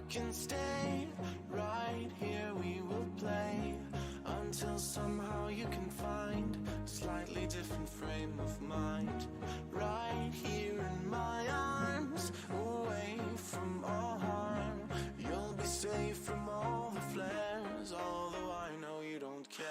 can stay right here, we will play until somehow you can find a slightly different frame of mind. Right here in my arms, away from all harm, you'll be safe from all the flares, although I know you don't care.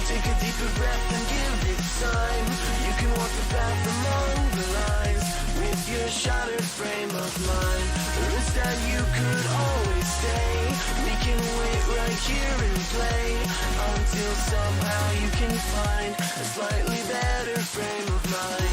Take a deeper breath and give it time. You can walk the path among the lines with your shattered frame of mind. The risk that you could always stay. We can wait right here and play until somehow you can find a slightly better frame of mind.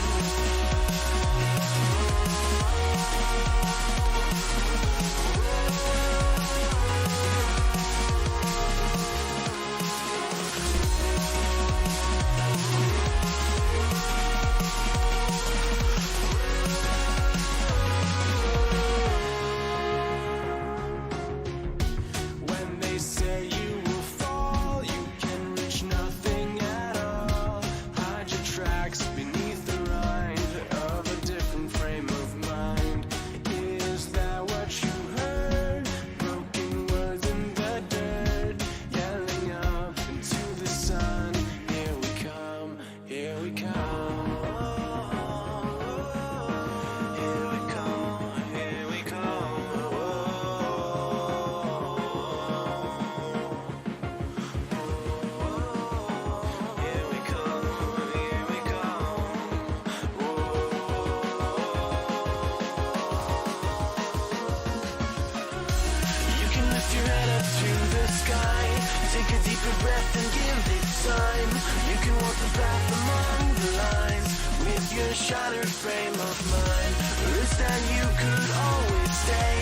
Take a deeper breath and give it time. You can walk the path among the lines with your shattered frame of mind. The risk that you could always stay.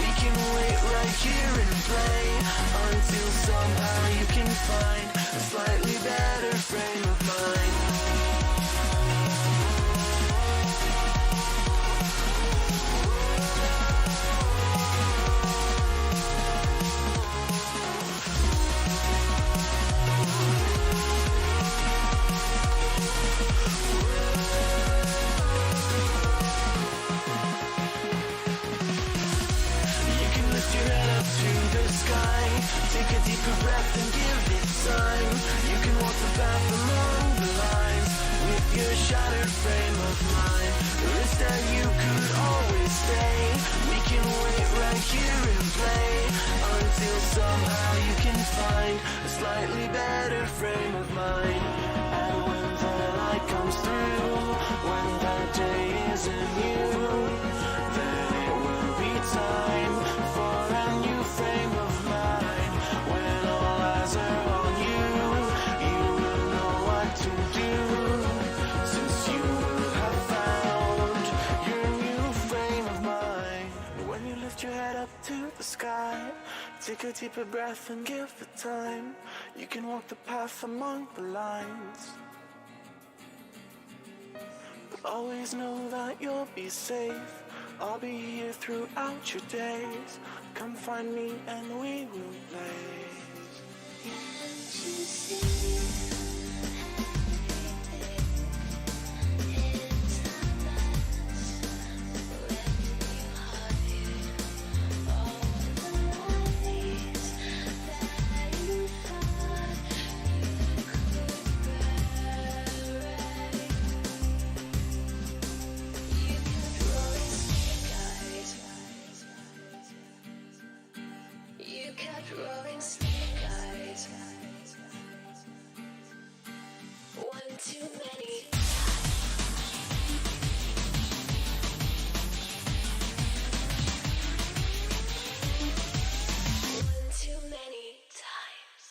We can wait right here and play until somehow you can find a slightly better frame of mind. Take a deeper breath and give it time. You can walk the path among the lines with your shattered frame of mind. The risk that you could always stay. We can wait right here and play until somehow you can find a slightly better frame of mind. And when the light comes through, when that day isn't you, then it will be time for a new frame of mind. When all eyes are on you, you will know what to do, since you will have found your new frame of mind. When you lift your head up to the sky, take a deeper breath and give it time. You can walk the path among the lines, but always know that you'll be safe. I'll be here throughout your days. Come find me and we will play. Rolling snake eyes. One too many. One too many times.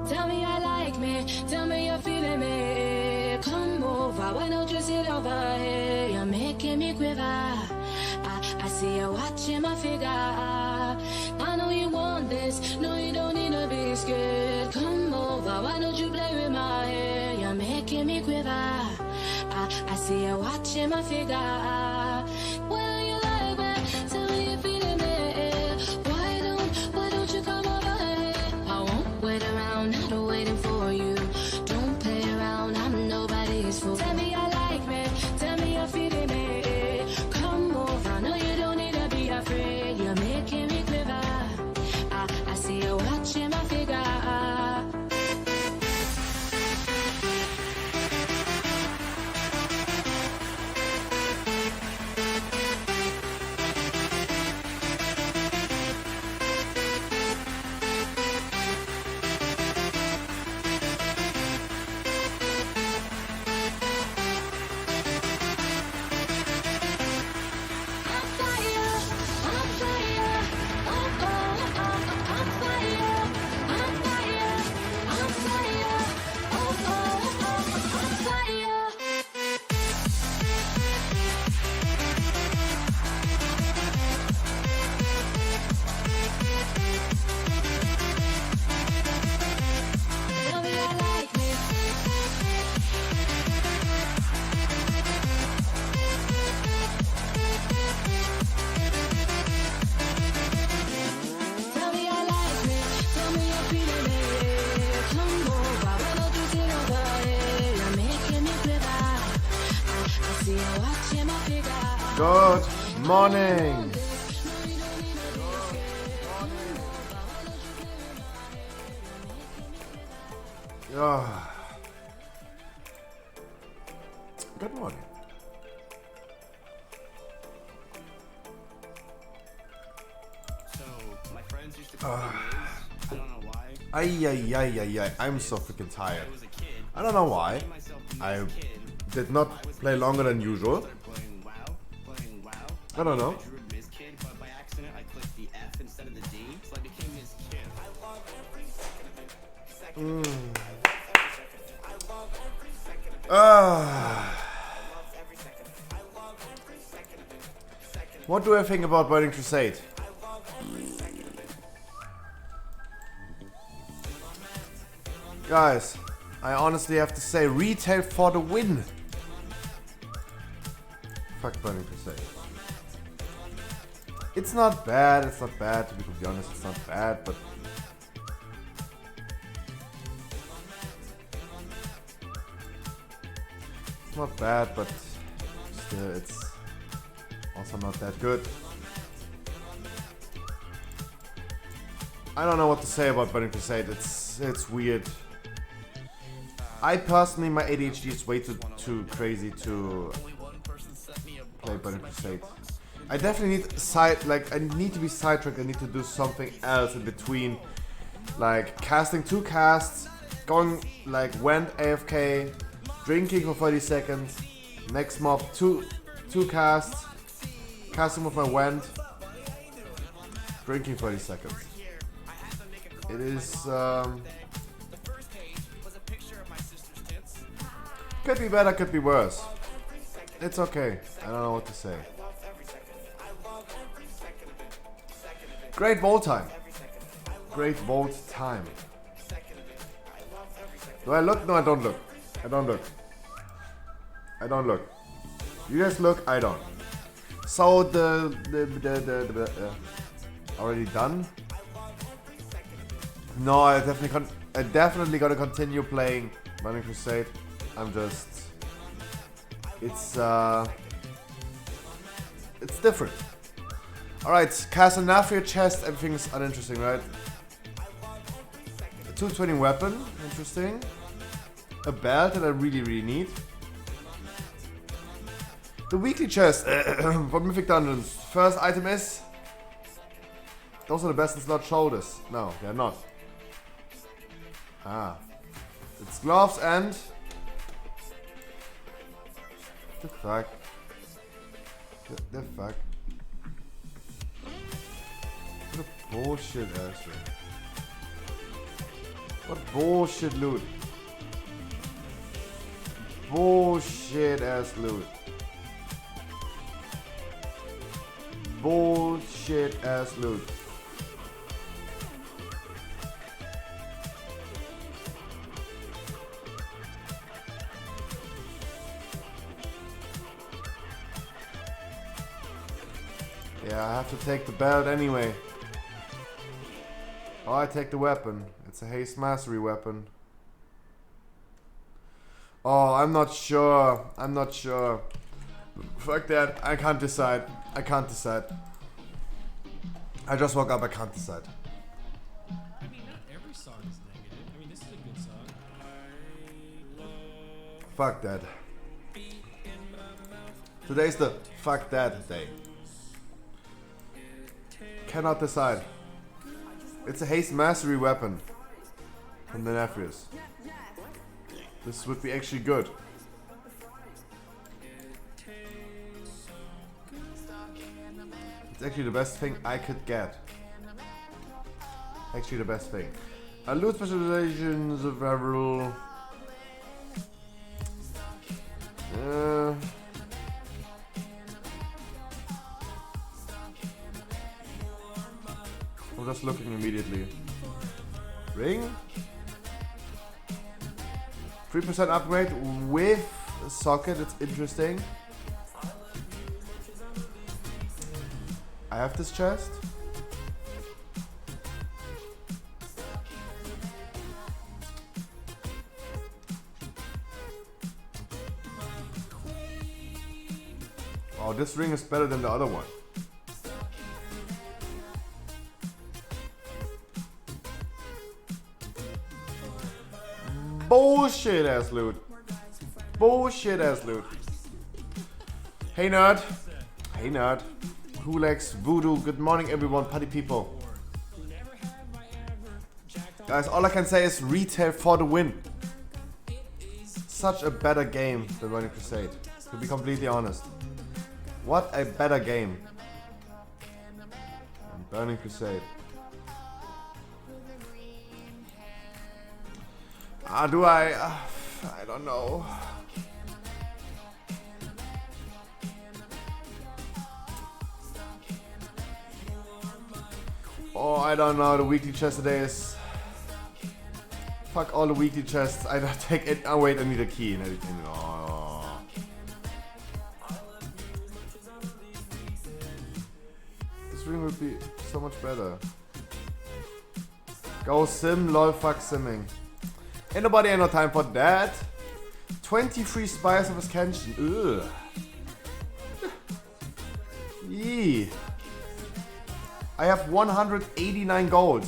Tell me I like me, tell me you're feeling me. Come over, why don't you sit over here? You're making me quiver. I see you watching my figure. I know you want this, no you don't need to be scared. Come over, why don't you play with my hair? You're making me quiver. I see you watching my figure. Well, you like me, tell me you're feeling me. Why don't you come over here? I won't wait around, I'm not waiting for you. Don't play around, I'm nobody's fool. Tell me I like me, tell me you're feeling me. Come over, no you don't need to be afraid. You're making me quiver. I see you watching my figure. Good morning. Good morning. So, my friends used to call me Liz. I don't know why. Ay. I'm so freaking tired. I was a kid. I don't know why. I myself I as a kid. did not play longer than usual. Started playing WoW. I don't know. I drew Ms. Kid, but by accident I clicked the F instead of the D, so I became Ms. Kid. I love every second of it. Second of it. I love every second of it. What do I think about Burning Crusade? Guys, I honestly have to say, retail for the win. Fuck Burning Crusade. It's not bad, to be completely honest, it's not bad, but... It's not bad, but still, it's also not that good. I don't know what to say about Burning Crusade, it's weird. I personally, my ADHD is way too crazy to play Burning Crusade. I definitely need I need to be sidetracked. I need to do something else in between, like casting 2 casts, going like went AFK, drinking for 30 seconds, next mob 2 casts, casting with my went, drinking 30 seconds. It is could be better, could be worse. It's okay. I don't know what to say. Great VoD time. Great VoD time. Do I look? No, I don't look. I don't look. I don't look. You guys look? I don't. So the already done? No, I definitely gonna continue playing Burning Crusade. I'm just... It's different. Alright, cast enough for your chest, everything's uninteresting, right? A 220 weapon, interesting. A belt that I really need. The weekly chest for Mythic Dungeons. First item is... Those are the best in slot shoulders. No, they're not. Ah. It's gloves and... The fuck? The fuck? What a bullshit ass. What bullshit loot. Bullshit ass loot. Bullshit ass loot. Yeah, I have to take the belt anyway. Oh, I take the weapon. It's a haste mastery weapon. Oh, I'm not sure. I'm not sure. Fuck that. I can't decide. I can't decide. I just woke up. I can't decide. I mean, not every song is negative. I mean, this is a good song. Fuck that. Today's the fuck that day. Cannot decide. It's a haste mastery weapon from the Nephews. This would be actually good. It's actually the best thing I could get. Actually the best thing. A loot specializations of several. I'm just looking immediately. Ring? 3% upgrade with a socket, it's interesting. I have this chest. Oh, this ring is better than the other one. Bullshit ass loot. Bullshit ass loot. Hey nerd. Hey nerd. Hulex, Voodoo, good morning everyone, party people. Guys, all I can say is retail for the win. Such a better game than Burning Crusade, to be completely honest. What a better game than Burning Crusade. Do I? I don't know. Oh, I don't know. The weekly chest today is. Fuck all the weekly chests. I don't take it. Oh wait, I need a key. Oh. This ring would be so much better. Go sim, lol, fuck simming. Ain't nobody ain't no time for that. 23 Spires of Ascension. Ugh. Yee. I have 189 gold.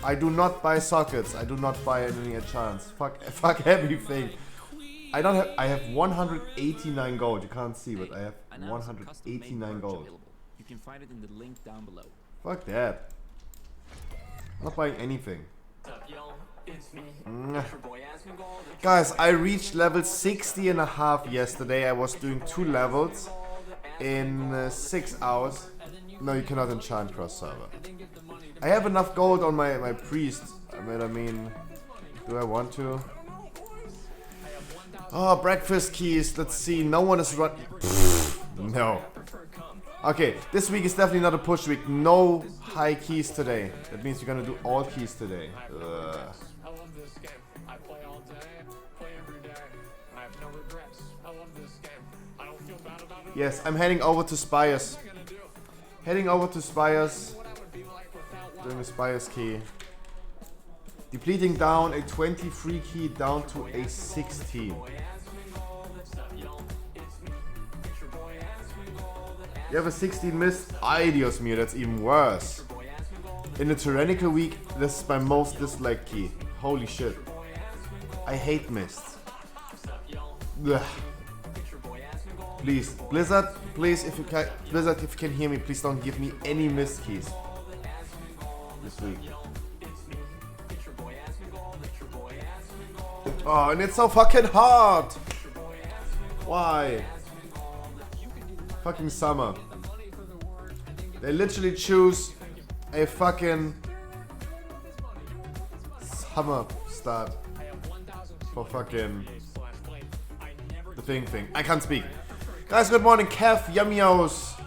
I do not buy sockets. I do not buy any enchants. Fuck everything. I have 189 gold. You can't see, but I have 189 gold. You can find it in the link down below. Fuck that. I'm not buying anything. Guys, I reached level 60 and a half yesterday. I was doing 2 levels in 6 hours. No, you cannot enchant cross server. I have enough gold on my priest. I mean, do I want to? Oh, breakfast keys. Let's see. No one is run. No. Okay, this week is definitely not a push week. No high keys today. That means you're gonna do all keys today. I love this game. I play all day, play every day. I have no regrets. I love this game. I don't feel bad about it. Yes, I'm heading over to Spires. Heading over to Spires. Doing a Spires key. Depleting down a 23 key down to a 16. You have a 16 mist? Ay, Dios mío, that's even worse. In the tyrannical week, this is my most disliked key. Holy shit. I hate mists. Ugh. Please, Blizzard, please, if you can, Blizzard, if you can hear me, please don't give me any mist keys this week. Oh, and it's so fucking hard. Why? Fucking summer. They literally choose a fucking summer start I have 1,200 for fucking days till last play. I never the thing. I can't speak. Guys, good morning. Kev, Yummios,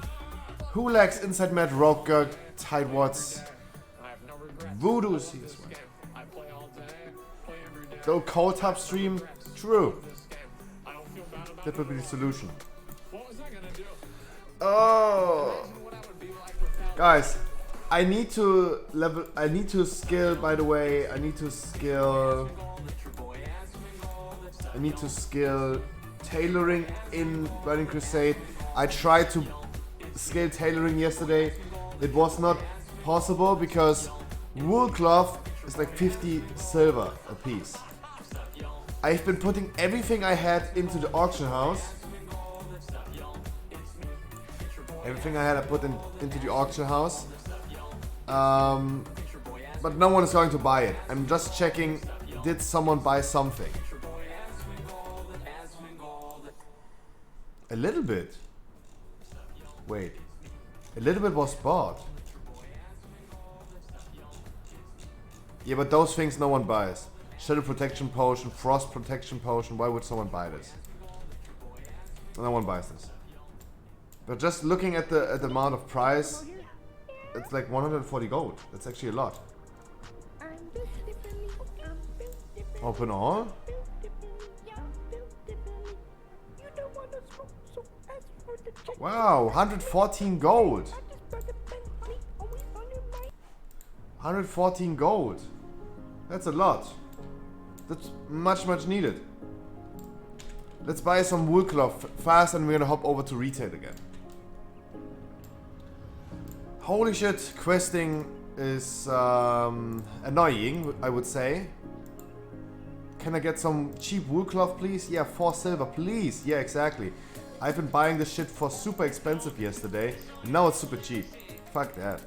Hulax, Inside Mad, Rogue Girl, Tide Watts, I have no regrets. Voodoo's here This as well. game, I play all day, play every day. Though Cold Tap stream, true. This game, I don't feel bad about That would be the solution. What was I gonna do? Oh, Imagine what I would be like without guys, I need to skill, by the way, I need to skill tailoring in Burning Crusade. I tried to scale tailoring yesterday. It was not possible because wool cloth is like 50 silver a piece. I've been putting everything I had into the auction house. Everything I had I put into the auction house. But no one is going to buy it. I'm just checking, did someone buy something? A little bit. Wait. A little bit was bought. Yeah, but those things no one buys. Shadow protection potion, frost protection potion. Why would someone buy this? No one buys this. But just looking at the amount of price, it's like 140 gold. That's actually a lot. Open all? Wow, 114 gold. 114 gold. That's a lot. That's much needed. Let's buy some wool cloth fast and we're gonna hop over to retail again. Holy shit, questing is annoying, I would say. Can I get some cheap wool cloth, please? Yeah, 4 silver, please. Yeah, exactly. I've been buying this shit for super expensive yesterday, and now it's super cheap. Fuck that.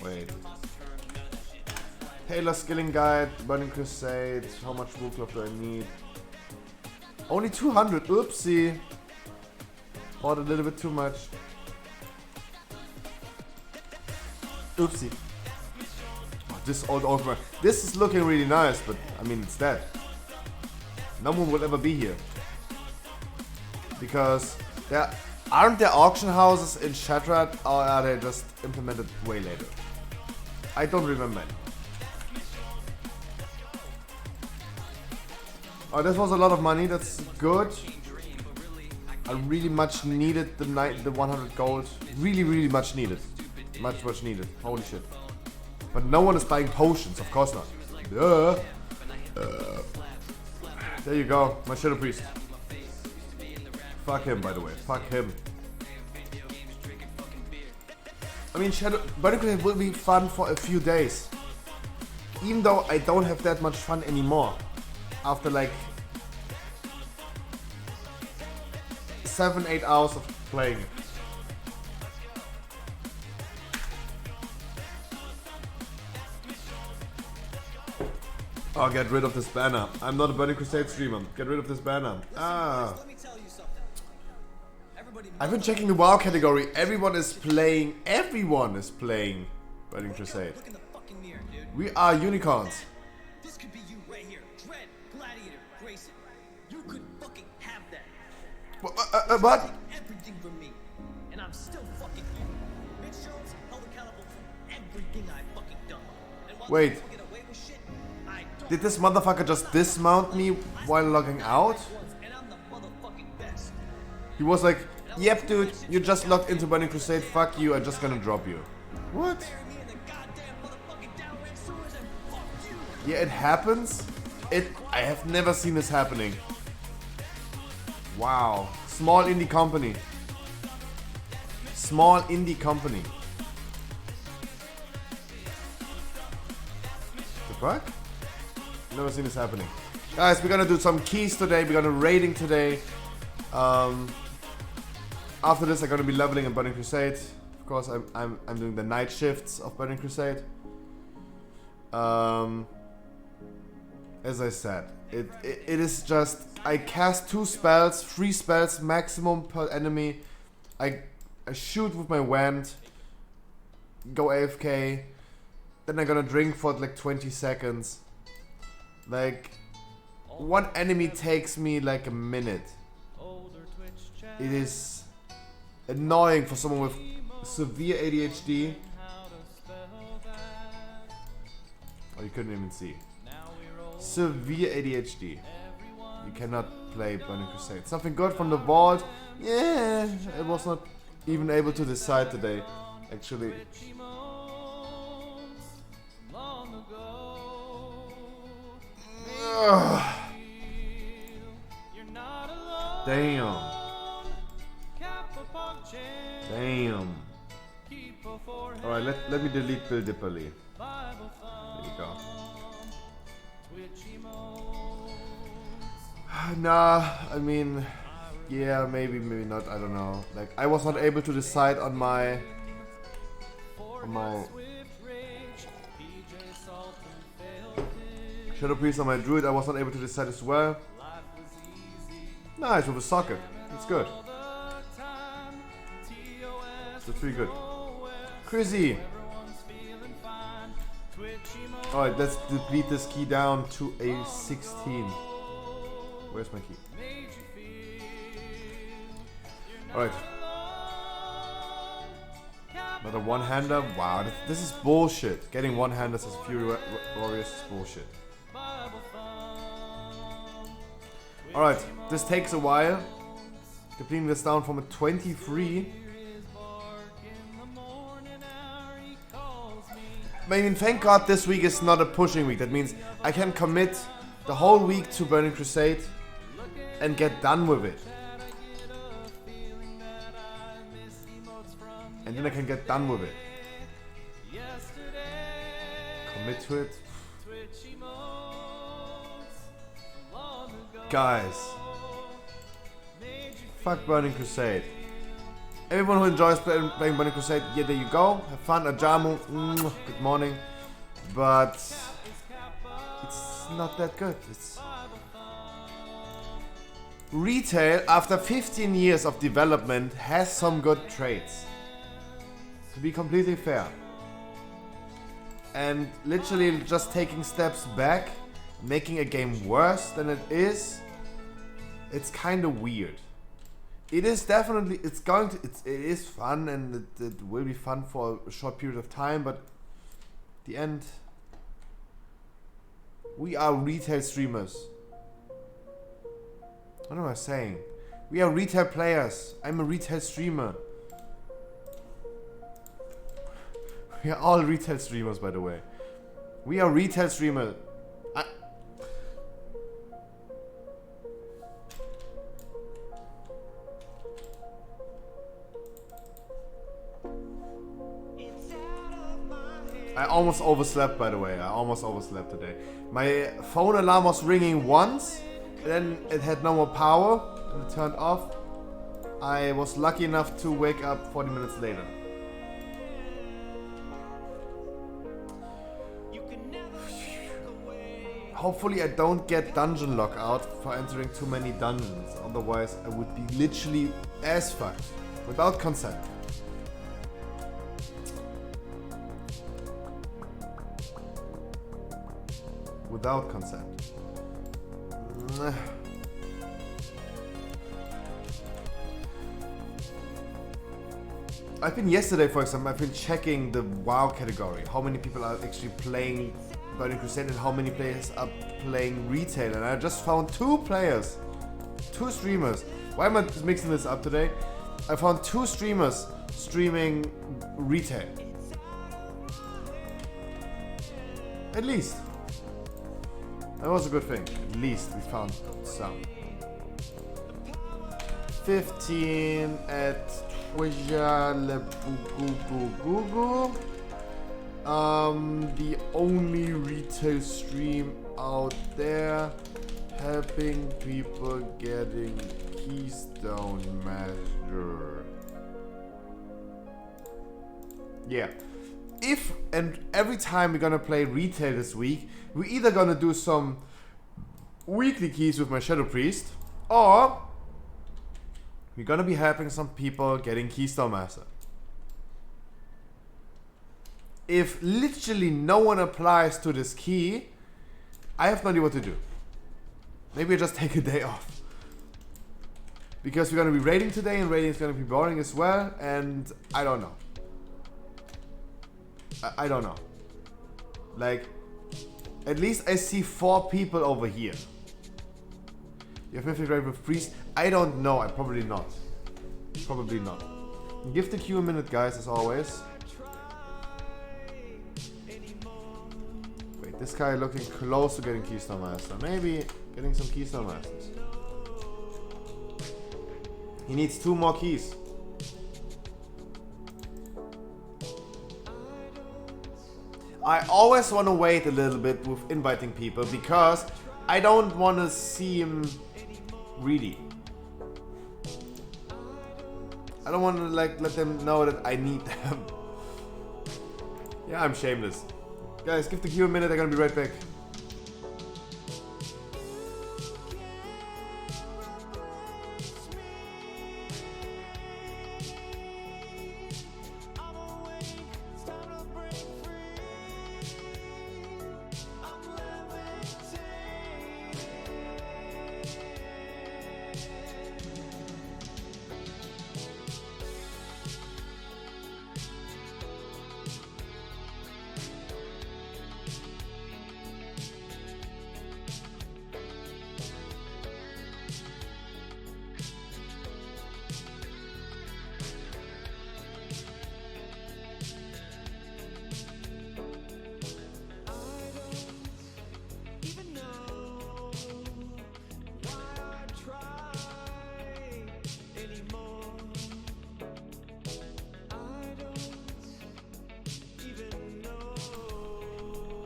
Wait. Taylor Skilling Guide, Burning Crusade. How much wool cloth do I need? Only 200. Oopsie. Bought a little bit too much. Oopsie. Oh, this old man. This is looking really nice, but I mean it's dead. No one will ever be here. Because aren't there auction houses in Shattered, or are they just implemented way later? I don't remember any. Oh, this was a lot of money. That's good. I really much needed the 100 gold. Really much needed. Much needed. Holy shit. But no one is buying potions. Of course not. Duh. There you go. My Shadow Priest. Fuck him, by the way. Fuck him. I mean, Burning Crusade will be fun for a few days. Even though I don't have that much fun anymore. After like 7-8 hours of playing it. Oh, get rid of this banner. I'm not a Burning Crusade streamer. Get rid of this banner. Ah. Let me tell you something. Everybody I've been checking the WoW category. Everyone is playing Burning Crusade. look in the fucking mirror, dude. We are unicorns. This could be you right here. Dread, Gladiator, Grayson. You could fucking have that. What? Take everything from me. And I'm still fucking you. Mitch Jones held accountable for everything I fucking done. And while Wait. people get away with shit, I don't. Did this motherfucker just dismount me while logging out? And I'm the motherfucking best. He was like, yep dude, you just logged into Burning Crusade, fuck you, I'm just gonna drop you. What? Bury me in the goddamn motherfucking downrange sewers and fuck you. Yeah, it happens. I have never seen this happening. Wow. Small indie company. Small indie company. The fuck? Never seen this happening. Guys, we're gonna do some keys today. We're gonna raiding today. After this, I'm gonna be leveling in Burning Crusade. Of course, I'm doing the night shifts of Burning Crusade. as I said, it is just, I cast 2 spells, 3 spells maximum per enemy. I shoot with my wand, go AFK, then I'm gonna drink for like 20 seconds. Like, one enemy takes me like a minute. It is annoying for someone with severe ADHD. Oh, you couldn't even see. Severe ADHD. You cannot play Burning Crusade. Something good from the VoD? Yeah, I was not even able to decide today, actually. Ugh. Damn. Damn. Alright, let me delete Bill Dipperly. There you go. Nah, I mean, yeah, maybe not, I don't know. Like, I was not able to decide on my Shadow Priest on my Druid. I was not able to decide as well. Nice, with a socket. That's good. That's pretty good. Chrissy! Alright, let's deplete this key down to a 16. Where's my key? Alright. Another one-hander? Wow, this is bullshit. Getting one-handers as Fury Warriors is bullshit. Alright, this takes a while. Depleting this down from a 23. I mean, thank God this week is not a pushing week. That means I can commit the whole week to Burning Crusade and get done with it. And then I can get done with it. Commit to it. Guys. Fuck Burning Crusade. Everyone who enjoys playing Burning Crusade, yeah, there you go. Have fun. Ajamu, good morning. But it's not that good. It's retail, after 15 years of development, has some good traits. To be completely fair. And literally just taking steps back, making a game worse than it is, it's kind of weird. It is definitely, it is fun, and it will be fun for a short period of time, but at the end, we are retail streamers. What am I saying? We are retail players. I'm a retail streamer. We are all retail streamers, by the way. We are retail streamers. I almost overslept, by the way. I almost overslept today. My phone alarm was ringing once, then it had no more power, and it turned off. I was lucky enough to wake up 40 minutes later. Hopefully I don't get dungeon lockout for entering too many dungeons. Otherwise I would be literally as fucked. Without consent. Without consent. I've been yesterday, for example, I've been checking the WoW category. How many people are actually playing Burning Crusade and how many players are playing retail. And I just found 2 players. 2 streamers. Why am I mixing this up today? I found 2 streamers streaming retail. At least. That was a good thing. At least we found some. 15 at Twitter. The only retail stream out there helping people getting Keystone Measure. Yeah. If and every time we're gonna play retail this week, we're either gonna do some weekly keys with my Shadow Priest, or we're gonna be helping some people getting Keystone Master. If literally no one applies to this key, I have no idea what to do. Maybe I just take a day off. Because we're gonna be raiding today, and raiding is gonna be boring as well, and I don't know. I don't know. Like, at least I see 4 people over here. You have Mythic Raid with Priest? I don't know, I probably not. Probably not. Give the queue a minute, guys, as always. Wait, this guy looking close to getting Keystone Master. Maybe getting some Keystone Masters. He needs 2 more keys. I always want to wait a little bit with inviting people because I don't want to seem greedy. I don't want to like let them know that I need them. Yeah, I'm shameless. Guys, give the queue a minute, I'm gonna be right back.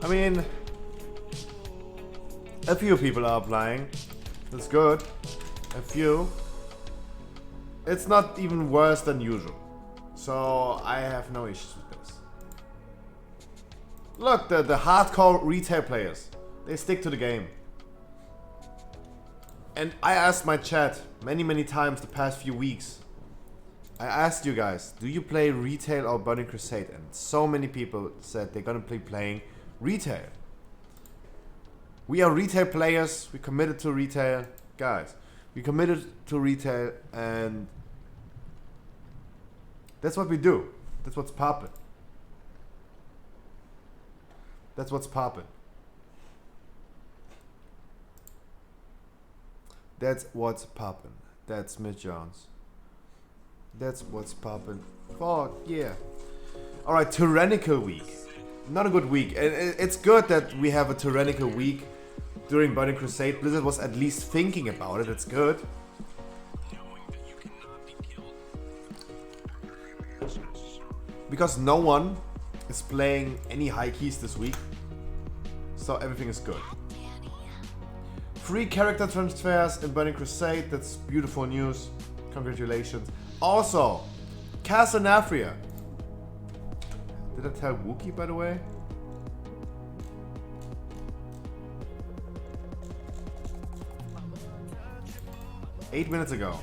I mean, a few people are applying. That's good. A few. It's not even worse than usual. So I have no issues with this. Look, the hardcore retail players, they stick to the game. And I asked my chat many times the past few weeks. I asked you guys, do you play retail or Burning Crusade? And so many people said they're gonna be playing retail. We are retail players. We committed to retail, guys. We committed to retail, and that's what we do. That's what's poppin'. That's what's poppin'. That's what's poppin'. That's Smith Jones. That's what's poppin'. Fuck yeah. All right, Tyrannical Week. Not a good week. It's good that we have a Tyrannical week during Burning Crusade. Blizzard was at least thinking about it. It's good. Because no one is playing any high keys this week. So everything is good. Free character transfers in Burning Crusade. That's beautiful news. Congratulations. Also, Castle Nafria. Did I tell Wookie, by the way? Eight minutes ago.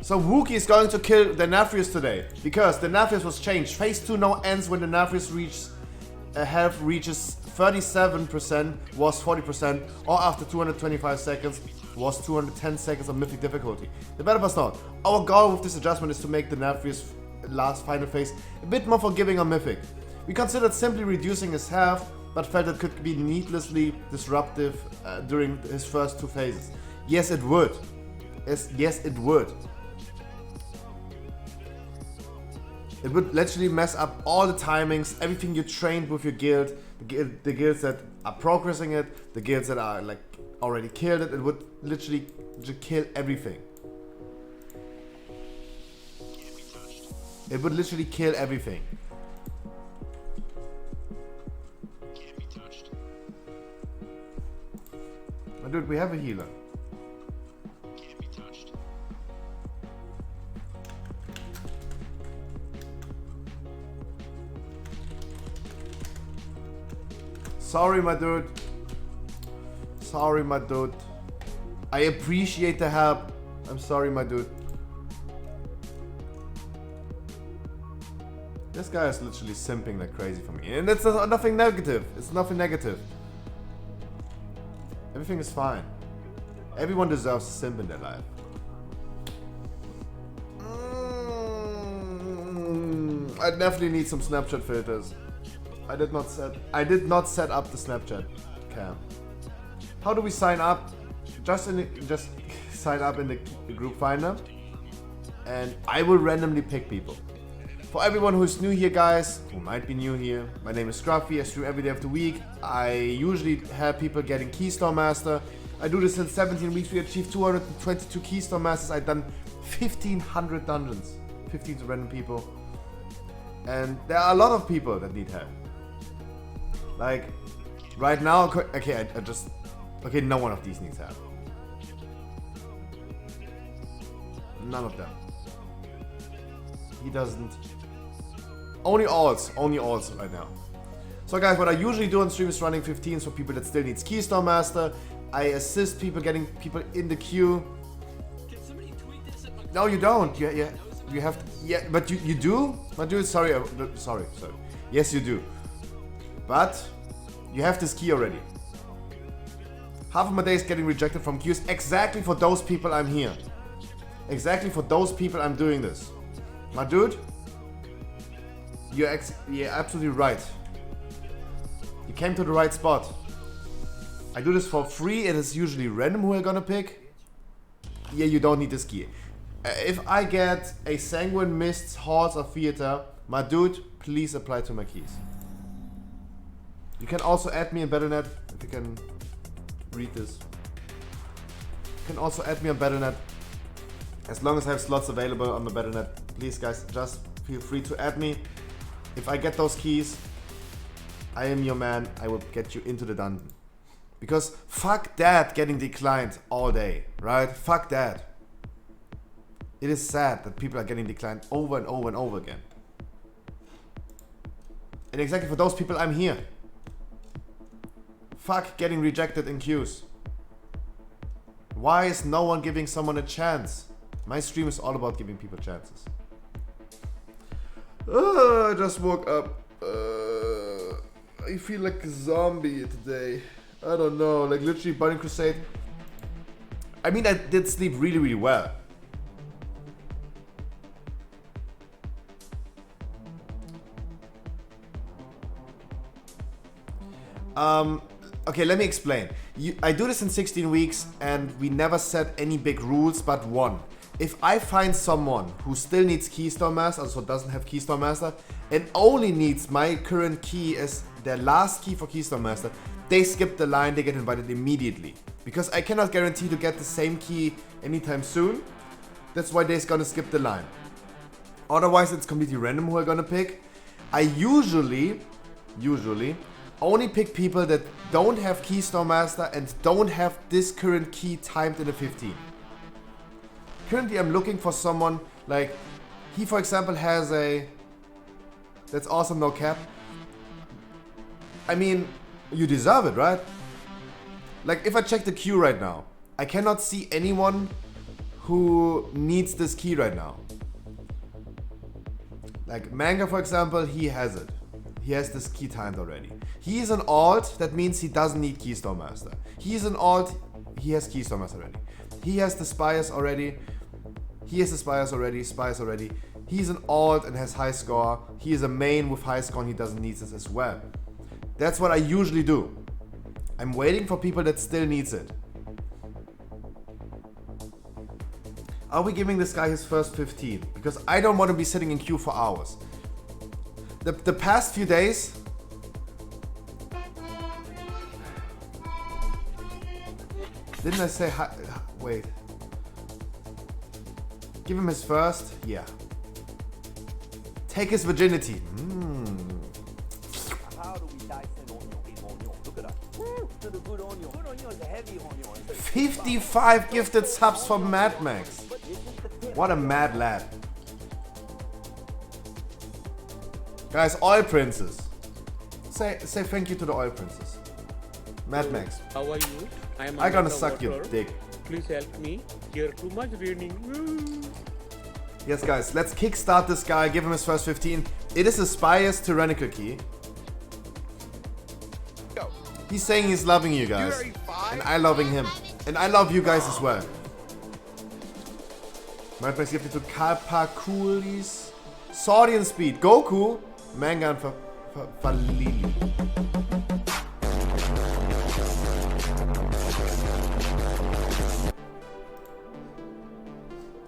So Wookie is going to kill the Nafrius today, because the Nafrius was changed. Phase 2 now ends when the Nafrius health reaches 37%, was 40%, or after 225 seconds, was 210 seconds of mythic difficulty. Developers note, our goal with this adjustment is to make the Nafrius last final phase a bit more forgiving on mythic. We considered simply reducing his health, but felt it could be needlessly disruptive during his first 2 phases. Yes, it would. Yes, it would. It would literally mess up all the timings, everything you trained with your guild, the guilds that are progressing it, the guilds that are like already killed it. It would literally just kill everything. It would literally kill everything. My dude, we have a healer. Sorry, my dude. Sorry, my dude. I appreciate the help. I'm sorry, my dude. This guy is literally simping like crazy for me. And it's nothing negative. It's nothing negative. Everything is fine. Everyone deserves a simp in their life. I definitely need some Snapchat filters. I did not set up the Snapchat cam. How do we sign up? Just sign up in the group finder, and I will randomly pick people. For everyone who's new here, guys, who might be new here, my name is Scruffy. I stream every day of the week. I usually have people getting Keystone Master. I do this in 17 weeks. We achieved 222 Keystone Masters. I've done 1,500 dungeons. 15 to random people. And there are a lot of people that need help. Like, right now, okay, okay, no one of these needs help. None of them. He doesn't. Only alts right now. So guys, what I usually do on stream is running 15s for people that still needs Keystone Master. I assist people getting people in the queue. No, you don't. You have to, yeah, but you do? My dude, sorry. Yes, you do. But you have this key already. Half of my day is getting rejected from queues. Exactly for those people I'm here. Exactly for those people I'm doing this. My dude, you're absolutely right. You came to the right spot. I do this for free. It is usually random who I'm gonna pick. Yeah, you don't need this key. If I get a Sanguine Mists, Halls, or Theater, my dude, please apply to my keys. You can also add me in Battle.net if you can read this. You can also add me on Battle.net as long as I have slots available on the Battle.net. Please, guys, just feel free to add me. If I get those keys, I am your man. I will get you into the dungeon. Because fuck that getting declined all day, right? Fuck that. It is sad that people are getting declined over and over and over again. And exactly for those people, I'm here. Fuck getting rejected in queues. Why is no one giving someone a chance? My stream is all about giving people chances. I just woke up. I feel like a zombie today. I don't know, like literally Burning Crusade. I mean, I did sleep really, really well. Okay, let me explain. I do this in 16 weeks and we never set any big rules but one. If I find someone who still needs Keystone Master, also doesn't have Keystone Master, and only needs my current key as their last key for Keystone Master, they skip the line, they get invited immediately. Because I cannot guarantee to get the same key anytime soon. That's why they're gonna skip the line. Otherwise, it's completely random who I'm gonna pick. I usually only pick people that don't have Keystone Master and don't have this current key timed in a 15. Currently I'm looking for someone like, he for example has a, that's awesome, no cap. I mean, you deserve it, right? Like if I check the queue right now, I cannot see anyone who needs this key right now. Like Manga for example, he has it. He has this key timed already. He is an alt, that means he doesn't need Keystone Master. He is an alt, he has Keystone Master already. He has the Spires already. He has the Spires already. He's an alt and has high score. He is a main with high score and he doesn't need this as well. That's what I usually do. I'm waiting for people that still needs it. Are we giving this guy his first 15? Because I don't want to be sitting in queue for hours. The past few days, didn't I say hi? Wait. Give him his first? Yeah. Take his virginity. 55 gifted subs from Mad Max. What a mad lad. Guys, Oil Princess. Say thank you to the Oil Princess. Mad Max. How are you? I am I gonna under the suck your water. dick. Please help me. Here too much raining. Yes, guys, let's kickstart this guy, give him his first 15. It is a Spire's tyrannical key. He's saying he's loving you guys. And I loving him. And I love you guys as well. Mad Max gibt mir total paar Coolies. Saurian Speed, Goku, Mangan Falili.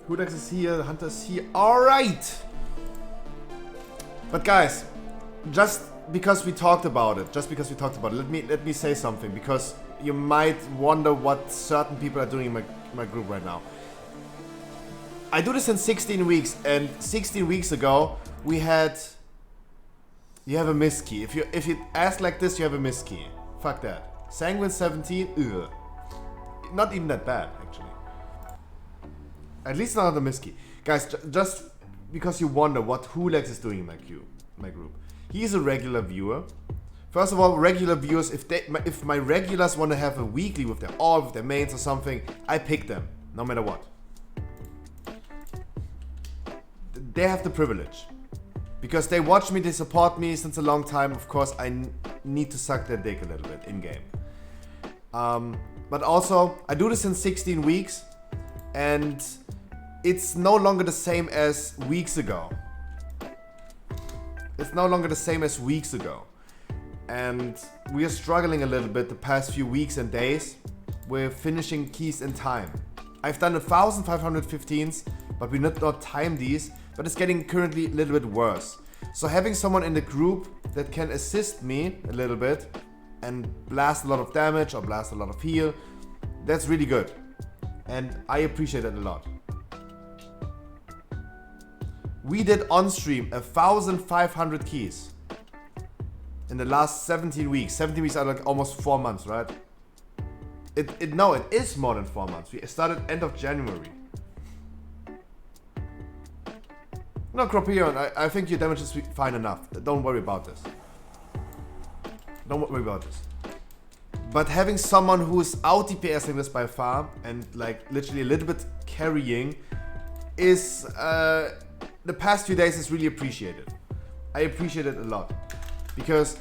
Hudax is here, Hunter is here. Alright! But guys, just because we talked about it, let me say something, because you might wonder what certain people are doing in my group right now. I do this in 16 weeks, and 16 weeks ago we had... You have a miss key. If you ask like this, you have a miss key. Fuck that. Sanguine 17, ugh. Not even that bad, actually. At least not the miss key. Guys, just because you wonder what Hulex is doing in my group. He's a regular viewer. First of all, regular viewers, if my regulars want to have a weekly with their all with their mains or something, I pick them, no matter what. They have the privilege. Because they watch me, they support me since a long time. Of course, I need to suck their dick a little bit in-game. But also, I do this in 16 weeks. And it's no longer the same as weeks ago. It's no longer the same as weeks ago. And we are struggling a little bit the past few weeks and days with finishing keys in time. I've done 1,515s, but we did not time these. But it's getting currently a little bit worse. So having someone in the group that can assist me a little bit and blast a lot of damage or blast a lot of heal, that's really good. And I appreciate it a lot. We did on stream 1,500 keys in the last 17 weeks. 17 weeks are like almost 4 months, right? No, it is more than 4 months. We started end of January. No, Cropion, I think your damage is fine enough. Don't worry about this. Don't worry about this. But having someone who is out DPSing this by far and like literally a little bit carrying is the past few days is really appreciated. I appreciate it a lot. Because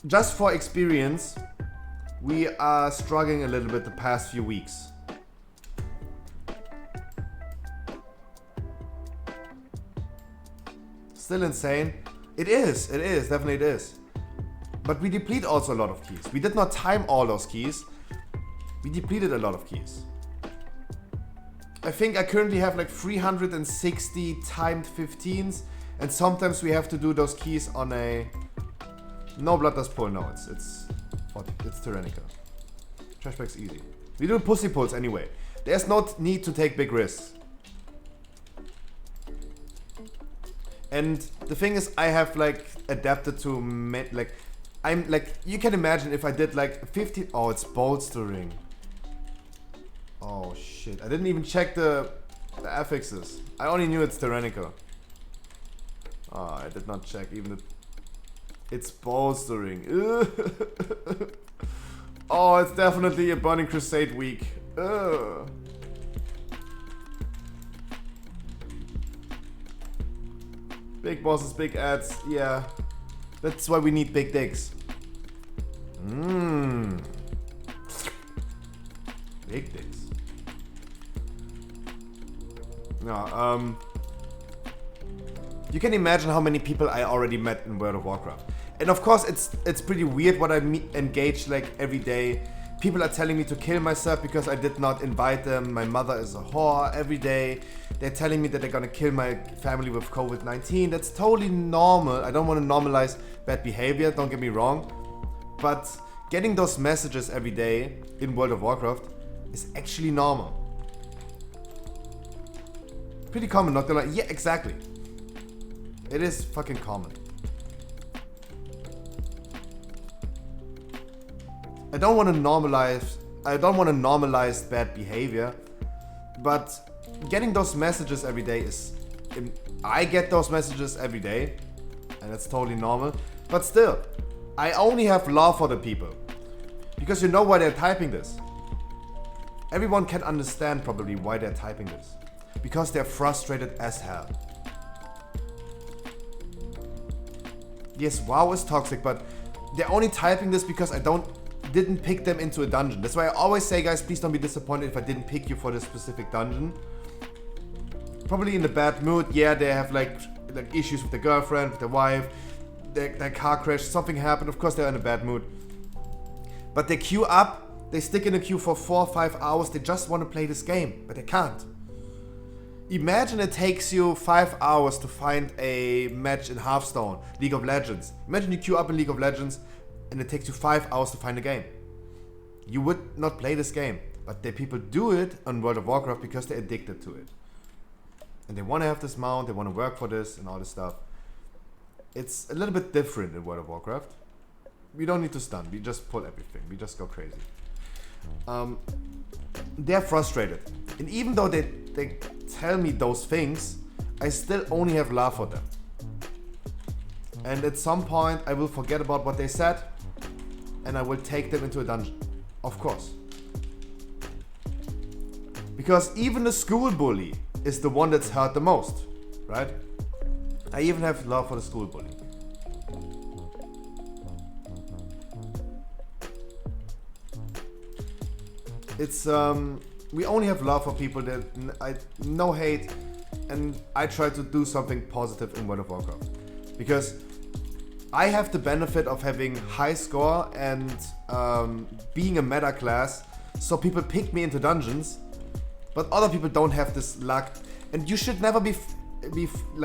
just for experience, we are struggling a little bit the past few weeks. Still insane. It is, definitely it is. But we deplete also a lot of keys. We did not time all those keys. We depleted a lot of keys. I think I currently have like 360 timed 15s, and sometimes we have to do those keys on a... No blood does pull, no, it's tyrannical. Trashback's easy. We do pussy pulls anyway. There's no need to take big risks. And the thing is, I have like adapted to like, I'm like, you can imagine if I did like 15. Oh, it's bolstering. Oh shit! I didn't even check the affixes. I only knew it's tyrannical. Oh, I did not check even the. It's bolstering. Oh, it's definitely a Burning Crusade week. Ugh. Big bosses, big ads, yeah. That's why we need big dicks. Big dicks. No, you can imagine how many people I already met in World of Warcraft. And of course, it's pretty weird what I engage like every day. People are telling me to kill myself because I did not invite them. My mother is a whore every day. They're telling me that they're gonna kill my family with COVID-19. That's totally normal. I don't want to normalize bad behavior, don't get me wrong. But getting those messages every day in World of Warcraft is actually normal. Pretty common, not gonna lie. Yeah, exactly. It is fucking common. I don't want to normalize bad behavior, but getting those messages every day is... I get those messages every day, and it's totally normal. But still, I only have love for the people. Because you know why they're typing this. Everyone can understand probably why they're typing this. Because they're frustrated as hell. Yes, WoW is toxic, but they're only typing this because I didn't pick them into a dungeon. That's why I always say, guys, please don't be disappointed if I didn't pick you for this specific dungeon. Probably in a bad mood. Yeah, they have like issues with their girlfriend, with their wife, their car crash, something happened. Of course they're in a bad mood. But they queue up, they stick in a queue for 4 or 5 hours, they just want to play this game, but they can't. Imagine it takes you 5 hours to find a match in Hearthstone, League of Legends. Imagine you queue up in League of Legends and it takes you 5 hours to find a game. You would not play this game, but the people do it on World of Warcraft because they're addicted to it. And they want to have this mount, they want to work for this and all this stuff. It's a little bit different in World of Warcraft. We don't need to stun, we just pull everything, we just go crazy. They're frustrated. And even though they tell me those things, I still only have love for them. And at some point I will forget about what they said and I will take them into a dungeon. Of course. Because even the school bully is the one that's hurt the most, right? I even have love for the school bully. It's we only have love for people that no hate, and I try to do something positive in World of Warcraft because I have the benefit of having high score and being a meta class, so people pick me into dungeons, but other people don't have this luck, and you should never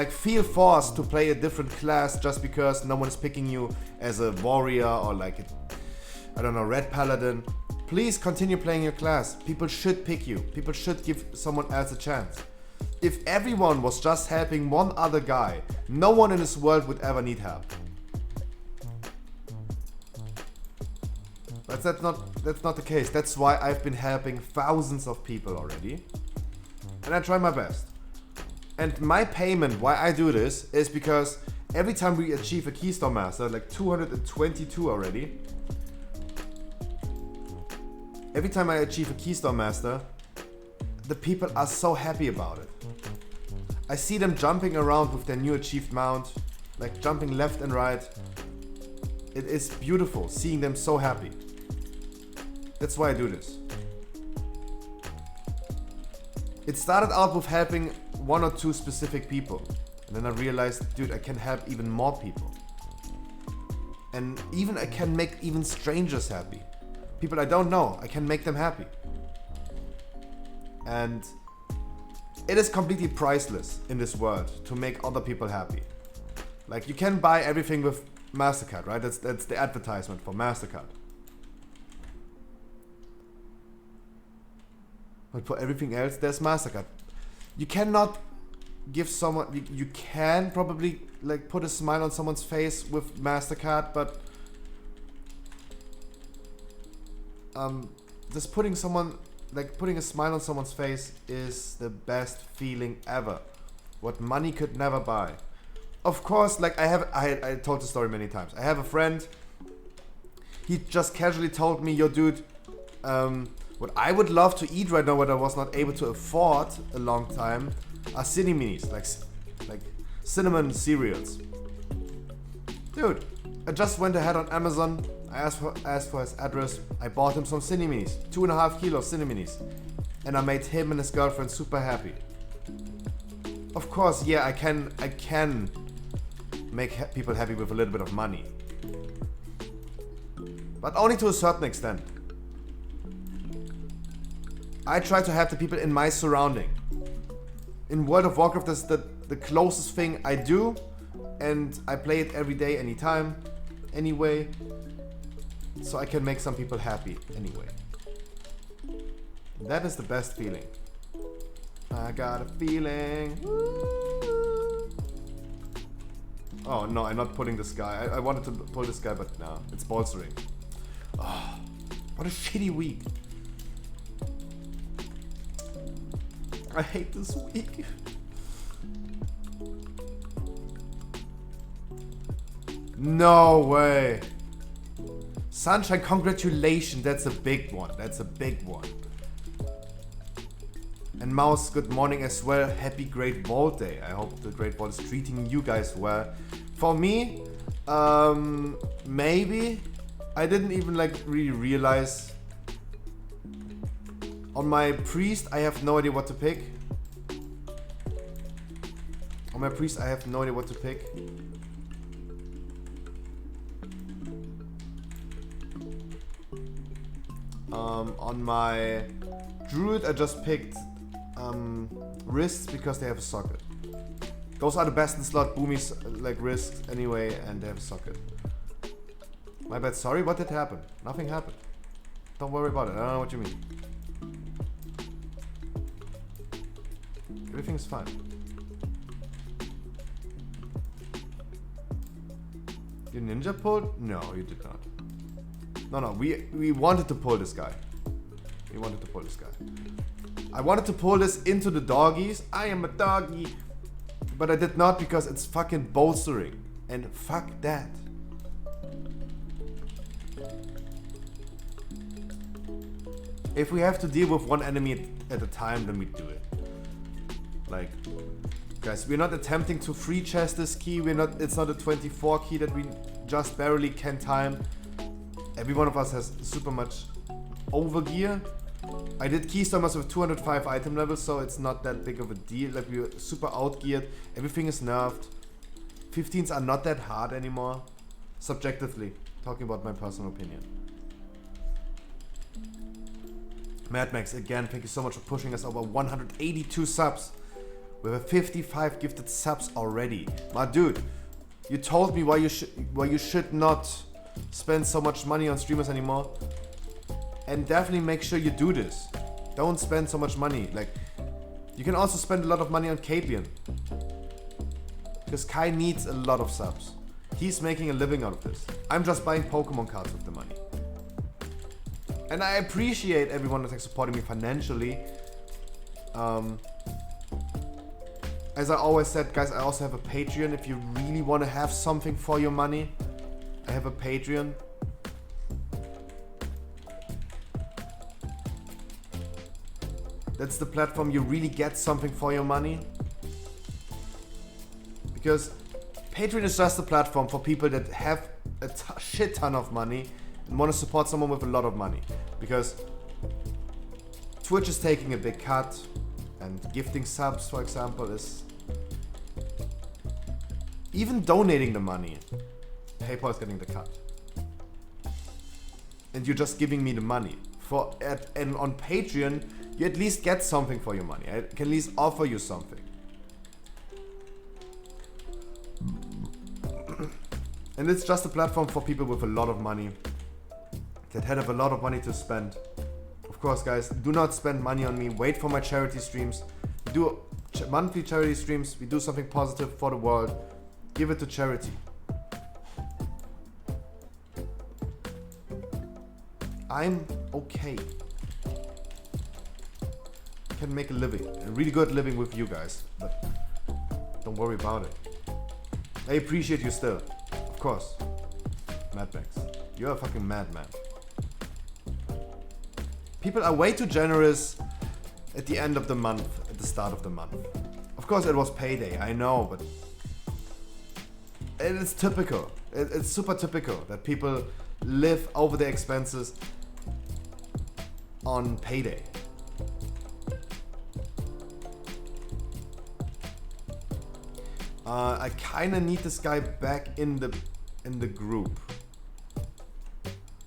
feel forced to play a different class just because no one is picking you as a warrior or like I don't know, red paladin. Please continue playing your class. People should pick you. People should give someone else a chance. If everyone was just helping one other guy, no one in this world would ever need help. But that's not the case. That's why I've been helping thousands of people already. And I try my best. And my payment, why I do this, is because every time we achieve a Keystone Master, like 222 already, every time I achieve a Keystone Master, the people are so happy about it. I see them jumping around with their new achieved mount, like jumping left and right. It is beautiful seeing them so happy. That's why I do this. It started out with helping 1 or 2 specific people. And then I realized, dude, I can help even more people. And even I can make even strangers happy. People I don't know, I can make them happy. And it is completely priceless in this world to make other people happy. Like you can buy everything with MasterCard, right? That's the advertisement for MasterCard. But for everything else, there's MasterCard. You cannot give someone, you can probably like put a smile on someone's face with MasterCard, but just putting a smile on someone's face is the best feeling ever. What money could never buy. Of course, like I told the story many times. I have a friend, he just casually told me, yo dude, what I would love to eat right now, what I was not able to afford a long time, are Cineminis, like cinnamon cereals. Dude, I just went ahead on Amazon, I asked for his address, I bought him some Cineminis, 2.5 kilos Cineminis, and I made him and his girlfriend super happy. Of course, yeah, I can make people happy with a little bit of money, but only to a certain extent. I try to have the people in my surrounding. In World of Warcraft, that's the closest thing I do, and I play it every day, anytime, anyway, so I can make some people happy anyway. That is the best feeling. I got a feeling. Oh no, I'm not pulling this guy. I wanted to pull this guy, but no, it's bolstering. Oh, what a shitty week. I hate this week. No way. Sunshine, congratulations. That's a big one. That's a big one. And Mouse, good morning as well. Happy Great VoD Day. I hope the Great VoD is treating you guys well. For me, maybe. I didn't even like really realize. On my priest, I have no idea what to pick. On my priest, I have no idea what to pick. On my druid, I just picked wrists because they have a socket. Those are the best in slot. Boomies like wrists anyway, and they have a socket. My bad. Sorry, what did happen? Nothing happened. Don't worry about it. I don't know what you mean. Everything's fine. You ninja pulled? No, you did not. No, we wanted to pull this guy. We wanted to pull this guy. I wanted to pull this into the doggies. I am a doggy. But I did not because it's fucking bolstering. And fuck that. If we have to deal with one enemy at a time, then we do it. Like, guys, we're not attempting to free chest this key. It's not a 24 key that we just barely can time. Every one of us has super much overgear. I did Keystormers with 205 item levels, so it's not that big of a deal. Like, we're super outgeared. Everything is nerfed. 15s are not that hard anymore. Subjectively, talking about my personal opinion. Mad Max, again, thank you so much for pushing us over 182 subs. We have 55 gifted subs already. My dude, you told me why you should not spend so much money on streamers anymore. And definitely make sure you do this. Don't spend so much money. Like, you can also spend a lot of money on Capian. Because Kai needs a lot of subs. He's making a living out of this. I'm just buying Pokemon cards with the money. And I appreciate everyone that's like supporting me financially. As I always said, guys, I also have a Patreon. If you really want to have something for your money, I have a Patreon. That's the platform you really get something for your money. Because Patreon is just a platform for people that have a shit ton of money and want to support someone with a lot of money. Because Twitch is taking a big cut, and gifting subs, for example, is... Even donating the money, PayPal is getting the cut. And you're just giving me the money. And on Patreon, you at least get something for your money. I can at least offer you something. And it's just a platform for people with a lot of money, that have a lot of money to spend. Of course, guys, do not spend money on me. Wait for my charity streams. Do monthly charity streams. We do something positive for the world. Give it to charity. I'm okay. I can make a living, a really good living with you guys, but don't worry about it. I appreciate you still, of course. Mad Max, you're a fucking madman. People are way too generous at the end of the month, at the start of the month. Of course, it was payday, I know, but it is typical. It's super typical that people live over their expenses on payday. I kinda need this guy back in the group.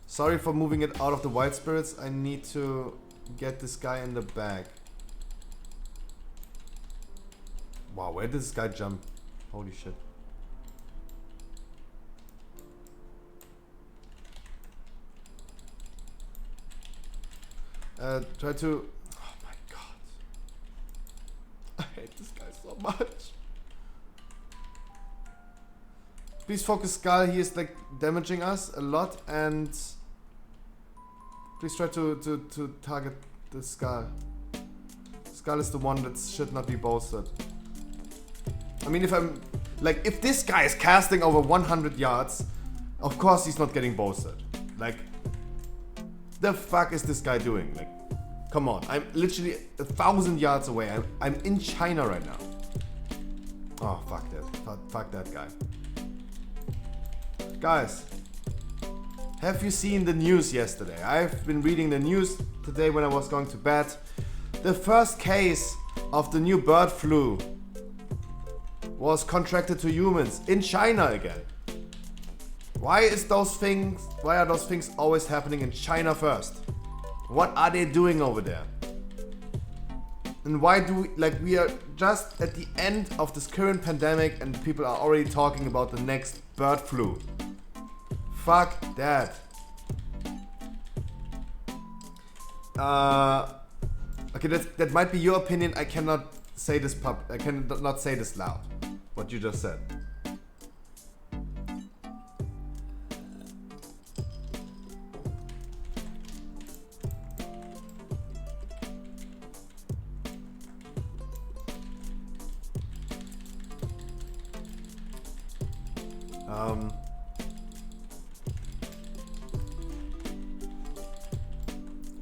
Sorry for moving it out of the Wild Spirits. I need to get this guy in the bag. Wow, where did this guy jump? Holy shit. Try to... Oh my god. I hate this guy so much. Please focus Skull, he is like damaging us a lot, and please try to target the Skull. Skull is the one that should not be bolstered. I mean, if this guy is casting over 100 yards, of course he's not getting bolstered. Like, the fuck is this guy doing? Like, come on. I'm literally 1,000 yards away. I'm in China right now. Oh, fuck that. Fuck that guy. Guys, have you seen the news yesterday? I've been reading the news today when I was going to bed. The first case of the new bird flu was contracted to humans in China again. Why are those things always happening in China first? What are they doing over there? And why do we are just at the end of this current pandemic and people are already talking about the next bird flu? Fuck that. Okay, that might be your opinion. I cannot say this I cannot say this loud. What you just said.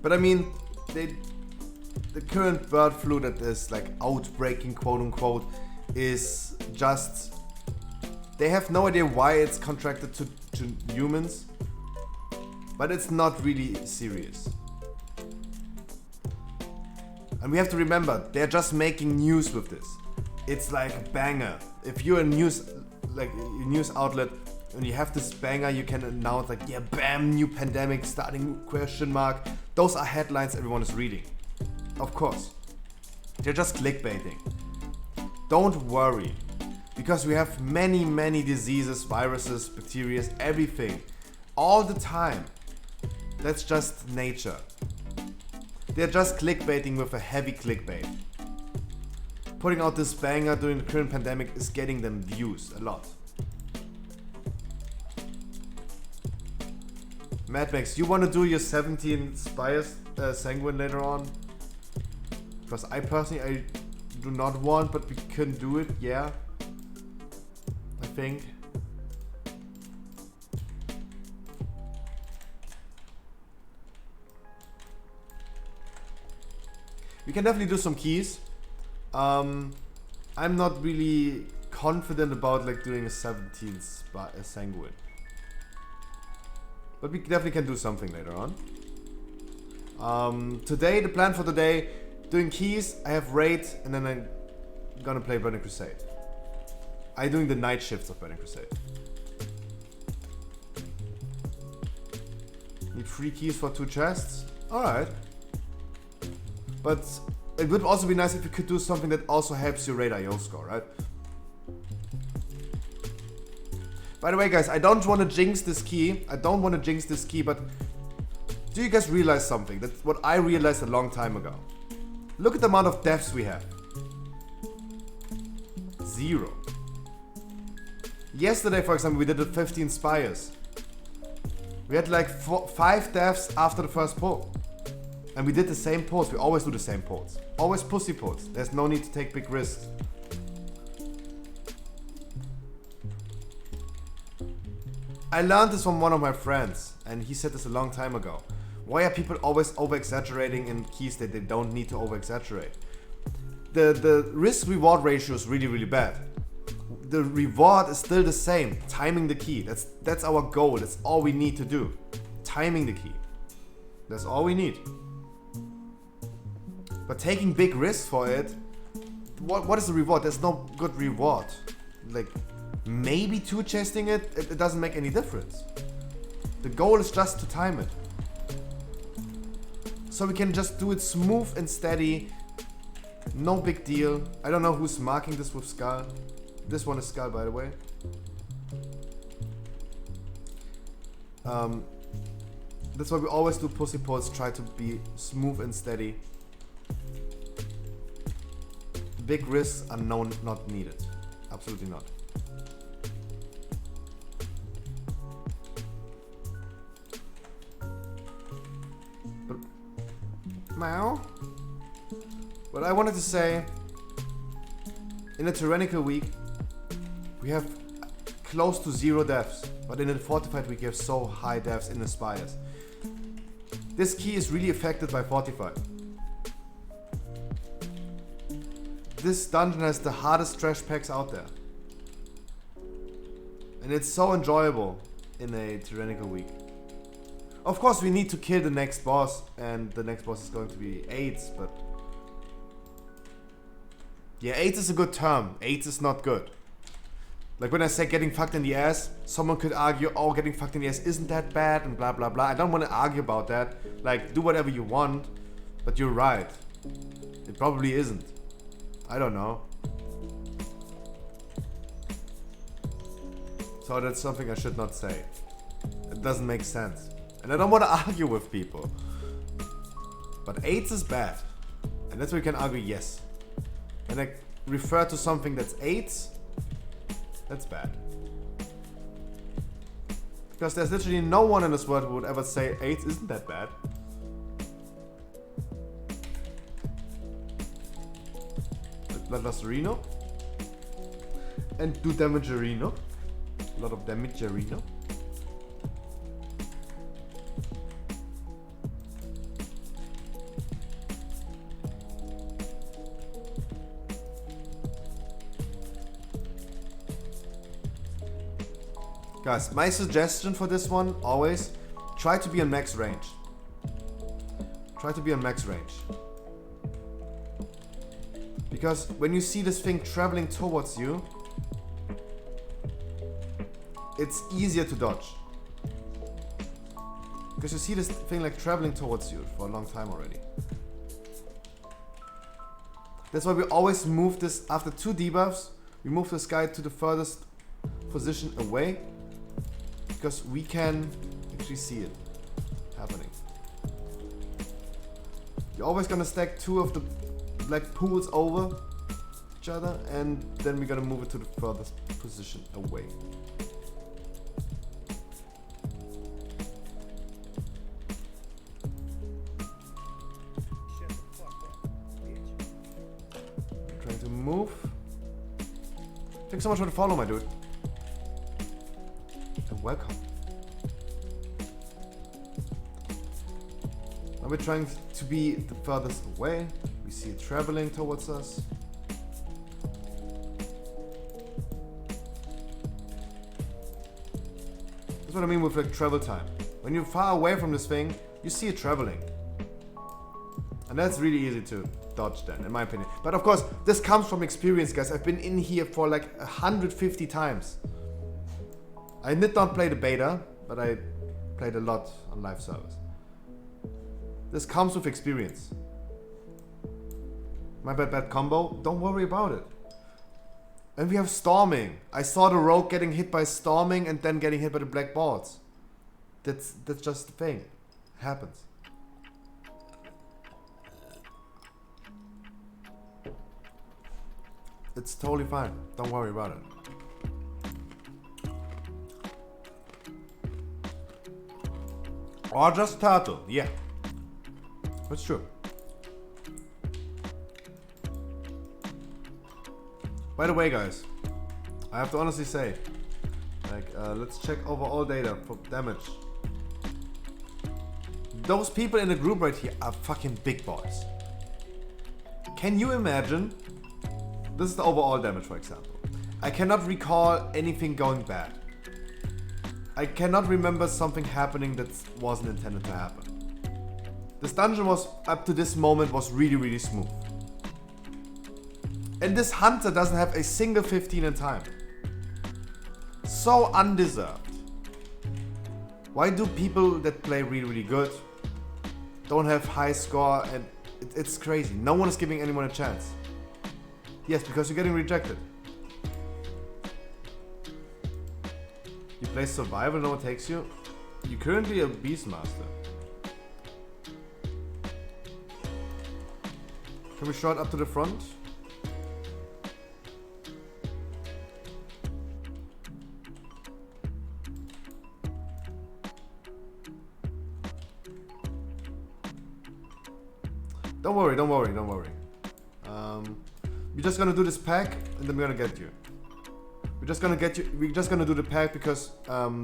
But I mean, the current bird flu that is like outbreaking, quote unquote, is just, they have no idea why it's contracted to humans, but it's not really serious. And we have to remember, they're just making news with this. It's like a banger. If you're a news outlet and you have this banger, you can announce like, yeah, bam, new pandemic starting, question mark. Those are headlines everyone is reading. Of course. They're just clickbaiting. Don't worry, because we have many, many diseases, viruses, bacteria, everything, all the time. That's just nature. They're just clickbaiting with a heavy clickbait. Putting out this banger during the current pandemic is getting them views a lot. Mad Max, you want to do your 17 Spires Sanguine later on? Because I personally, do not want, but we can do it, yeah. I think. We can definitely do some keys. I'm not really confident about like doing a 17 Sanguine. But we definitely can do something later on. Today, the plan for today, doing keys, I have raid, and then I'm gonna play Burning Crusade. I'm doing the night shifts of Burning Crusade. Need 3 keys for 2 chests? Alright. But it would also be nice if you could do something that also helps your raid IO score, right? By the way, guys, I don't want to jinx this key. But do you guys realize something? That's what I realized a long time ago. Look at the amount of deaths we have. 0. Yesterday, for example, we did the 15 Spires. We had like 5 deaths after the first pull. And we did the same pulls. We always do the same pulls. Always pussy pulls. There's no need to take big risks. I learned this from one of my friends, and he said this a long time ago. Why are people always over-exaggerating in keys that they don't need to over-exaggerate? The risk-reward ratio is really, really bad. The reward is still the same. Timing the key. That's our goal. That's all we need to do. Timing the key. That's all we need. But taking big risks for it, what is the reward? There's no good reward. Like, maybe 2 chesting it doesn't make any difference. The goal is just to time it. So we can just do it smooth and steady. No big deal. I don't know who's marking this with Skull. This one is Skull, by the way. That's why we always do pussy pulls, try to be smooth and steady. Big risks are not needed. Absolutely not. But meow. What I wanted to say, in a tyrannical week, we have close to 0 deaths. But in the Fortified week you have so high deaths in the Spires. This key is really affected by Fortified. This dungeon has the hardest trash packs out there. And it's so enjoyable in a tyrannical week. Of course we need to kill the next boss, and the next boss is going to be 8s, but... Yeah, 8 is a good term. 8 is not good. Like when I say getting fucked in the ass, someone could argue, oh, getting fucked in the ass isn't that bad and blah blah blah. I don't want to argue about that. Like, do whatever you want, but you're right. It probably isn't. I don't know. So that's something I should not say. It doesn't make sense. And I don't want to argue with people. But 8 is bad. And that's where you can argue yes. And I refer to something that's 8s, that's bad. Because there's literally no one in this world who would ever say 8 isn't that bad. Bloodlust Reno. And do damage Reno. A lot of damage Reno. Guys, my suggestion for this one, always, try to be on max range. Try to be on max range. Because when you see this thing traveling towards you, it's easier to dodge. Because you see this thing like traveling towards you for a long time already. That's why we always move this, after 2 debuffs, we move this guy to the furthest position away. Because we can actually see it happening. You're always gonna stack 2 of the black pools over each other, and then we're gonna move it to the furthest position away. I'm trying to move. Thanks so much for the follow, my dude. Welcome. Now we're trying to be the furthest away. We see it traveling towards us. That's what I mean with like travel time. When you're far away from this thing, you see it traveling. And that's really easy to dodge then, in my opinion. But of course, this comes from experience, guys. I've been in here for like 150 times. I did not play the beta, but I played a lot on live service. This comes with experience. My bad combo, don't worry about it. And we have storming. I saw the rogue getting hit by storming and then getting hit by the black balls. That's just the thing. It happens. It's totally fine. Don't worry about it. Or just turtle, yeah. That's true. By the way, guys, I have to honestly say, like, let's check overall data for damage. Those people in the group right here are fucking big boys. Can you imagine? This is the overall damage, for example. I cannot recall anything going bad. I cannot remember something happening that wasn't intended to happen. This dungeon was, up to this moment, was really, really smooth. And this hunter doesn't have a single 15 in time. So undeserved. Why do people that play really, really good don't have high score? And it's crazy. No one is giving anyone a chance. Yes, because you're getting rejected. You play survival, no one takes you. You're currently a beastmaster. Can we short up to the front? Don't worry, don't worry, don't worry. We're just gonna do this pack and then we're gonna get you. We're just gonna get you. We're just gonna do the pack because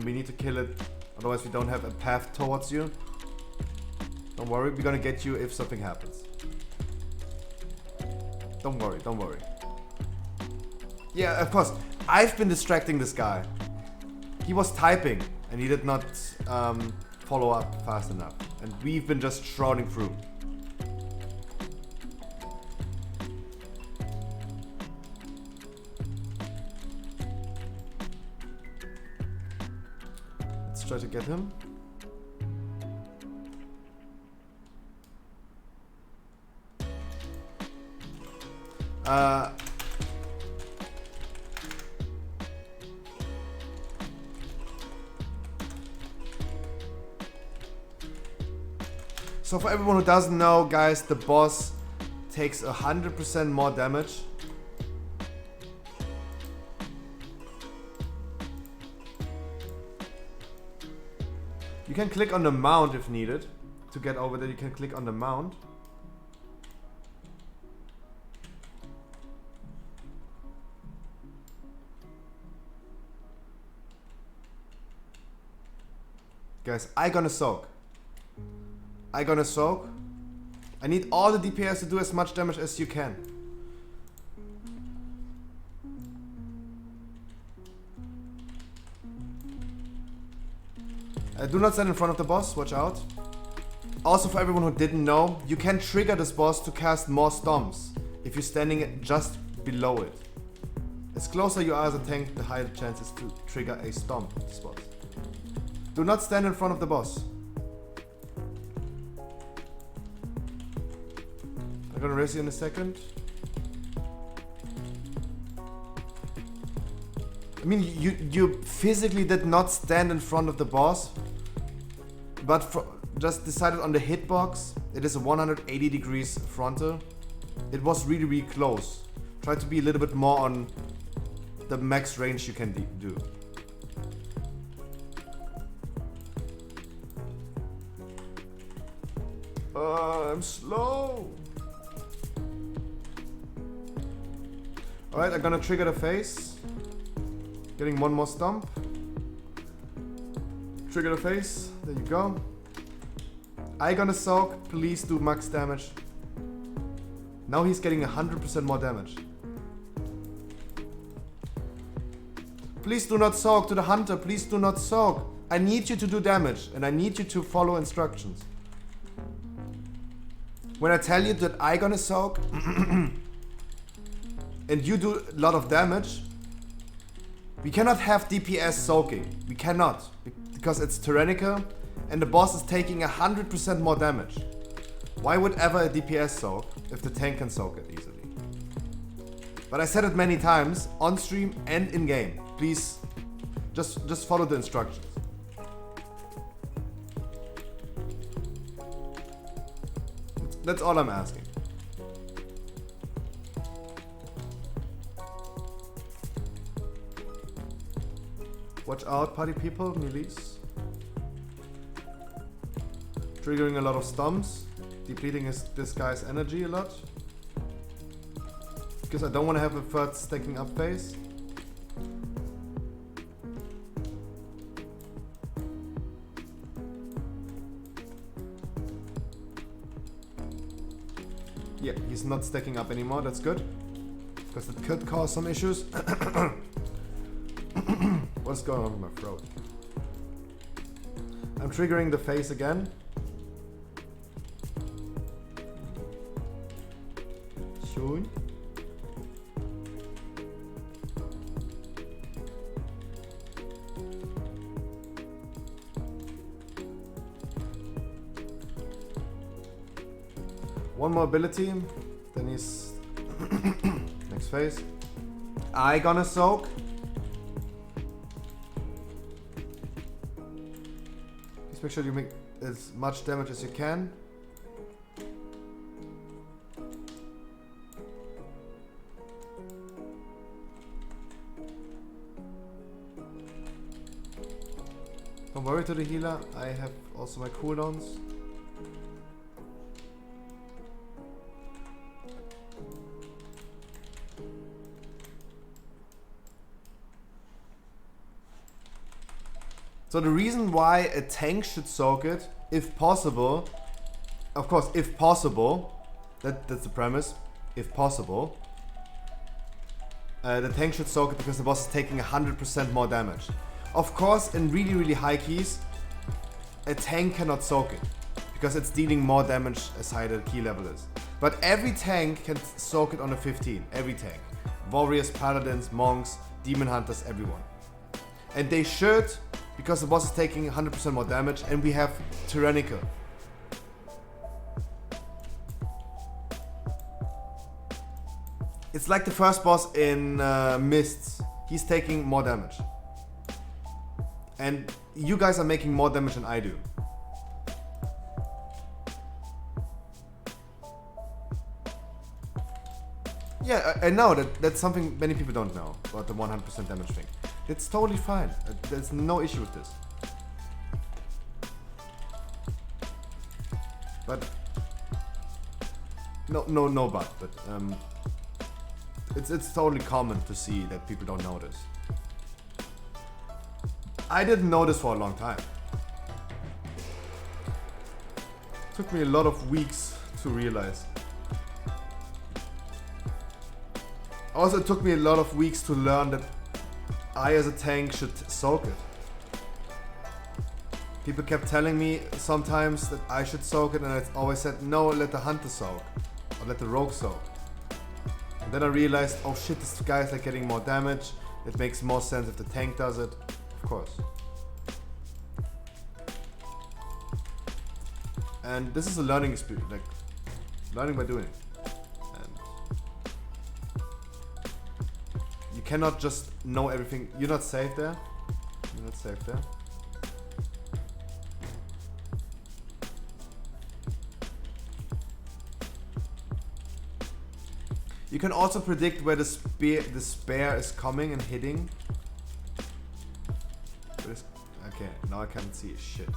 we need to kill it. Otherwise, we don't have a path towards you. Don't worry, we're gonna get you if something happens. Don't worry, don't worry. Yeah, of course. I've been distracting this guy. He was typing and he did not follow up fast enough. And we've been just shrouding through. Let's try to get him. So for everyone who doesn't know, guys, the boss takes 100% more damage. You can click on the mount if needed. To get over there, you can click on the mount. Guys, I gonna soak. I need all the DPS to do as much damage as you can. Do not stand in front of the boss, watch out. Also for everyone who didn't know, you can trigger this boss to cast more stomps if you're standing just below it. As closer you are as a tank, the higher the chances to trigger a stomp with this boss. Do not stand in front of the boss. I'm gonna raise you in a second. I mean, you physically did not stand in front of the boss, but just decided on the hitbox. It is a 180 degrees frontal. It was really, really close. Try to be a little bit more on the max range you can do. I'm slow. Alright, I'm gonna trigger the face. Getting one more stomp. Trigger the face. There you go. I gonna soak. Please do max damage. Now he's getting 100% more damage. Please do not soak to the hunter. Please do not soak. I need you to do damage and I need you to follow instructions. When I tell you that I gonna soak and you do a lot of damage, we cannot have DPS soaking. We cannot, because it's tyrannical and the boss is taking 100% more damage. Why would ever a DPS soak if the tank can soak it easily? But I said it many times on stream and in game. Please, just follow the instructions. That's all I'm asking. Watch out, party people, melees. Triggering a lot of stomps, depleting this guy's energy a lot. Because I don't want to have a third stacking up phase. Yeah, he's not stacking up anymore, that's good. Because it could cause some issues. What's going on with my throat? I'm triggering the face again. Schön. One more ability, then he's next phase. I gonna soak. Just make sure you make as much damage as you can. Don't worry to the healer, I have also my cooldowns. So the reason why a tank should soak it, if possible, of course, if possible, that's the premise, if possible, the tank should soak it because the boss is taking 100% more damage. Of course, in really, really high keys, a tank cannot soak it because it's dealing more damage as high the key level is. But every tank can soak it on a 15, every tank. Warriors, paladins, monks, demon hunters, everyone. And they should, because the boss is taking 100% more damage and we have Tyrannical. It's like the first boss in Mists. He's taking more damage. And you guys are making more damage than I do. Yeah, I know that's something many people don't know about the 100% damage thing. It's totally fine. There's no issue with this. But no but it's totally common to see that people don't know this. I didn't know this for a long time. Took me a lot of weeks to realize. Also, it took me a lot of weeks to learn that I as a tank should soak it. People kept telling me sometimes that I should soak it and I always said no, let the hunter soak or let the rogue soak. And then I realized, oh shit, this guy is like getting more damage. It makes more sense if the tank does it. Of course. And this is a learning experience, like learning by doing it. You cannot just know everything. You're not safe there. You're not safe there. You can also predict where the spear is coming and hitting. Okay, now I can't see shit.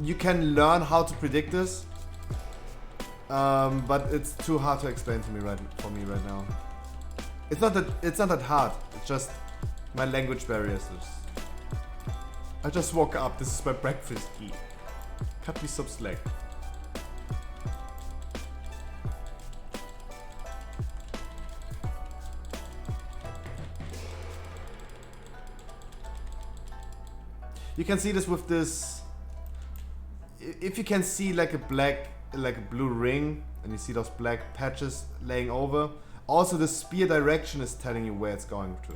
You can learn how to predict this. But it's too hard to explain to me right now. It's not that hard. It's just my language barriers. I just woke up. This is my breakfast key. Cut me some slack. You can see this with this. If you can see like a blue ring and you see those black patches laying over, also the spear direction is telling you where it's going to.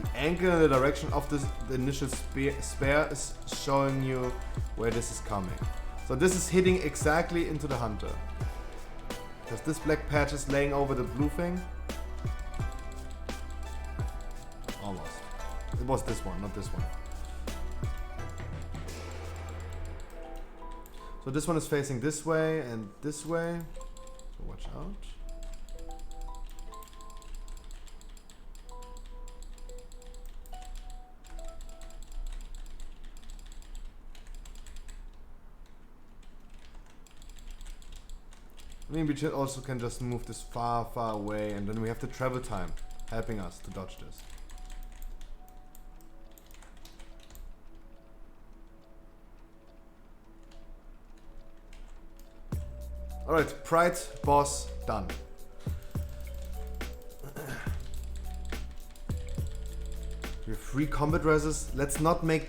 The angle and the direction of the initial spear is showing you where this is coming. So this is hitting exactly into the hunter. Because this black patch is laying over the blue thing. Almost. It was this one, not this one. So this one is facing this way and this way. So watch out. I mean, we also can just move this far, far away and then we have the travel time helping us to dodge this. Alright, Pride boss done. We have 3 combat reses. Let's not make...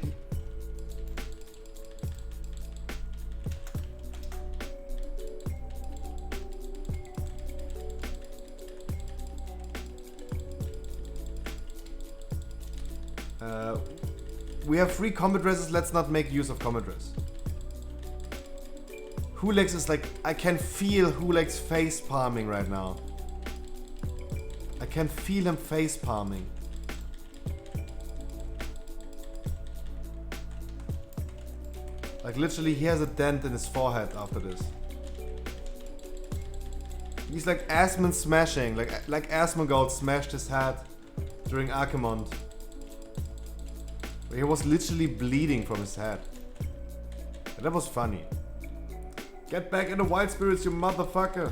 we have 3 combat reses. Let's not make use of combat res. Hulex is like, I can feel Hulex face palming right now. I can feel him face palming. Like literally he has a dent in his forehead after this. He's like Asmund smashing, like Asmongold smashed his head during Archimond. He was literally bleeding from his head. That was funny. Get back in the white spirits, you motherfucker!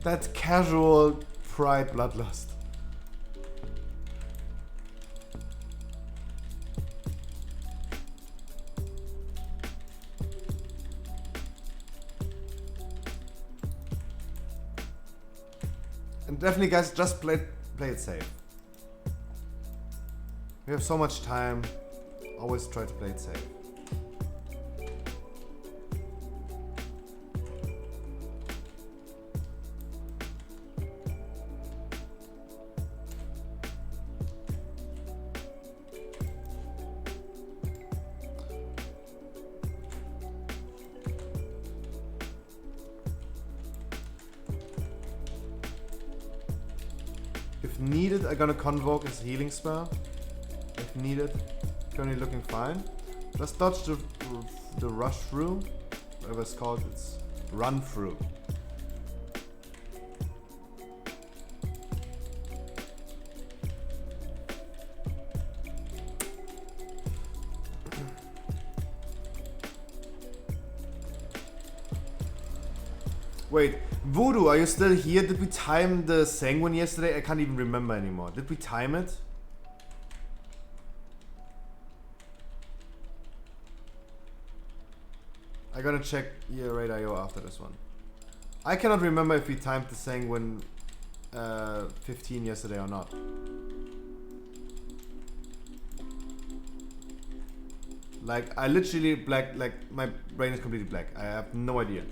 That casual pride bloodlust. And definitely guys, just play it safe. We have so much time. Always try to play it safe. If needed, I'm gonna convoke his healing spell. If needed. Currently looking fine. Just dodge the rush through. Whatever it's called, it's run through. Wait, Voodoo, are you still here? Did we time the Sanguine yesterday? I can't even remember anymore. Did we time it? I gotta check your Raid.io after this one. I cannot remember if we timed the Sanguine 15 yesterday or not. Like, I literally black, like, my brain is completely black. I have no idea.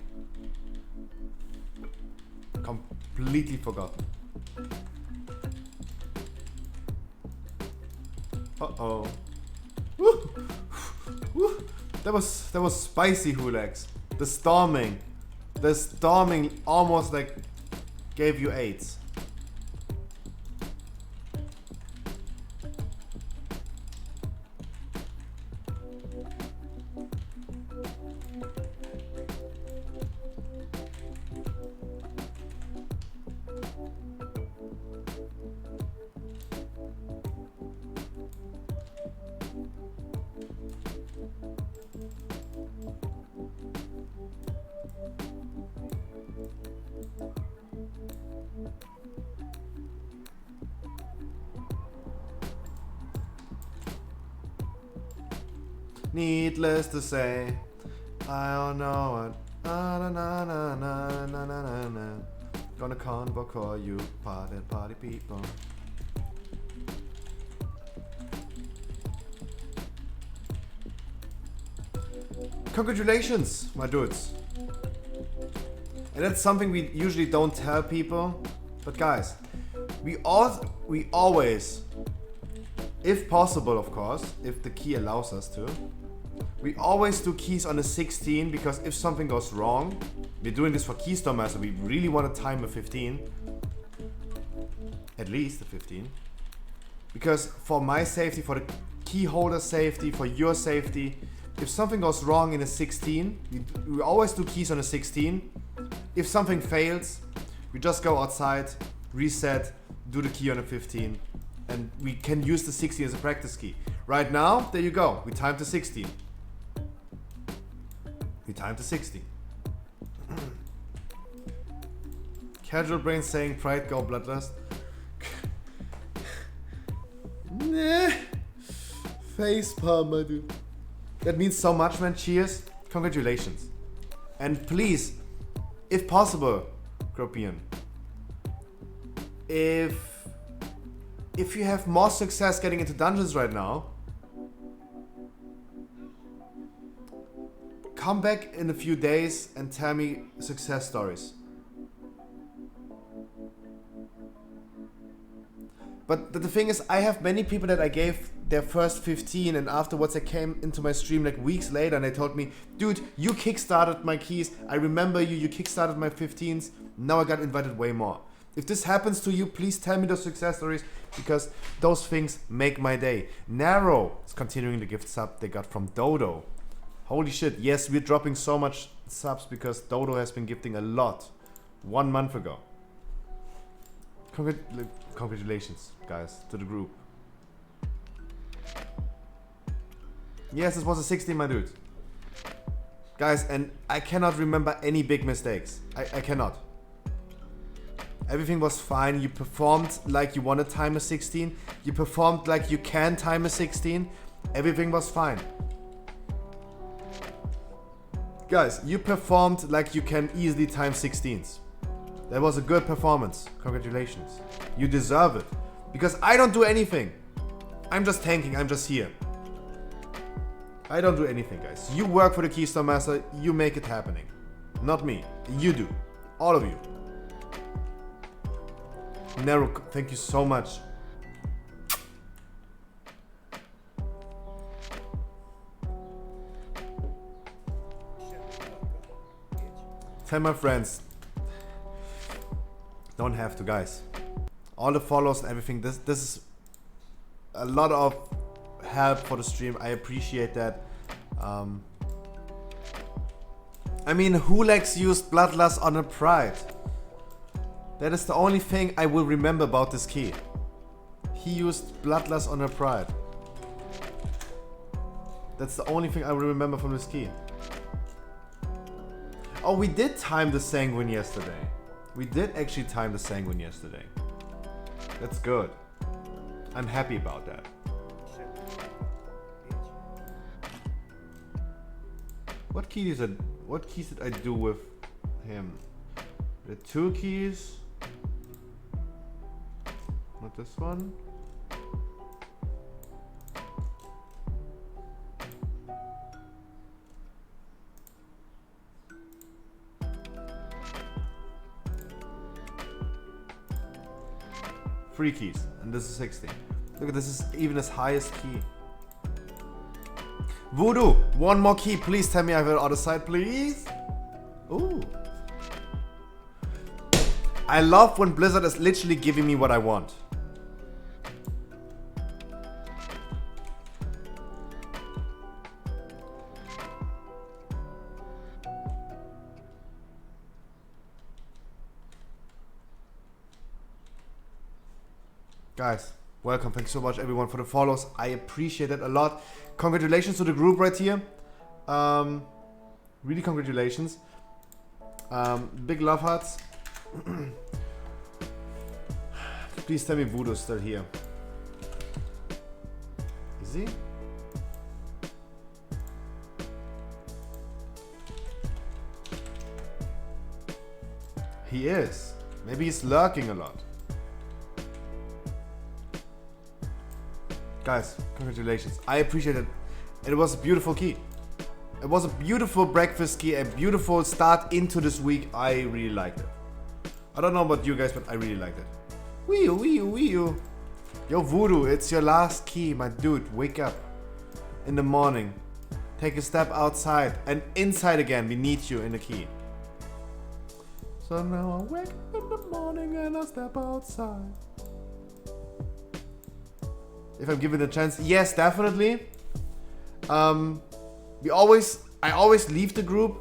Completely forgotten. Uh-oh. Woo! Woo! That was spicy, Hulax. The storming almost like gave you AIDS. Needless to say, I don't know what. Na, na, na, na, na, na, na, na. Gonna convoke all you party people. Congratulations, my dudes. And that's something we usually don't tell people. But guys, we always, if possible of course, if the key allows us to, we always do keys on a 16, because if something goes wrong, we're doing this for Keystone Master, we really want to time a 15. At least a 15. Because for my safety, for the key holder safety, for your safety, if something goes wrong in a 16, we always do keys on a 16. If something fails, we just go outside, reset, do the key on a 15, and we can use the 16 as a practice key. Right now, there you go, we timed the 16. We timed the 16. Casual brain saying pride go bloodlust. Nah. Facepalm, my dude. That means so much, man. Cheers. Congratulations. And please, if possible, Gropian, if you have more success getting into dungeons right now, come back in a few days and tell me success stories. But the thing is, I have many people that I gave their first 15, and afterwards they came into my stream like weeks later and they told me, dude, you kickstarted my keys. I remember you kickstarted my 15s. Now I got invited way more. If this happens to you, please tell me the success stories, because those things make my day. Narrow is continuing the gift sub they got from Dodo. Holy shit, yes, we're dropping so much subs because Dodo has been gifting a lot 1 month ago. Congratulations, guys, to the group. Yes, this was a 16, my dude. Guys, and I cannot remember any big mistakes. I cannot. Everything was fine. You performed like you want to time a 16. You performed like you can time a 16. Everything was fine. Guys, you performed like you can easily time 16s. That was a good performance. Congratulations. You deserve it. Because I don't do anything. I'm just tanking. I'm just here. I don't do anything, guys. You work for the Keystone Master. You make it happening. Not me. You do. All of you. Naruk, thank you so much. Tell my friends. Don't have to, guys. All the follows and everything. This is a lot of help for the stream. I appreciate that. I mean, Hulex used Bloodlust on a Pride. That is the only thing I will remember about this key. He used Bloodlust on her pride. That's the only thing I will remember from this key. Oh, we did time the Sanguine yesterday. We did actually time the Sanguine yesterday. That's good. I'm happy about that. What keys did I do with him? The 2 keys. Not this one. Three keys, and this is 16. Look at this, is even as highest key. Voodoo, one more key, please tell me I have it other side, please. Ooh. I love when Blizzard is literally giving me what I want. Guys, welcome. Thank you so much, everyone, for the follows. I appreciate it a lot. Congratulations to the group right here. Really congratulations. Big love hearts. Please tell me Voodoo's still here. Is he? He is. Maybe he's lurking a lot. Guys, congratulations. I appreciate it. It was a beautiful key. It was a beautiful breakfast key, a beautiful start into this week. I really liked it. I don't know about you guys, but I really liked it. Wee-oo, wee-oo, wee-oo. Yo, Voodoo, it's your last key, my dude. Wake up in the morning. Take a step outside and inside again. We need you in the key. So now I wake up in the morning and I step outside. If I'm given a chance, yes, definitely. I always leave the group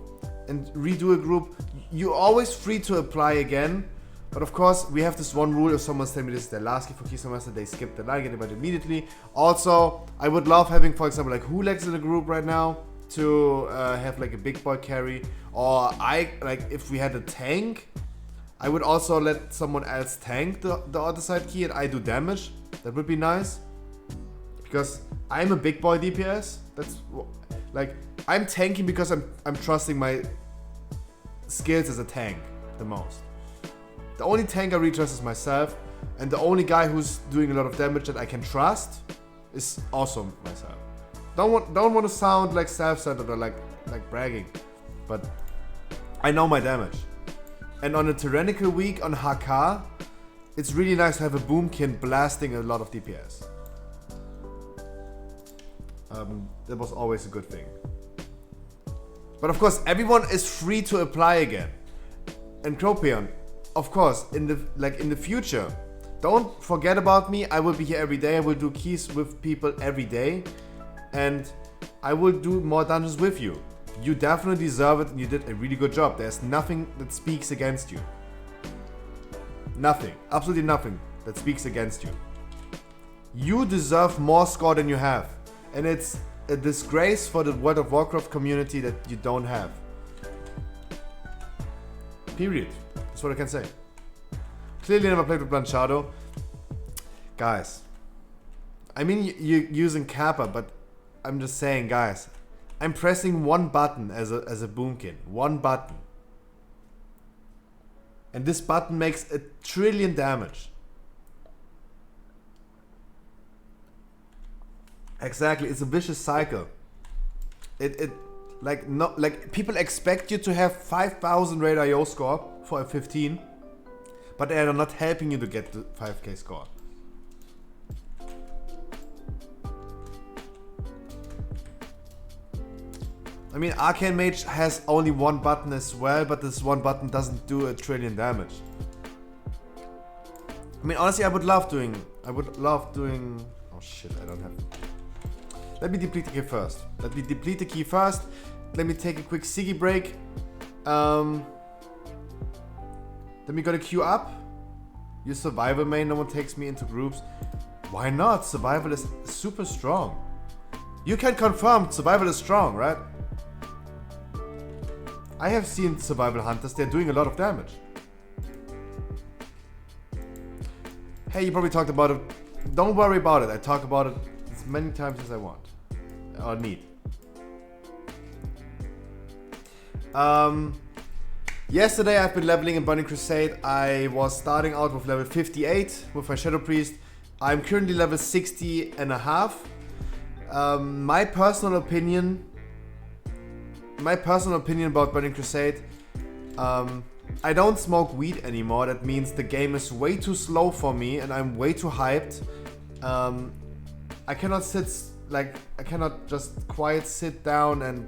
and redo a group. You're always free to apply again. But of course, we have this one rule. If someone's telling me this is their last key for Keystone Master, they skip the line, get invited immediately. Also, I would love having, for example, like Hulex in the group right now to have like a big boy carry. Or if we had a tank, I would also let someone else tank the other side key and I do damage. That would be nice. Because I'm a big boy DPS. That's like, I'm tanking because I'm trusting my skills as a tank the most. The only tank I really trust is myself, and the only guy who's doing a lot of damage that I can trust is also myself. Don't want to sound like self-centered or like bragging, but I know my damage. And on a tyrannical week on HK, it's really nice to have a Boomkin blasting a lot of DPS. That was always a good thing. But of course, everyone is free to apply again. And Cropion, of course, in the future, don't forget about me. I will be here every day. I will do keys with people every day, and I will do more dungeons with you. You definitely deserve it, and you did a really good job. There's nothing that speaks against you. Nothing, absolutely nothing that speaks against you. You deserve more score than you have, and it's a disgrace for the World of Warcraft community that you don't have. Period. That's what I can say. Clearly never played with Blanchado. Guys, I mean you're using Kappa, but I'm just saying, guys, I'm pressing one button as a boomkin. One button. And this button makes 1 trillion damage. Exactly, it's a vicious cycle. Like people expect you to have 5,000 raid IO score for a 15, but they are not helping you to get the 5k score. I mean, Arcane Mage has only one button as well, but this one button doesn't do 1 trillion damage. I mean, honestly, I would love doing. Oh shit, I don't have. Let me deplete the key first. Let me take a quick Siggy break. Then we gotta queue up. Use survival main, no one takes me into groups. Why not? Survival is super strong. You can confirm survival is strong, right? I have seen survival hunters, they're doing a lot of damage. Hey, you probably talked about it. Don't worry about it. I talk about it as many times as I want. Or need. Yesterday I've been leveling in Burning Crusade. I was starting out with level 58 with my Shadow Priest. I'm currently level 60 and a half. My personal opinion about Burning Crusade, I don't smoke weed anymore. That means the game is way too slow for me and I'm way too hyped. I cannot just quiet sit down and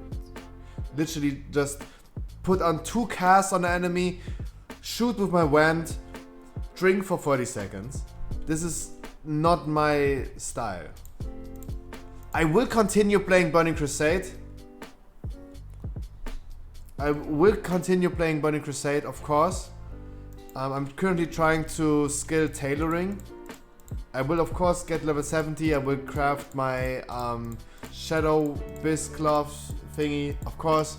literally just put on 2 casts on the enemy, shoot with my wand, drink for 30 seconds. This is not my style. I will continue playing Burning Crusade. Of course. I'm currently trying to skill tailoring. I will of course get level 70. I will craft my Shadow Bisque Gloves thingy, of course.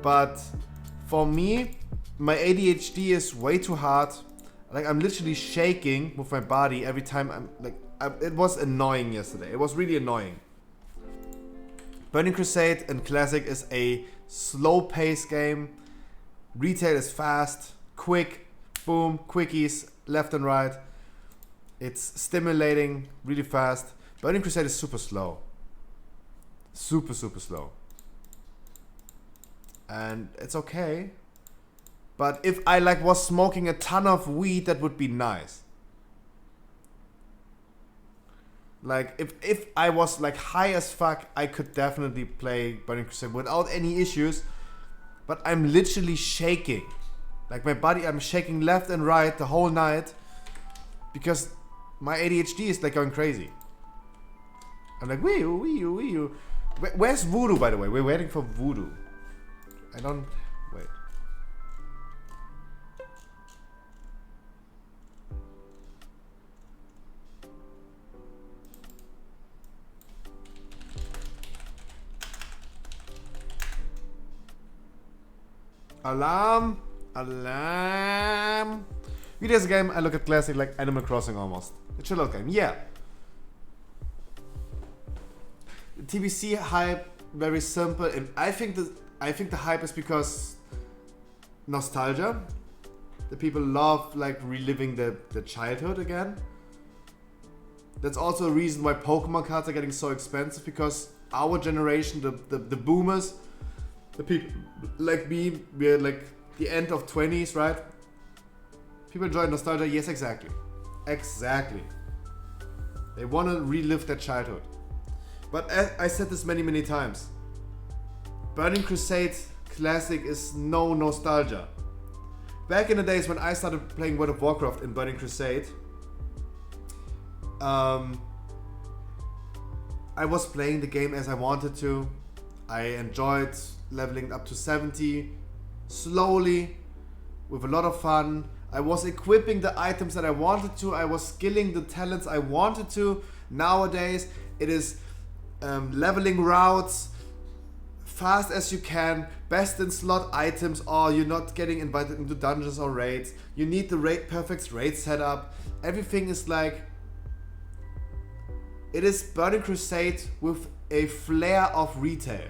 But for me, my ADHD is way too hard. Like, I'm literally shaking with my body every time it was annoying yesterday. It was really annoying. Burning Crusade and Classic is a slow pace game. Retail is fast, quick, boom, quickies, left and right. It's stimulating, really fast. Burning Crusade is super slow. Super slow. And it's okay. But if I was smoking a ton of weed, that would be nice. Like, if I was high as fuck, I could definitely play Burning Crusade without any issues. But I'm literally shaking. Like, my body, I'm shaking left and right the whole night. Because my ADHD is going crazy. I'm like, wee you. Where's Voodoo, by the way? We're waiting for Voodoo. I don't... Wait. Alarm! Video's a game, I look at Classic like Animal Crossing almost. A chill out game, yeah. TBC hype, very simple, and I think the hype is because nostalgia. The people love reliving the childhood again. That's also a reason why Pokemon cards are getting so expensive, because our generation, the boomers, the people like me, we're the end of 20s, right? People enjoy nostalgia, yes, exactly. They want to relive their childhood. But I said this many times. Burning Crusade Classic is no nostalgia. Back in the days when I started playing World of Warcraft in Burning Crusade, I was playing the game as I wanted to. I enjoyed leveling up to 70 slowly with a lot of fun. I was equipping the items that I wanted to. I was skilling the talents I wanted to. Nowadays, it is leveling routes, fast as you can, best in slot items, or you're not getting invited into dungeons or raids. You need the perfect raid setup. Everything is like... It is Burning Crusade with a flair of retail.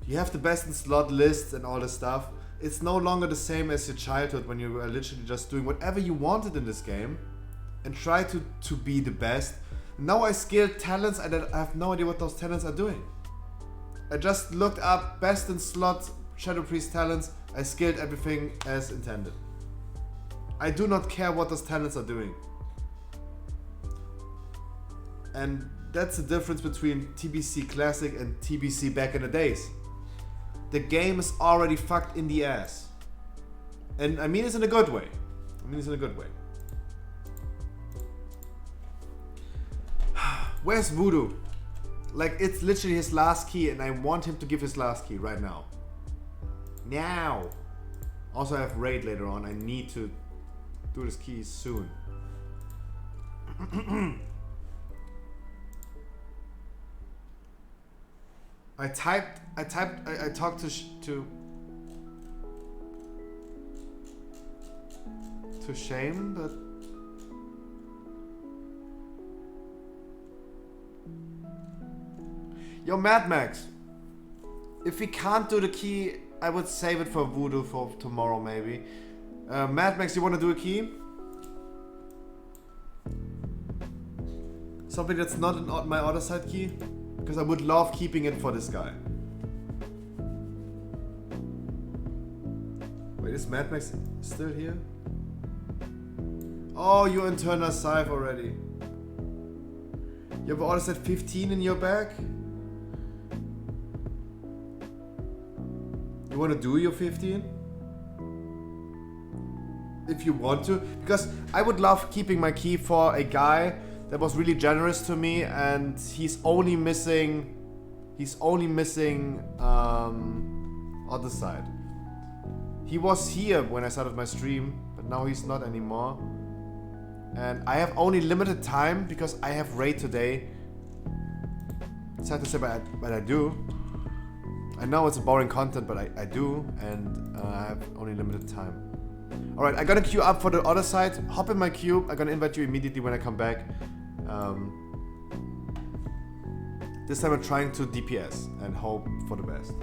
You have the best in slot lists and all this stuff. It's no longer the same as your childhood when you were literally just doing whatever you wanted in this game and try to be the best. Now I skilled talents and I have no idea what those talents are doing. I just looked up best in slot Shadow Priest talents. I skilled everything as intended. I do not care what those talents are doing. And that's the difference between TBC Classic and TBC back in the days. The game is already fucked in the ass. And I mean this in a good way. Where's Voodoo? Like, it's literally his last key and I want him to give his last key right now. Now! Also, I have raid later on. I need to do this key soon. I talked to Shame, but yo, Mad Max, if we can't do the key, I would save it for Voodoo for tomorrow maybe. Mad Max, you want to do a key? Something that's not my other side key? Because I would love keeping it for this guy. Wait, is Mad Max still here? Oh, you internal Scythe already. You have order set 15 in your bag? You want to do your 15? If you want to. Because I would love keeping my key for a guy that was really generous to me, and he's only missing other side. He was here when I started my stream, but now he's not anymore. And I have only limited time because I have raid today. It's sad to say, but I do. I know it's a boring content, but I do, and I have only limited time. Alright, I'm gonna queue up for the other side. Hop in my queue. I'm gonna invite you immediately when I come back. This time I'm trying to DPS and hope for the best.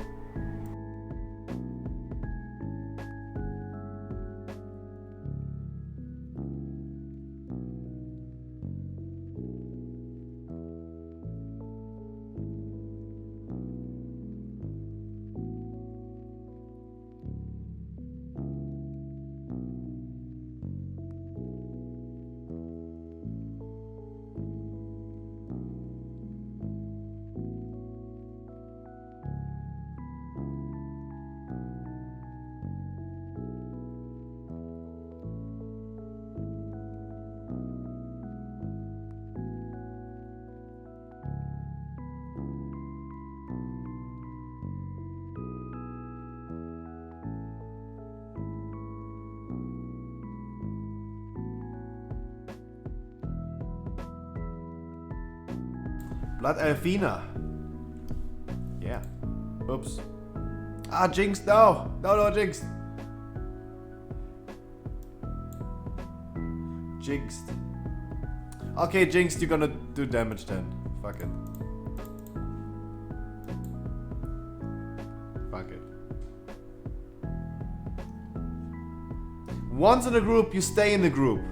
Blood Elfina. Yeah. Oops. Ah, Jinx, no! No, Jinx! Jinxed. Okay, Jinx, you're gonna do damage then. Fuck it. Fuck it. Once in a group, you stay in the group.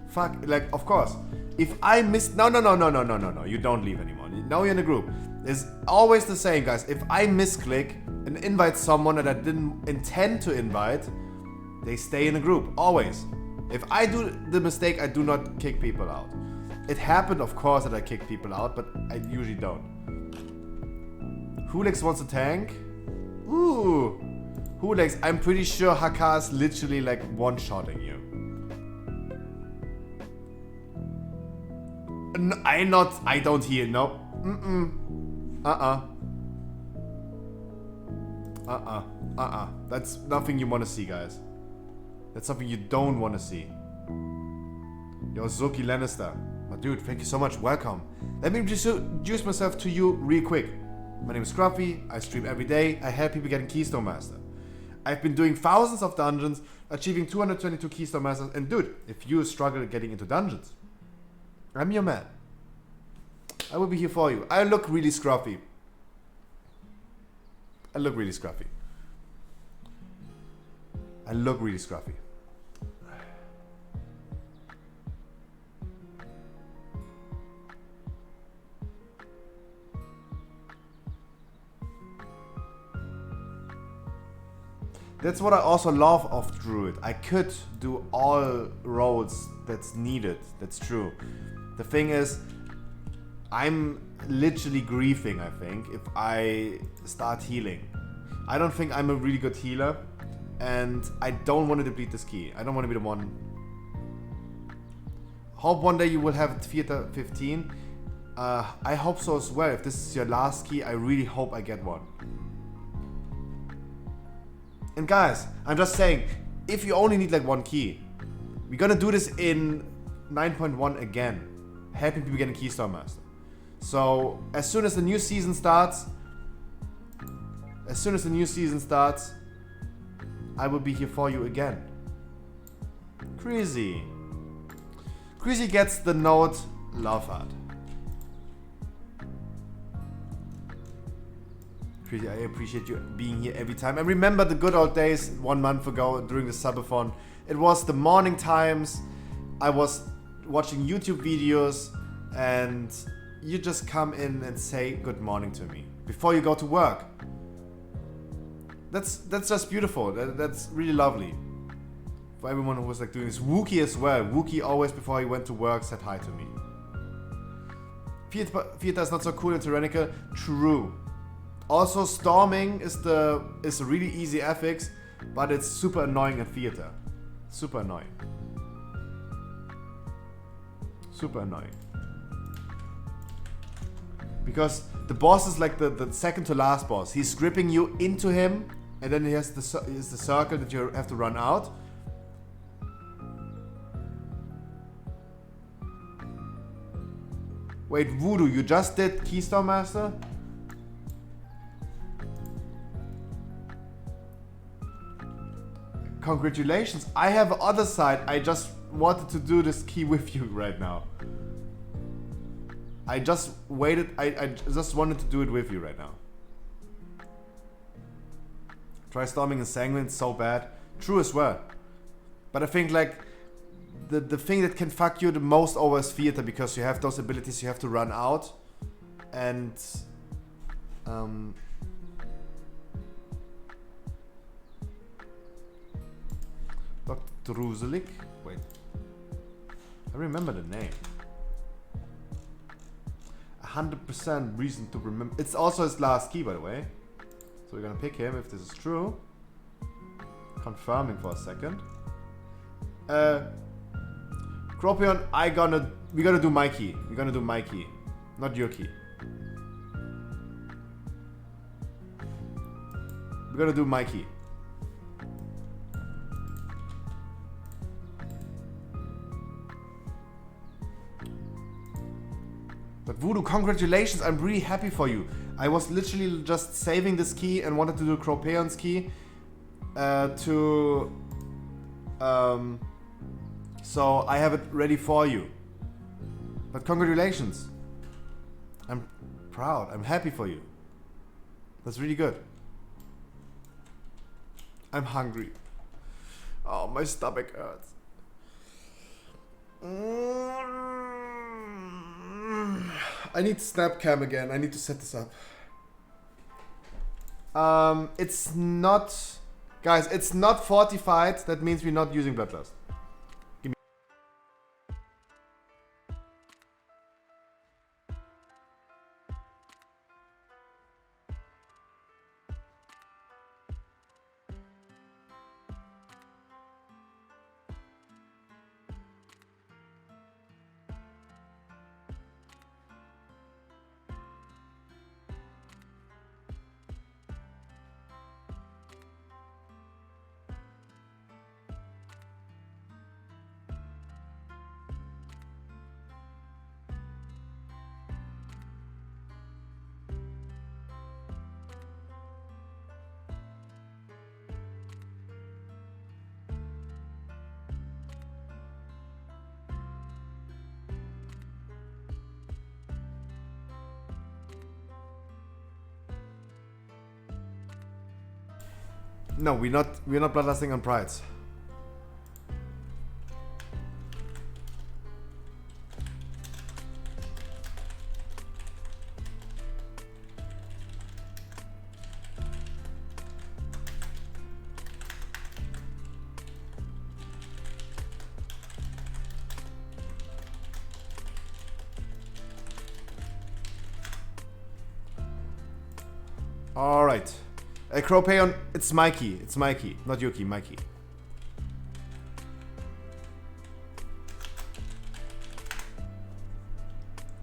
Fuck, like, of course. If I miss... No. You don't leave anymore. Now you're in a group. It's always the same, guys. If I misclick and invite someone that I didn't intend to invite, they stay in a group. Always. If I do the mistake, I do not kick people out. It happened, of course, that I kicked people out, but I usually don't. Hulex wants a tank. Ooh. Hulex, I'm pretty sure Haka is literally like one-shotting you. No, I don't hear, no. That's nothing you want to see, guys. That's something you don't want to see. Yo, Zoki Lannister. Oh, dude, thank you so much. Welcome. Let me introduce myself to you real quick. My name is Scruffy. I stream every day. I help people getting Keystone Master. I've been doing thousands of dungeons, achieving 222 Keystone Masters. And dude, if you struggle getting into dungeons, I'm your man. I will be here for you. I look really scruffy. I look really scruffy. That's what I also love of Druid. I could do all roles that's needed. That's true. The thing is, I'm literally griefing, I think, if I start healing. I don't think I'm a really good healer, and I don't want to deplete this key. I don't want to be the one. Hope one day you will have Theater 15. I hope so as well. If this is your last key, I really hope I get one. And guys, I'm just saying, if you only need like one key, we're gonna do this in 9.1 again, helping people getting Keystone Master. So as soon as the new season starts, I will be here for you again. Crazy gets the note, love art. I appreciate you being here every time. And remember the good old days 1 month ago during the subathon. It was the morning times. I was watching YouTube videos and you just come in and say good morning to me before you go to work. That's just beautiful. That's really lovely. For everyone who was like doing this. Wookie as well. Wookie always before he went to work said hi to me. Fieta is not so cool and tyrannical. True. Also, storming is a really easy affix, but it's super annoying in theater. Super annoying. Because the boss is like the second to last boss. He's gripping you into him, and then he has the circle that you have to run out. Wait, Voodoo, you just did Keystone Master? Congratulations. I have other side. I just wanted to do this key with you right now. I just waited. I just wanted to do it with you right now. Try storming and sanguine, it's so bad. True as well. But I think like the thing that can fuck you the most over is theater, because you have those abilities you have to run out. And Dr. Ruzelik? Wait. I remember the name. 100% reason to remember. It's also his last key, by the way. So we're gonna pick him if this is true. Confirming for a second. Cropion, we're gonna do my key. We're gonna do my key. Not your key. We're gonna do my key. But Voodoo, congratulations, I'm really happy for you. I was literally just saving this key and wanted to do Cropeon's key so I have it ready for you. But congratulations. I'm proud, I'm happy for you. That's really good. I'm hungry. Oh, my stomach hurts. I need Snapcam again. I need to set this up. It's not... Guys, it's not fortified. That means we're not using Bloodlust. No, we're not bloodlusting on prides. Alright. Cropeon, it's Mikey. It's Mikey. Not Yuki, Mikey.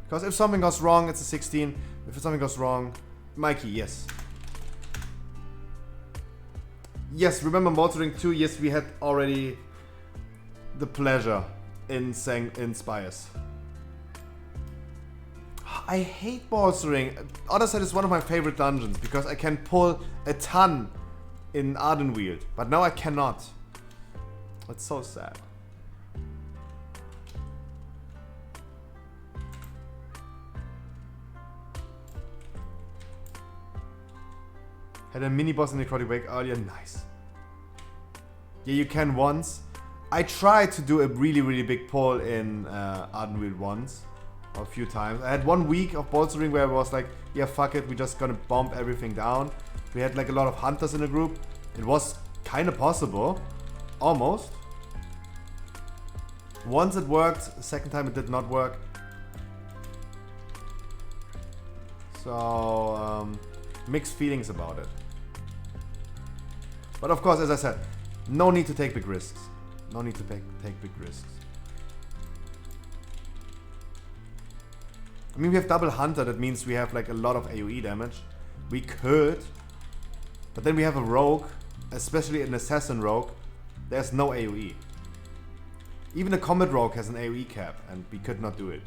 Because if something goes wrong, it's a 16. If something goes wrong, Mikey, yes. Yes, remember Motoring 2? Yes, we had already the pleasure in saying in Spires. I hate bolstering. Other side is one of my favorite dungeons because I can pull a ton in Ardenweald, but now I cannot. That's so sad. Had a mini boss in Necrotic Wake earlier, nice. Yeah, you can once. I tried to do a really big pull in Ardenweald once. A few times. I had 1 week of bolstering where I was like, yeah, fuck it, we're just gonna bomb everything down. We had like a lot of hunters in the group. It was kind of possible. Almost. Once it worked, second time it did not work. So, mixed feelings about it. But of course, as I said, no need to take big risks. No need to take big risks. I mean, we have double hunter, that means we have like a lot of AoE damage. We could, but then we have a rogue, especially an assassin rogue, there's no AoE. Even a combat rogue has an AoE cap, and we could not do it.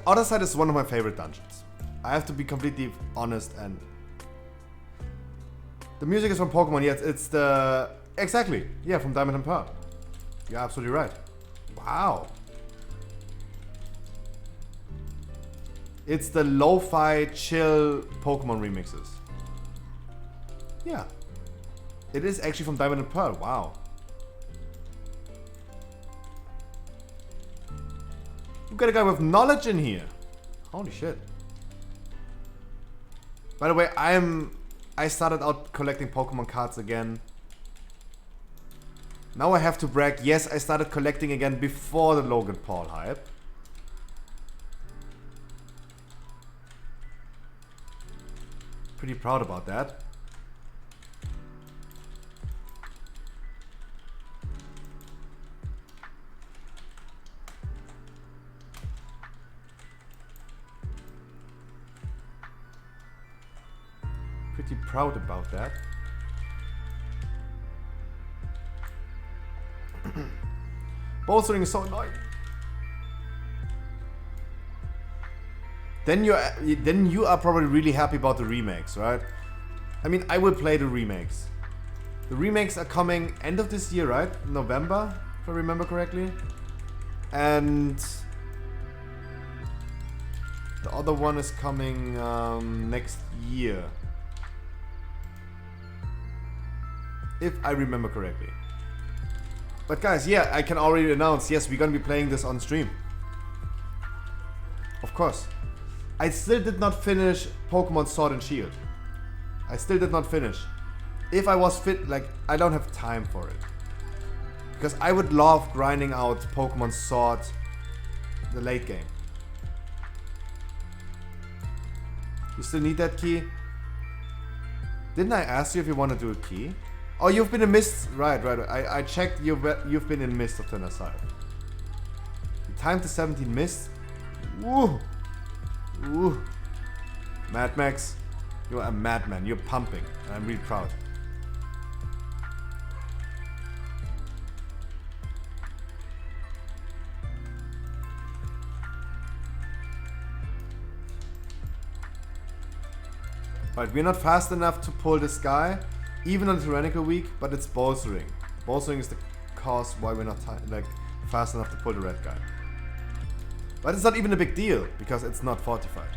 Other side is one of my favorite dungeons. I have to be completely honest, and the music is from Pokemon. Yes, it's the exactly from Diamond and Pearl. You're absolutely right. Wow. It's the lo-fi chill Pokemon remixes. Yeah, it is actually from Diamond and Pearl. Wow. We've got a guy with knowledge in here. Holy shit. By the way, I started out collecting Pokemon cards again. Now I have to brag. Yes, I started collecting again before the Logan Paul hype. Pretty proud about that. Pretty proud about that. Bolstering is so annoying. Then you are probably really happy about the remakes, right? I mean, I will play the remakes. The remakes are coming end of this year, right? November, if I remember correctly. And the other one is coming next year, if I remember correctly. But guys, yeah, I can already announce, yes, we're gonna be playing this on stream. Of course. I still did not finish Pokemon Sword and Shield. I still did not finish. If I was fit, like, I don't have time for it. Because I would love grinding out Pokemon Sword the late game. You still need that key? Didn't I ask you if you want to do a key? Oh, you've been in Mist. Right. I checked. You've been in Mist of Tennessee. Time to 17 Mist. Woo. Ooh. Mad Max, you're a madman. You're pumping, and I'm really proud. Right, we're not fast enough to pull this guy, even on Tyrannical week, but it's bolstering. Bolstering is the cause why we're not like fast enough to pull the red guy. But it's not even a big deal, because it's not fortified.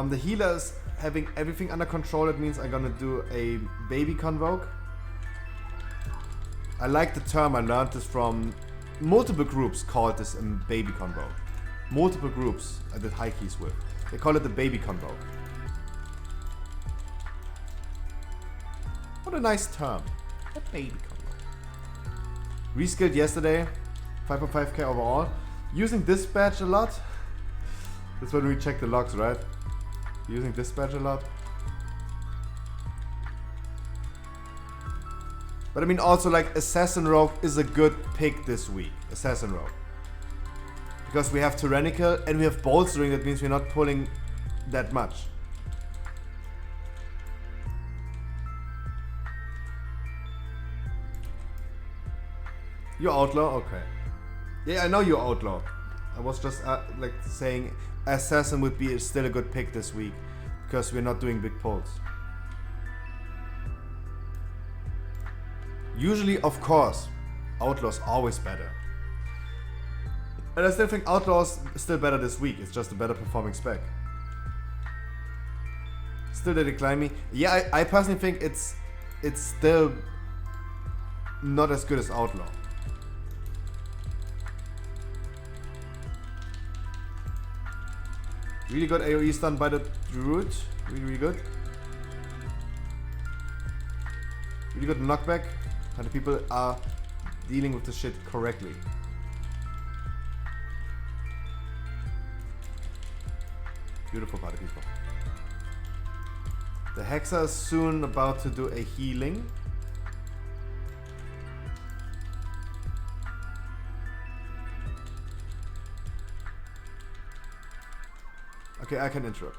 The healer is having everything under control. That means I'm gonna do a baby convoke. I like the term, I learned this from multiple groups called this a baby convoke. Multiple groups I did high keys with. They call it the baby convoke. What a nice term. A baby convoke. Reskilled yesterday, 5.5k overall. Using dispatch a lot. That's when we check the logs, right? Using dispatch a lot. But I mean also like Assassin Rogue is a good pick this week. Assassin Rogue. Because we have Tyrannical and we have Bolstering, that means we're not pulling that much. You Outlaw? Okay. Yeah, I know you Outlaw. I was just like saying Assassin would be still a good pick this week. Because we're not doing big pulls. Usually, of course, Outlaw's always better. And I still think Outlaw's still better this week. It's just a better performing spec. Still they decline me. Yeah, I personally think it's still not as good as Outlaw. Really good AoE stun by the Druid. Really good. Really good knockback. And the people are dealing with the shit correctly. Beautiful party people. The Hexa is soon about to do a healing. Okay, I can interrupt.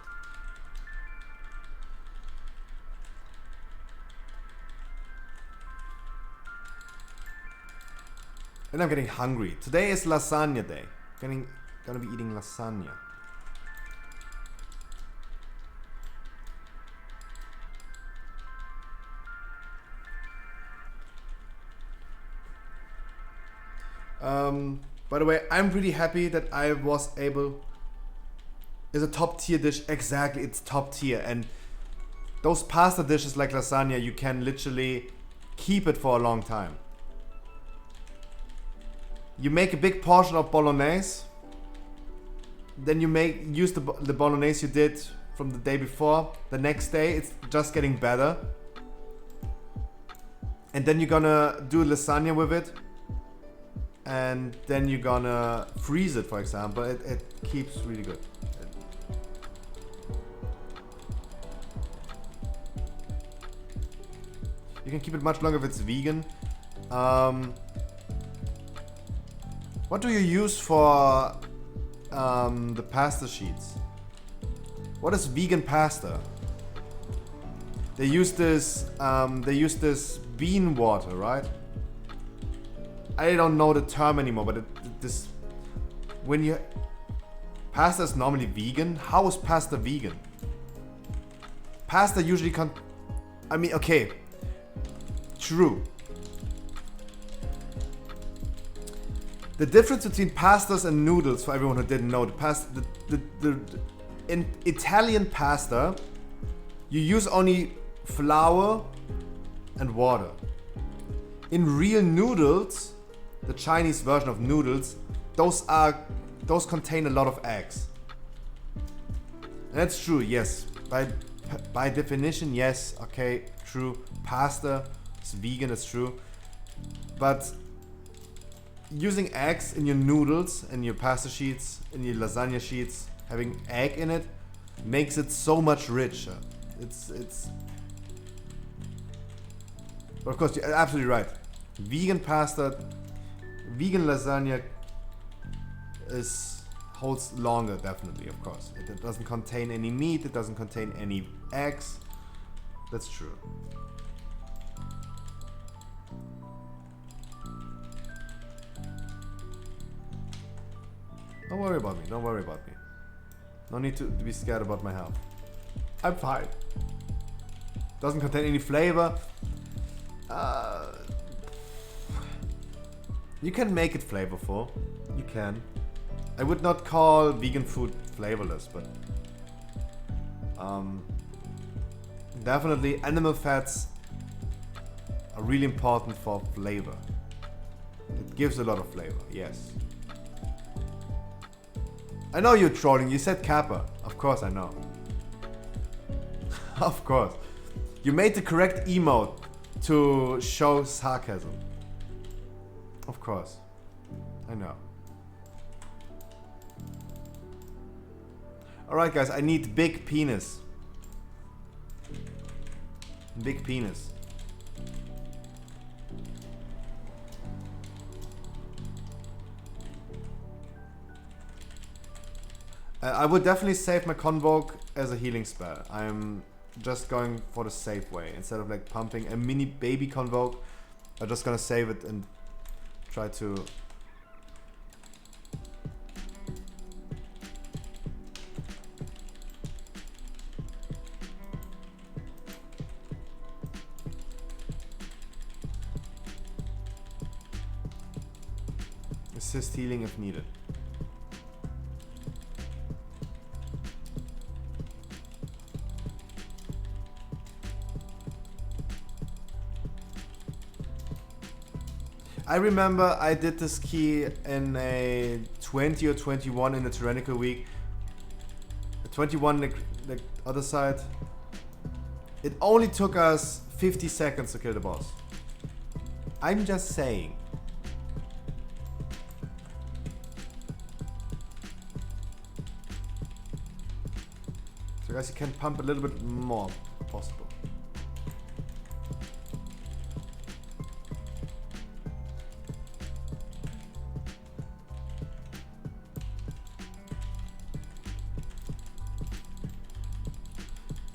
And I'm getting hungry. Today is lasagna day. Gonna be eating lasagna. By the way, I'm really happy that I was able. It's a top tier dish, exactly. It's top tier, and those pasta dishes like lasagna, you can literally keep it for a long time. You make a big portion of bolognese, then you use the bolognese you did from the day before. The next day, it's just getting better, and then you're gonna do lasagna with it. And then you're gonna freeze it, for example. It keeps really good. You can keep it much longer if it's vegan. What do you use for the pasta sheets? What is vegan pasta? They use this bean water, right? I don't know the term anymore, but pasta is normally vegan. How is pasta vegan? Pasta usually okay, true. The difference between pastas and noodles, for everyone who didn't know, in Italian pasta, you use only flour and water. In real noodles, the Chinese version of noodles, those contain a lot of eggs. And that's true, yes. By definition, yes, okay, true. Pasta is vegan, it's true. But using eggs in your noodles and your pasta sheets, in your lasagna sheets, having egg in it makes it so much richer. But of course, you're absolutely right. Vegan pasta, vegan lasagna holds longer, definitely, of course. It doesn't contain any meat, it doesn't contain any eggs. That's true. Don't worry about me. Don't worry about me. No need to be scared about my health. I'm fine. Doesn't contain any flavor. You can make it flavorful. You can. I would not call vegan food flavorless, but definitely animal fats are really important for flavor. It gives a lot of flavor, yes. I know you're trolling. You said Kappa. Of course I know. Of course. You made the correct emote to show sarcasm. Of course. I know. Alright guys, I need big penis. Big penis. I would definitely save my Convoke as a healing spell. I'm just going for the safe way. Instead of like pumping a mini baby Convoke, I'm just gonna save it and try to... assist healing if needed. I remember I did this key in a 20 or 21 in the Tyrannical week. 21 the other side. It only took us 50 seconds to kill the boss. I'm just saying. So guys, you can pump a little bit more if possible.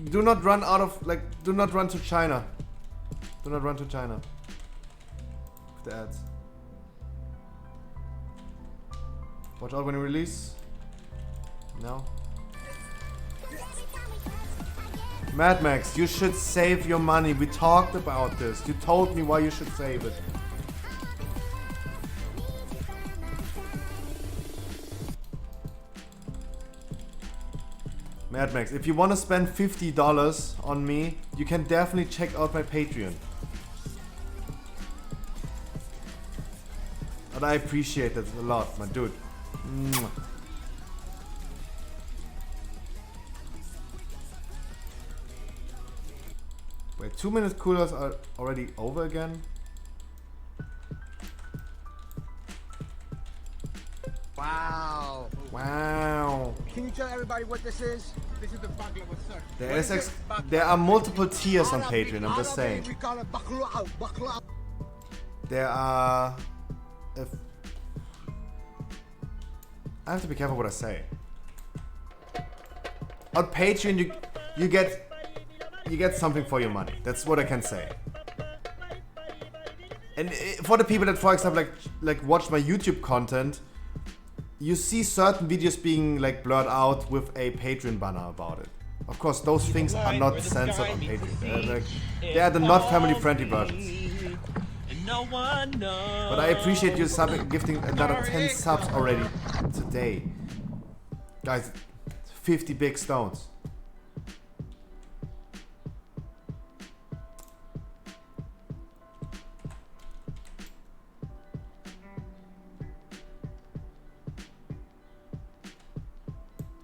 Do not run out of, like, do not run to China. Do not run to China. With the ads. Watch out when you release. No. Mad Max, you should save your money. We talked about this. You told me why you should save it. Mad Max, if you want to spend $50 on me, you can definitely check out my Patreon. But I appreciate that a lot, my dude. Mwah. Wait, 2-minute coolers are already over again? Wow. Wow. Can you tell everybody what this is? This is the bagla with sir. There are multiple tiers on Patreon, I'm just saying. We call it bakla. There are... I have to be careful what I say. On Patreon you get something for your money. That's what I can say. And for the people that, for example, like watch my YouTube content, you see certain videos being like blurred out with a Patreon banner about it. Of course, those things are not censored on Patreon. They are the not family friendly versions. But I appreciate you gifting another 10 subs already today. Guys, 50 big stones.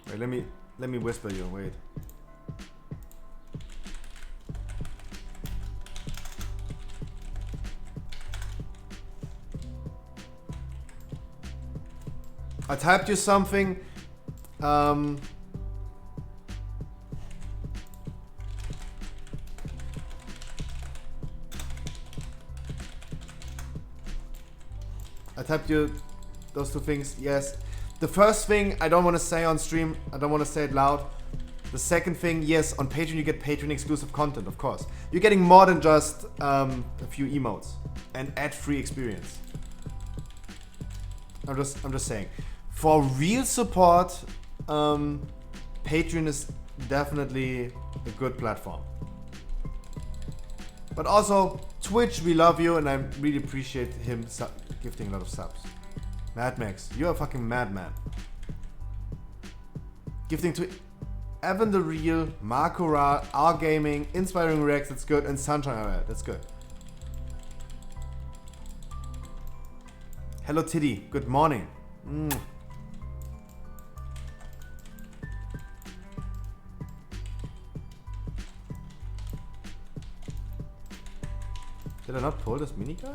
Wait, let me whisper you, wait. I typed you something. I typed you those two things, yes. The first thing I don't want to say on stream, I don't want to say it loud. The second thing, yes, on Patreon you get Patreon exclusive content, of course. You're getting more than just a few emotes and ad-free experience. I'm just saying. For real support, Patreon is definitely a good platform. But also, Twitch, we love you, and I really appreciate him gifting a lot of subs. Mad Max, you're a fucking madman. Gifting to Evan the Real, Marco Ra, R Gaming, Inspiring Rex, that's good, and Sunshine RL, that's good. Hello Tiddy, good morning. Did I not pull this mini guy?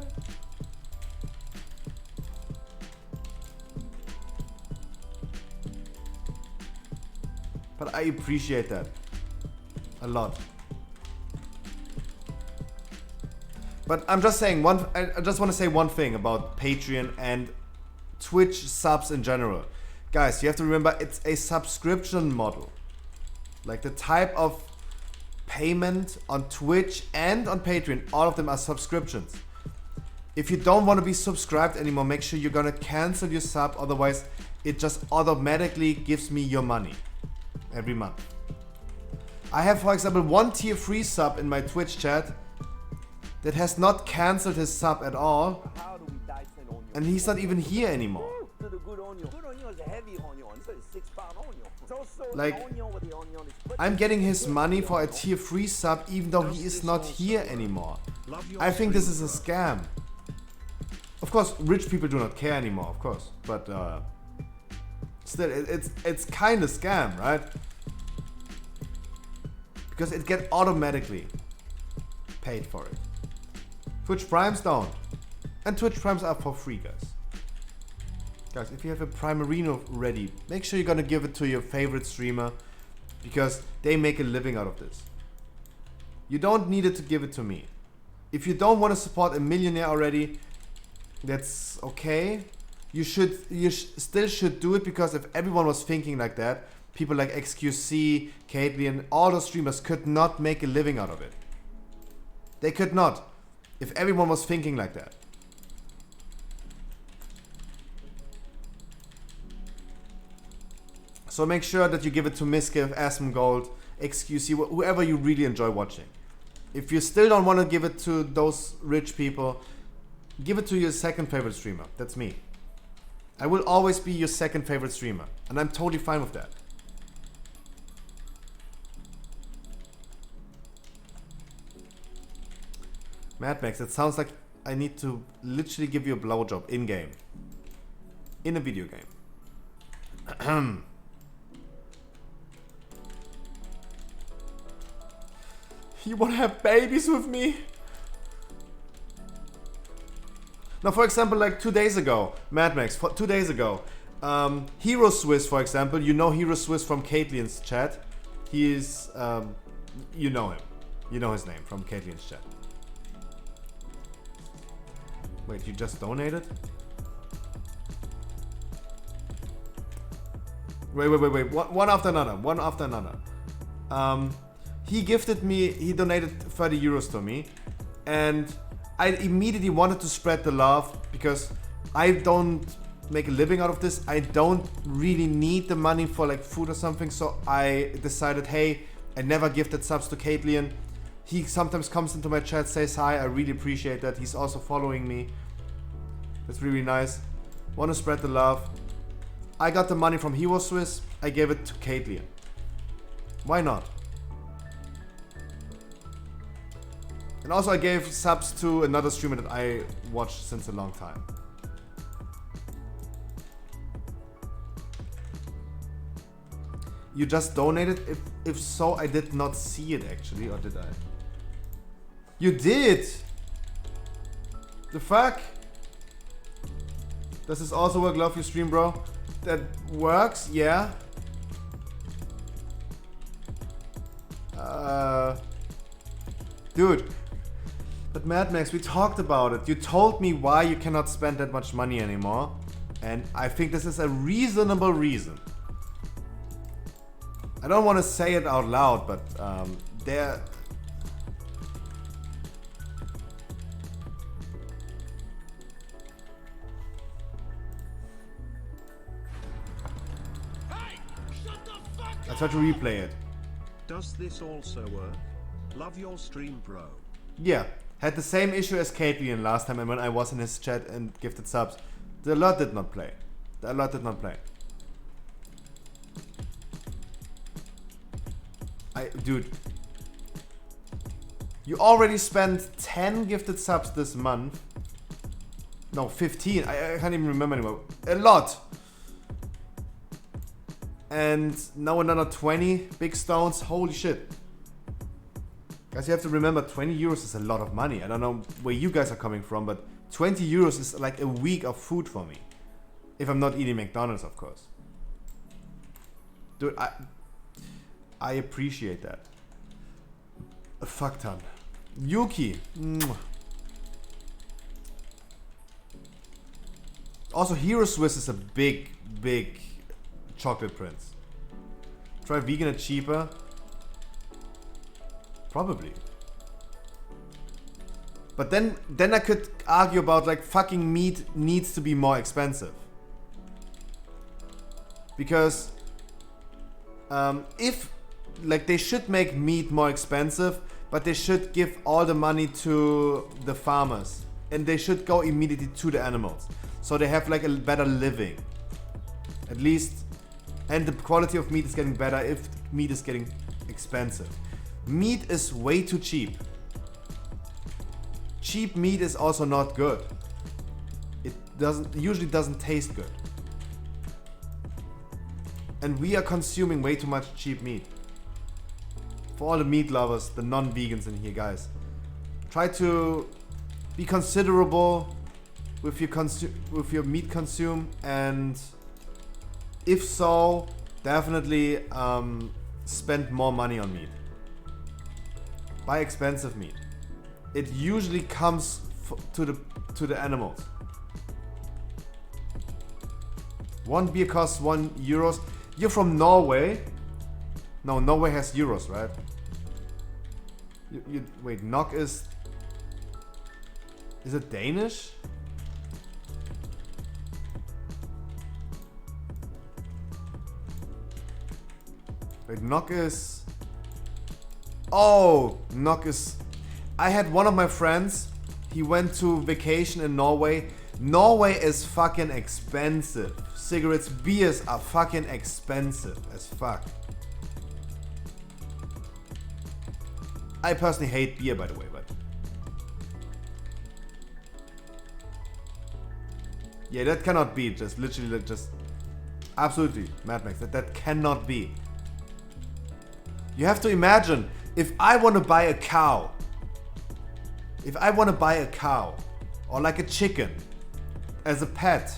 But I appreciate that a lot. But I'm just saying I just want to say one thing about Patreon and Twitch subs in general. Guys, you have to remember it's a subscription model. Like the type of payment on Twitch and on Patreon, all of them are subscriptions. If you don't want to be subscribed anymore, make sure you're gonna cancel your sub, otherwise it just automatically gives me your money every month. I have, for example, one tier 3 sub in my Twitch chat that has not cancelled his sub at all, and he's not even here anymore. Like, I'm getting his money for a tier 3 sub even though he is not here anymore. I think this is a scam. Of course, rich people do not care anymore, of course, but still, it's kind of scam, right? Because it gets automatically paid for it. Twitch Primes don't. And Twitch Primes are for free, guys. Guys, if you have a Primarino ready, make sure you're gonna give it to your favorite streamer, because they make a living out of this. You don't need it to give it to me. If you don't want to support a millionaire already, that's okay. You still should do it, because if everyone was thinking like that, people like XQC, Caitlyn, all those streamers could not make a living out of it. They could not. If everyone was thinking like that. So make sure that you give it to Miskiv, Asmongold, XQC, whoever you really enjoy watching. If you still don't want to give it to those rich people, give it to your second favorite streamer. That's me. I will always be your second favorite streamer, and I'm totally fine with that. Mad Max, it sounds like I need to literally give you a blowjob in-game. In a video game. You wanna have babies with me? Now, for example, like 2 days ago, Mad Max, 2 days ago, Hero Swiss, for example, you know Hero Swiss from Caitlyn's chat. He is, you know him. You know his name from Caitlyn's chat. Wait, you just donated? Wait. One after another. He gifted me, he donated 30 euros to me, and I immediately wanted to spread the love, because I don't make a living out of this. I don't really need the money for like food or something, so I decided, hey, I never gifted subs to Caitlyn. He sometimes comes into my chat, says hi, I really appreciate that. He's also following me. That's really nice. Want to spread the love. I got the money from Hero Swiss, I gave it to Caitlyn. Why not? And also I gave subs to another streamer that I watched since a long time. You just donated? If so, I did not see it actually, or did I? You did! The fuck? Does this also work? Love your stream, bro. That works, yeah. Dude. But Mad Max, we talked about it. You told me why you cannot spend that much money anymore. And I think this is a reasonable reason. I don't want to say it out loud, but there... I tried to replay it. Does this also work? Love your stream, bro. Yeah, had the same issue as Caitlyn last time, and when I was in his chat and gifted subs, the alert did not play. The alert did not play. Dude, you already spent 10 gifted subs this month. No, 15. I can't even remember anymore. A lot. And now another 20 big stones. Holy shit. Guys, you have to remember 20 euros is a lot of money. I don't know where you guys are coming from, but 20 euros is like a week of food for me. If I'm not eating McDonald's, of course. Dude, I appreciate that. A fuck ton. Yuki. Mwah. Also, Hero Swiss is a big chocolate prince. Try vegan and cheaper. Probably. But then I could argue about like fucking meat needs to be more expensive. Because if like they should make meat more expensive, but they should give all the money to the farmers and they should go immediately to the animals. So they have like a better living. At least, and the quality of meat is getting better if meat is getting expensive. Meat is way too cheap. Cheap meat is also not good. It usually doesn't taste good. And we are consuming way too much cheap meat. For all the meat lovers, the non-vegans in here, guys, try to be considerable with your meat consume, and if so, definitely spend more money on meat. Buy expensive meat. It usually comes to the animals. One beer costs €1. You're from Norway? No, Norway has euros, right? Wait, NOK is it Danish? Wait, NOK is... Oh, NOK is... I had one of my friends, he went to vacation in Norway. Norway is fucking expensive. Cigarettes, beers are fucking expensive as fuck. I personally hate beer, by the way, but... Yeah, that cannot be just literally just... Absolutely, Mad Max, that cannot be. You have to imagine, if I want to buy a cow, or like a chicken, as a pet,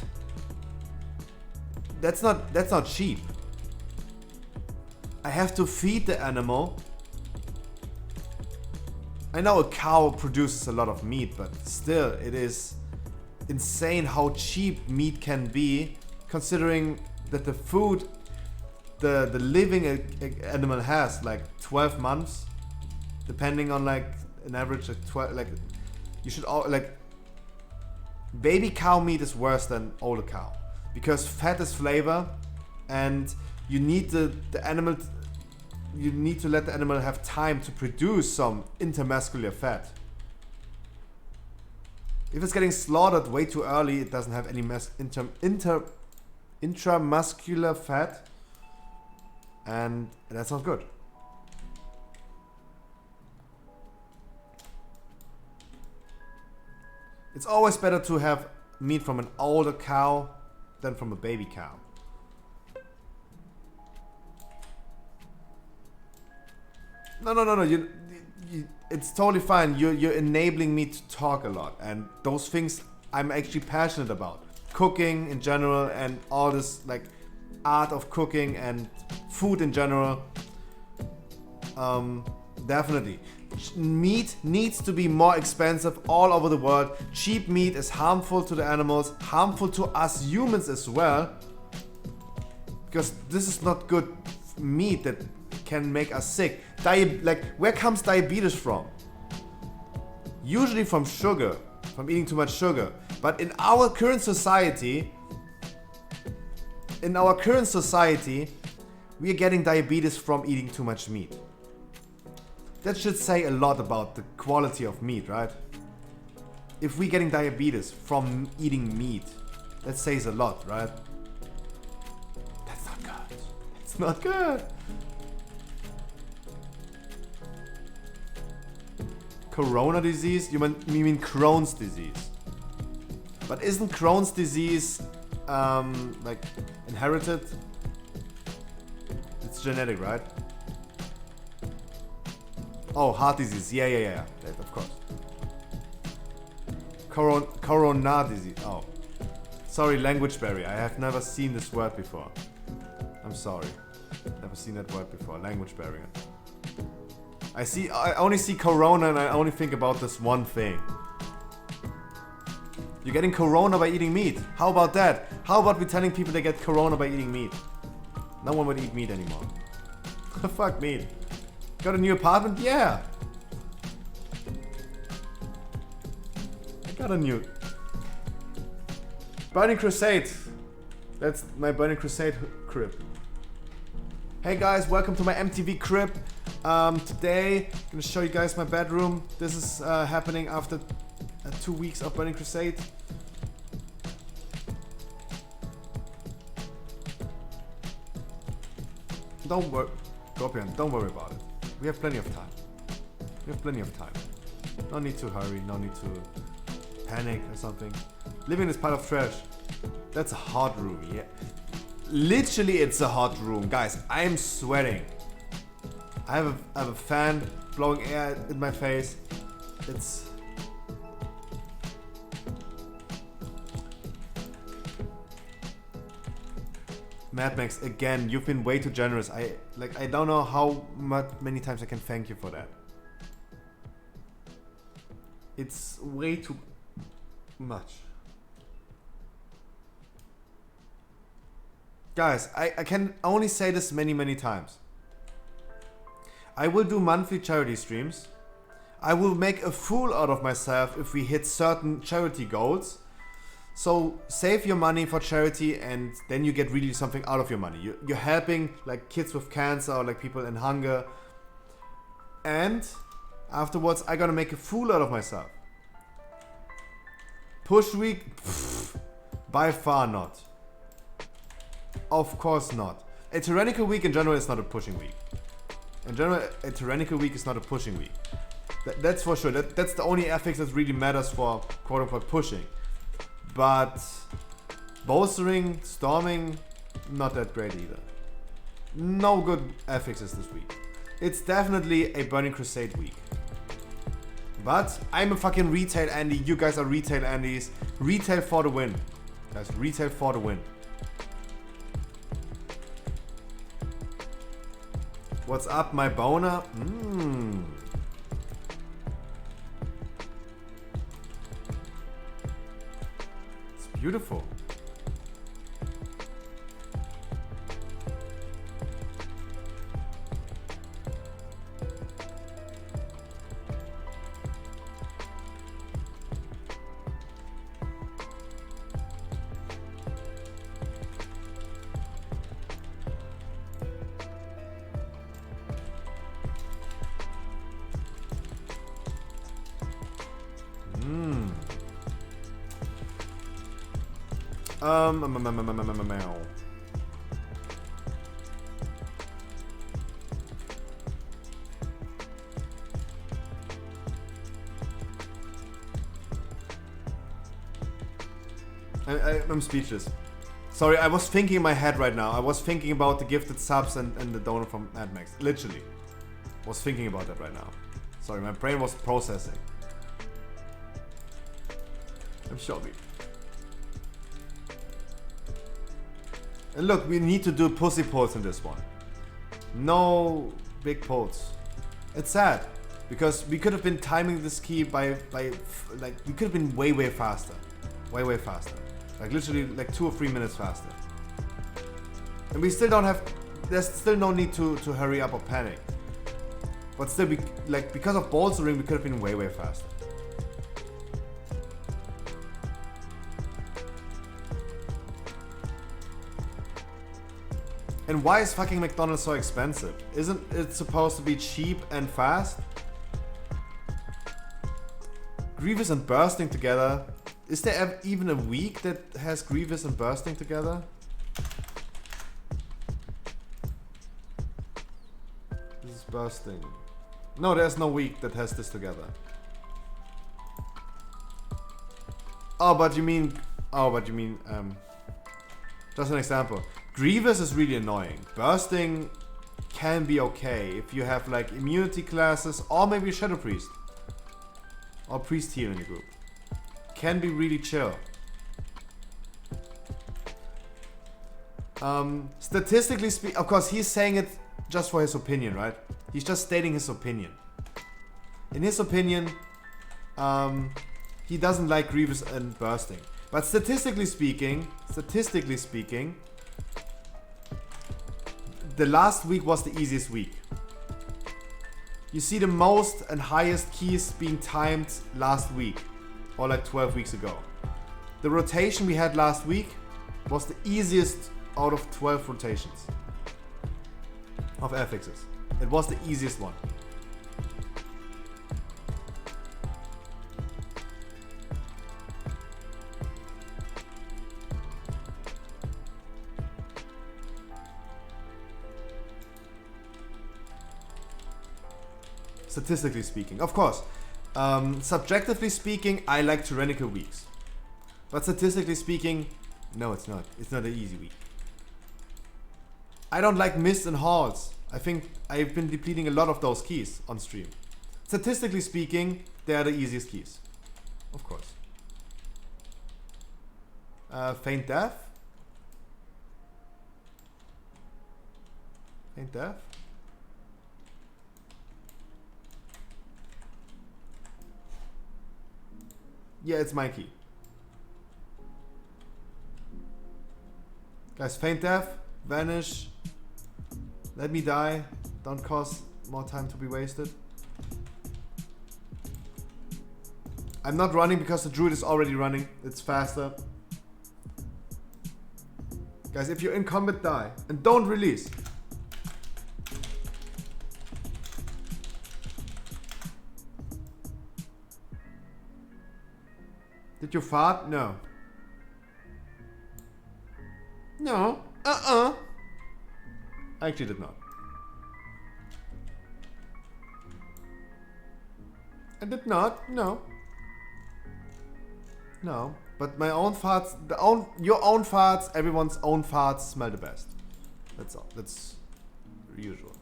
that's not cheap. I have to feed the animal. I know a cow produces a lot of meat, but still, it is insane how cheap meat can be, considering that the food the living animal has like 12 months, depending on like an average of 12. Like you should all like baby cow meat is worse than older cow because fat is flavor, and you need the animal. You need to let the animal have time to produce some intermuscular fat. If it's getting slaughtered way too early, it doesn't have any intramuscular fat, and that's not good. It's always better to have meat from an older cow than from a baby cow. No. It's totally fine. You're enabling me to talk a lot, and those things I'm actually passionate about. Cooking in general, and all this like art of cooking and food in general. Definitely. Meat needs to be more expensive all over the world. Cheap meat is harmful to the animals, harmful to us humans as well. Because this is not good meat that can make us sick. Where comes diabetes from? Usually from sugar, from eating too much sugar. But in our current society, We are getting diabetes from eating too much meat. That should say a lot about the quality of meat, right? If we're getting diabetes from eating meat, that says a lot, right? That's not good. It's not good. Corona disease? You mean Crohn's disease? But isn't Crohn's disease like inherited? It's genetic, right? Oh, heart disease. Yeah. That, of course. Corona disease. Oh. Sorry, language barrier. I have never seen this word before. I'm sorry. Never seen that word before. Language barrier. I only see corona and I only think about this one thing. You're getting corona by eating meat. How about that? How about we telling people they get corona by eating meat? No one would eat meat anymore. Fuck meat. Got a new apartment? Yeah. I got a new Burning Crusade. That's my Burning Crusade crib. Hey guys, welcome to my MTV crib. Today I'm gonna show you guys my bedroom. This is happening after 2 weeks of Burning Crusade. Don't worry, Scorpion, don't worry about it. We have plenty of time. No need to hurry, no need to panic or something. Living this pile of trash. That's a hot room, yeah. Literally, it's a hot room. Guys, I'm sweating. I have a fan blowing air in my face. It's... Mad Max, again, you've been way too generous. I don't know how many times I can thank you for that. It's way too much. Guys, I can only say this many times. I will do monthly charity streams. I will make a fool out of myself if we hit certain charity goals. So save your money for charity and then you get really something out of your money. You're helping like kids with cancer or like people in hunger. And afterwards I gotta make a fool out of myself. Push week? Pfft, by far not. Of course not. A tyrannical week in general is not a pushing week. In general, a tyrannical week is not a pushing week. That's for sure. That's the only ethics that really matters for quote-unquote pushing. But bolstering, storming, not that great either. No good affixes this week. It's definitely a Burning Crusade week. But I'm a fucking retail Andy. You guys are retail Andys. Retail for the win. Guys, retail for the win. What's up, my boner? It's beautiful. I'm speechless. Sorry, I was thinking in my head right now. I was thinking about the gifted subs and the donor from Mad Max. Literally. Was thinking about that right now. Sorry, my brain was processing. I'm sorry. And look, we need to do pussy polls in this one. No big polls. It's sad. Because we could have been timing this key by like, we could have been way faster. Way faster. Like literally like 2 or 3 minutes faster. And we still don't have, there's still no need to hurry up or panic. But still, because of bolstering, we could have been way faster. And why is fucking McDonald's so expensive? Isn't it supposed to be cheap and fast? Grievous and Bursting together. Is there even a week that has Grievous and Bursting together? This is Bursting. No, there's no week that has this together. Oh, but you mean... just an example. Grievous is really annoying. Bursting can be okay if you have like immunity classes or maybe a Shadow Priest. Or Priest Heal in your group. Can be really chill. Statistically speaking, of course he's saying it just for his opinion, right? He's just stating his opinion. In his opinion, he doesn't like Grievous and Bursting. But statistically speaking, the last week was the easiest week. You see the most and highest keys being timed last week, or like 12 weeks ago. The rotation we had last week was the easiest out of 12 rotations of affixes. It was the easiest one. Statistically speaking, of course. Subjectively speaking, I like tyrannical weeks. But statistically speaking, no, it's not. It's not an easy week. I don't like Mist and Halls. I think I've been depleting a lot of those keys on stream. Statistically speaking, they are the easiest keys. Of course. Feint Death? Feint Death? Yeah, it's my key. Guys, Feint Death, Vanish, Let Me Die, don't cause more time to be wasted. I'm not running because the Druid is already running, it's faster. Guys, if you're in combat, die. And don't release. Did you fart? No. No. I actually did not. I did not. No. No. But my own farts, your own farts, everyone's own farts smell the best. That's all. That's usual.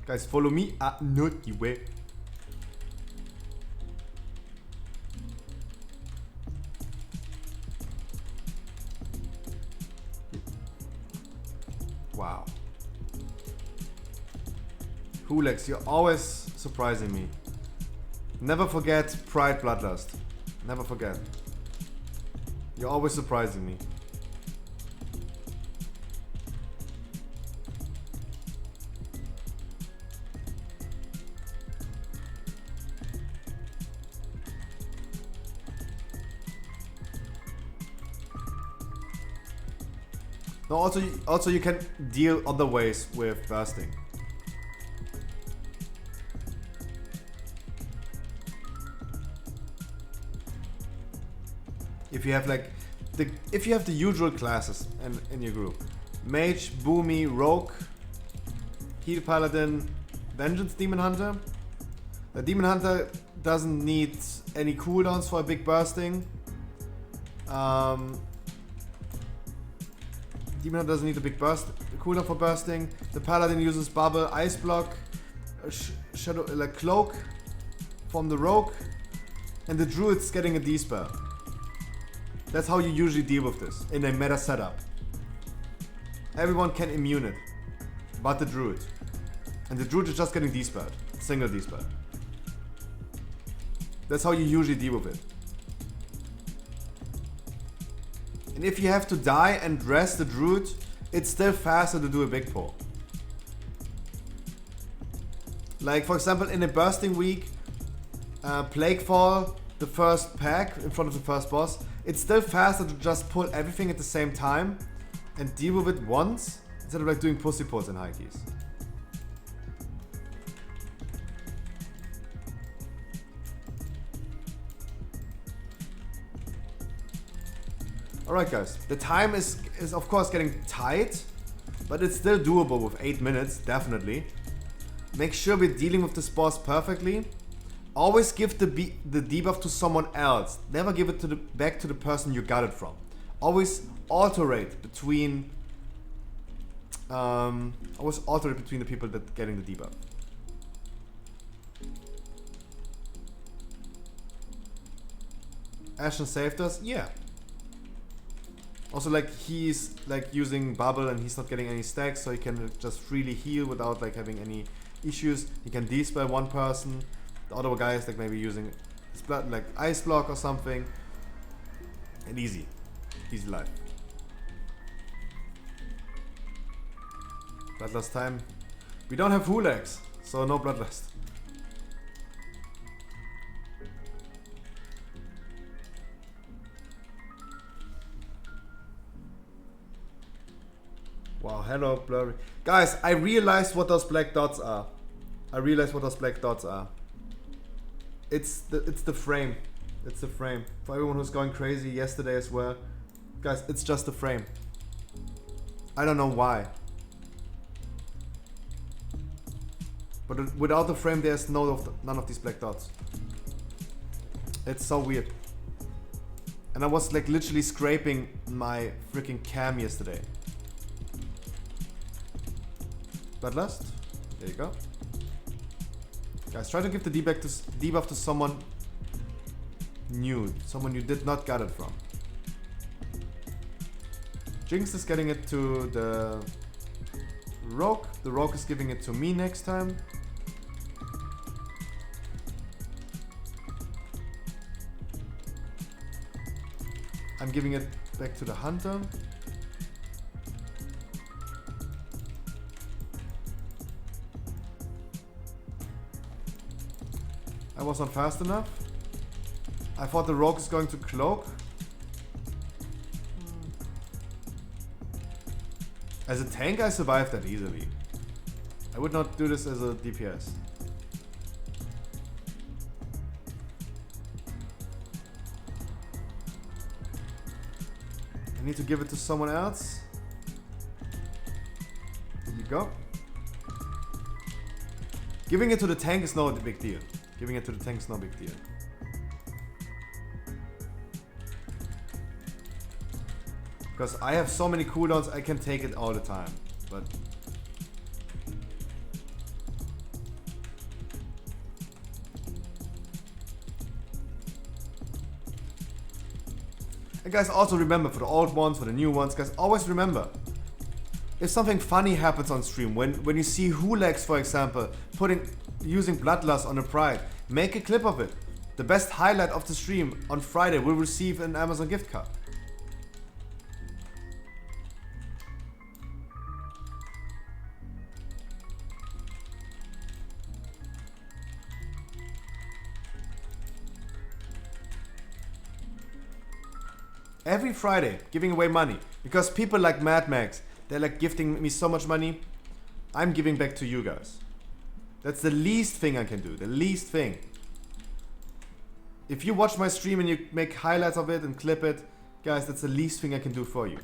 Guys, follow me at Naughty Way. Wow. Hulex, you're always surprising me. Never forget Pride Bloodlust. Never forget. You're always surprising me. No, also you can deal other ways with bursting. If you have like if you have the usual classes in your group, Mage, Boomy, Rogue, Heal Paladin, Vengeance Demon Hunter. The Demon Hunter doesn't need any cooldowns for a big bursting. Demon Hunter doesn't need a big cooldown for bursting. The Paladin uses Bubble, Ice Block, Shadow, like Cloak from the Rogue, and the Druid's getting a D-spell. That's how you usually deal with this in a meta setup. Everyone can immune it, but the Druid. And the Druid is just getting D-spelled, single D-spell. That's how you usually deal with it. And if you have to die and rest the Druid, it's still faster to do a big pull. Like for example, in a bursting week, Plaguefall, the first pack in front of the first boss, it's still faster to just pull everything at the same time and deal with it once instead of like doing pussy pulls and high keys. Alright guys, the time is of course getting tight, but it's still doable with 8 minutes, definitely. Make sure we're dealing with this boss perfectly. Always give the debuff to someone else. Never give it back to the person you got it from. Always alternate between the people that are getting the debuff. Ashen saved us? Yeah. Also, like, he's like using bubble and he's not getting any stacks, so he can just freely heal without like having any issues. He can de-spell one person. The other guy is like maybe using his blood, like ice block or something. And easy life. Bloodlust time. We don't have Hulags, so no bloodlust. Wow, hello, blurry. Guys, I realized what those black dots are. It's the frame. It's the frame. For everyone who's going crazy yesterday as well. Guys, it's just the frame. I don't know why. But without the frame, there's none of these black dots. It's so weird. And I was like literally scraping my freaking cam yesterday. Bloodlust. There you go. Guys, try to give the debuff to someone new. Someone you did not get it from. Jinx is getting it to the Rogue. The Rogue is giving it to me next time. I'm giving it back to the Hunter. I was not fast enough. I thought the Rogue is going to cloak. As a tank, I survived that easily. I would not do this as a DPS. I need to give it to someone else. There you go. Giving it to the tank is not a big deal. Giving it to the tank is no big deal. Because I have so many cooldowns, I can take it all the time. But and guys, also remember, for the old ones, for the new ones, guys, always remember, if something funny happens on stream, when you see Hulags, for example, using Bloodlust on a Pride, make a clip of it. The best highlight of the stream on Friday will receive an Amazon gift card. Every Friday, giving away money. Because people like Mad Max, they're like gifting me so much money. I'm giving back to you guys. That's the least thing I can do. The least thing. If you watch my stream and you make highlights of it and clip it, guys, that's the least thing I can do for you.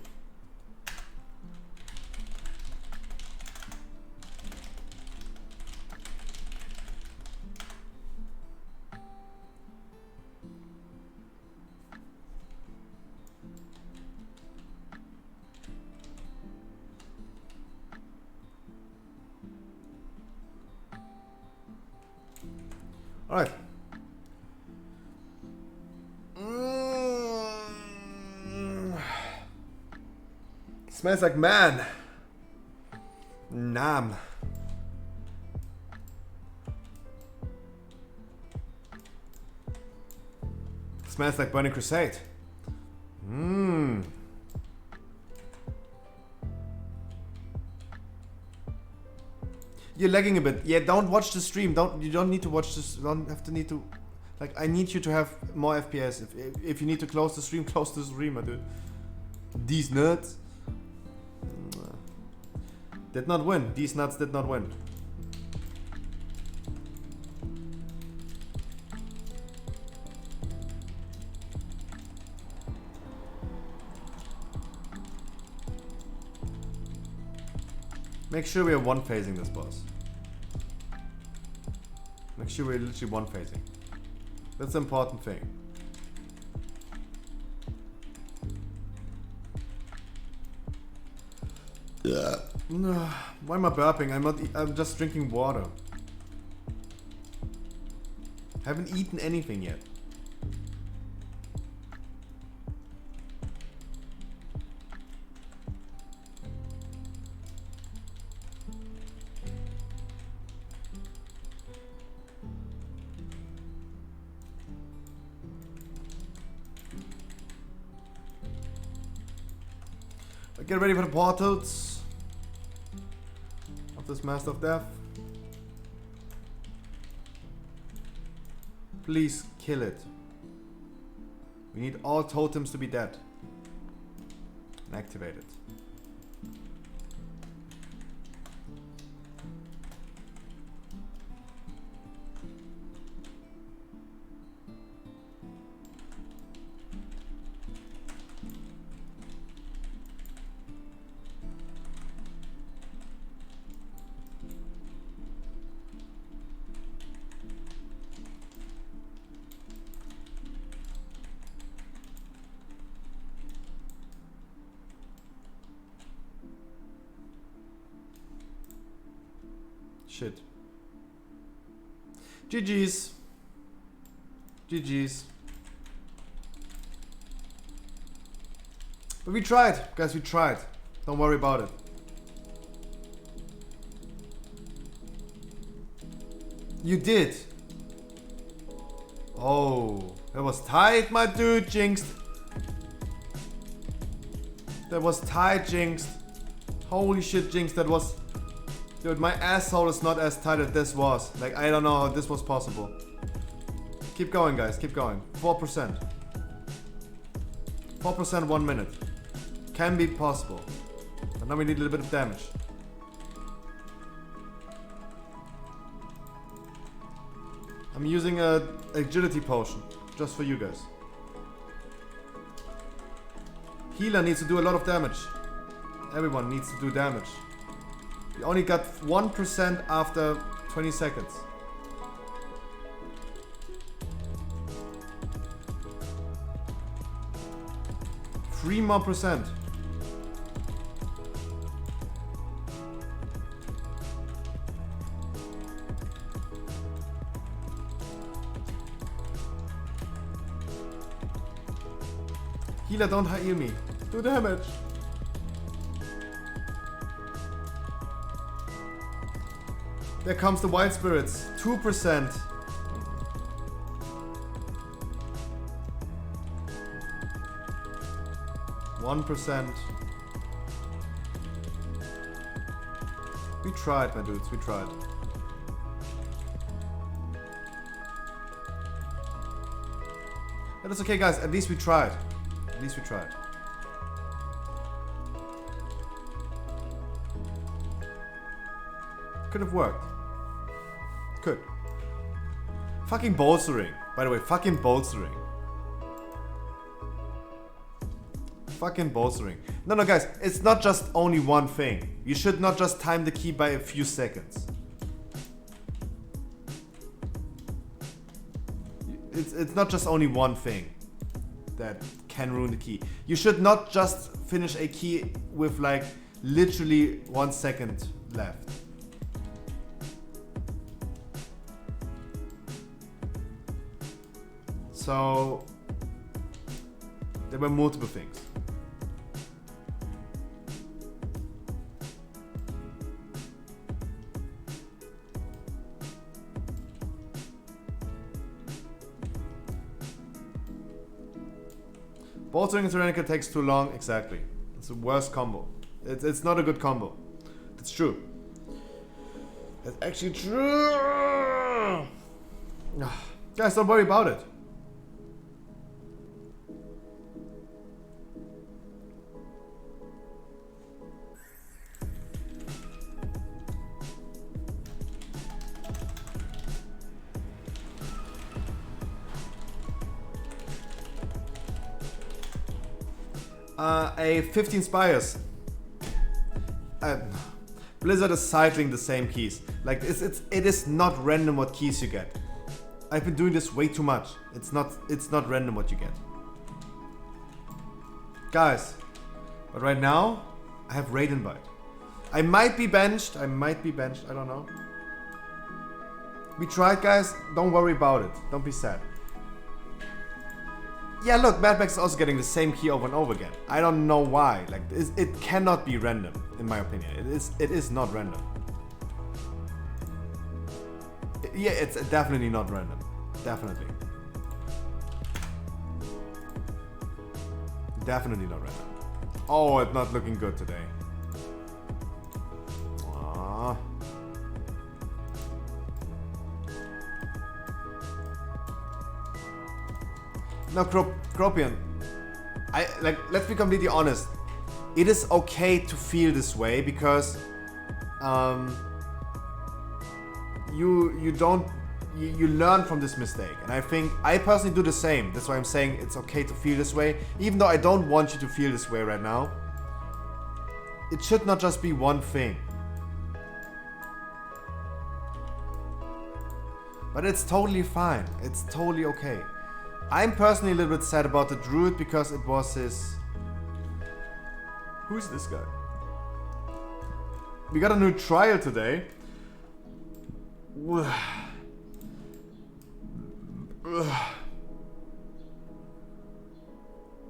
Alright. Smells like man. Nam. Smells like Burning Crusade. You're lagging a bit. Yeah, don't watch the stream. You don't need to watch this. Don't have to need to Like, I need you to have more FPS. If you need to close the stream, close the stream, dude. These nuts did not win. These nuts did not win. Make sure we are one phasing this boss. Make sure we're literally one phasing. That's the important thing. Why am I burping? I'm just drinking water. Haven't eaten anything yet. Get ready for the portals of this Master of Death. Please kill it. We need all totems to be dead and activate it. Shit. GG's. GG's. But we tried, guys, we tried. Don't worry about it. You did. Oh, that was tight, my dude, Jinxed. That was tight, Jinxed. Holy shit, Jinxed, that was... Dude, my asshole is not as tight as this was. Like, I don't know how this was possible. Keep going, guys. Keep going. 4%. 4% 1 minute. Can be possible. But now we need a little bit of damage. I'm using a agility potion. Just for you guys. Healer needs to do a lot of damage. Everyone needs to do damage. We only got 1% after 20 seconds. Three more percent. Healer, don't heal me. Do damage. There comes the wild spirits. 2%. %. We tried, my dudes. We tried. That is okay, guys. At least we tried. At least we tried. Could have worked. Could. Fucking bolstering. By the way, fucking bolstering. Fucking bolstering. No, guys, it's not just only one thing. You should not just time the key by a few seconds. It's not just only one thing that can ruin the key. You should not just finish a key with like literally 1 second left. So there were multiple things. Bolstering and Tyrannica takes too long, exactly. It's the worst combo. It's not a good combo. That's true. That's actually true. Guys, don't worry about it. A 15 Spires. Blizzard is cycling the same keys. Like it is not random what keys you get. I've been doing this way too much. It's not random what you get. Guys, but right now I have raid invite. I might be benched. I don't know. We tried, guys. Don't worry about it. Don't be sad. Yeah, look, Mad Max is also getting the same key over and over again. I don't know why. Like, it cannot be random, in my opinion. It is not random. Yeah, it's definitely not random. Definitely. Definitely not random. Oh, it's not looking good today. Aww. No, Cropian. Let's be completely honest. It is okay to feel this way because you learn from this mistake, and I think I personally do the same. That's why I'm saying it's okay to feel this way, even though I don't want you to feel this way right now. It should not just be one thing. But it's totally fine. It's totally okay. I'm personally a little bit sad about the druid because it was his... Who's this guy? We got a new trial today.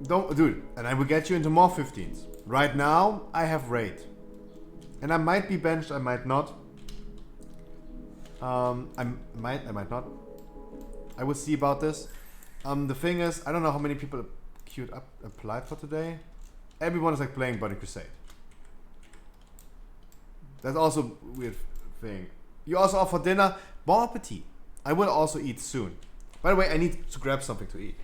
Don't, dude, and I will get you into more 15s. Right now, I have raid. And I might be benched, I might not. I might not. I will see about this. The thing is, I don't know how many people queued up, applied for today. Everyone is like playing Burning Crusade. That's also a weird thing. You also offer dinner. Bon appetit. I will also eat soon. By the way, I need to grab something to eat.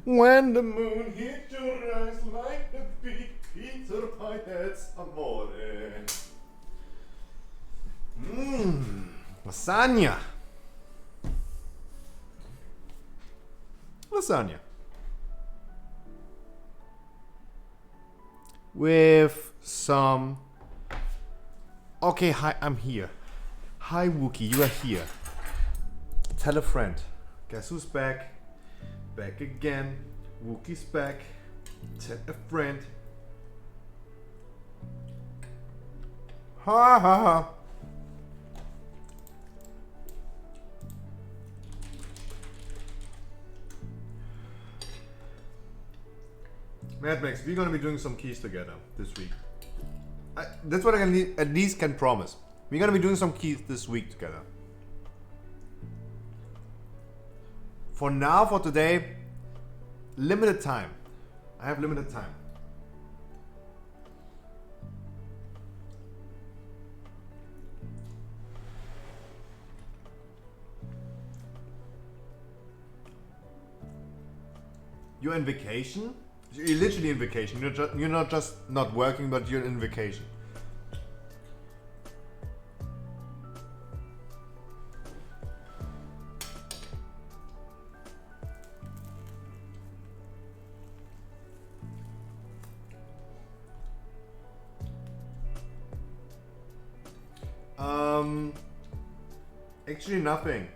When the moon hit your eyes like a big pizza pie, that's amore. Lasagna. Lasagna. With some... Okay, hi, I'm here. Hi, Wookie, you are here. Tell a friend. Guess who's back? Back again. Wookie's back. Tell a friend. Ha ha ha. Mad Max, we're gonna be doing some keys together this week. That's what I can at least can promise. We're gonna be doing some keys this week together. For now, for today, limited time. I have limited time. You're on vacation? You're literally in vacation. You're not just not working, but you're in vacation. Actually nothing.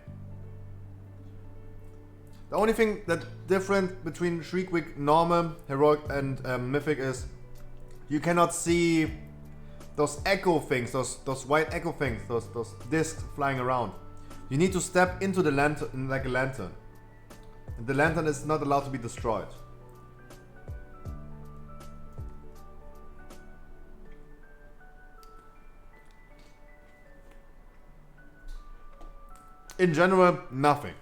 The only thing that different between Shriekwick, normal, heroic and mythic is you cannot see those echo things, those white echo things, those discs flying around. You need to step into the lantern like a lantern. And the lantern is not allowed to be destroyed. In general, nothing.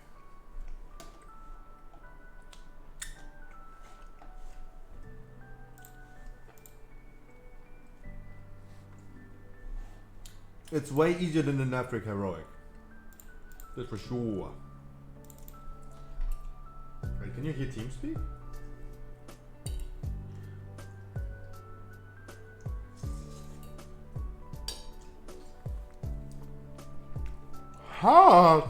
It's way easier than the Nefric Heroic. That's for sure. Wait, can you hear TeamSpeak? Hard.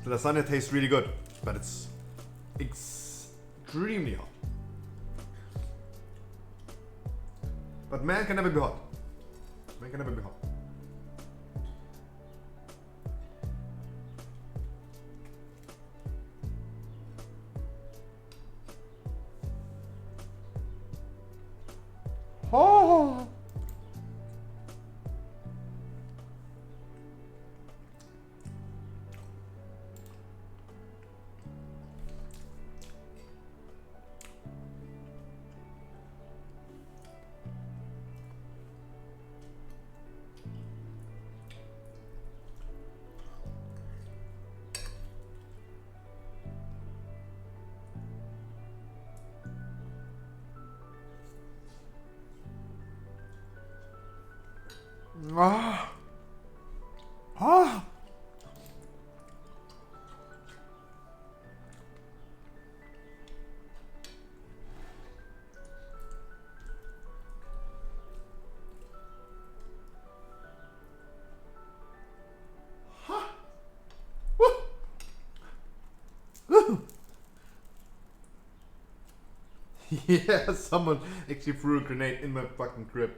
The lasagna tastes really good, but it's extremely hot. But man can never be hot. Man can never be hot. Oh. Ah. Ah. Yeah, someone actually threw a grenade in my fucking crib.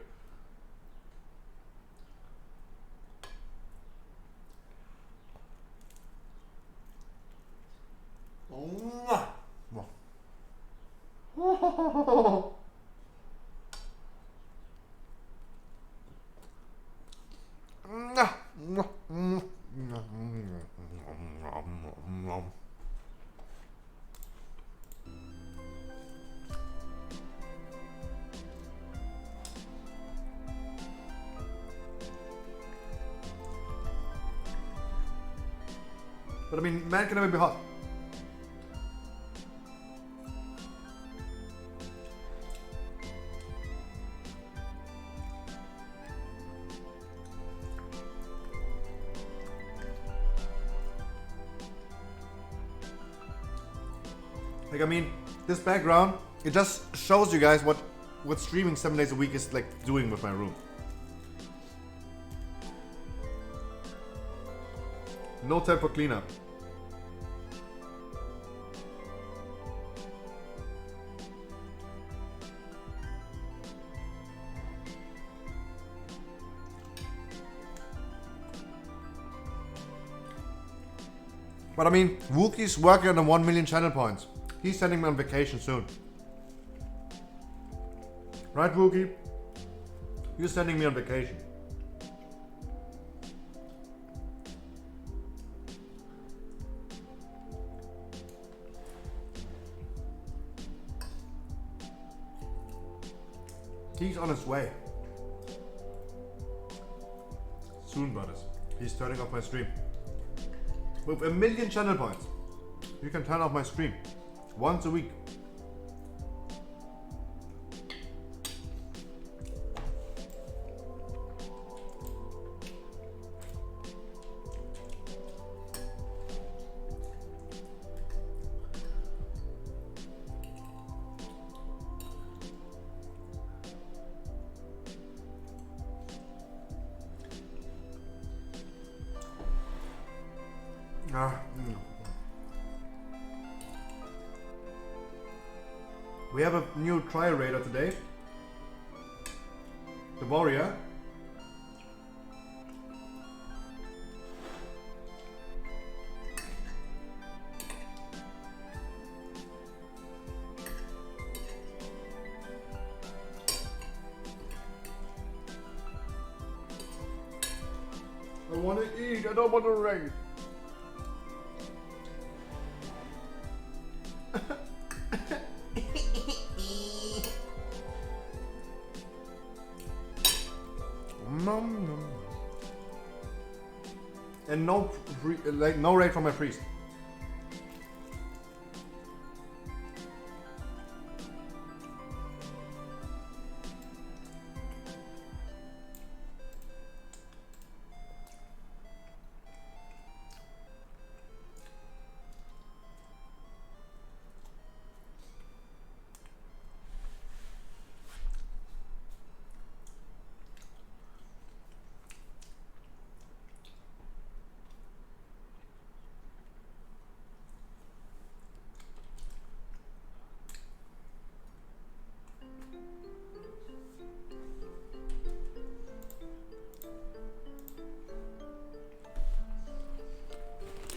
But I mean, man can never be hot. Like, I mean, this background, it just shows you guys what streaming 7 days a week is like doing with my room. No time for cleanup. But I mean, Wookie's working on the 1 million channel points. He's sending me on vacation soon. Right, Wookie? You're sending me on vacation. He's on his way. Soon, brothers. He's turning off my stream. With 1 million channel points, you can turn off my stream once a week. We have a new trial raider today. The warrior. I want to eat, I don't want to raid. And no raid from my priest.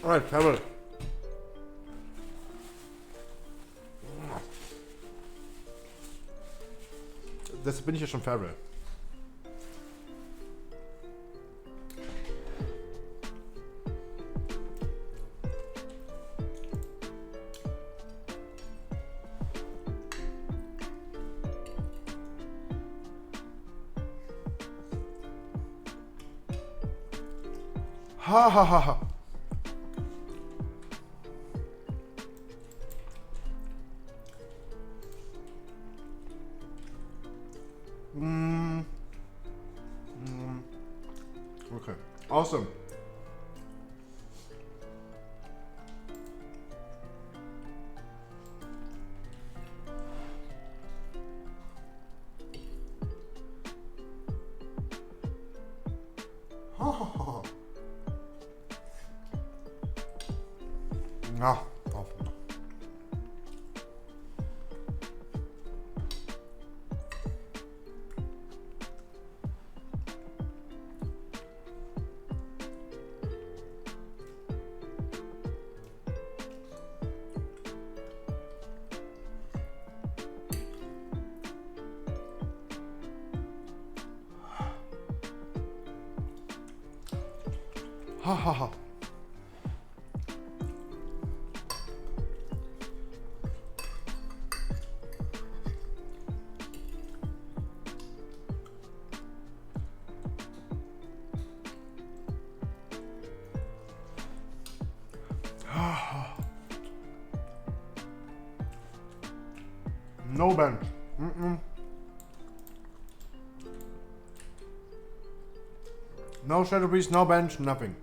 Alright, Cameron. Das bin ich ja schon fertig. Ha ha ha ha. Okay, awesome. Ah, awesome. Ha ha ha. No bench. No shadow priest, no bench, nothing.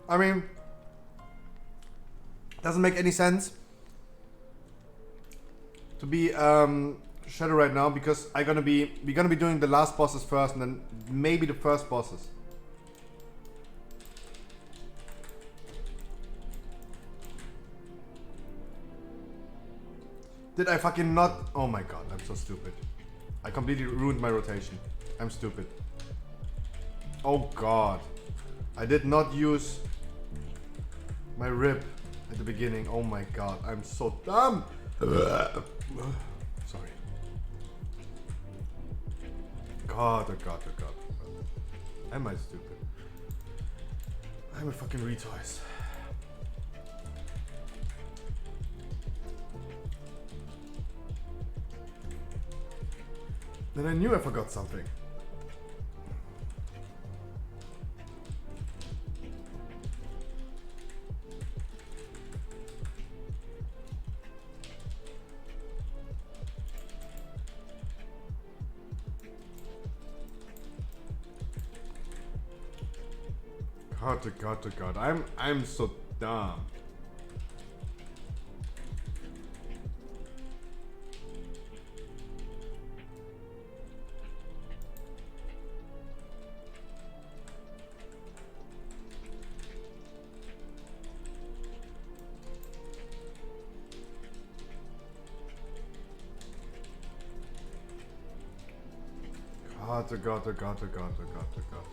I mean, doesn't make any sense. to be Shadow right now because we're gonna be doing the last bosses first and then maybe the first bosses. Did I fucking not? Oh my god, I'm so stupid. I completely ruined my rotation. I'm stupid. Oh god. I did not use my rip at the beginning. Oh my god, I'm so dumb. Sorry. God, oh god, oh god. Am I stupid? I'm a fucking retard. Then I knew I forgot something. God, oh god, oh god. I'm so dumb. God, oh god, oh god, oh god, oh god, oh god.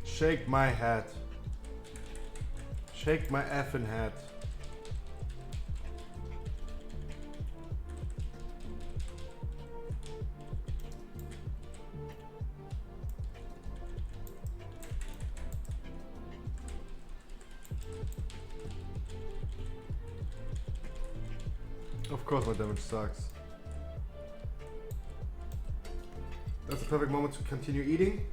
Shake my head. Shake my effing head. Of course my damage sucks. That's the perfect moment to continue eating.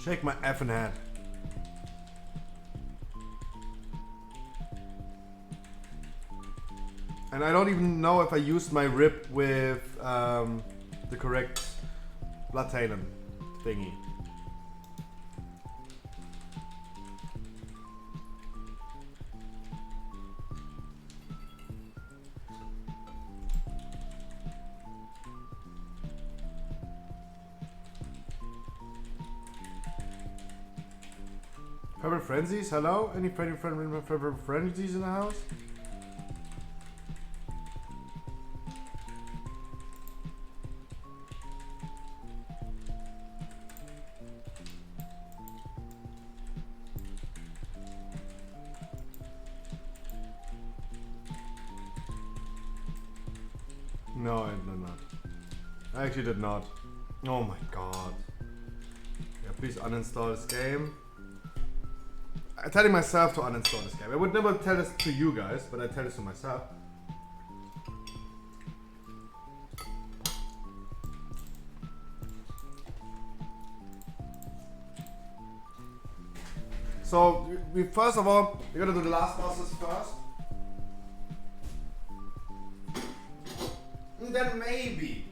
Shake my effing head. And I don't even know if I used my rip with the correct blood talent thingy. Favorite frenzies? Hello? Any favorite frenzies in the house? No, I did not. I actually did not. Oh my god. Yeah, please uninstall this game. I'm telling myself to uninstall this game. I would never tell this to you guys, but I tell this to myself. So, we first of all, we're gonna do the last bosses first. And then maybe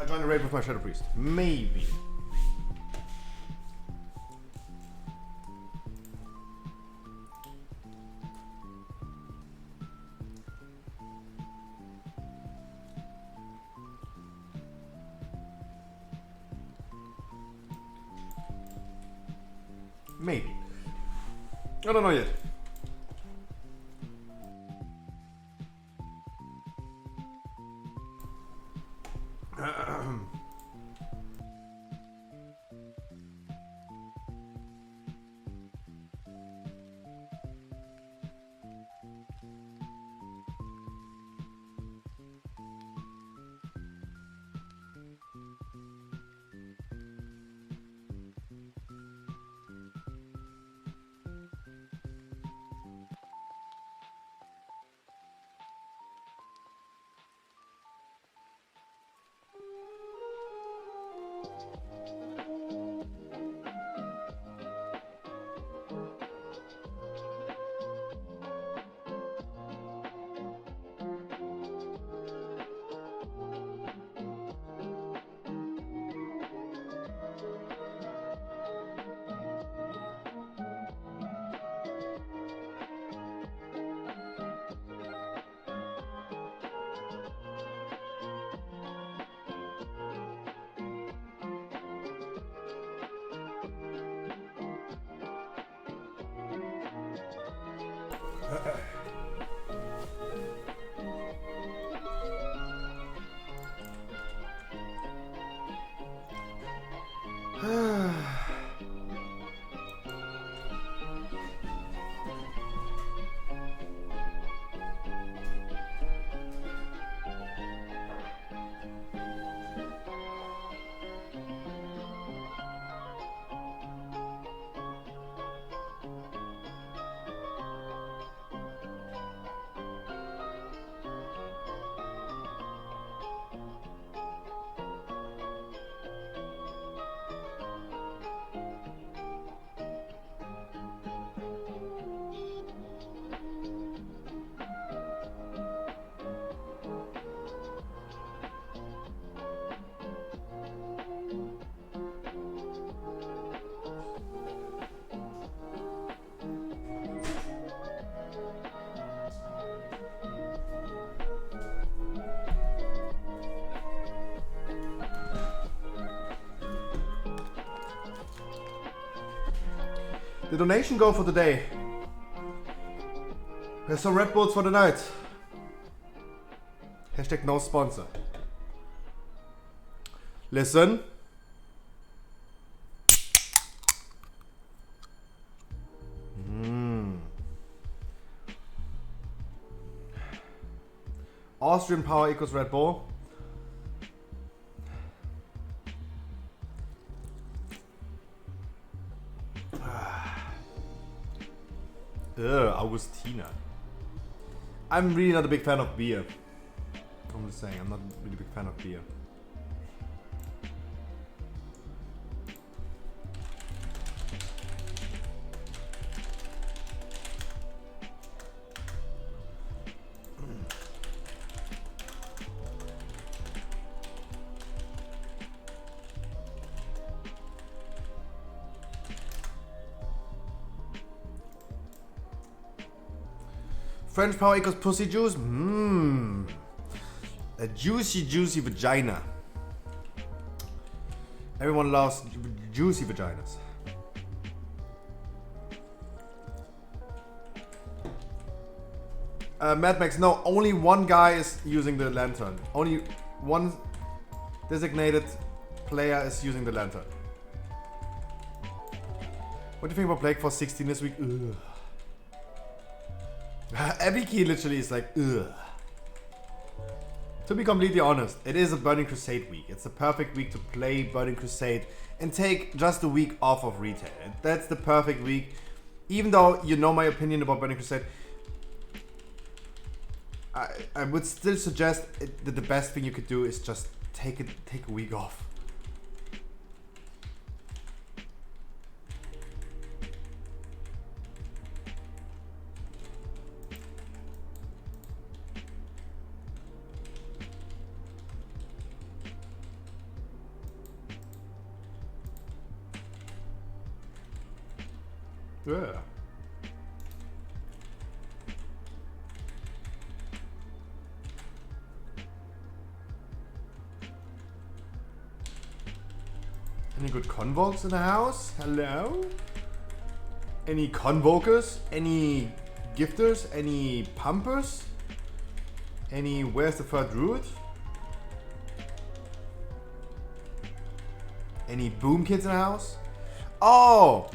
I join the raid with my Shadow Priest. Maybe. Maybe. I don't know yet. The donation goal for today. There's some Red Bulls for the night. Hashtag no sponsor. Listen. Austrian power equals Red Bull. Augustina. I'm really not a big fan of beer. I'm just saying, I'm not really a big fan of beer. French power equals pussy juice? A juicy, juicy vagina. Everyone loves juicy vaginas. Mad Max, no, only one guy is using the lantern. Only one designated player is using the lantern. What do you think about Blake for 16 this week? Ugh. Abiki literally is like, ugh. To be completely honest, it is a Burning Crusade week. It's the perfect week to play Burning Crusade and take just a week off of retail. That's the perfect week. Even though you know my opinion about Burning Crusade, I would still suggest that the best thing you could do is just take a week off. Yeah. Any good convokes in the house? Hello? Any convokers? Any gifters? Any pumpers? Any where's the third druid? Any boom kids in the house? Oh!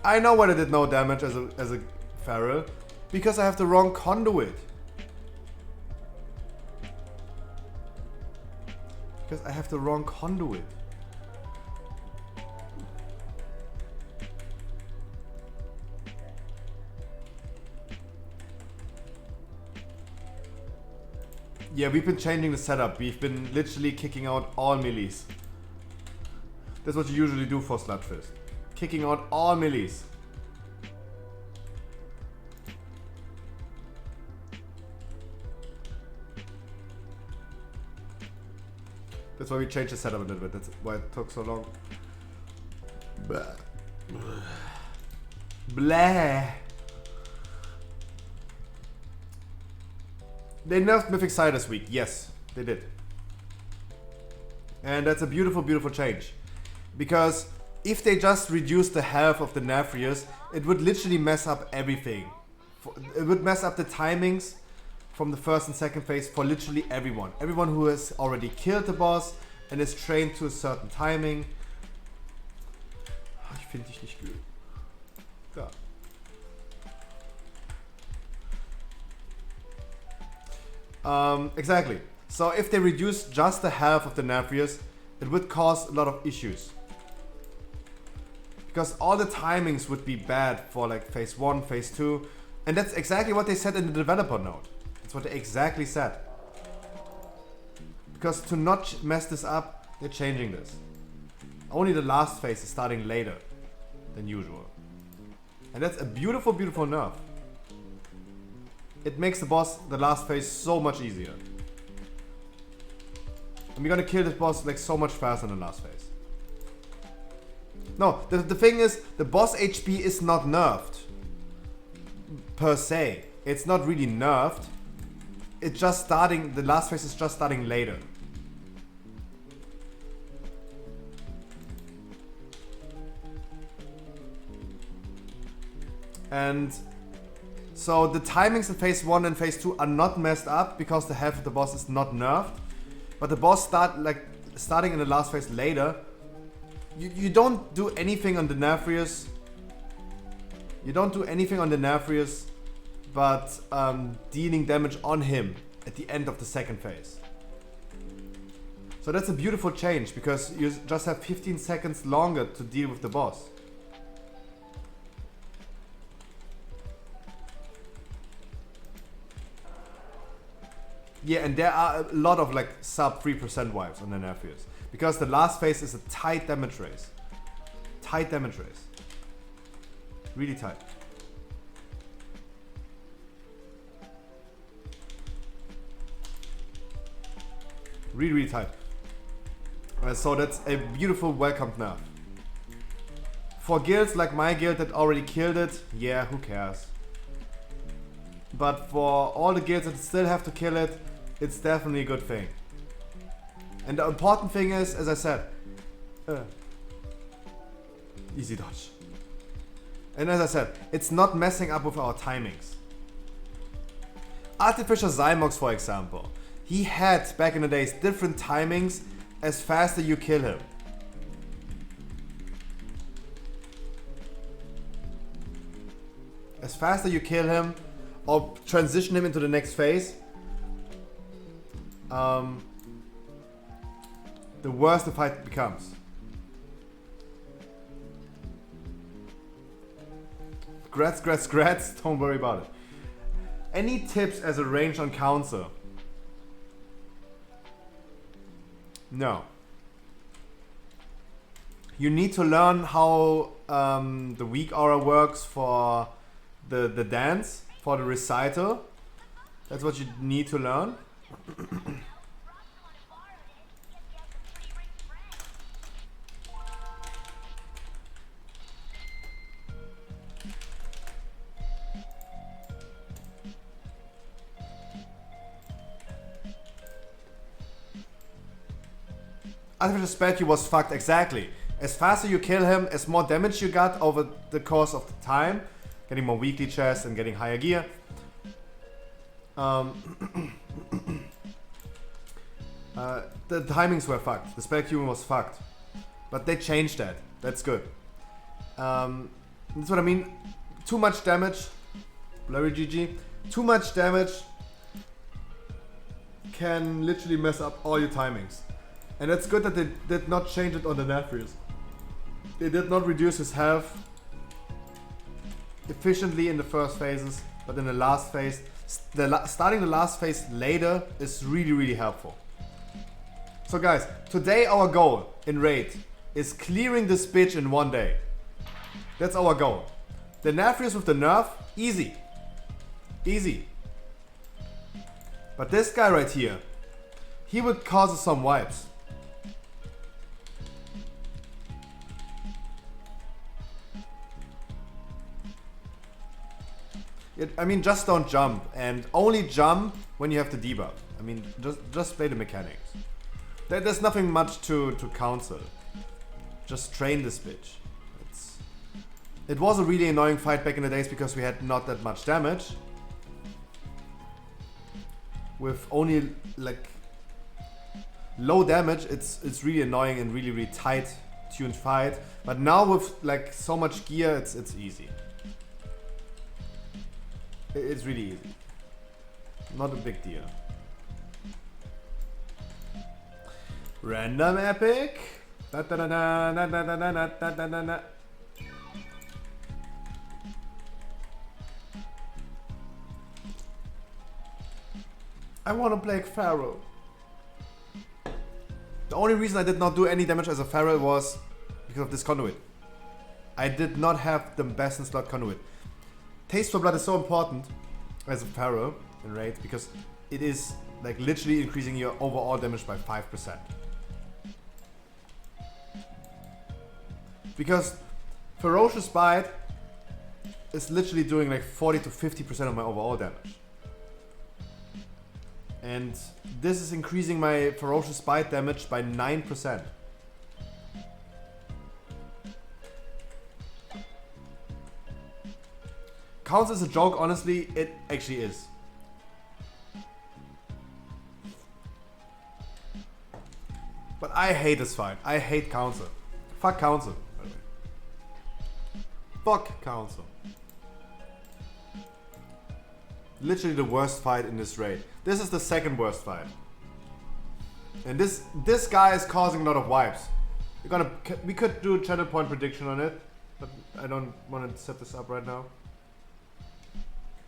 I know why I did no damage as a feral. Because I have the wrong conduit. Because I have the wrong conduit. Yeah, we've been changing the setup. We've been literally kicking out all melees. That's what you usually do for Sludfist. Kicking out all melees. That's why we changed the setup a little bit. That's why it took so long. Blah. Blah. They nerfed Mythic Sire this week. Yes, they did. And that's a beautiful, beautiful change. Because if they just reduced the health of the Nefrius, it would literally mess up everything It would mess up the timings from the first and second phase for literally everyone. Everyone who has already killed the boss and is trained to a certain timing. Ich finde dich nicht gut. Da. Exactly. So if they reduce just the health of the Nefrius, it would cause a lot of issues. Because all the timings would be bad for like phase 1, phase 2. And that's exactly what they said in the developer note. That's what they exactly said. Because to not mess this up, they're changing this. Only the last phase is starting later than usual. And that's a beautiful, beautiful nerf. It makes the last phase so much easier. And we're gonna kill this boss like so much faster than the last phase. No, the thing is, the boss HP is not nerfed. Per se. It's not really nerfed. It's just starting, the last phase is just starting later. And so the timings in phase 1 and phase 2 are not messed up because the health of the boss is not nerfed. But the boss starting in the last phase later. You don't do anything on the Nefrius. You don't do anything on the Nefrius but dealing damage on him at the end of the second phase. So that's a beautiful change because you just have 15 seconds longer to deal with the boss. Yeah, and there are a lot of like sub 3% wipes on the Nefrius. Because the last phase is a tight damage race. Tight damage race. Really tight. Really, really tight. So that's a beautiful welcomed nerf. For guilds like my guild that already killed it, yeah, who cares? But for all the guilds that still have to kill it, it's definitely a good thing. And the important thing is, as I said, easy dodge. And as I said, it's not messing up with our timings. Artificial Zymox, for example, he had back in the days different timings as faster you kill him. As faster you kill him or transition him into the next phase, the worse the fight becomes. Grats, don't worry about it. Any tips as a range on counter? No. You need to learn how the weak aura works for the dance, for the recital. That's what you need to learn. Artificial Spatula was fucked, exactly. As faster you kill him, as more damage you got over the course of the time, getting more weekly chests and getting higher gear. The timings were fucked. The Spatula was fucked. But they changed that. That's good. That's what I mean. Too much damage. Blurry GG. Too much damage can literally mess up all your timings. And it's good that they did not change it on the Nefrius. They did not reduce his health efficiently in the first phases, but in the last phase, starting the last phase later is really, really helpful. So guys, today our goal in Raid is clearing this bitch in one day. That's our goal. The Nefrius with the nerf, easy. Easy. But this guy right here, he would cause us some wipes. I mean, just don't jump, and only jump when you have the debuff. I mean, just play the mechanics. There's nothing much to counsel. Just train this bitch. It was a really annoying fight back in the days because we had not that much damage. With only like low damage, it's really annoying and really tight tuned fight. But now with like so much gear, it's easy. It's really easy. Not a big deal. Random epic. Da, da, da, da, da, da, da, da, da, da, da, da. I want to play Pharaoh. The only reason I did not do any damage as a Pharaoh was because of this conduit. I did not have the best in slot conduit. Taste for Blood is so important as a Pharaoh in raid because it is like literally increasing your overall damage by 5%. Because Ferocious Bite is literally doing like 40 to 50% of my overall damage. And this is increasing my Ferocious Bite damage by 9%. Counts as a joke, honestly, it actually is. But I hate this fight. I hate Council. Fuck Council, by the way. Fuck Council. Literally the worst fight in this raid. This is the second worst fight. And this guy is causing a lot of wipes. We could do a channel point prediction on it, but I don't want to set this up right now.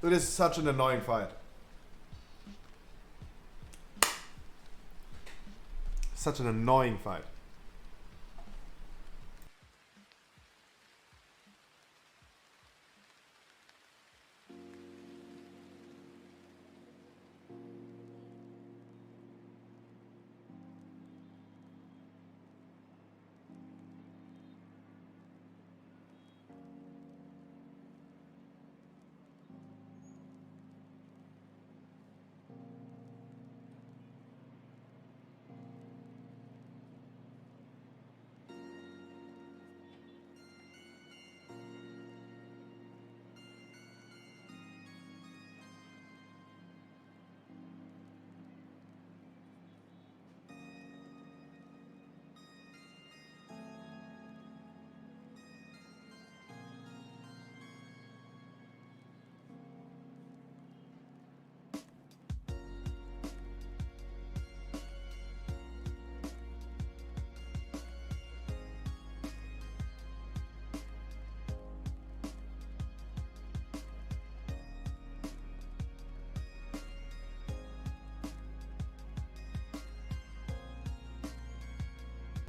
It is such an annoying fight. Such an annoying fight.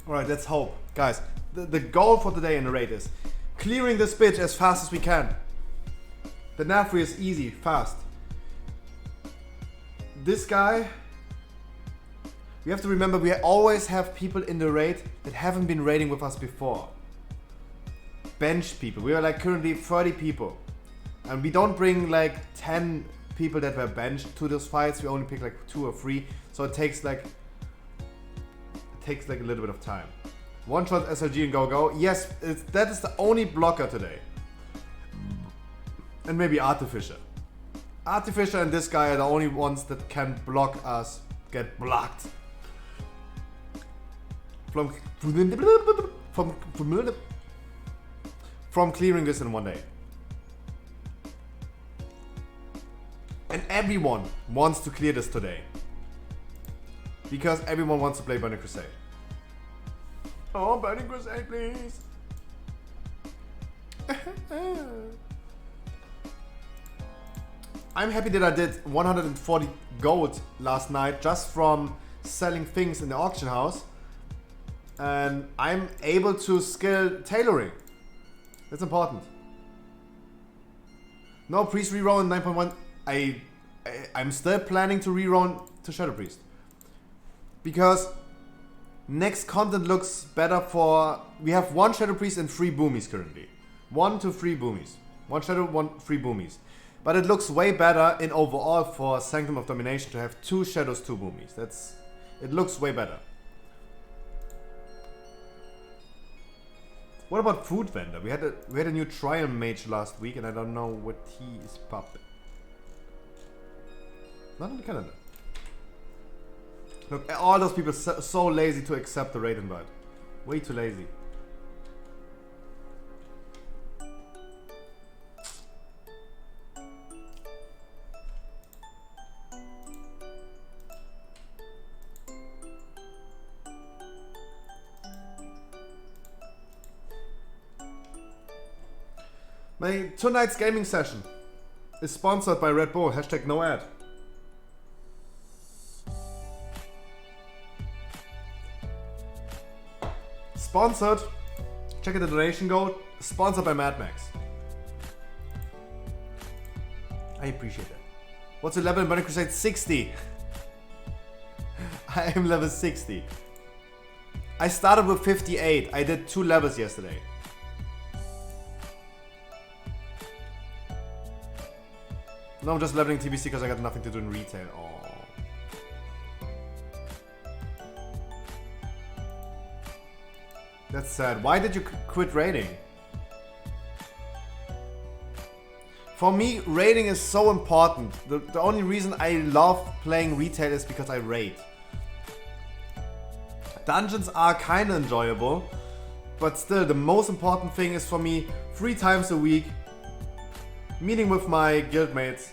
Alright, let's hope. Guys, the goal for today in the raid is clearing this bitch as fast as we can. The Nafri is easy, fast. This guy, we have to remember we always have people in the raid that haven't been raiding with us before. Bench people. We are like currently 30 people. And we don't bring like 10 people that were benched to those fights. We only pick like 2 or 3. So it takes like a little bit of time. One shot SLG and go. Yes, that is the only blocker today. And maybe Artificer. Artificer and this guy are the only ones that can block us, get blocked. From clearing this in one day. And everyone wants to clear this today. Because everyone wants to play Burning Crusade. Oh, Burning Crusade, please. I'm happy that I did 140 gold last night just from selling things in the auction house. And I'm able to skill tailoring. That's important. No priest reroll in 9.1. I'm still planning to reroll to Shadow Priest. Because next content looks better for... We have 1 Shadow Priest and 3 Boomies currently. 1 to 3 Boomies. 1 Shadow, 3 Boomies. But it looks way better in overall for Sanctum of Domination to have 2 Shadows, 2 Boomies. It looks way better. What about food vendor? We had a new trial mage last week, and I don't know what he is popping. Not in Canada. Look, all those people so lazy to accept the raid invite. Way too lazy. My tonight's gaming session is sponsored by Red Bull. Hashtag no ad. Sponsored. Check out the donation code. Sponsored by Mad Max. I appreciate that. What's your level in Burning Crusade? 60. I am level 60. I started with 58. I did 2 levels yesterday. No, I'm just leveling TBC because I got nothing to do in retail. Oh. That's sad. Why did you quit raiding? For me, raiding is so important. The only reason I love playing retail is because I raid. Dungeons are kinda enjoyable, but still the most important thing is for me 3 times a week meeting with my guildmates,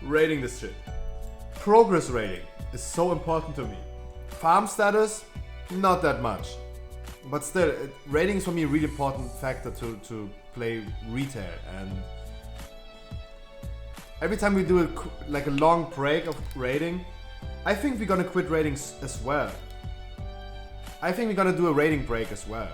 raiding this shit. Progress raiding is so important to me. Farm status, not that much. But still, raiding is for me a really important factor to play retail. And every time we do like a long break of raiding, I think we're gonna quit raiding as well. I think we're gonna do a raiding break as well.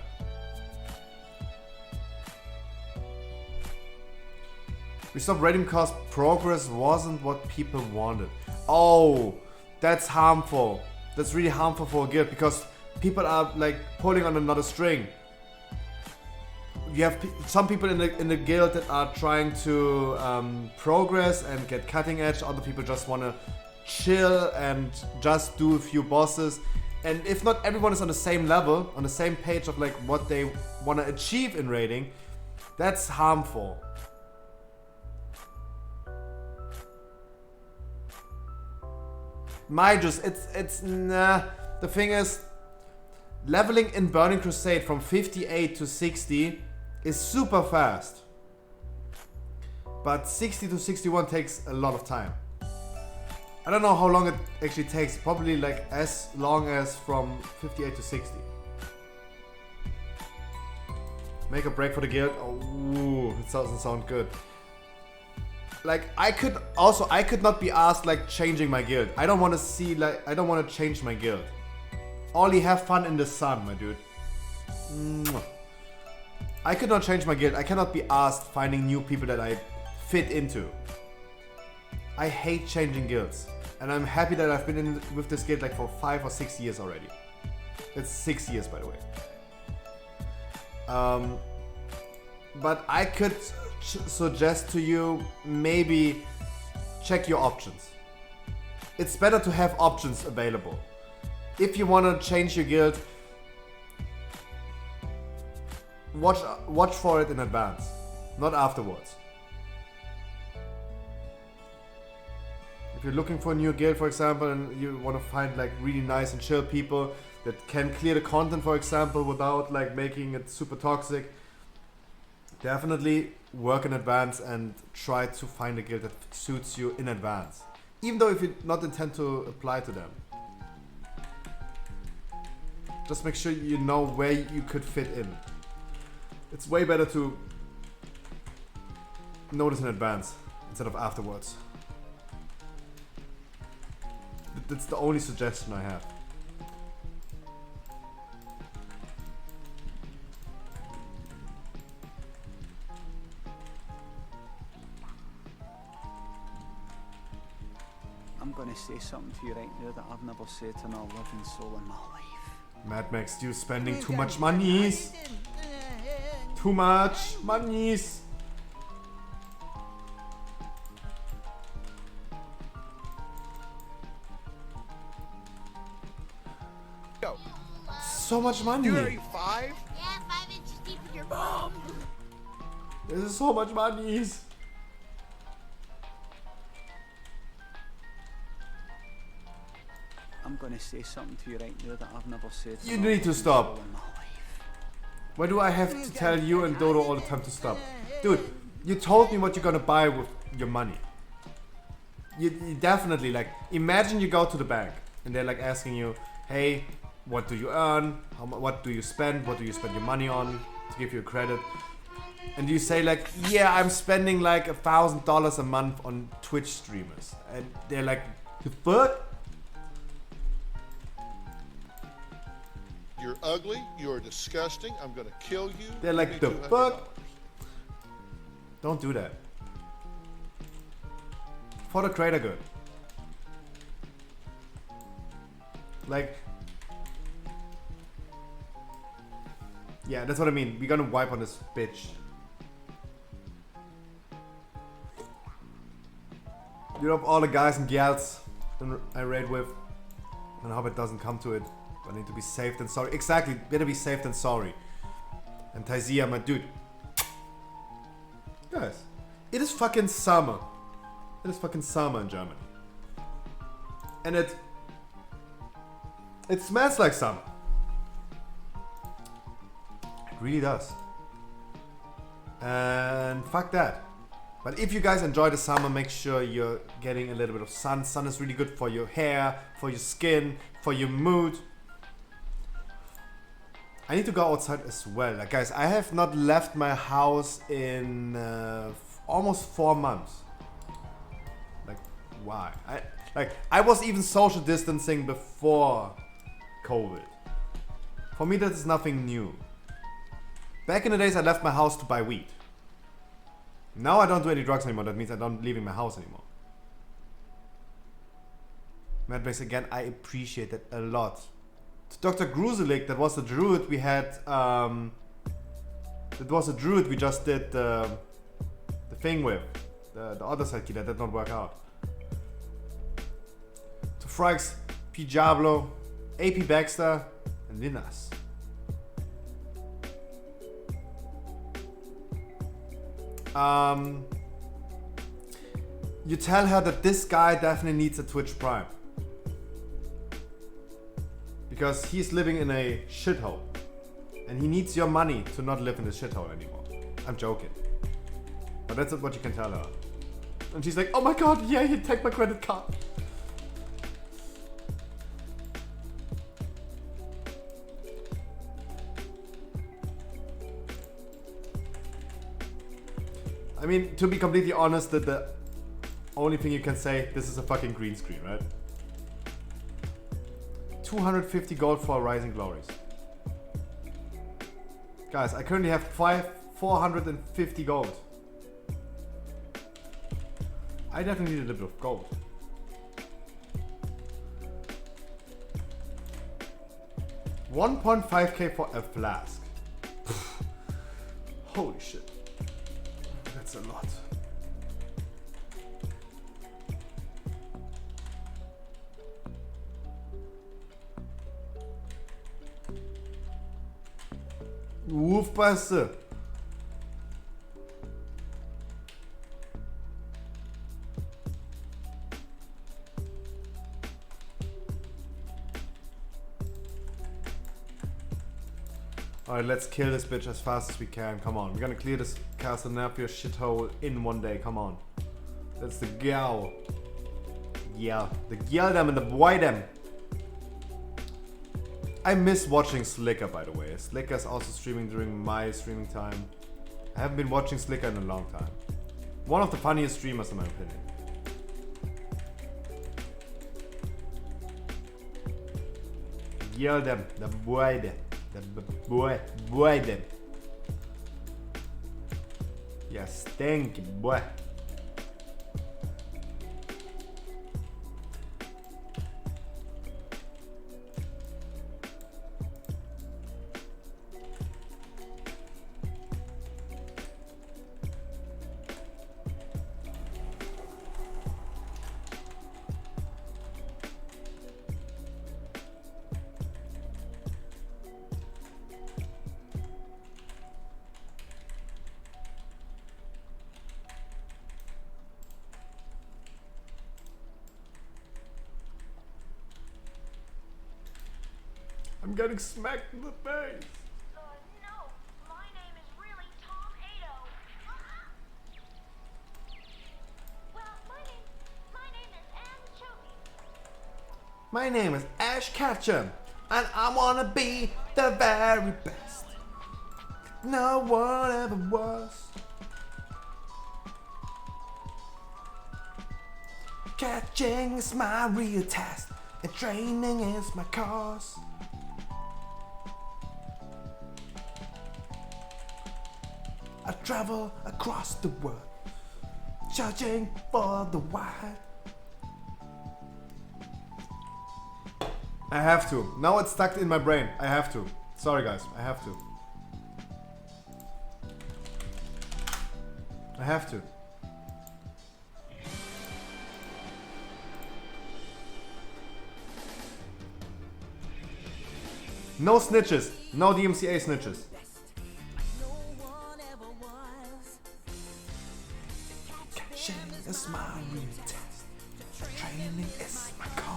We stopped raiding because progress wasn't what people wanted. Oh, that's harmful. That's really harmful for a guild because people are like pulling on another string. You have some people in the guild that are trying to progress and get cutting edge. Other people just want to chill and just do a few bosses. And if not everyone is on the same level, on the same page of like what they want to achieve in raiding, that's harmful. It's nah. The thing is, leveling in Burning Crusade from 58 to 60 is super fast. But 60 to 61 takes a lot of time. I don't know how long it actually takes. Probably like as long as from 58 to 60. Make a break for the guild. Oh, it doesn't sound good. Like I could not be asked like changing my guild. I don't want to change my guild. Only have fun in the sun, my dude. Mwah. I could not change my guild. I cannot be asked finding new people that I fit into. I hate changing guilds. And I'm happy that I've been in with this guild like for 5 or 6 years already. It's 6 years, by the way. But I could suggest to you, maybe check your options. It's better to have options available. If you want to change your guild, watch for it in advance, not afterwards. If you're looking for a new guild, for example, and you want to find like really nice and chill people that can clear the content, for example, without like making it super toxic, definitely work in advance and try to find a guild that suits you in advance. Even though if you not intend to apply to them. Just make sure you know where you could fit in. It's way better to notice in advance instead of afterwards. That's the only suggestion I have. I'm gonna say something to you right now that I've never said to another living soul in my life. Mad Max, you spending too much monies. Too much monies. Go. So much money. You're already 5? Yeah, 5 inches deep in your butt. This is so much money. I'm gonna say something to you right now that I've never said. You need to stop. Why do I have to tell you and Dodo all the time to stop? Dude, you told me what you're gonna buy with your money. You definitely, like, imagine you go to the bank and they're like asking you, hey, what do you earn? What do you spend? What do you spend your money on to give you a credit? And you say like, yeah, I'm spending like $1,000 a month on Twitch streamers. And they're like, the fuck? You're ugly. You're disgusting. I'm gonna kill you. They're like, the fuck? Don't do that. For the greater good. Like, yeah, that's what I mean. We're gonna wipe on this bitch. You know, all the guys and gals I raid with, and I hope it doesn't come to it. I need to be safe than sorry. Exactly, better be safe than sorry. And Taizia, my dude. Guys, it is fucking summer. It is fucking summer in Germany. And it smells like summer. It really does. And fuck that. But if you guys enjoy the summer, make sure you're getting a little bit of sun. Sun is really good for your hair, for your skin, for your mood. I need to go outside as well. Like, guys, I have not left my house in almost 4 months. Like, why? I was even social distancing before COVID. For me, that is nothing new. Back in the days, I left my house to buy weed. Now I don't do any drugs anymore. That means I don't leave my house anymore. Madbase, again, I appreciate that a lot. To Dr. Gruselik, that was the druid we had. That was a druid we just did the thing with. The other side key that did not work out. To Frykes, P. Diablo, AP Baxter, and Linas. You tell her that this guy definitely needs a Twitch Prime. Because he's living in a shithole. And he needs your money to not live in this shithole anymore. I'm joking. But that's what you can tell her. And she's like, oh my god, yeah, he'd take my credit card. I mean, to be completely honest, that the only thing you can say, this is a fucking green screen, right? 250 gold for Rising Glories. Guys, I currently have 450 gold. I definitely need a little bit of gold. $1.5k for a flask. Holy shit. That's a lot. Wolfpasse. Alright, let's kill this bitch as fast as we can. Come on, we're gonna clear this Castle Napier shithole in one day. Come on. That's the gal. Yeah, the gal them and the boy them. I miss watching Slicker, by the way. Slicker is also streaming during my streaming time. I haven't been watching Slicker in a long time. One of the funniest streamers in my opinion. Yell them, the boy them. The boy them. Yeah, stinky boy. I'm getting smacked in the face. No, my name is really Tom Ado. Well, my name is Anne Choky. My name is Ash Ketchum, and I wanna be the very best. No one ever was. Catching is my real test, and training is my cause. I travel across the world, searching for the wild. I have to. Now it's stuck in my brain. I have to. Sorry guys, I have to. I have to. No snitches. No DMCA snitches. Catching is my real test. Training is my cause.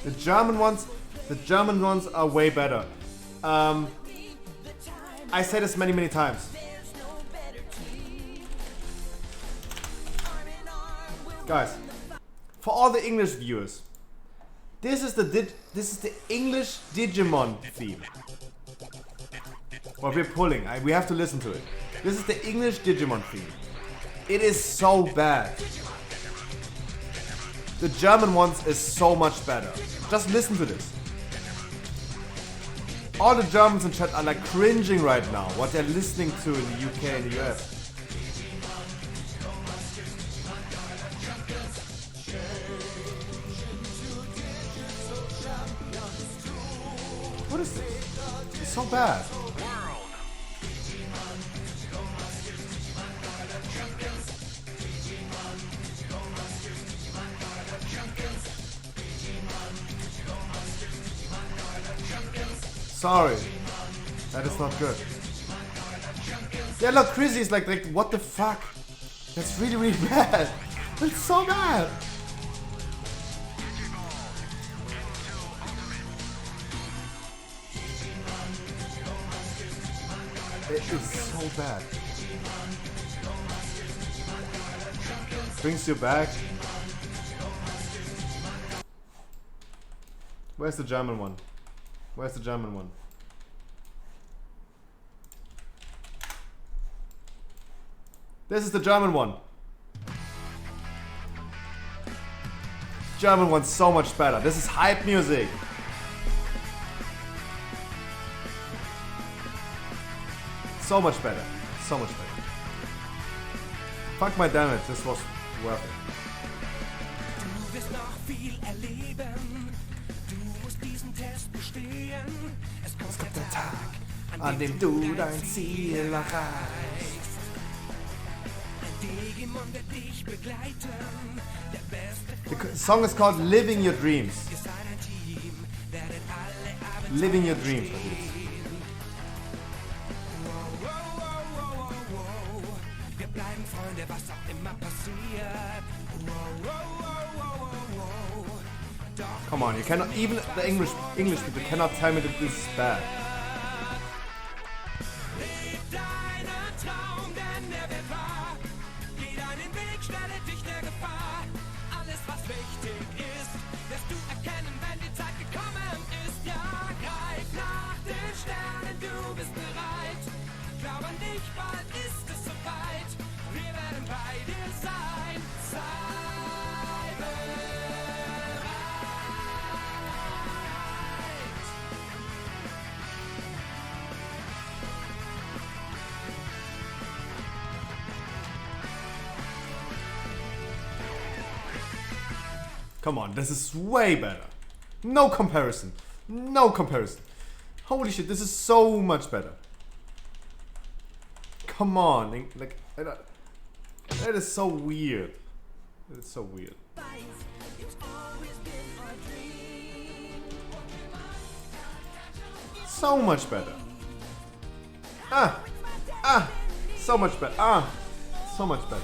The German ones are way better. I say this many times. Guys, for all the English viewers, this is the English Digimon theme. What we're pulling, we have to listen to it. This is the English Digimon theme. It is so bad. The German ones is so much better. Just listen to this. All the Germans in chat are like cringing right now, what they're listening to in the UK and the US. What is this? It's so bad. Sorry, that is not good. Yeah, look, Chrissy is like, what the fuck? That's really bad. It's so bad. It is so bad. Brings you back. Where's the German one? Where's the German one? This is the German one. German one's so much better. This is hype music. So much better. So much better. Fuck my damage. This was worth it. Es kommt der Tag, an dem du dein Ziel erreichst. The song is called Living Your Dreams. Living Your Dreams. Come on, you cannot, even the English people cannot tell me that this is bad. Come on, this is way better. No comparison. No comparison. Holy shit, this is so much better. Come on, like, that is so weird. That is so weird. So much better. So much better. So much better.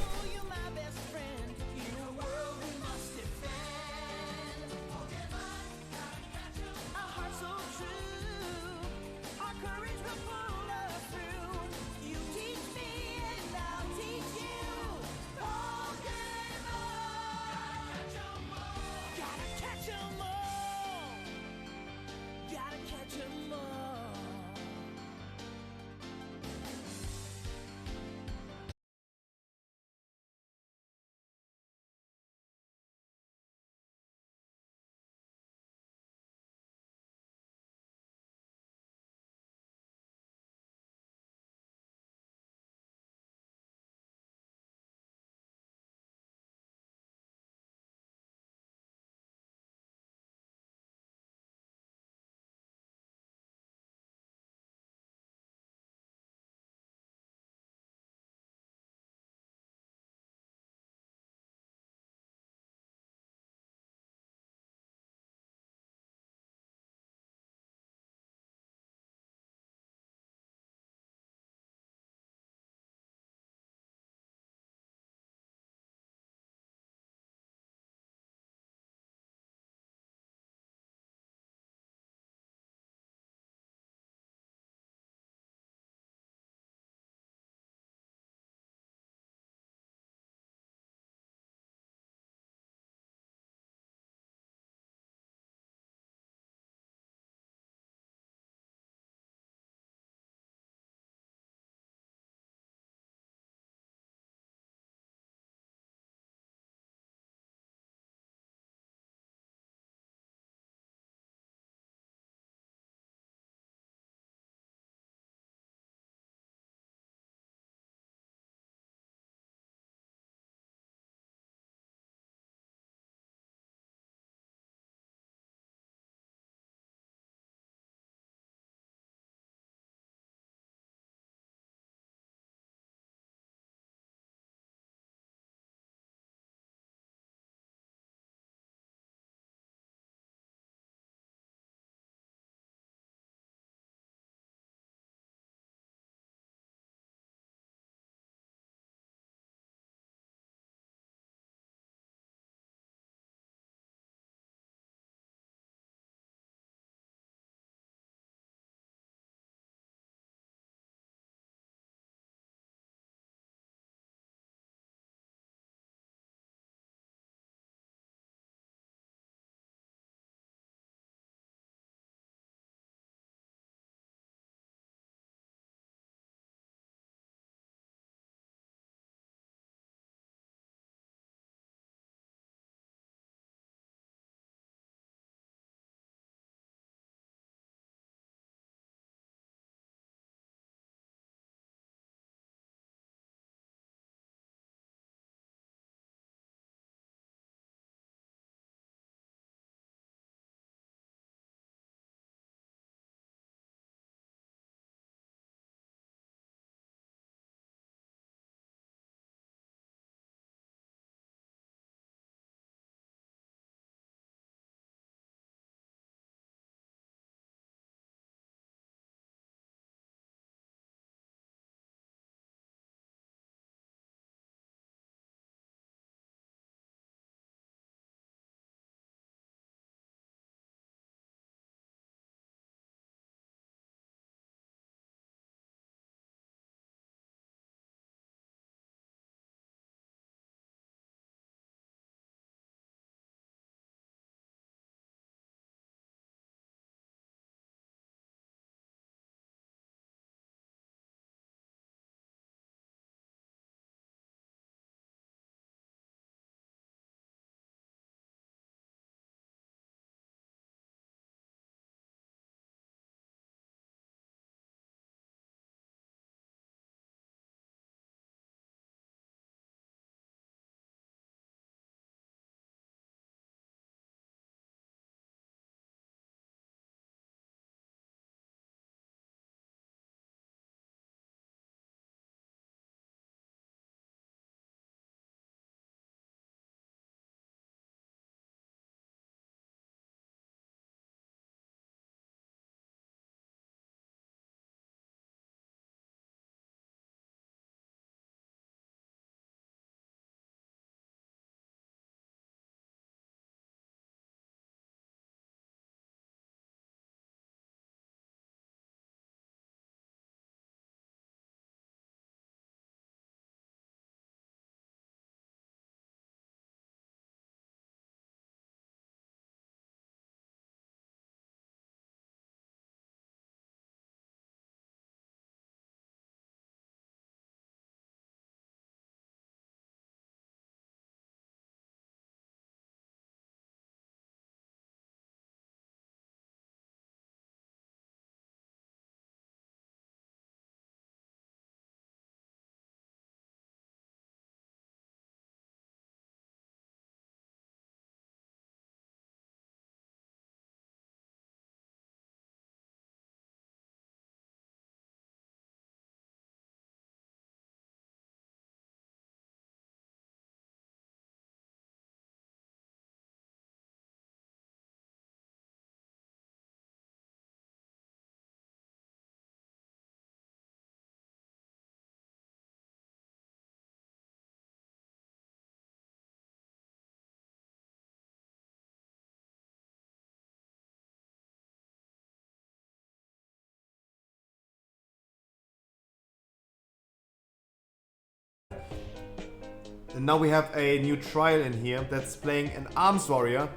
And now we have a new trial in here that's playing an arms warrior.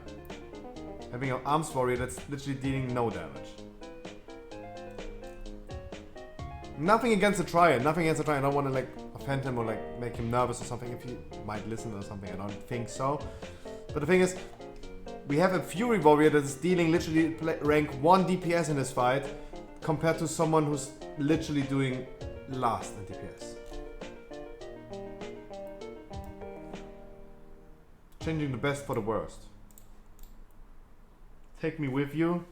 Having an arms warrior that's literally dealing no damage. Nothing against the trial, nothing against the trial. I don't want to like offend him or like make him nervous or something if he might listen or something. I don't think so. But the thing is, we have a Fury warrior that's dealing literally rank 1 DPS in this fight compared to someone who's literally doing last in DPS. Changing the best for the worst. Take me with you?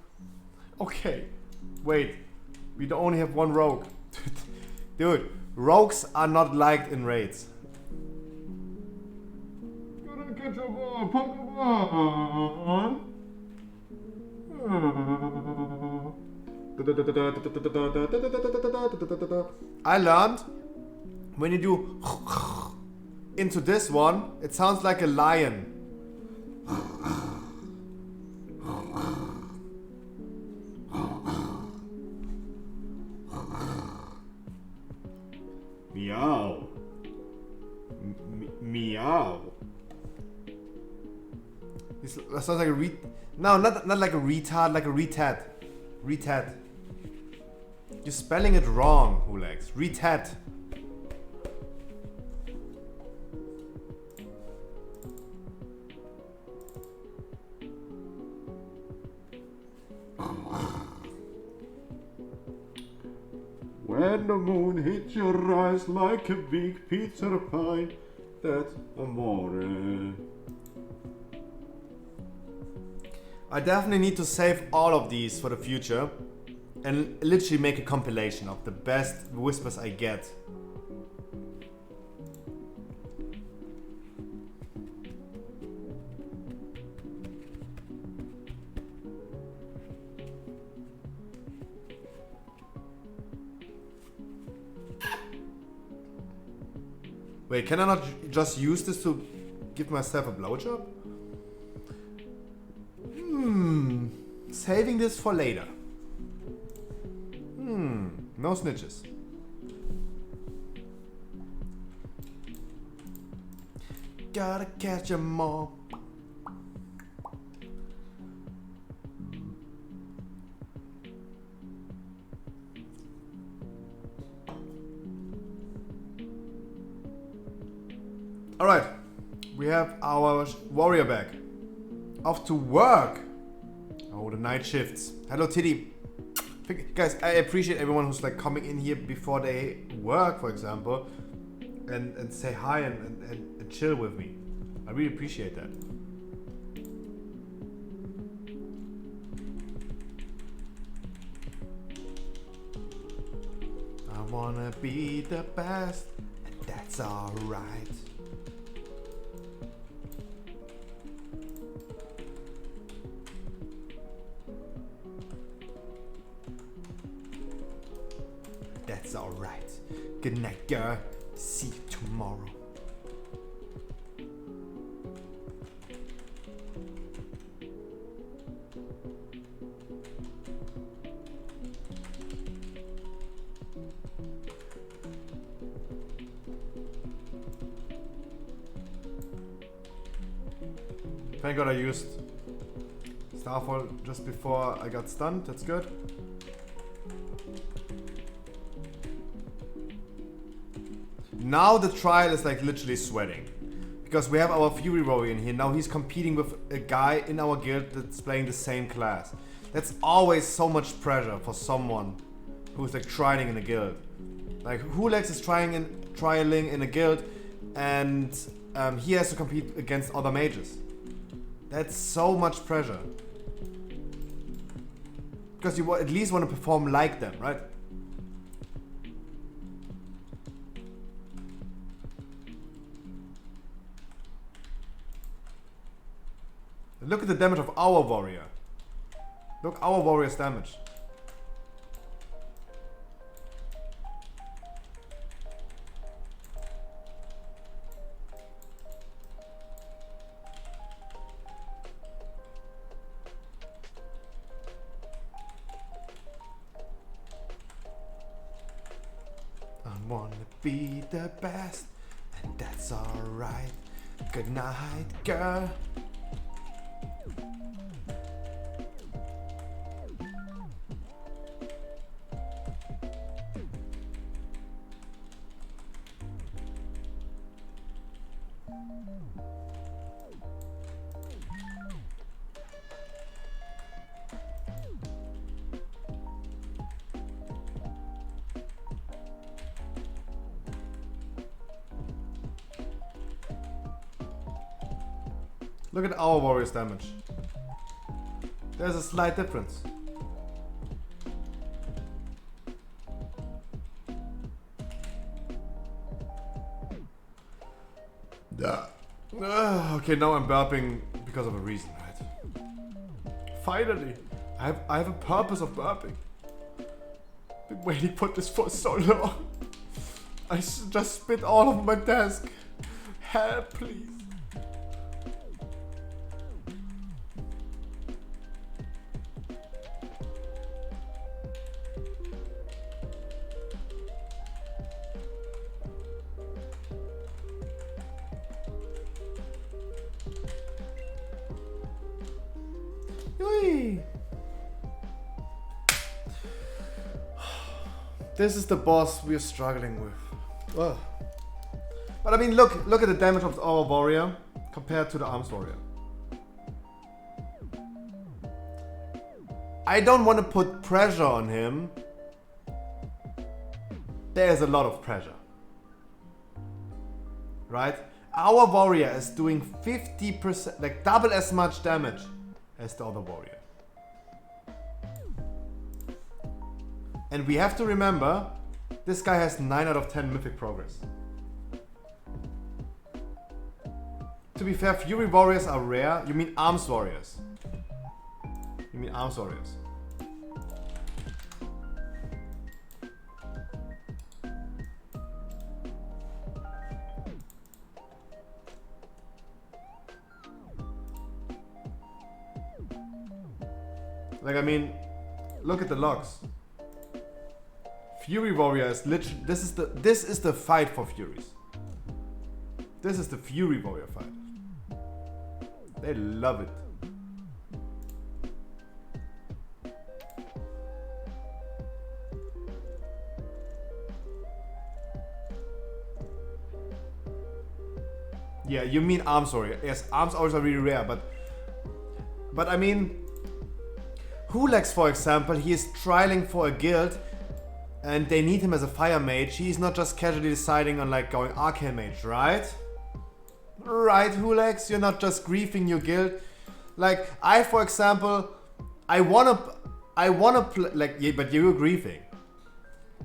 Okay. Wait. We only have one rogue. Dude, rogues are not liked in raids. Gotta catch a ball, Pokemon! I learned when you do into this one, it sounds like a lion. Meow. Meow. That sounds like a no, not like a retard, like a retard. Retard. You're spelling it wrong, Hulex. Retard. When the moon hits your eyes like a big pizza pie, that's amore. I definitely need to save all of these for the future and literally make a compilation of the best whispers I get. Wait, can I not just use this to give myself a blowjob? Saving this for later. No snitches. Gotta catch 'em all. Alright, we have our warrior back. Off to work! Oh, the night shifts. Hello, Titty. Guys, I appreciate everyone who's like coming in here before they work, for example, and say hi and chill with me. I really appreciate that. I wanna be the best, and that's alright. That's alright. Good night, girl. See you tomorrow. Thank God I used Starfall just before I got stunned. That's good. Now the trial is like literally sweating. Because we have our Fury Warrior in here. Now he's competing with a guy in our guild that's playing the same class. That's always so much pressure for someone who's like trying in a guild. Like Hulex is trialing in a guild and he has to compete against other mages. That's so much pressure. Because you at least want to perform like them, right? Look at the damage of our warrior. Look, our warrior's damage. I wanna be the best, And that's alright. Good night, girl. Look at our warrior's damage. There's a slight difference. Yeah. Okay, now I'm burping because of a reason, right? Finally, I have a purpose of burping. Been waiting for this for so long. I just spit all over my desk. Help, please. Yui. This is the boss we're struggling with. Ugh. But I mean, look at the damage of our warrior compared to the arms warrior. I don't want to put pressure on him. There's a lot of pressure. Right? Our warrior is doing 50%, like double as much damage as the other warrior. And we have to remember, this guy has 9 out of 10 mythic progress. To be fair, Fury warriors are rare. You mean arms warriors? You mean arms warriors? Like, I mean, look at the logs. Fury warrior is literally, this is the fight for Furies. This is the Fury warrior fight. They love it. Yeah, you mean arms warrior. Yes, arms warriors are really rare, but I mean, Hulex, for example, he is trialing for a guild and they need him as a fire mage. He's not just casually deciding on like going arcane mage, right? Right, Hulex, you're not just griefing your guild. Like, I, for example, I wanna play, like, yeah, but you were griefing.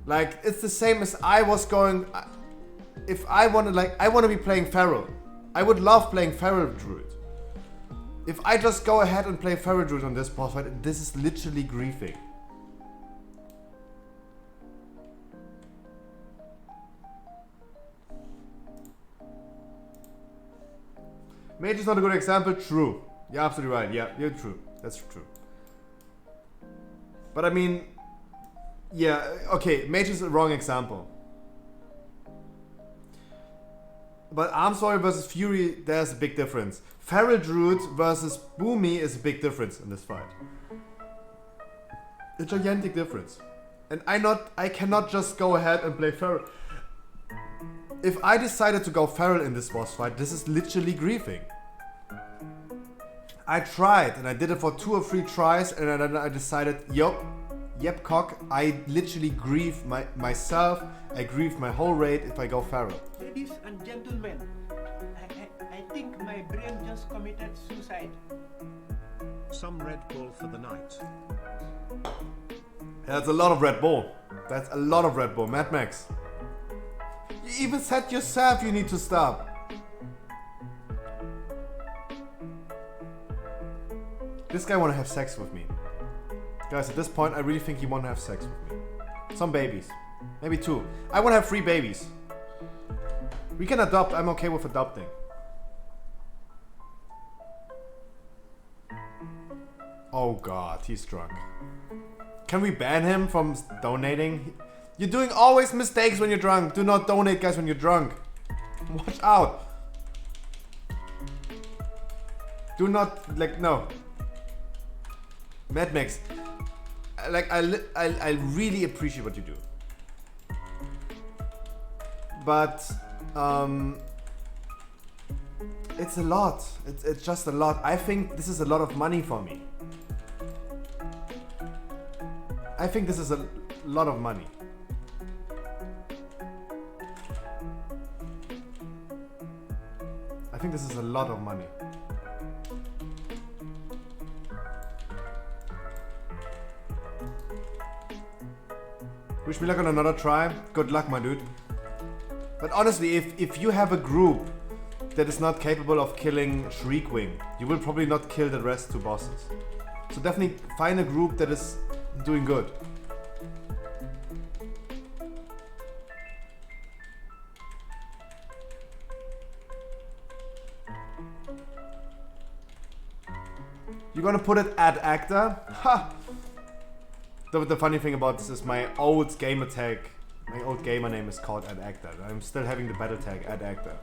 Like, it's the same as I was going, if I wanna, like, I wanna be playing Feral. I would love playing Feral Druid. If I just go ahead and play Feral Druid on this boss fight, this is literally griefing. Mage is not a good example, true. You're absolutely right, yeah, you're true. That's true. But I mean, yeah, okay, Mage is a wrong example. But Arms Warrior versus Fury, there's a big difference. Feral Druid versus Boomy is a big difference in this fight. A gigantic difference. And I cannot just go ahead and play Feral. If I decided to go Feral in this boss fight, this is literally griefing. I tried and I did it for 2 or 3 tries and then I decided, yep cock, I literally grieve myself, I grieve my whole raid if I go Feral. Ladies and gentlemen, I think my brain just committed suicide. Some Red Bull for the night. That's a lot of Red Bull. That's a lot of Red Bull. Mad Max. You even said yourself you need to stop. This guy wanna have sex with me. Guys, at this point I really think he wanna have sex with me. Some babies. Maybe 2. I wanna have 3 babies. We can adopt, I'm okay with adopting. Oh god, he's drunk. Can we ban him from donating? You're doing always mistakes when you're drunk. Do not donate, guys, when you're drunk. Watch out! Do not, like, no. Mad Max, like, I really appreciate what you do. But, it's a lot. It's just a lot. I think this is a lot of money for me. I think this is a lot of money. I think this is a lot of money. Wish me luck on another try. Good luck, my dude. But honestly, if you have a group that is not capable of killing Shriekwing, you will probably not kill the rest 2 bosses. So definitely find a group that is doing good. You're gonna put it at actor? Ha! The funny thing about this is my old gamer tag, my old gamer name is called at actor. I'm still having the battle tag at actor.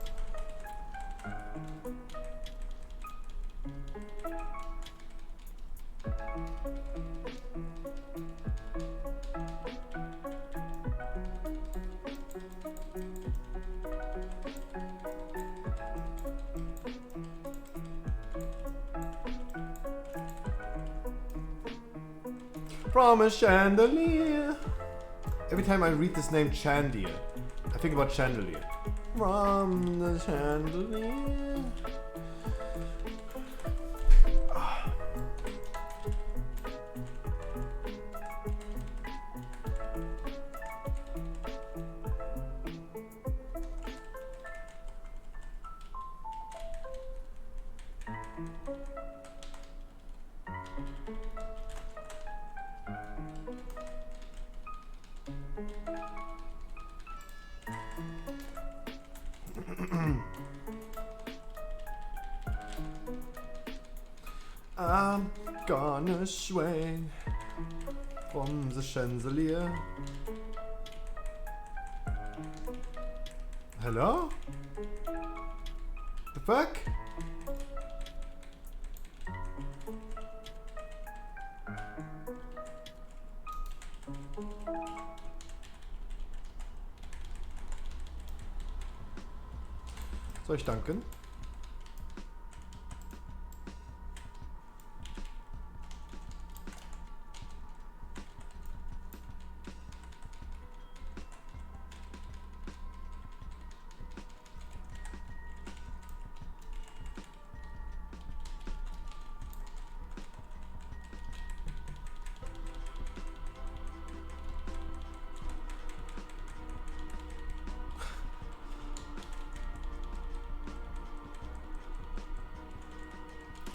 From a chandelier. Every time I read this name Chandier, I think about chandelier. From the chandelier. I'm gonna swing from the chandelier. Hello? The fuck? Soll ich danken?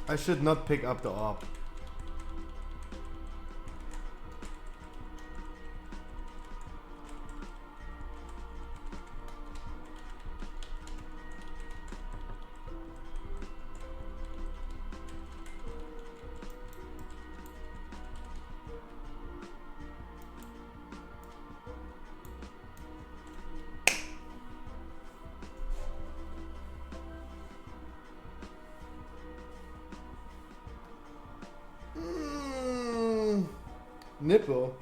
I should not pick up the orb. Nipple.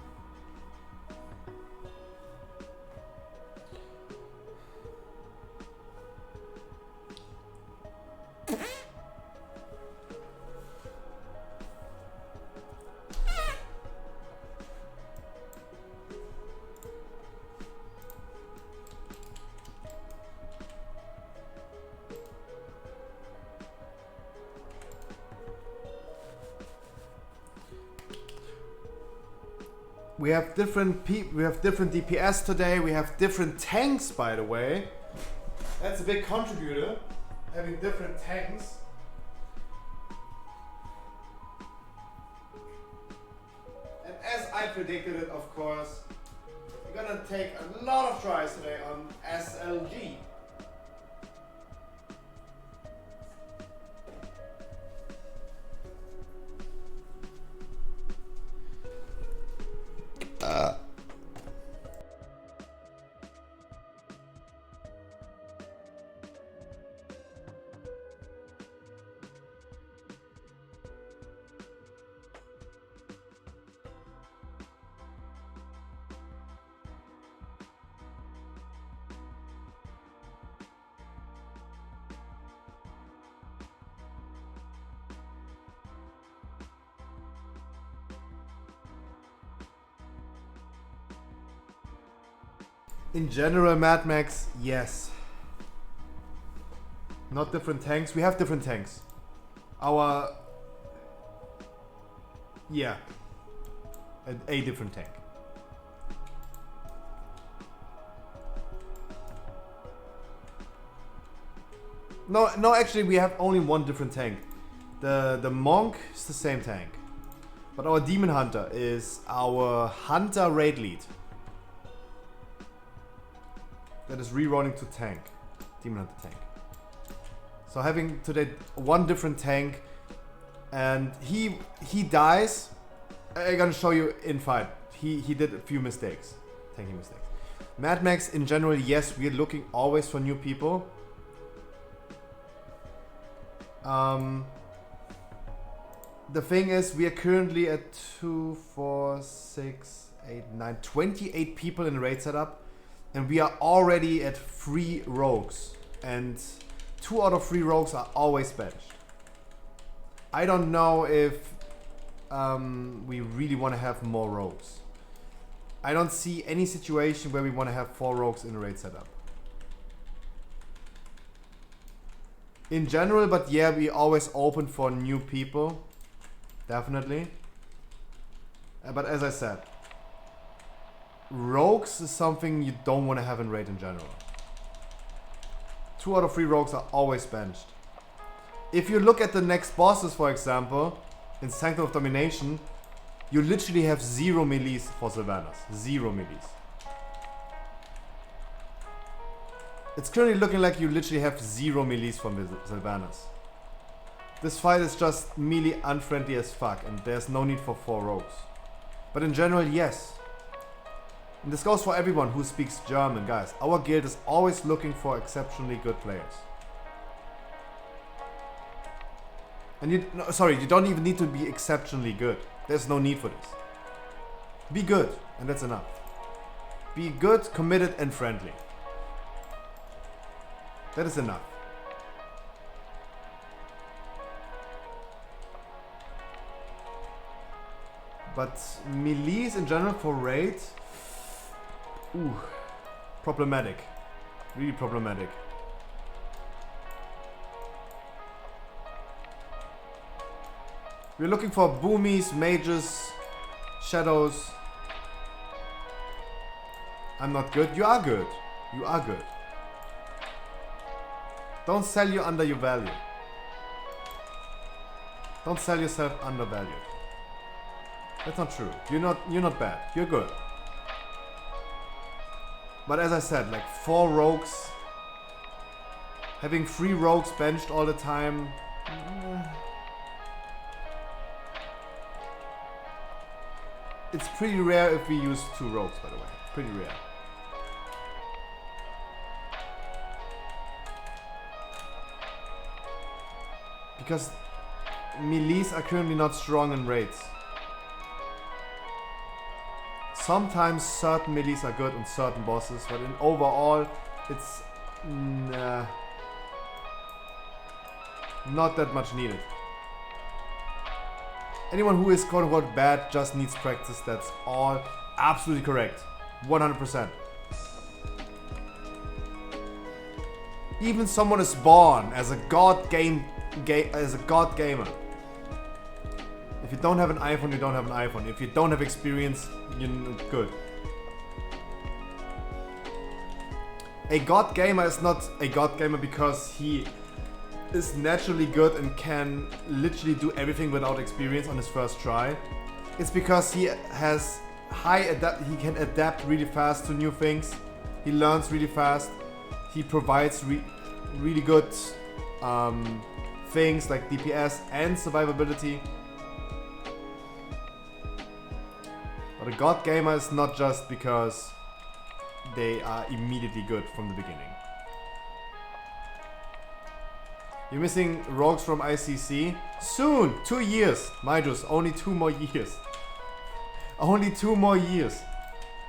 We have different DPS today. We have different tanks, by the way. That's a big contributor, having different tanks. And as I predicted it, of course, we're gonna take a lot of tries today on SLG. In general, Mad Max, yes. Not different tanks. We have different tanks. Our... Yeah. A different tank. No, actually we have only one different tank. The Monk is the same tank. But our Demon Hunter is our Hunter raid lead. That is rerunning to tank. Demon Hunter tank. So having today one different tank, and he dies. I'm gonna show you in fight. He did a few mistakes. Tanking mistakes. Mad Max in general, yes, we're looking always for new people. The thing is, we are currently at 2, 4, 6, 8, 9, 28 people in the raid setup, and we are already at 3 rogues, and 2 out of 3 rogues are always benched. I don't know if we really want to have more rogues. I don't see any situation where we want to have 4 rogues in the raid setup. In general, but yeah, we always open for new people. Definitely. But as I said, rogues is something you don't want to have in raid in general. 2 out of 3 rogues are always benched. If you look at the next bosses, for example, in Sanctum of Domination, you literally have 0 melees for Sylvanas. 0 melees. It's currently looking like you literally have 0 melees from Sylvanas. This fight is just melee unfriendly as fuck, and there's no need for 4 rogues. But in general, yes. And this goes for everyone who speaks German, guys. Our guild is always looking for exceptionally good players. And you don't even need to be exceptionally good. There's no need for this. Be good, and that's enough. Be good, committed, and friendly. That is enough. But melees in general for raid, problematic. Really problematic. We're looking for boomies, mages, shadows. I'm not good. You are good. You are good. Don't sell you under your value. Don't sell yourself undervalued. That's not true. You're not bad. You're good. But as I said, like 4 rogues, having 3 rogues benched all the time. It's pretty rare if we use 2 rogues, by the way. Pretty rare. Because melees are currently not strong in raids. Sometimes certain melees are good on certain bosses, but in overall, it's not that much needed. Anyone who is quote unquote bad just needs practice, that's all. Absolutely correct. 100%. Even someone is born as a god gamer. If you don't have an iPhone, you don't have an iPhone. If you don't have experience, you're not good. A god gamer is not a god gamer because he is naturally good and can literally do everything without experience on his first try. It's because he has he can adapt really fast to new things. He learns really fast. He provides really good things like DPS and survivability. But a god gamer is not just because they are immediately good from the beginning. You're missing rogues from ICC? Soon! 2 years! Maidus, only 2 more years. Only 2 more years.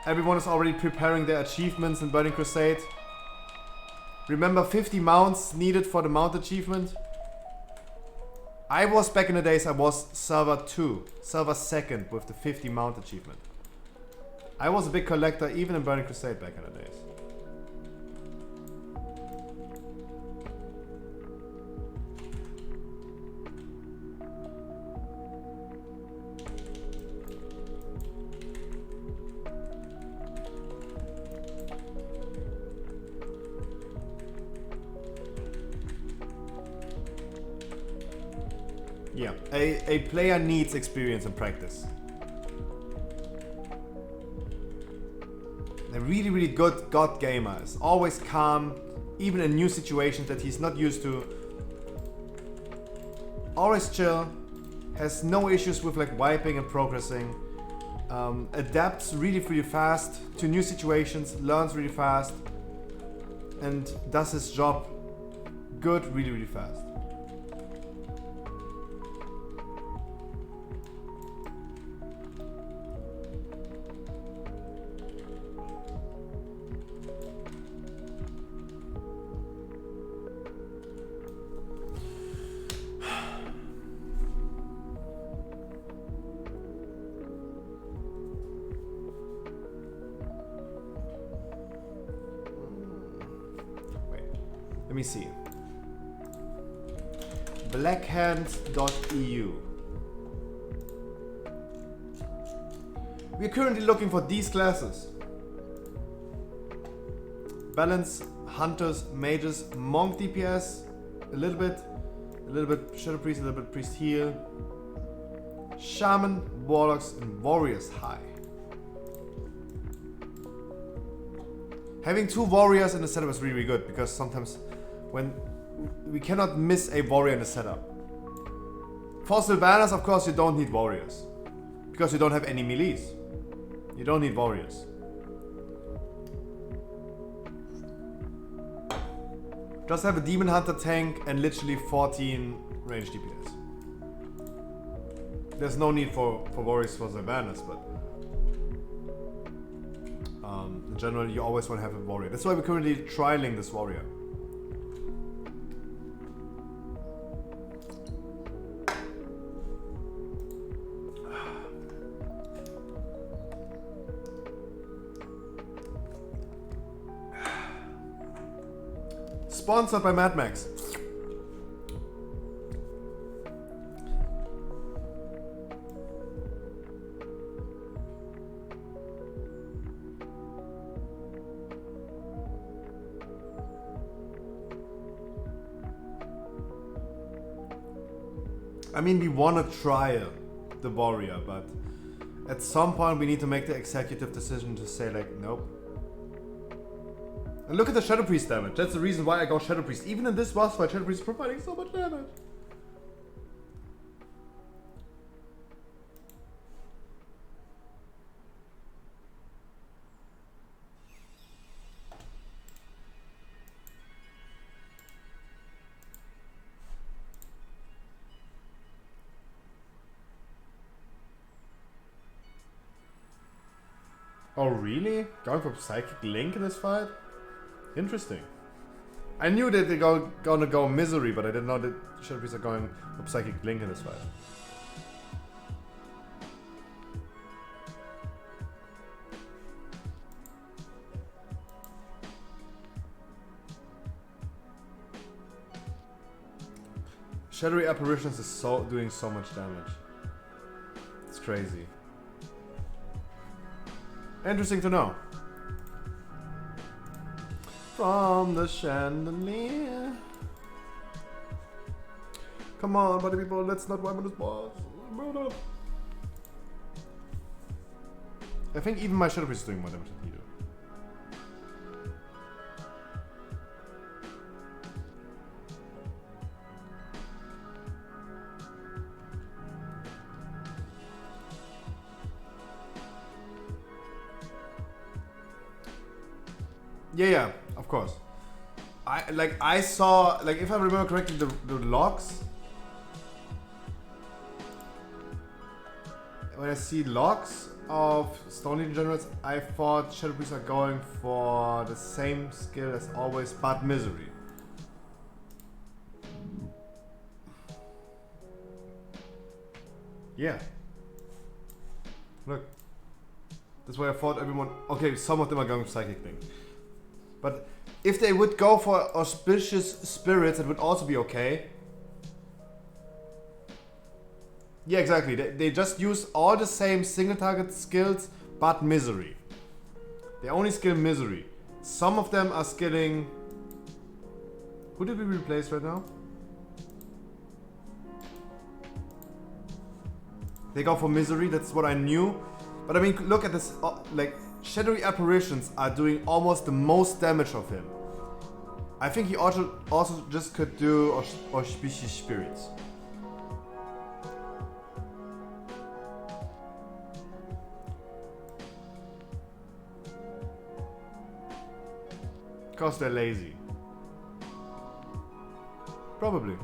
Everyone is already preparing their achievements in Burning Crusade. Remember 50 mounts needed for the mount achievement? I was back in the days, I was server 2, server 2nd with the 50 mount achievement. I was a big collector even in Burning Crusade back in the days. Yeah, a player needs experience and practice. A really, really good god gamer is always calm, even in new situations that he's not used to. Always chill, has no issues with like wiping and progressing. Adapts really, really fast to new situations, learns really fast, and does his job good really, really fast. Let me see. Blackhand.eu. We are currently looking for these classes. Balance, Hunters, Mages, Monk DPS, a little bit Shadow Priest, a little bit Priest Heal, Shaman, Warlocks, and Warriors High. Having two warriors in the setup is really, really good because sometimes when we cannot miss a warrior in the setup. For Sylvanas, of course, you don't need warriors because you don't have any melees. You don't need warriors. Just have a Demon Hunter tank and literally 14 range DPS. There's no need for warriors for Sylvanas, but in general, you always want to have a warrior. That's why we're currently trialing this warrior. Sponsored by Mad Max. I mean, we want to trial the warrior, but at some point we need to make the executive decision to say like, nope. And look at the Shadow Priest damage. That's the reason why I go Shadow Priest. Even in this boss fight, Shadow Priest is providing so much damage. Oh really? Going for Psychic Link in this fight? Interesting. I knew that they're gonna go Misery, but I didn't know that Shadow Priests are going for Psychic Link in this fight. Shadowy Apparitions is doing so much damage. It's crazy. Interesting to know. From the chandelier. Come on, buddy people, let's not wipe on this boss. I think even my Shadow Priest is doing more damage than he do. Yeah, of course. I saw, like, if I remember correctly, the logs. When I see logs of Stone Legion Generals, I thought Shadow Priests are going for the same skill as always, but Misery. Yeah. Look. That's why I thought everyone... Okay, some of them are going for Psychic Thing. But if they would go for Auspicious Spirits, it would also be okay. Yeah, exactly. They just use all the same single target skills, but Misery. They only skill Misery. Some of them are skilling... Who did we replace right now? They go for Misery, that's what I knew. But I mean, look at this, like, Shadowy Apparitions are doing almost the most damage of him. I think he also just could do Auspicious Spirits. Because they're lazy. Probably.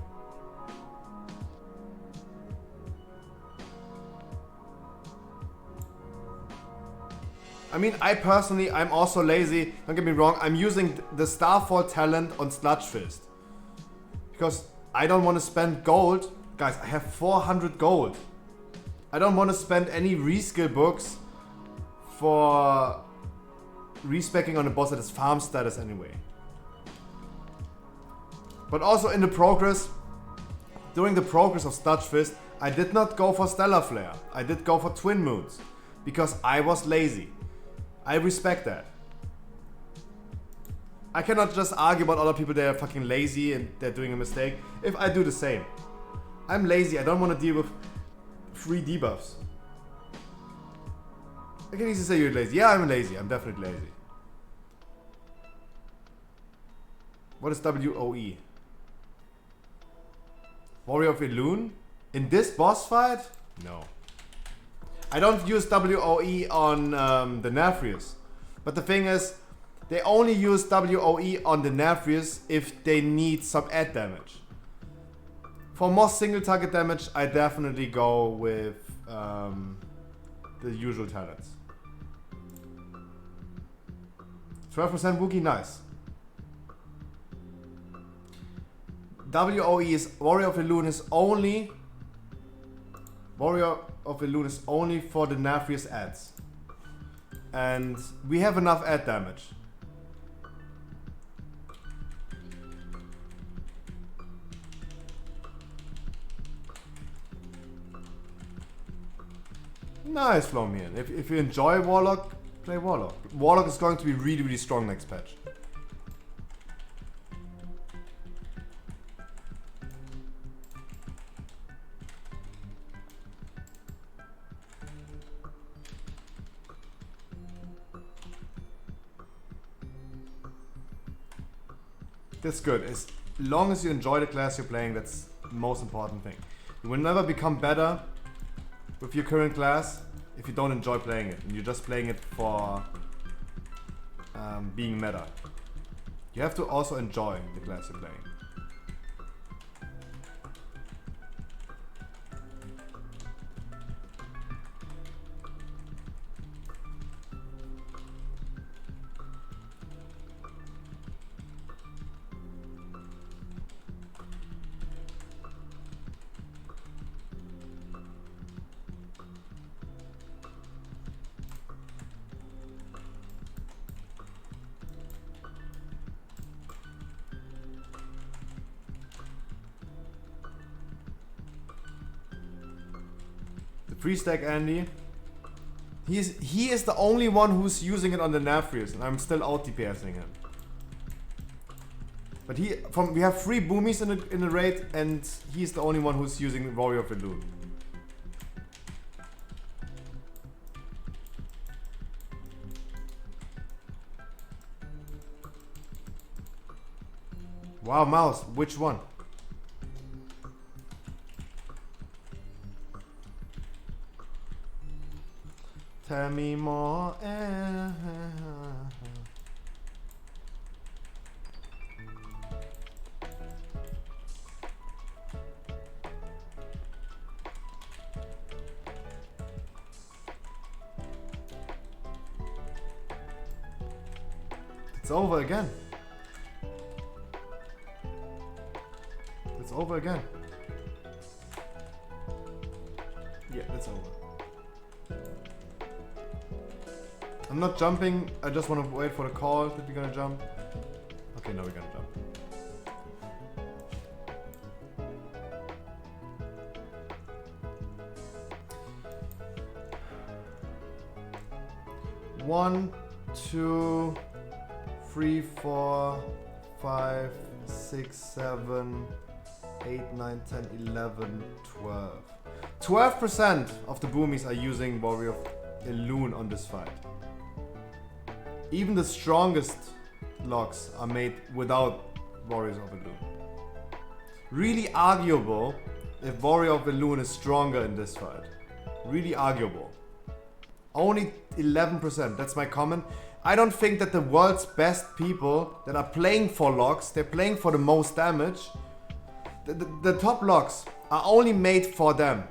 I mean, I personally, I'm also lazy. Don't get me wrong. I'm using the Starfall talent on Sludge Fist. Because I don't want to spend gold. Guys, I have 400 gold. I don't want to spend any reskill books for respecking on a boss that is farm status anyway. But also in the progress, during the progress of Sludge Fist, I did not go for Stellar Flare. I did go for Twin Moons. Because I was lazy. I respect that. I cannot just argue about other people that are fucking lazy and they're doing a mistake if I do the same. I'm lazy, I don't want to deal with free debuffs. I can easily say you're lazy. Yeah, I'm lazy. I'm definitely lazy. What is WOE? Warrior of Elune? In this boss fight? No. I don't use WOE on the Nafrius. But the thing is, they only use WOE on the Nafrius if they need some add damage. For more single target damage, I definitely go with the usual talents. 12% Wookiee, nice. WOE is Warrior of Elune is only for the Nafrius adds. And we have enough add damage. Nice, Flomian. If you enjoy Warlock, play Warlock. Warlock is going to be really, really strong next patch. That's good. As long as you enjoy the class you're playing, that's the most important thing. You will never become better with your current class if you don't enjoy playing it and you're just playing it for being meta. You have to also enjoy the class you're playing. Free stack Andy. He is the only one who's using it on the Nafrius, and I'm still out DPSing him. But we have 3 boomies in the raid, and he's the only one who's using Warrior of Elune. Wow, mouse, which one? Tell me more. It's over again. It's over again. Yeah, it's over. I'm not jumping, I just want to wait for the call that we're gonna jump. Okay, now we're gonna jump. One, 2, 3, 4, 5, 6, 7, 8, 9, 10, 11, 12. 12% of the boomies are using Warrior of Elune on this fight. Even the strongest locks are made without Warriors of Elune. Really arguable if Warrior of Elune is stronger in this fight. Really arguable. Only 11%, that's my comment. I don't think that the world's best people that are playing for locks, they're playing for the most damage. The top locks are only made for them.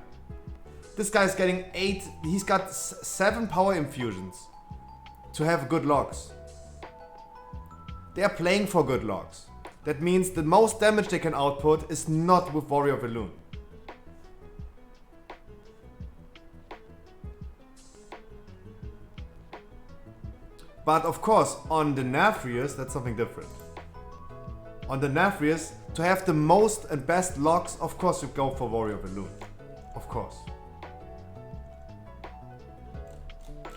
This guy's getting 8, he's got 7 power infusions to have good locks. They are playing for good locks. That means the most damage they can output is not with Warrior of Elune. But of course, on the Nafrius, that's something different. On the Nafrius, to have the most and best locks, of course you go for Warrior of Elune. Of course.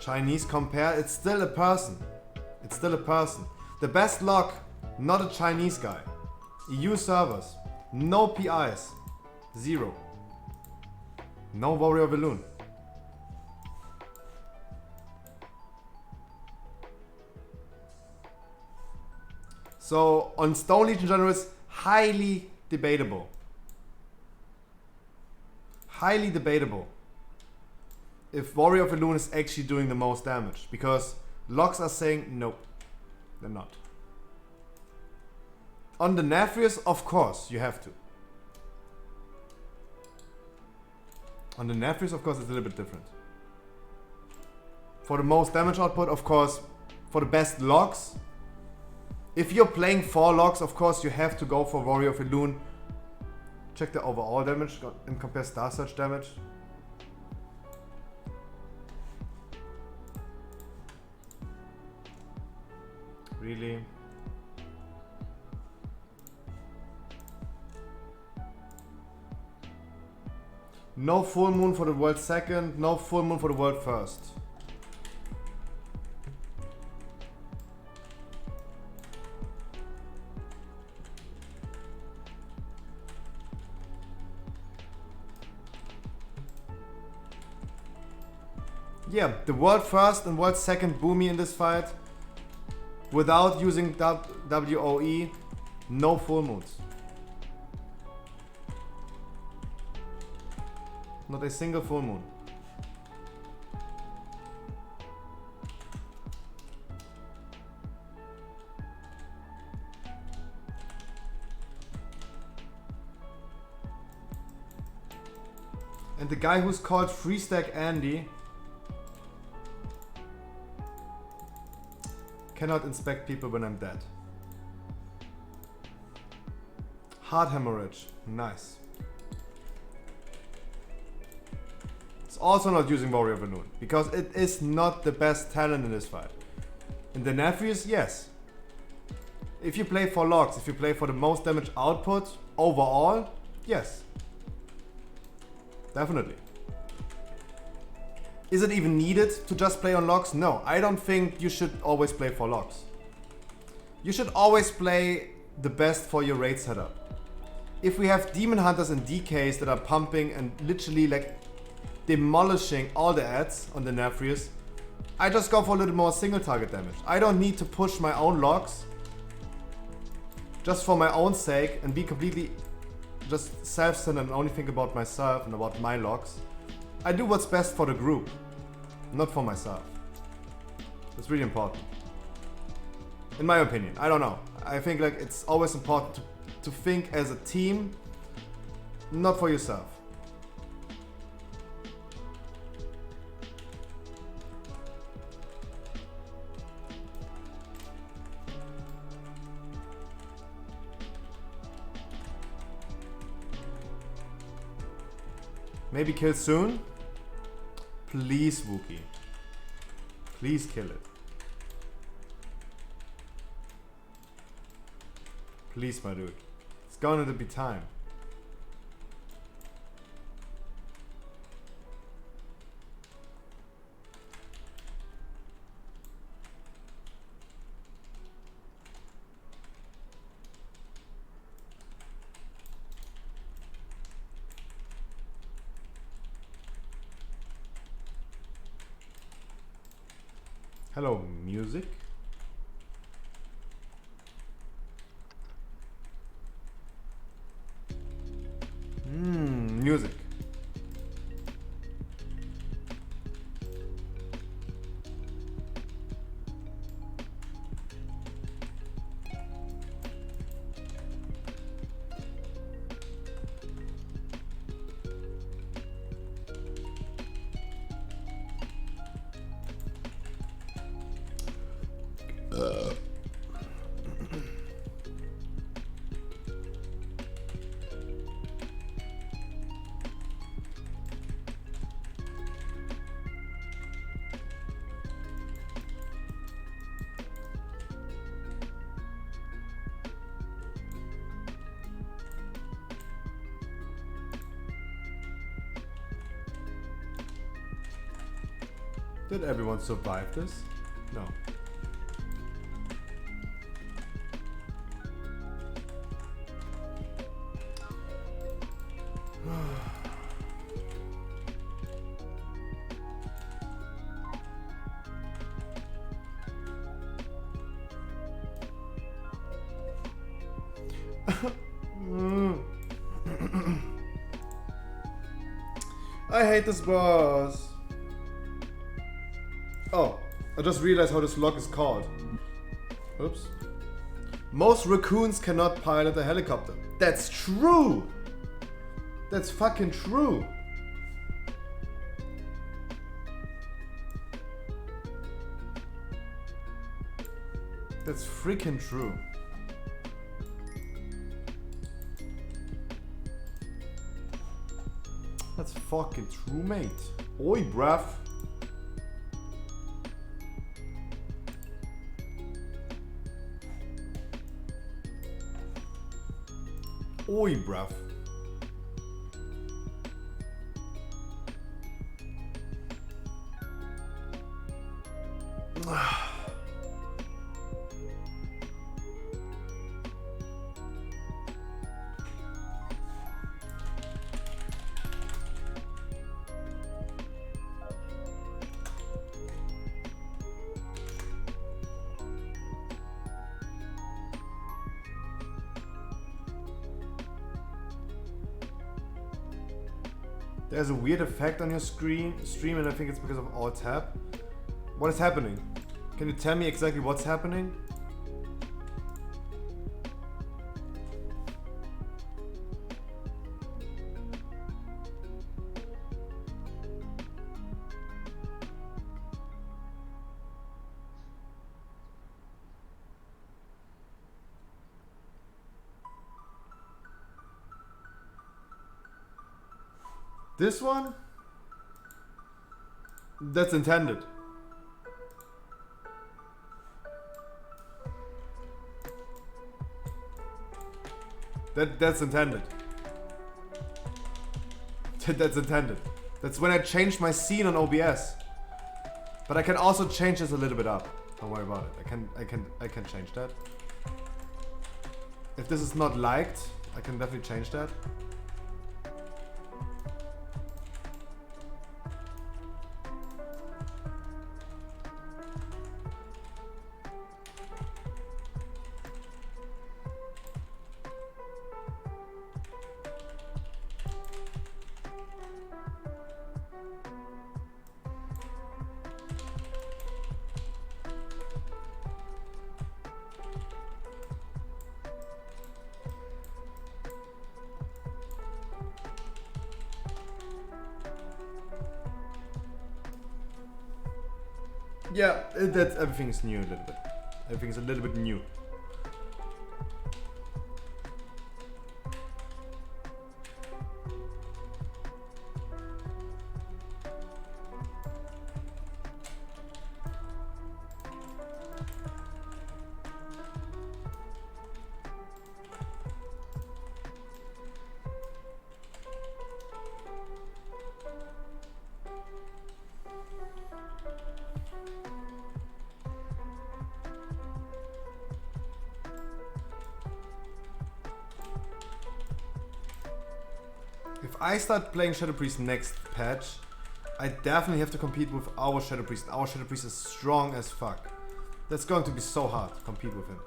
Chinese compare, it's still a person. It's still a person. The best lock, not a Chinese guy. EU servers, no PIs, 0. No Warrior of Elune. So on Stone Legion Generals, highly debatable. Highly debatable if Warrior of Elune is actually doing the most damage, because locks are saying nope, they're not. On the Nafrius, of course, you have to. On the Nafrius, of course, it's a little bit different. For the most damage output, of course, for the best locks, if you're playing 4 locks, of course, you have to go for Warrior of Elune. Check the overall damage and compare Star Search damage. Really? No full moon for the world second, no full moon for the world first. Yeah, the world first and world second boomy in this fight, without using WOE, no full moons. Not a single full moon. And the guy who's called Freestack Andy cannot inspect people when I'm dead. Heart hemorrhage. Nice. It's also not using Warrior of Elune, because it is not the best talent in this fight. In the Nafrius, yes. If you play for locks, if you play for the most damage output overall, yes. Definitely. Is it even needed to just play on locks? No, I don't think you should always play for locks. You should always play the best for your raid setup. If we have Demon Hunters and DKs that are pumping and literally like demolishing all the ads on the Nafrius, I just go for a little more single target damage. I don't need to push my own locks just for my own sake and be completely just self-centered and only think about myself and about my locks. I do what's best for the group, not for myself. That's really important. In my opinion, I don't know. I think like it's always important to think as a team, not for yourself. Maybe kill soon? Please, Wookie. Please kill it. Please, my dude. It's going to be time. Hello, music. Music. Did everyone survive this? No. I hate this boss. Oh, I just realized how this lock is called. Oops. Most raccoons cannot pilot a helicopter. That's true! That's fucking true! That's freaking true. That's fucking true, mate. Oi, bruv. Oi, bruv. There's a weird effect on your stream and I think it's because of alt tab. What is happening? Can you tell me exactly what's happening? This one? That's intended. That's intended. That's intended. That's when I changed my scene on OBS. But I can also change this a little bit up. Don't worry about it. I can change that. If this is not liked, I can definitely change that. Yeah, that everything's new a little bit. Everything's a little bit new. If I start playing Shadow Priest next patch, I definitely have to compete with our Shadow Priest. Our Shadow Priest is strong as fuck. That's going to be so hard to compete with him.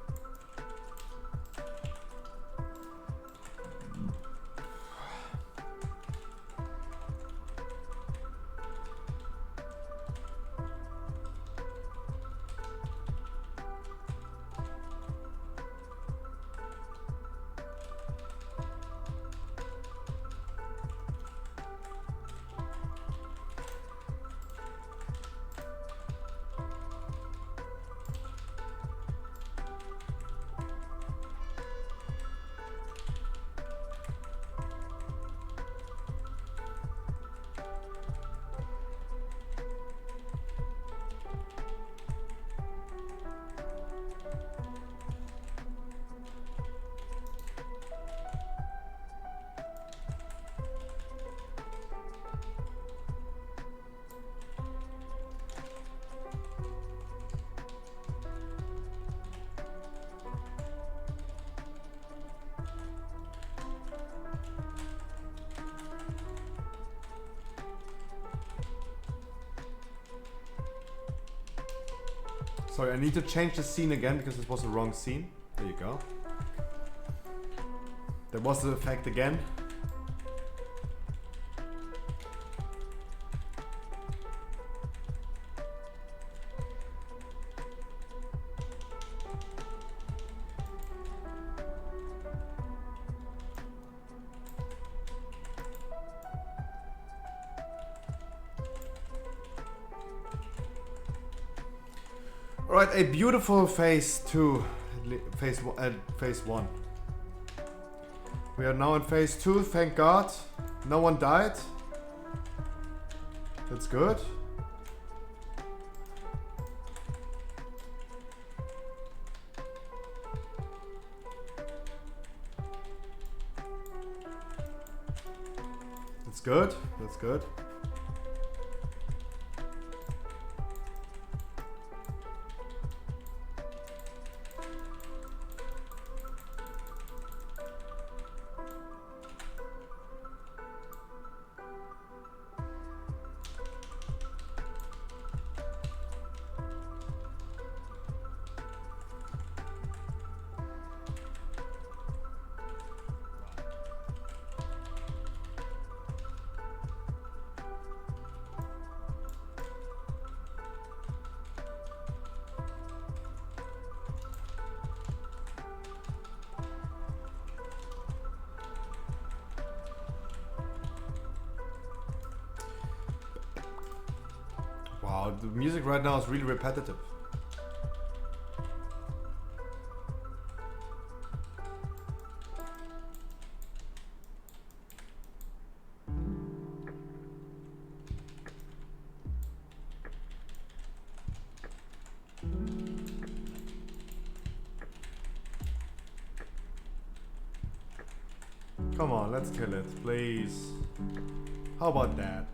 Sorry, I need to change the scene again because this was the wrong scene. There you go. There was the effect again. Alright, a beautiful phase 2, phase 1. We are now in phase 2, thank God. No one died. That's good. That's good, that's good. Wow, the music right now is really repetitive. Come on, let's kill it, please. How about that?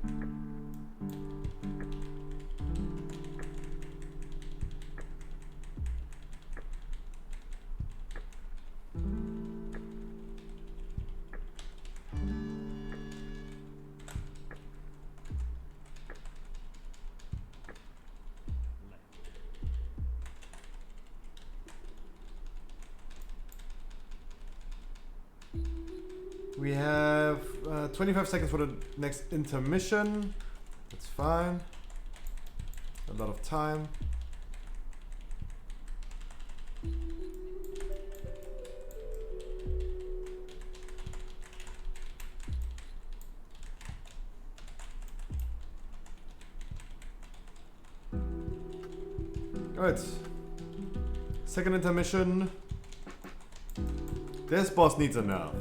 We have 25 seconds for the next intermission. That's fine. A lot of time. Alright. Second intermission. This boss needs a nerf.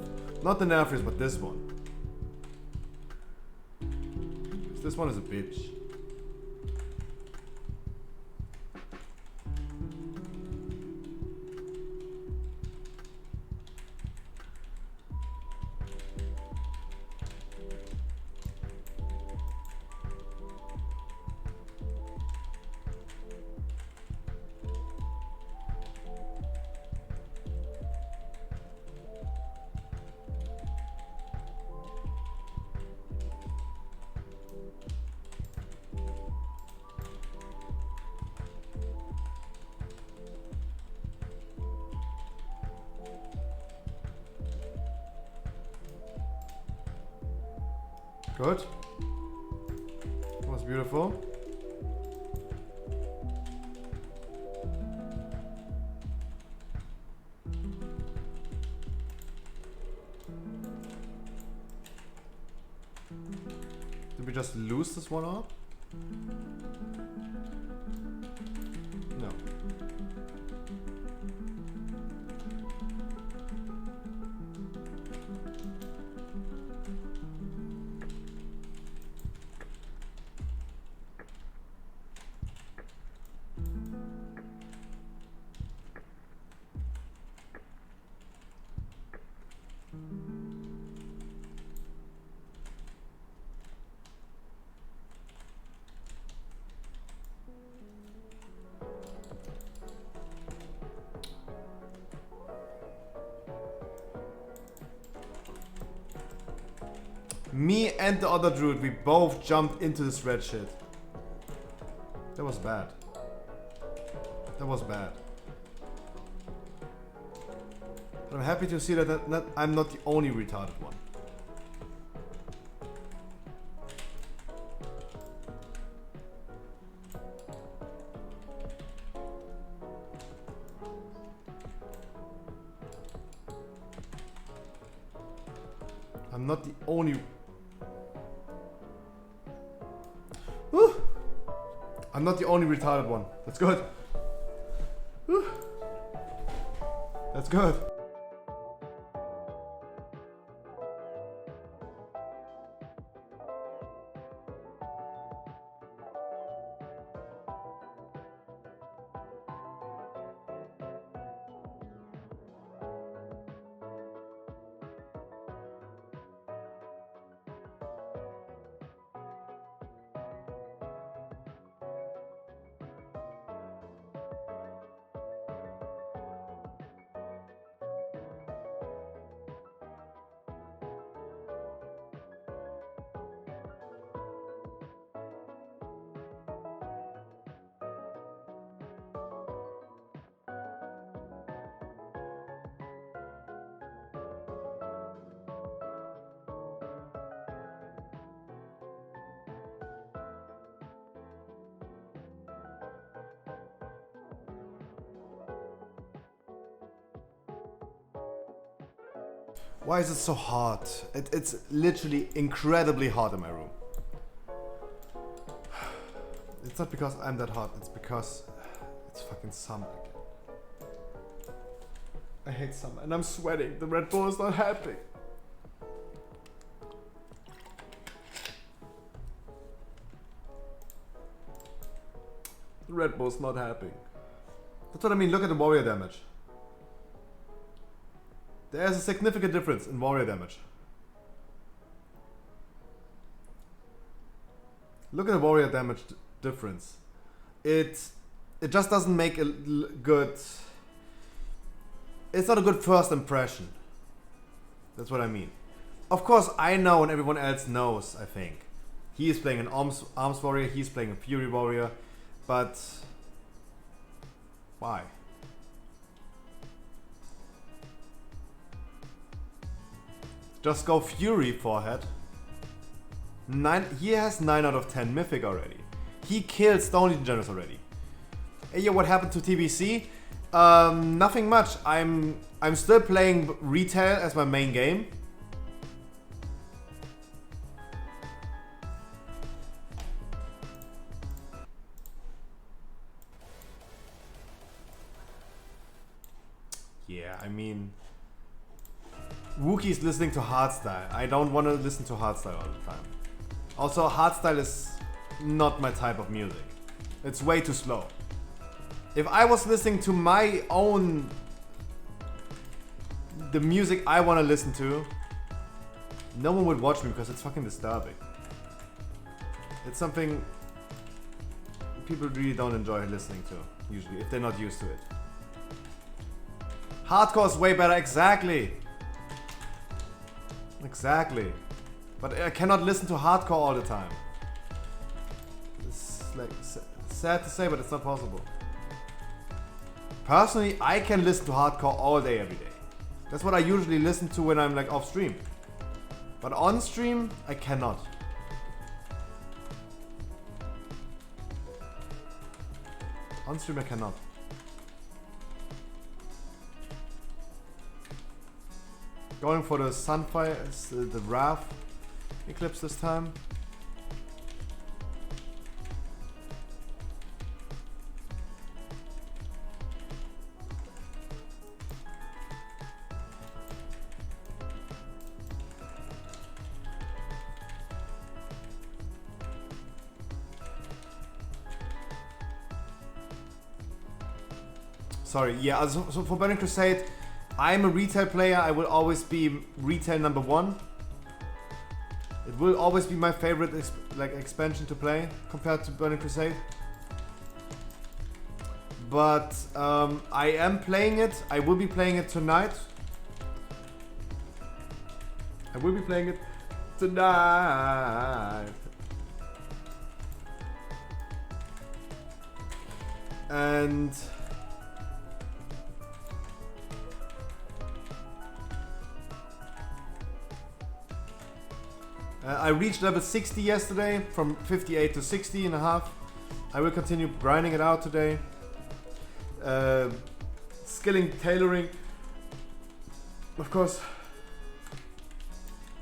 Not the nerfers, but this one. This one is a bitch. Good. That was beautiful. Did we just lose this one up? No. Me and the other druid, we both jumped into this red shit. That was bad. That was bad. But I'm happy to see that, I'm not the only retarded one. I'm not the only... Whew. I'm not the only retarded one. That's good. Whew. That's good. Why is it so hot? It's literally incredibly hot in my room. It's not because I'm that hot, it's because it's fucking summer again. I hate summer and I'm sweating. The Red Bull is not happy. The Red Bull's not happy. That's what I mean, look at the warrior damage. There's a significant difference in warrior damage. Look at the warrior damage difference. It just doesn't make a good... It's not a good first impression. That's what I mean. Of course, I know and everyone else knows, I think. He is playing an arms warrior, he's playing a fury warrior, but... Why? Just go Fury forehead. He has 9 out of 10 Mythic already. He killed Stone Legion Generals already. Hey, yeah, what happened to TBC? Nothing much. I'm still playing retail as my main game. Yeah, I mean... Wookie's listening to hardstyle. I don't want to listen to hardstyle all the time. Also, hardstyle is not my type of music. It's way too slow. If I was listening to my own... the music I want to listen to, no one would watch me because it's fucking disturbing. It's something people really don't enjoy listening to, usually, if they're not used to it. Hardcore is way better, exactly! Exactly. But I cannot listen to hardcore all the time. It's like sad to say, but it's not possible. Personally, I can listen to hardcore all day, every day. That's what I usually listen to when I'm like off stream. But on stream, I cannot. On stream I cannot. Going for the Sunfire, the Wrath Eclipse this time. Sorry, yeah, so for Burning Crusade, I'm a retail player. I will always be retail number 1. It will always be my favorite expansion to play compared to Burning Crusade. But I am playing it. I will be playing it tonight. I will be playing it tonight. And I reached level 60 yesterday, from 58 to 60 and a half. I will continue grinding it out today. Skilling, tailoring. Of course,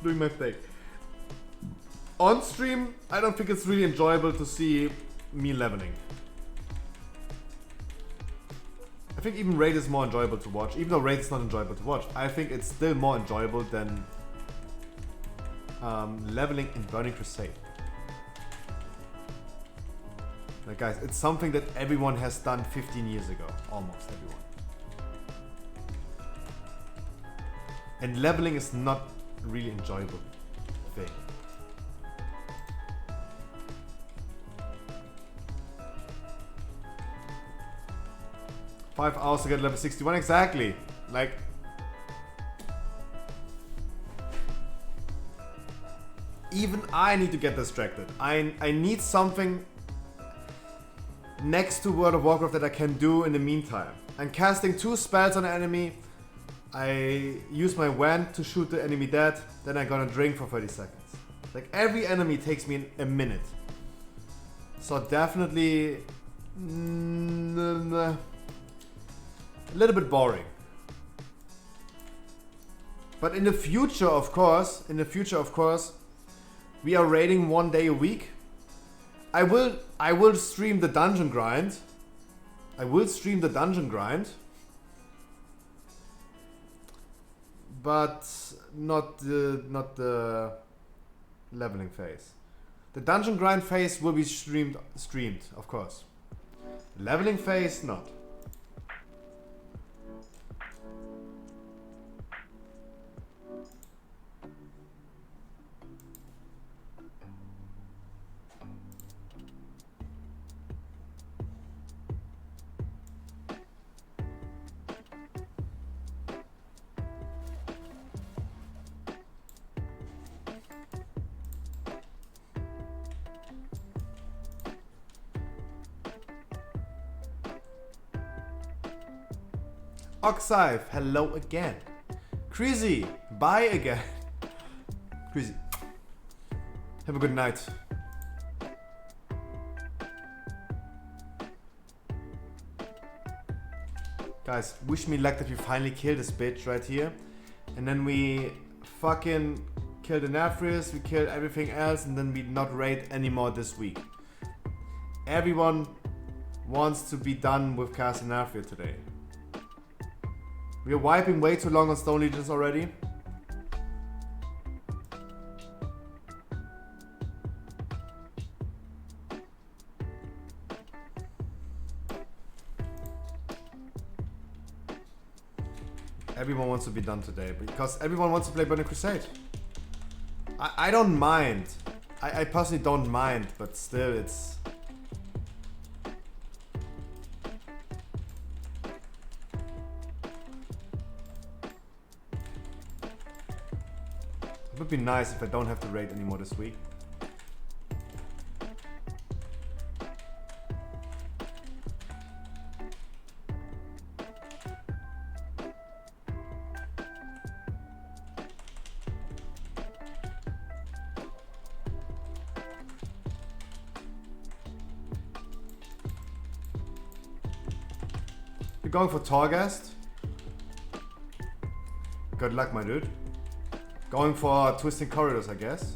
doing my thing. On stream, I don't think it's really enjoyable to see me leveling. I think even Raid is more enjoyable to watch. Even though Raid is not enjoyable to watch, I think it's still more enjoyable than leveling in Burning Crusade. Like guys, it's something that everyone has done 15 years ago. Almost everyone. And leveling is not a really enjoyable thing. Five hours to get level 61, exactly. Like, even I need to get distracted. I need something next to World of Warcraft that I can do in the meantime. I'm casting 2 spells on an enemy. I use my wand to shoot the enemy dead. Then I'm gonna drink for 30 seconds. Like, every enemy takes me a minute. So definitely a little bit boring. But in the future, of course, we are raiding 1 day a week. I will stream the dungeon grind. But not the leveling phase. The dungeon grind phase will be streamed, of course. The leveling phase, not. Oxive, hello again. Crazy, bye again. Crazy. Have a good night. Guys, wish me luck that we finally kill this bitch right here. And then we fucking kill the Nafrius, we kill everything else, and then we not raid anymore this week. Everyone wants to be done with casting Nafrius today. We are wiping way too long on Stone Legions already. Everyone wants to be done today because everyone wants to play Burning Crusade. I don't mind. I personally don't mind, but still it's... It would be nice if I don't have to raid anymore this week. You're going for Torghast. Good luck, my dude. Going for Twisting Corridors, I guess.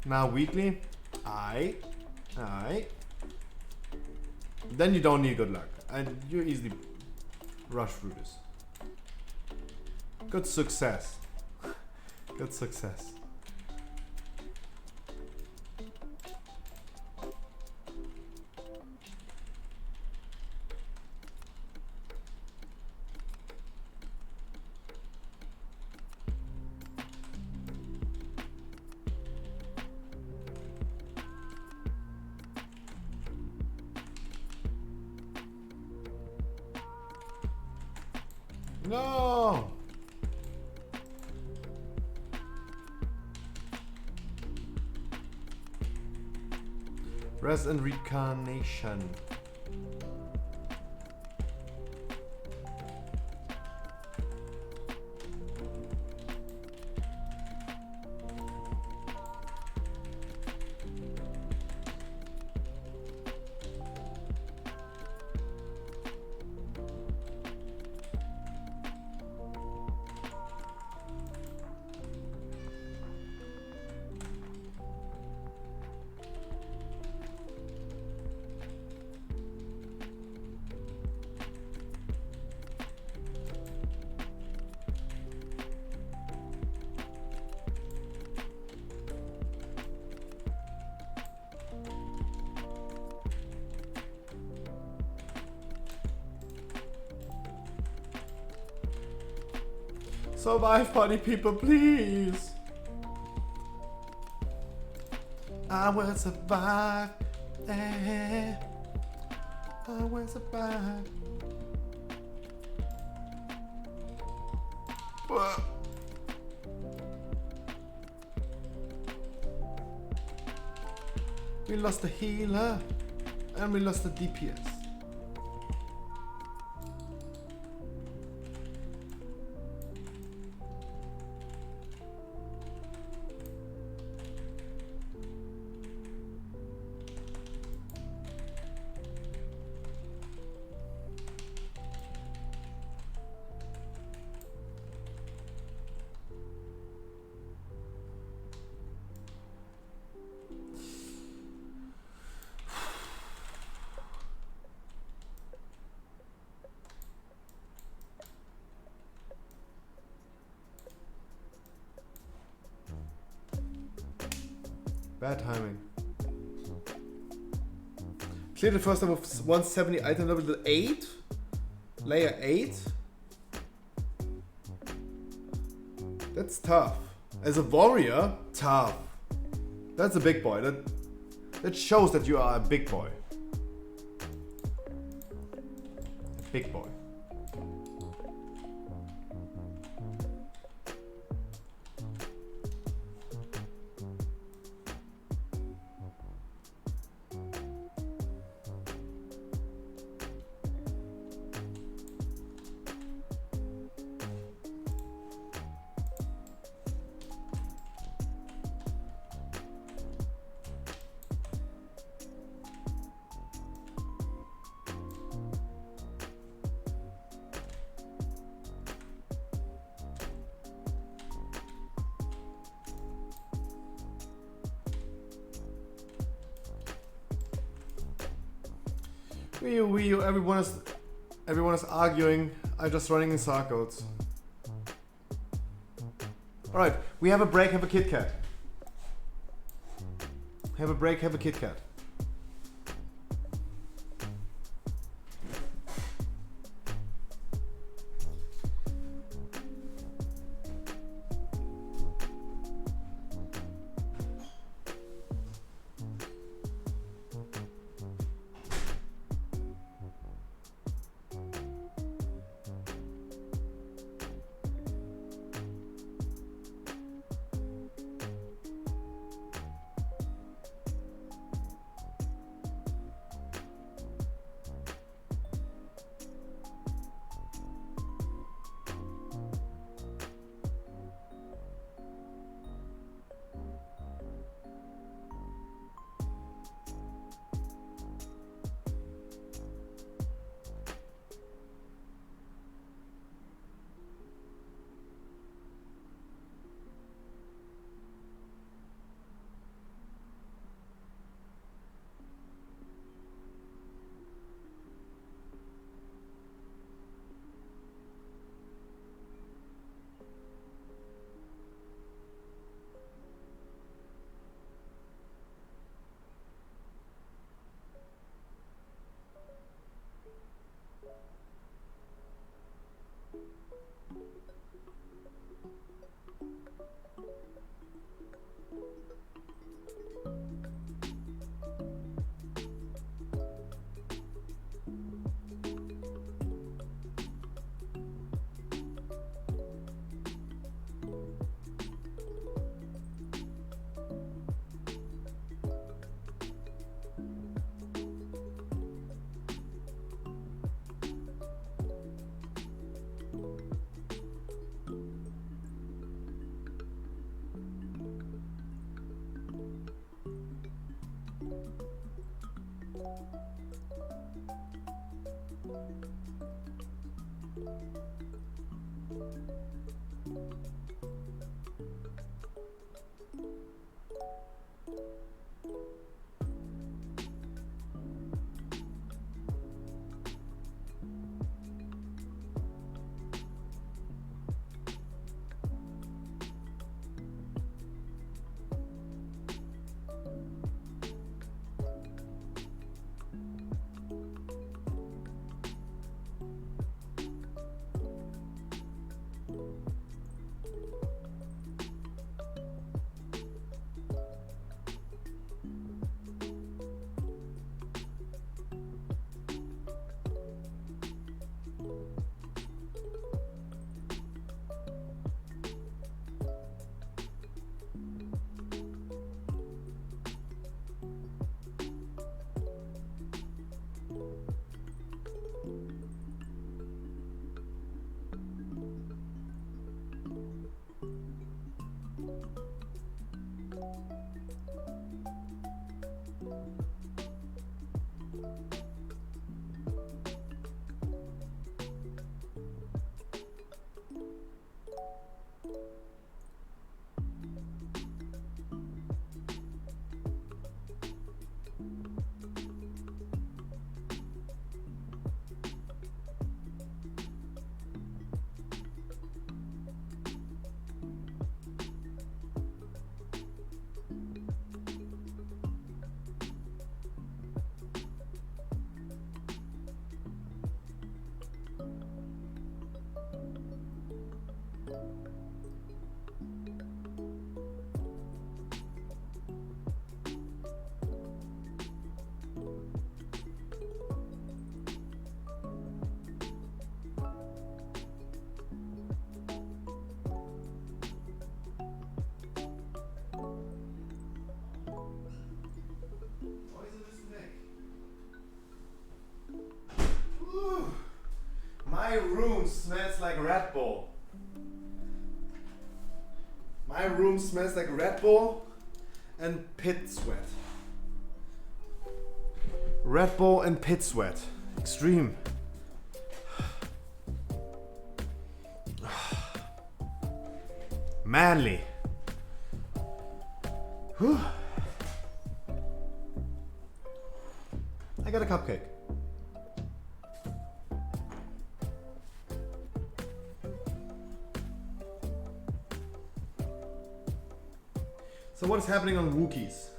Now weekly. Aye. Then you don't need good luck. And you easily rush through this. Good success. Good success. No! Rest and Reincarnation. Survive, party people, please. I will survive. I will survive. Whoa. We lost the healer and we lost the DPS. Bad timing. Clear the first level of 170 item level 8? Layer 8? That's tough. As a warrior, tough. That's a big boy. That shows that you are a big boy. A big boy. Wii U, everyone is arguing. I'm just running in circles. Alright, we have a break, have a Kit Kat. Have a break, have a Kit Kat. My room smells like Red Bull. My room smells like Red Bull and pit sweat. Red Bull and pit sweat. Extreme. Manly. Whew. I got a cupcake. So what is happening on Wookiees?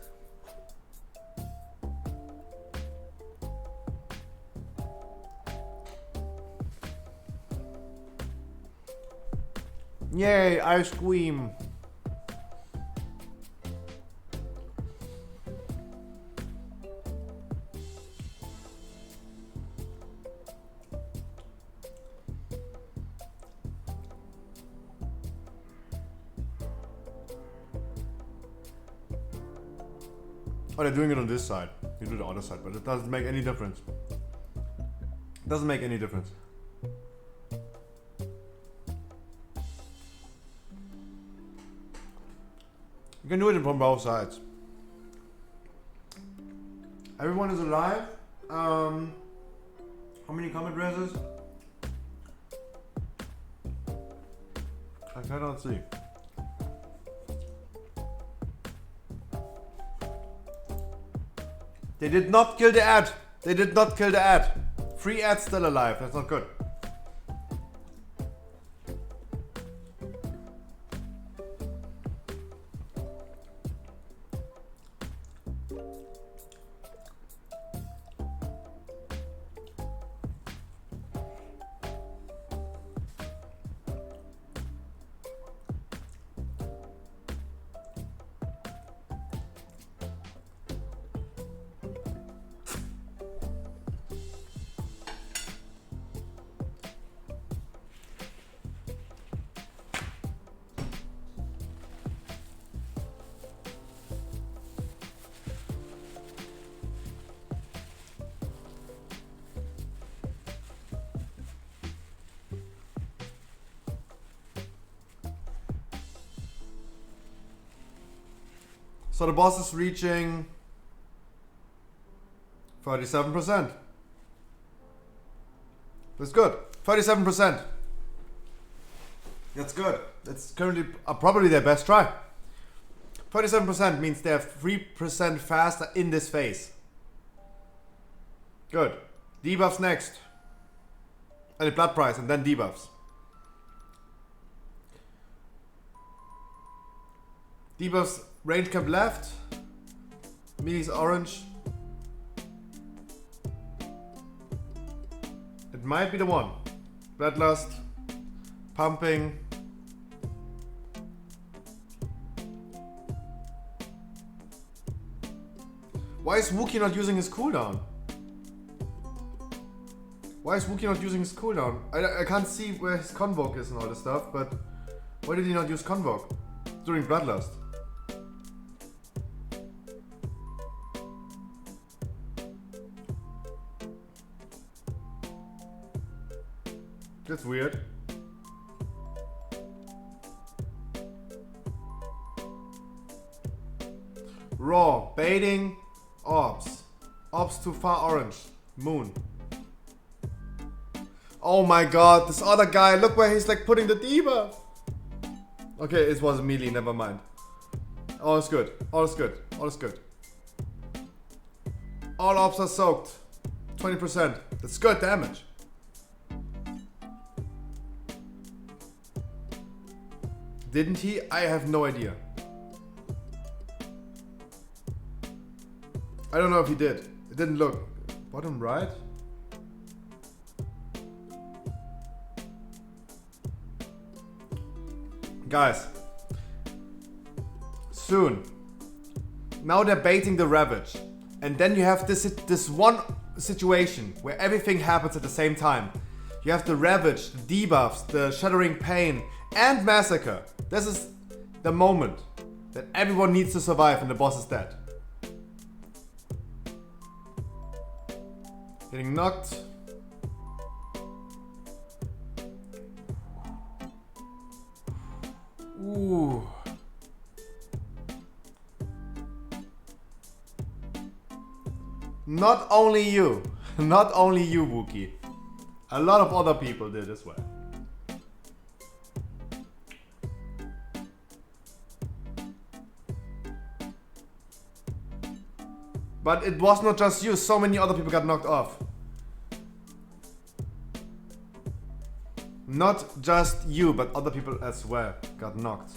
Yay, ice cream. Oh, they're doing it on this side. You do the other side, but it doesn't make any difference. It doesn't make any difference. You can do it from both sides. Everyone is alive. How many comment addresses? I cannot see. They did not kill the ad. They did not kill the ad. Free ad still alive. That's not good. So the boss is reaching 47%. That's good. 37%. That's good. That's currently probably their best try. 47% means they're 3% faster in this phase. Good. Debuffs next. And the blood price and then debuffs. Debuffs, range camp left. Melee's orange. It might be the one. Bloodlust. Pumping. Why is Wookie not using his cooldown? Why is Wookie not using his cooldown? I can't see where his Convoke is and all this stuff, but why did he not use Convoke during Bloodlust? That's weird. Raw, baiting, orbs. Orbs too far orange. Moon. Oh my god, this other guy, look where he's like putting the debuff. Okay, it was a melee, never mind. All is good, all is good, all is good. All orbs are soaked. 20%. That's good damage. Didn't he? I have no idea. I don't know if he did. It didn't look. Bottom right? Guys. Soon. Now they're baiting the Ravage. And then you have this one situation where everything happens at the same time. You have the Ravage, the debuffs, the Shattering Pain, and Massacre. This is the moment that everyone needs to survive and the boss is dead. Getting knocked. Ooh. Not only you. Not only you, Wookie. A lot of other people did as well. But it was not just you, so many other people got knocked off. Not just you, but other people as well got knocked.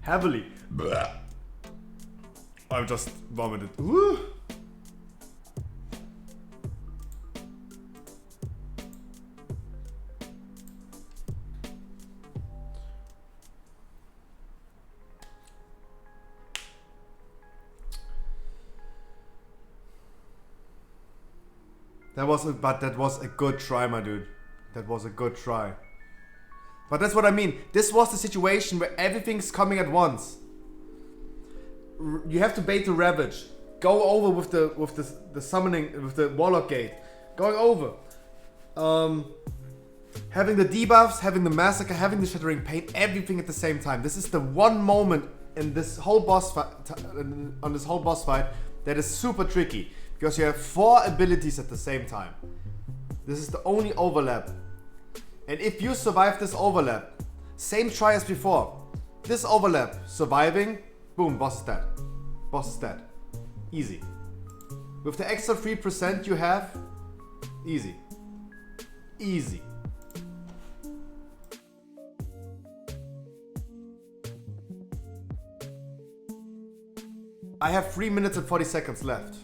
Heavily. Blah. I just vomited. Woo. That was a good try, my dude. That was a good try. But that's what I mean. This was the situation where everything's coming at once. You have to bait the Ravage. Go over with the summoning, with the Warlock Gate. Going over. Having the debuffs, having the Massacre, having the Shattering Pain, everything at the same time. This is the one moment in this whole boss fight, on this whole boss fight, that is super tricky. Because you have 4 abilities at the same time. This is the only overlap. And if you survive this overlap, same try as before. This overlap, surviving, boom, boss is dead. Boss is dead. Easy. With the extra 3% you have, easy. Easy. I have 3 minutes and 40 seconds left.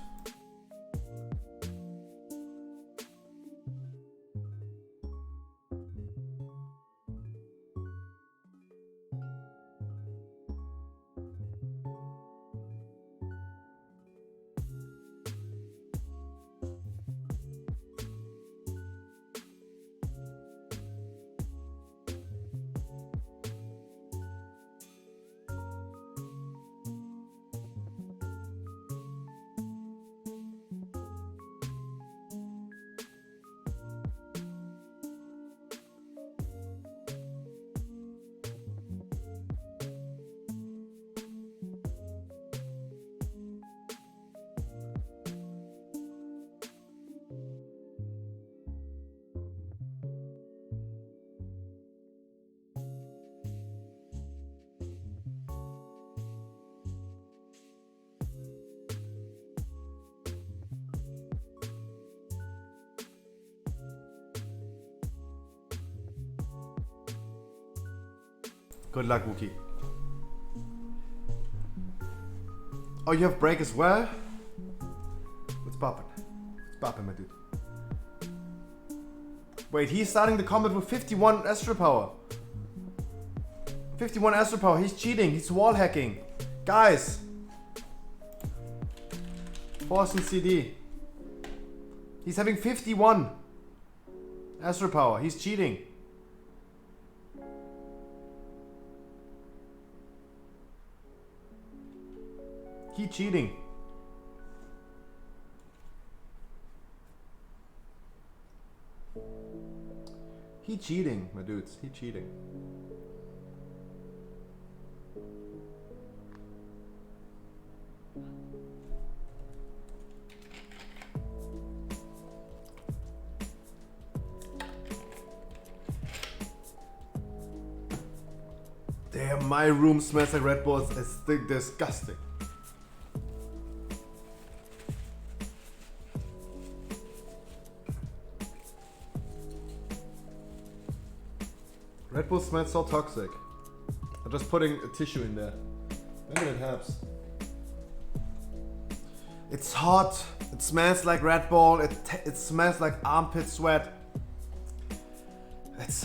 Good luck, Wookie. Oh, you have break as well? What's poppin'? What's poppin', my dude? Wait, he's starting the combat with 51 Astro Power. 51 Astro Power. He's cheating. He's wall hacking. Guys. Force and CD. He's having 51 Astro Power. He's cheating. He cheating. He cheating, my dudes. He cheating. Damn, my room smells like Red Bulls. It's disgusting. Red Bull smells so toxic. I'm just putting a tissue in there. Maybe it helps. It's hot. It smells like Red Bull. It smells like armpit sweat. It's...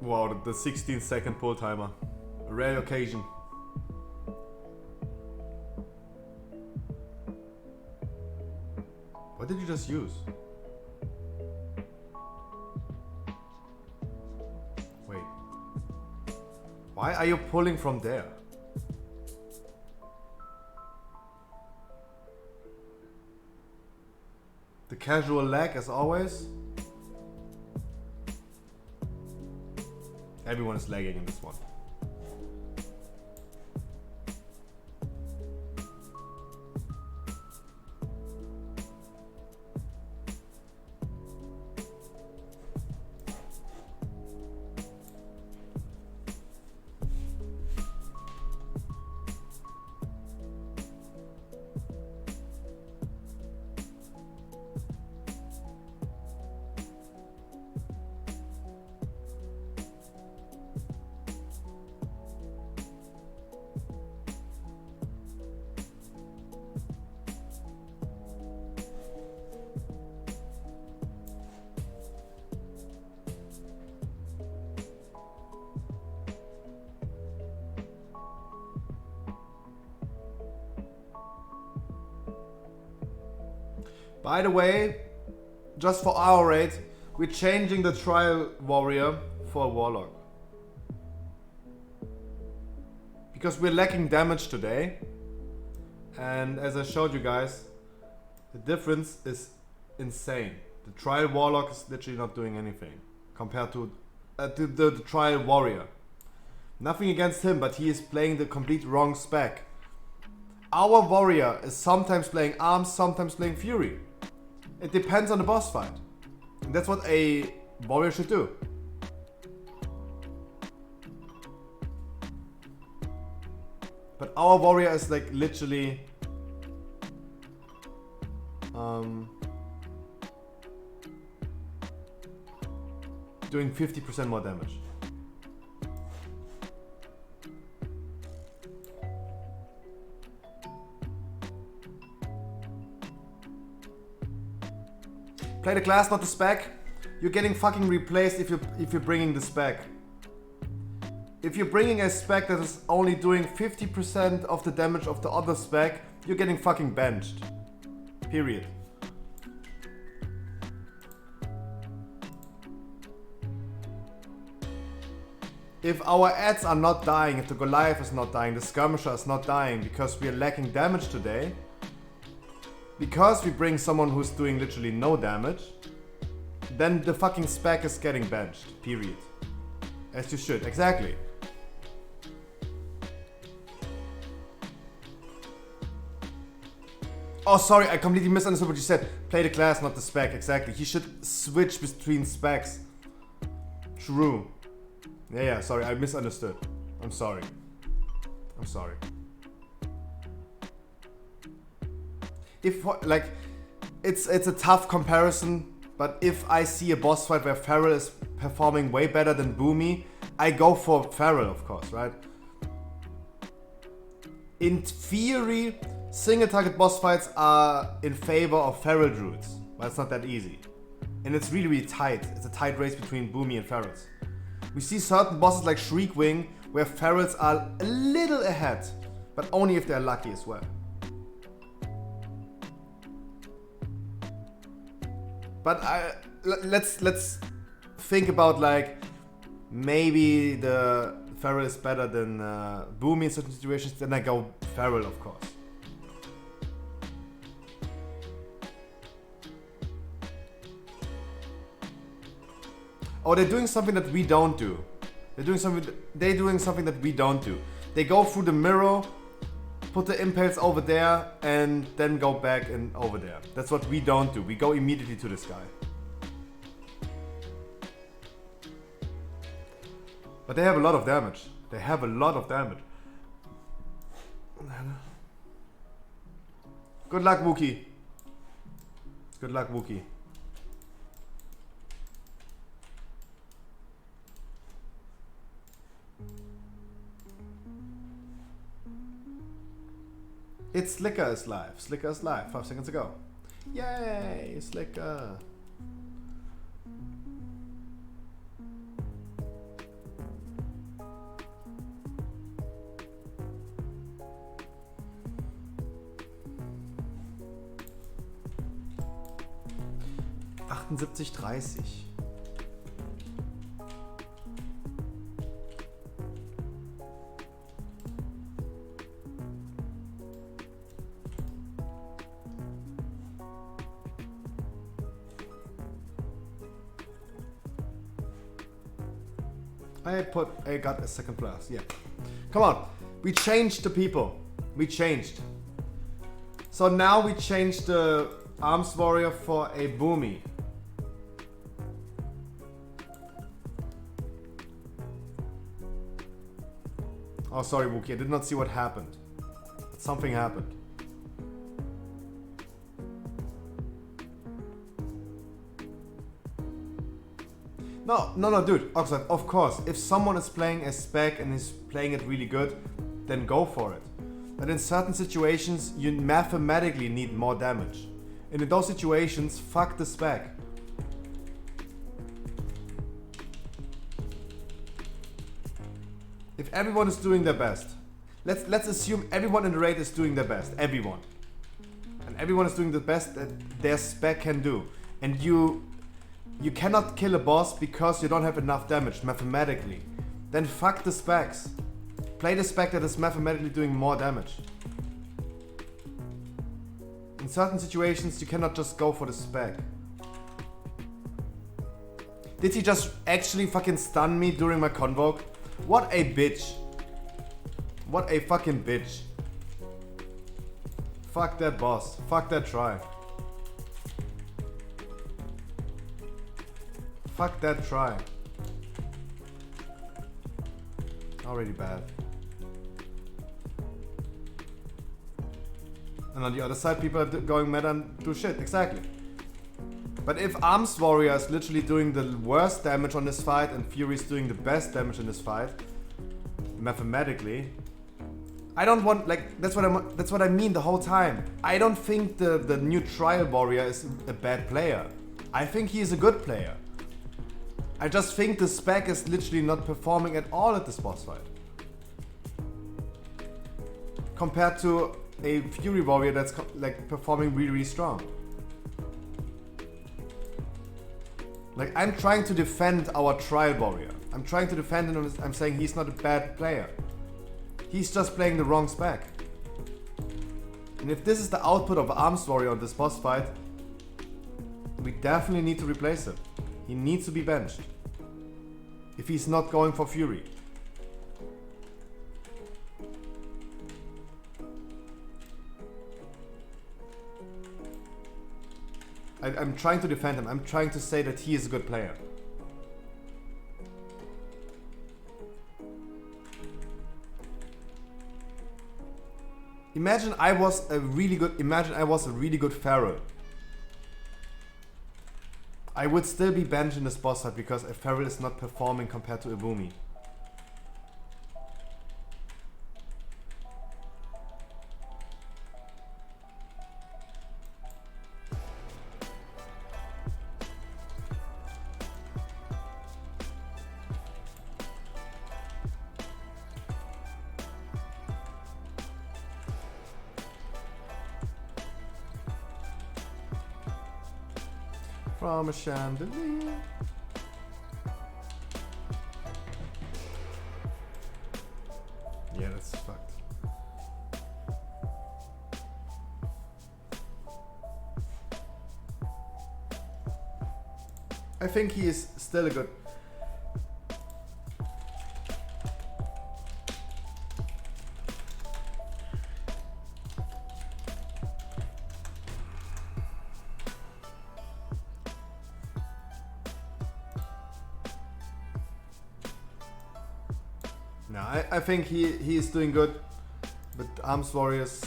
Wow, the 16-second pull timer. A rare occasion. What did you just use? Wait. Why are you pulling from there? The casual lag as always. Everyone is lagging in this one. By the way, just for our rate, we're changing the trial warrior for a warlock. Because we're lacking damage today. And as I showed you guys, the difference is insane. The trial warlock is literally not doing anything compared to the trial warrior. Nothing against him, but he is playing the complete wrong spec. Our warrior is sometimes playing arms, sometimes playing fury. It depends on the boss fight. And that's what a warrior should do. But our warrior is like literally doing 50% more damage. Play the class, not the spec. You're getting fucking replaced if you're bringing the spec. If you're bringing a spec that is only doing 50% of the damage of the other spec, you're getting fucking benched. Period. If our ads are not dying, if the Goliath is not dying, the Skirmisher is not dying because we are lacking damage today, because we bring someone who's doing literally no damage, then the fucking spec is getting benched. Period. As you should. Exactly. Oh, sorry, I completely misunderstood what you said. Play the class, not the spec. Exactly. He should switch between specs. True. Yeah, sorry, I misunderstood. I'm sorry. I'm sorry. If, like, it's a tough comparison, but if I see a boss fight where Feral is performing way better than Boomy, I go for Feral, of course, right? In theory, single target boss fights are in favor of Feral druids, but it's not that easy. And it's really, really tight. It's a tight race between Boomy and Ferals. We see certain bosses like Shriekwing where Ferals are a little ahead, but only if they're lucky as well. But let's think about, like, maybe the Feral is better than Boomy in certain situations. Then I go Feral, of course. Oh, they're doing something that we don't do. They're doing something that we don't do. They go through the mirror, put the impales over there, and then go back and over there. That's what we don't do. We go immediately to this guy. But they have a lot of damage. They have a lot of damage. Good luck, Wookie. Good luck, Wookie. It's Slicker is live. Slicker is live. 5 seconds ago. Yay, Slicker. ...78:30. I got a second place, yeah. Come on, we changed the people. We changed. So now we changed the Arms Warrior for a Boomy. Oh, sorry, Wookie, I did not see what happened. Something happened. No, dude. Oxide, of course. If someone is playing a spec and is playing it really good, then go for it. But in certain situations, you mathematically need more damage. And in those situations, fuck the spec. If everyone is doing their best, let's assume everyone in the raid is doing their best. Everyone. And everyone is doing the best that their spec can do. And you cannot kill a boss because you don't have enough damage mathematically. Then fuck the specs. Play the spec that is mathematically doing more damage. In certain situations you cannot just go for the spec. Did he just actually fucking stun me during my convoke? What a bitch. What a fucking bitch. Fuck that boss. Fuck that try. Fuck that try. Already bad. And on the other side, people are going mad and do shit. Exactly. But if Arms Warrior is literally doing the worst damage on this fight and Fury is doing the best damage in this fight, mathematically, I don't want, like, that's what I mean the whole time. I don't think the new Trial Warrior is a bad player. I think he is a good player. I just think the spec is literally not performing at all at this boss fight. Compared to a Fury Warrior that's like performing really, really strong. Like, I'm trying to defend our Trial Warrior. I'm trying to defend him. I'm saying he's not a bad player. He's just playing the wrong spec. And if this is the output of Arms Warrior on this boss fight, we definitely need to replace him. He needs to be benched. If he's not going for Fury. I'm trying to defend him. I'm trying to say that he is a good player. Imagine I was a really good Feral. I would still be benched in this boss fight because a Feral is not performing compared to a Boomy. From a chandelier. Yeah, that's fucked. I think he is still a good. No, I think he is doing good, but Arms Warriors,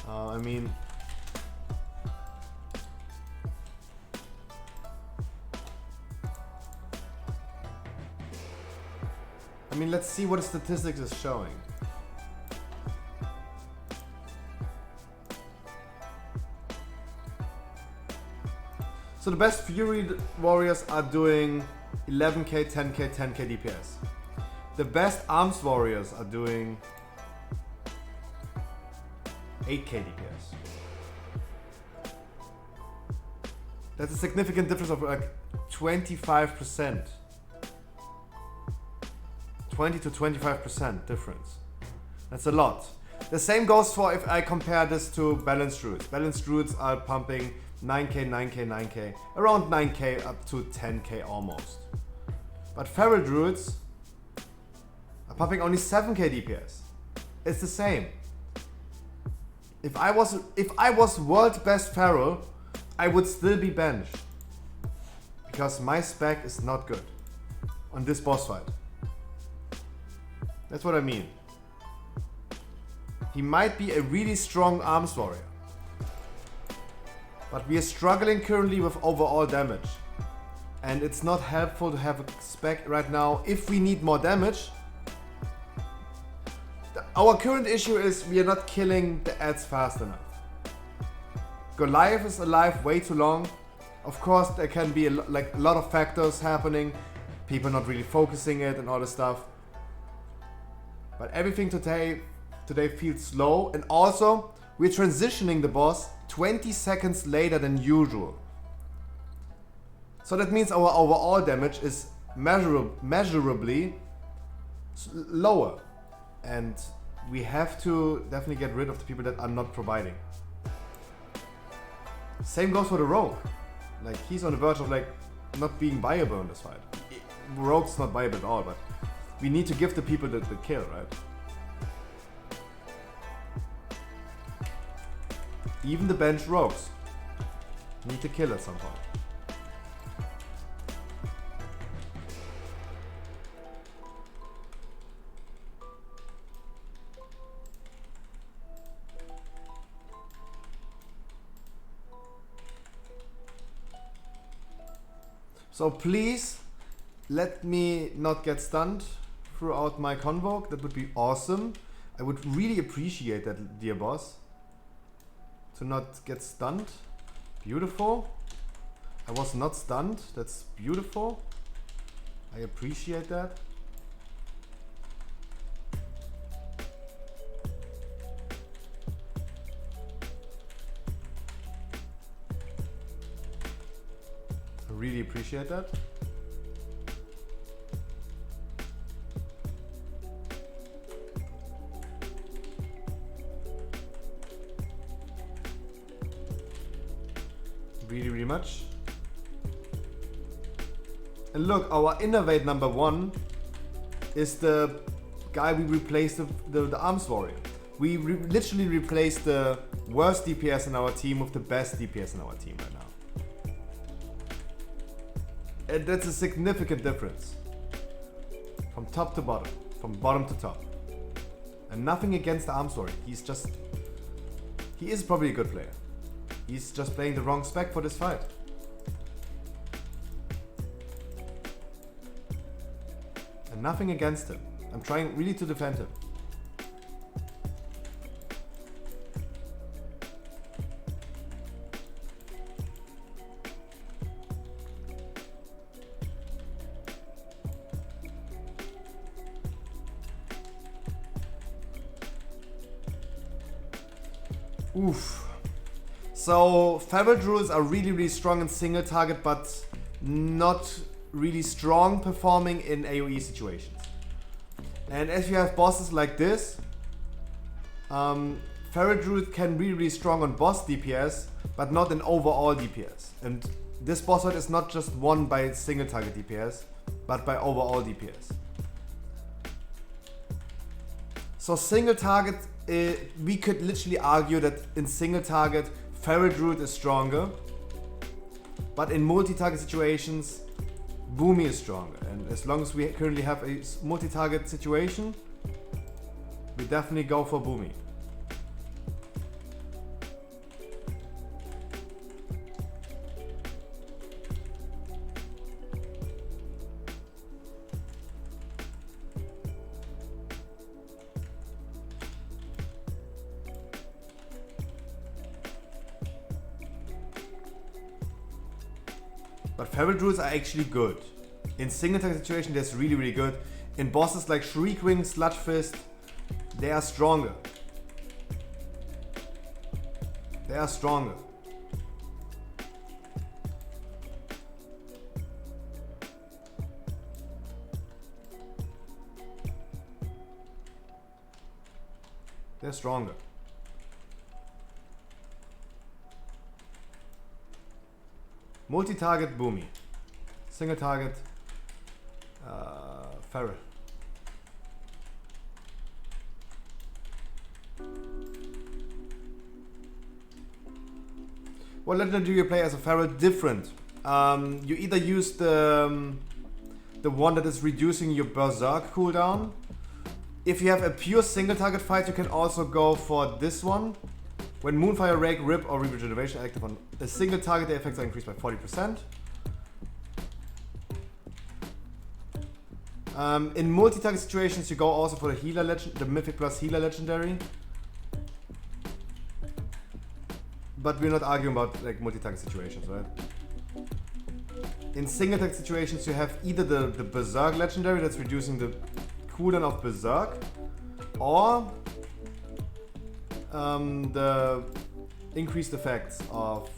I mean, let's see what the statistics is showing. So the best Fury Warriors are doing 11k, 10k, 10k DPS. The best Arms Warriors are doing 8k DPS. That's a significant difference of like 25%. 20 to 25% difference. That's a lot. The same goes for if I compare this to Balanced Druids. Balanced Druids are pumping 9k, 9k, 9k, around 9k up to 10k almost. But Feral Druids are pumping only 7k DPS. It's the same. If I was world best Feral, I would still be benched. Because my spec is not good on this boss fight. That's what I mean. He might be a really strong Arms Warrior. But we are struggling currently with overall damage. And it's not helpful to have a spec right now if we need more damage. Our current issue is we are not killing the ads fast enough. Goliath is alive way too long. Of course there can be a lot of factors happening. People not really focusing it and all this stuff. But everything today feels slow, and also we're transitioning the boss 20 seconds later than usual. So that means our overall damage is measurably lower, and we have to definitely get rid of the people that are not providing. Same goes for the rogue. Like, he's on the verge of not being viable in this fight. Rogue's not viable at all, but we need to give the people the kill, right? Even the bench rogues need to kill at some point. So please let me not get stunned throughout my convoke. That would be awesome. I would really appreciate that, dear boss. To not get stunned. Beautiful. I was not stunned. That's beautiful. I appreciate that. I really appreciate that. Really much. And look, our Innovate number 1 is the guy we replaced the Arms Warrior. We literally replaced the worst DPS in our team with the best DPS in our team right now. And that's a significant difference. From top to bottom. From bottom to top. And nothing against the arm sword. He is probably a good player. He's just playing the wrong spec for this fight. And nothing against him. I'm trying really to defend him. Oof. So Feral Druids are really strong in single target, but not really strong performing in AoE situations. And if you have bosses like this, Feral Druid can be really strong on boss DPS, but not in overall DPS. And this boss fight is not just won by single target DPS, but by overall DPS. So single target, we could literally argue that in single target, Feral Druid is stronger, but in multi-target situations, Boomy is stronger. And as long as we currently have a multi-target situation, we definitely go for Boomy. But Feral Druids are actually good. In single target situation, they're really good. In bosses like Shriekwing, Sludge Fist, they are stronger. They are stronger. They're stronger. Multi-target Boomy. Single target Feral. What legendary do you play as a Feral? Different. You either use the one that is reducing your Berserk cooldown. If you have a pure single target fight, you can also go for this one. When Moonfire, Rake, Rip, or Regeneration are active on a single target, the effects are increased by 40%. In multi-target situations, you go also for the healer legend, the Mythic Plus healer legendary. But we're not arguing about like multi-target situations, right? In single target situations, you have either the Berserk legendary that's reducing the cooldown of Berserk, or the increased effects of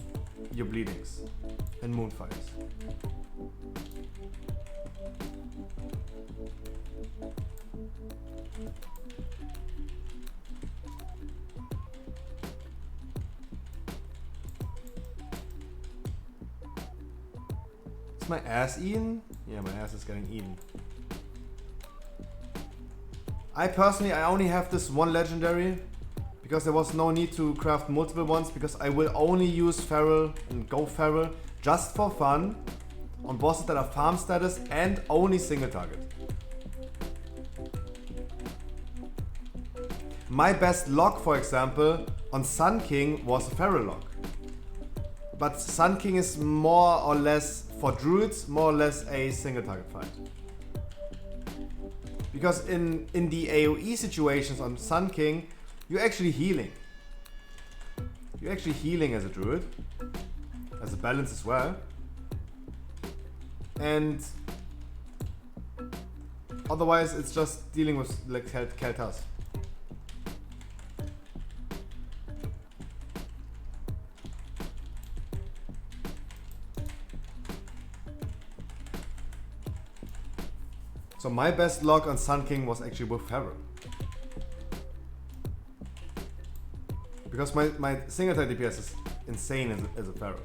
your bleedings and moonfires. Is my ass eaten? Yeah, my ass is getting eaten. I only have this one legendary because there was no need to craft multiple ones, because I will only use Feral and go Feral just for fun on bosses that are farm status and only single target. My best lock, for example, on Sun King was a Feral lock. But Sun King is more or less, for druids, more or less a single target fight. Because in the AoE situations on Sun King, you're actually healing. You're actually healing as a druid. As a balance as well. And otherwise it's just dealing with like Keltas. So my best lock on Sun King was actually with Feral. Because my single target DPS is insane as a Feral.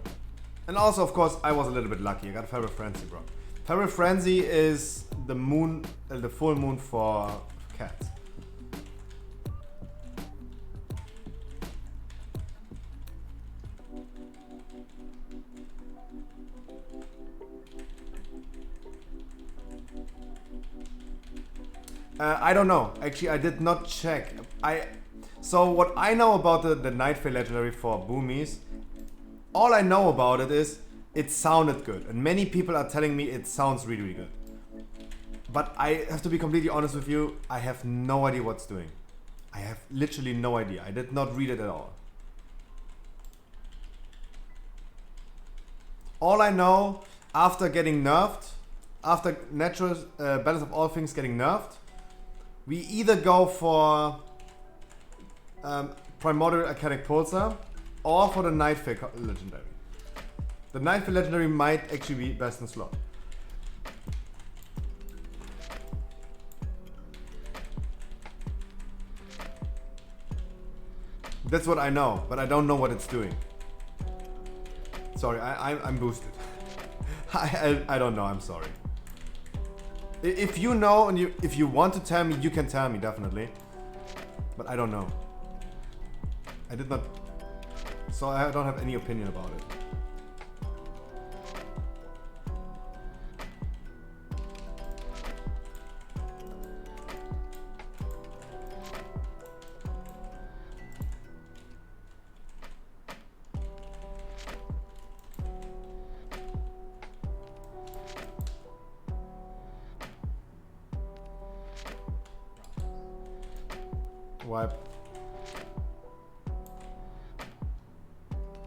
And also, of course, I was a little bit lucky. I got Feral Frenzy, bro. Feral Frenzy is the moon, the full moon for cats. I don't know. Actually, I did not check. So what I know about the Night Fae legendary for Boomies, all I know about it is it sounded good, and many people are telling me it sounds really, really good. But I have to be completely honest with you, I have no idea what's doing. I have literally no idea. I did not read it at all. All I know, after getting nerfed, after natural Balance of All Things getting nerfed, we either go for Primordial Arcanic Pulsar or for the Night Fae legendary. The Night Fae legendary might actually be best in slot. That's what I know, but I don't know what it's doing. Sorry, I'm boosted. I don't know, I'm sorry. If you know and if you want to tell me, you can tell me, definitely. But I don't know. I did not... So I don't have any opinion about it. Wipe.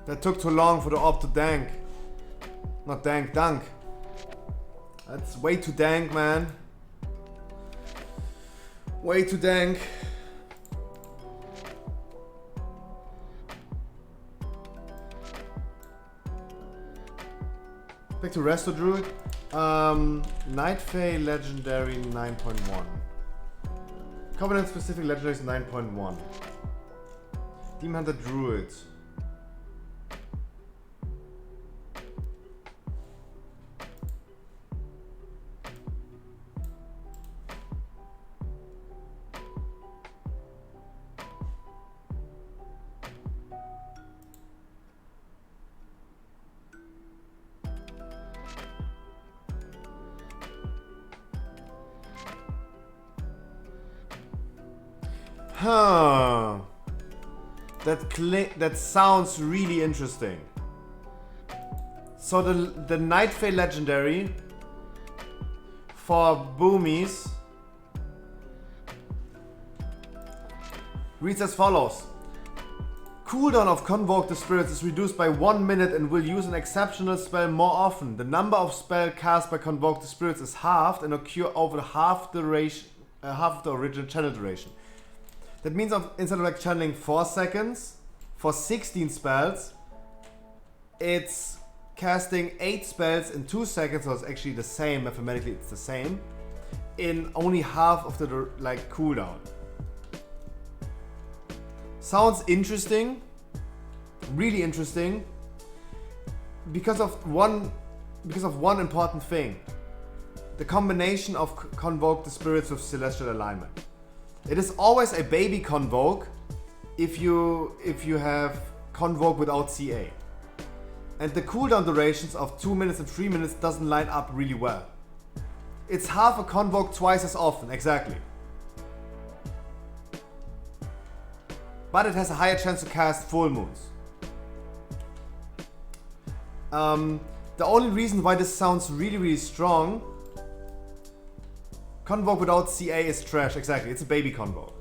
That took too long for the op to dank. Not dank, dunk. That's way too dank, man. Way too dank. Back to Resto Druid. Night Fae Legendary 9.1. Covenant specific legendary is 9.1. Demon Hunter Druid. Huh. That sounds really interesting. So the Night Fae legendary for Boomies reads as follows. Cooldown of Convoke the Spirits is reduced by 1 minute and will use an exceptional spell more often. The number of spells cast by Convoke the Spirits is halved and occur over half of the original channel duration. That means instead of like channeling 4 seconds for 16 spells, it's casting 8 spells in 2 seconds, so it's actually the same, mathematically it's the same, in only half of the like cooldown. Sounds interesting, really interesting, because of one important thing. The combination of Convoke the Spirits with Celestial Alignment. It is always a baby Convoke if you have Convoke without CA. And the cooldown durations of 2 minutes and 3 minutes doesn't line up really well. It's half a Convoke twice as often, exactly. But it has a higher chance to cast full moons. The only reason why this sounds really, really strong, Convoke without CA is trash, exactly, it's a baby Convoke.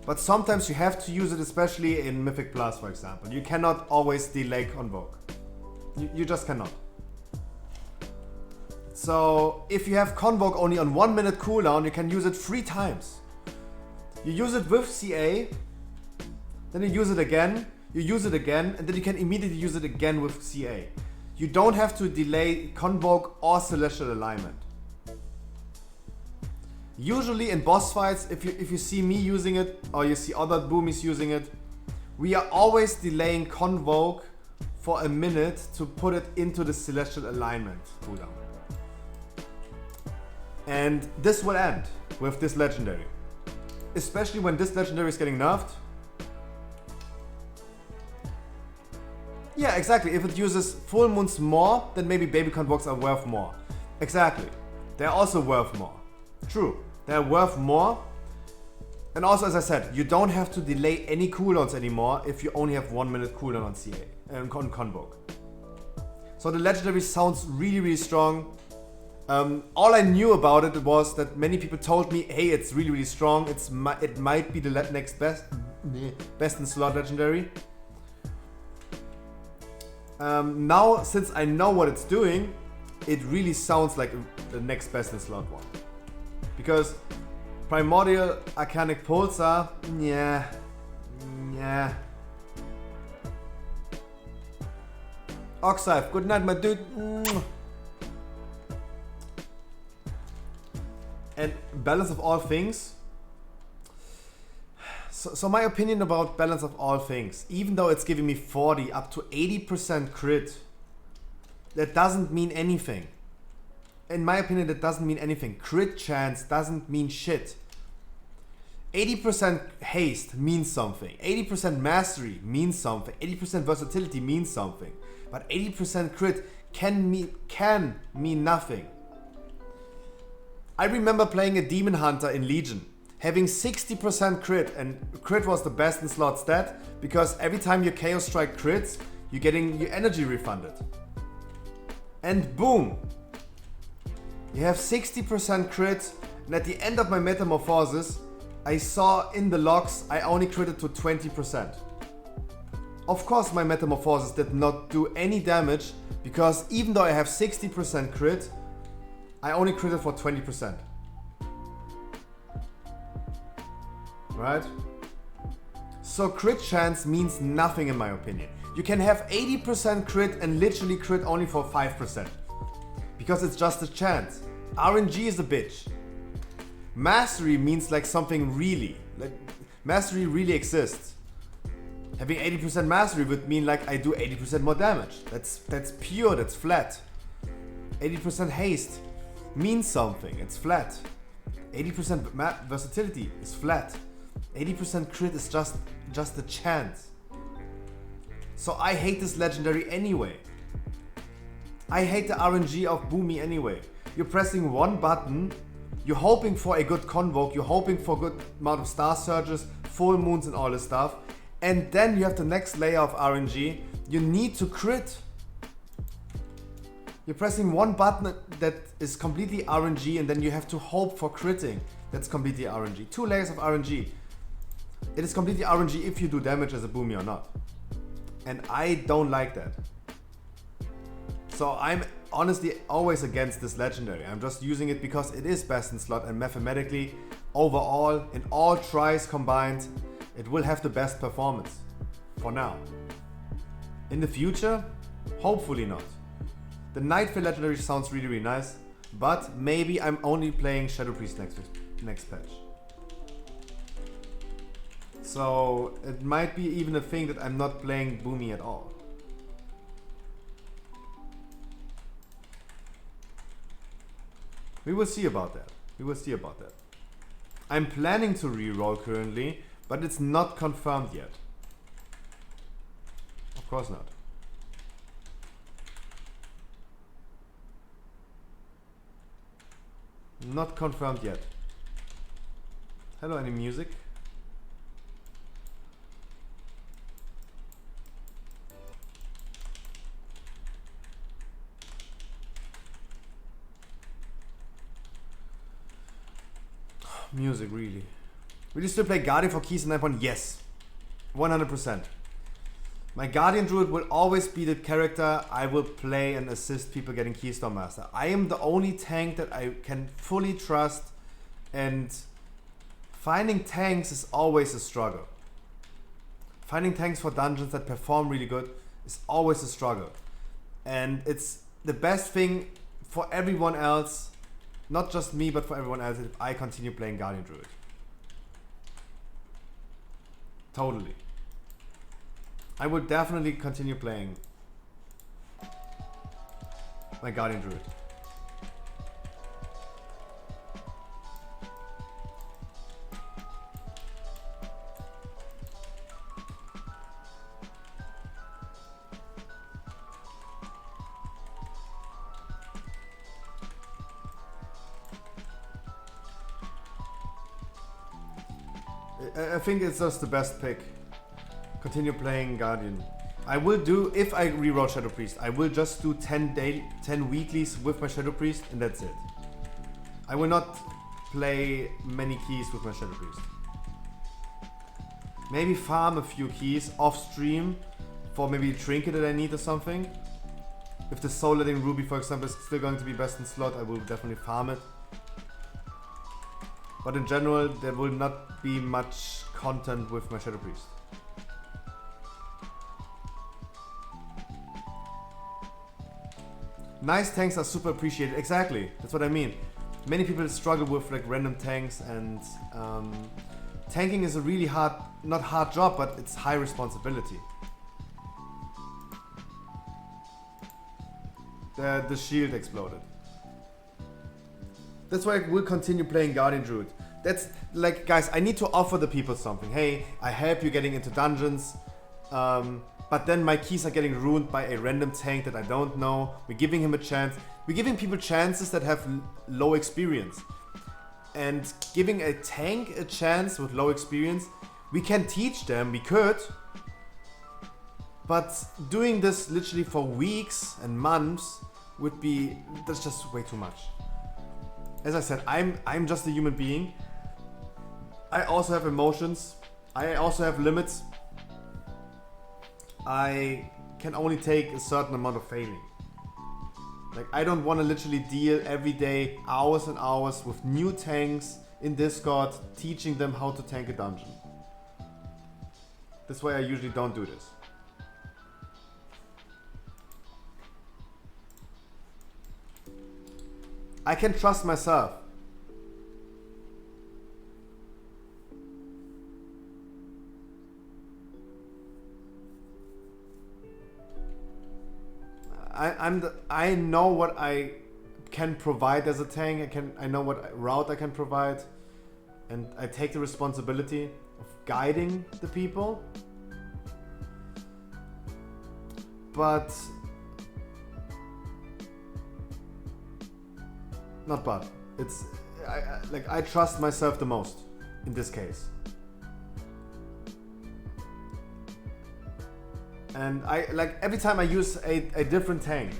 But sometimes you have to use it, especially in Mythic Plus, for example. You cannot always delay Convoke. You just cannot. So if you have Convoke only on 1 minute cooldown, you can use it 3 times. You use it with CA, then you use it again, and then you can immediately use it again with CA. You don't have to delay Convoke or Celestial Alignment. Usually in boss fights, if you see me using it or you see other Boomies using it, we are always delaying Convoke for a minute to put it into the Celestial Alignment cooldown. And this will end with this legendary. Especially when this legendary is getting nerfed. Yeah, exactly. If it uses full moons more, then maybe baby Convokes are worth more. Exactly. They're also worth more. True. They're worth more, And also, as I said, you don't have to delay any cooldowns anymore if you only have 1 minute cooldown on CA, on Convoke. So the legendary sounds really, really strong. All I knew about it was that many people told me, hey, it's really, really strong. It might be the next best in slot legendary. Now, since I know what it's doing, it really sounds like the next best in slot one. Because Primordial Arcanic Pulsar, yeah. Oxive, good night, my dude. And Balance of All Things. So my opinion about Balance of All Things, even though it's giving me 40 up to 80% crit, that doesn't mean anything. In my opinion, that doesn't mean anything. Crit chance doesn't mean shit. 80% haste means something. 80% mastery means something. 80% versatility means something. But 80% crit can mean nothing. I remember playing a Demon Hunter in Legion, having 60% crit, and crit was the best in slot stat because every time your Chaos Strike crits, you're getting your energy refunded. And boom! You have 60% crit, and at the end of my Metamorphosis, I saw in the logs I only critted to 20%. Of course my Metamorphosis did not do any damage because even though I have 60% crit, I only critted for 20%. Right? So crit chance means nothing in my opinion. You can have 80% crit and literally crit only for 5%. Because it's just a chance. RNG is a bitch. Mastery means like something really. Like mastery really exists. Having 80% mastery would mean like I do 80% more damage. That's pure, that's flat. 80% haste means something, it's flat. 80% versatility is flat. 80% crit is just a chance. So I hate this legendary anyway. I hate the RNG of Boomy anyway. You're pressing one button, you're hoping for a good Convoke, you're hoping for a good amount of Star Surges, full moons and all this stuff. And then you have the next layer of RNG, you need to crit. You're pressing one button that is completely RNG and then you have to hope for critting. That's completely RNG. 2 layers of RNG. It is completely RNG if you do damage as a Boomy or not. And I don't like that. So I'm honestly always against this legendary. I'm just using it because it is best in slot and mathematically, overall, in all tries combined, it will have the best performance. For now. In the future, hopefully not. The Nightfall legendary sounds really, really nice, but maybe I'm only playing Shadow Priest next patch. So it might be even a thing that I'm not playing Boomy at all. We will see about that. We will see about that. I'm planning to reroll currently, but it's not confirmed yet. Of course not. Not confirmed yet. Hello, any music? Music, really. Will you still play Guardian for keys and 9 point? Yes. 100%. My Guardian Druid will always be the character I will play and assist people getting Keystone Master. I am the only tank that I can fully trust, and finding tanks is always a struggle. Finding tanks for dungeons that perform really good is always a struggle. And it's the best thing for everyone else, not just me, but for everyone else, if I continue playing Guardian Druid. Totally. I will definitely continue playing my Guardian Druid. I think it's just the best pick. Continue playing Guardian. I will do, if I reroll Shadow Priest, I will just do 10 weeklies with my Shadow Priest, and that's it. I will not play many keys with my Shadow Priest. Maybe farm a few keys off stream for maybe a trinket that I need or something. If the Soul Letting Ruby, for example, is still going to be best in slot, I will definitely farm it. But in general, there will not be much content with my Shadow Priest. Nice tanks are super appreciated. Exactly, that's what I mean. Many people struggle with like random tanks, and tanking is a really hard, not hard job, but it's high responsibility. The shield exploded. That's why I will continue playing Guardian Druid. That's like, guys, I need to offer the people something. Hey, I help you getting into dungeons, but then my keys are getting ruined by a random tank that I don't know. We're giving him a chance. We're giving people chances that have low experience. And giving a tank a chance with low experience, we can teach them, we could. But doing this literally for weeks and months would be, that's just way too much. As I said, I'm just a human being. I also have emotions. I also have limits. I can only take a certain amount of failing. Like, I don't want to literally deal every day, hours and hours with new tanks in Discord, teaching them how to tank a dungeon. That's why I usually don't do this. I can trust myself. I know what I can provide as a tank. I know what route I can provide, and I take the responsibility of guiding the people. But not but. It's I trust myself the most in this case. And I like every time I use a different tank,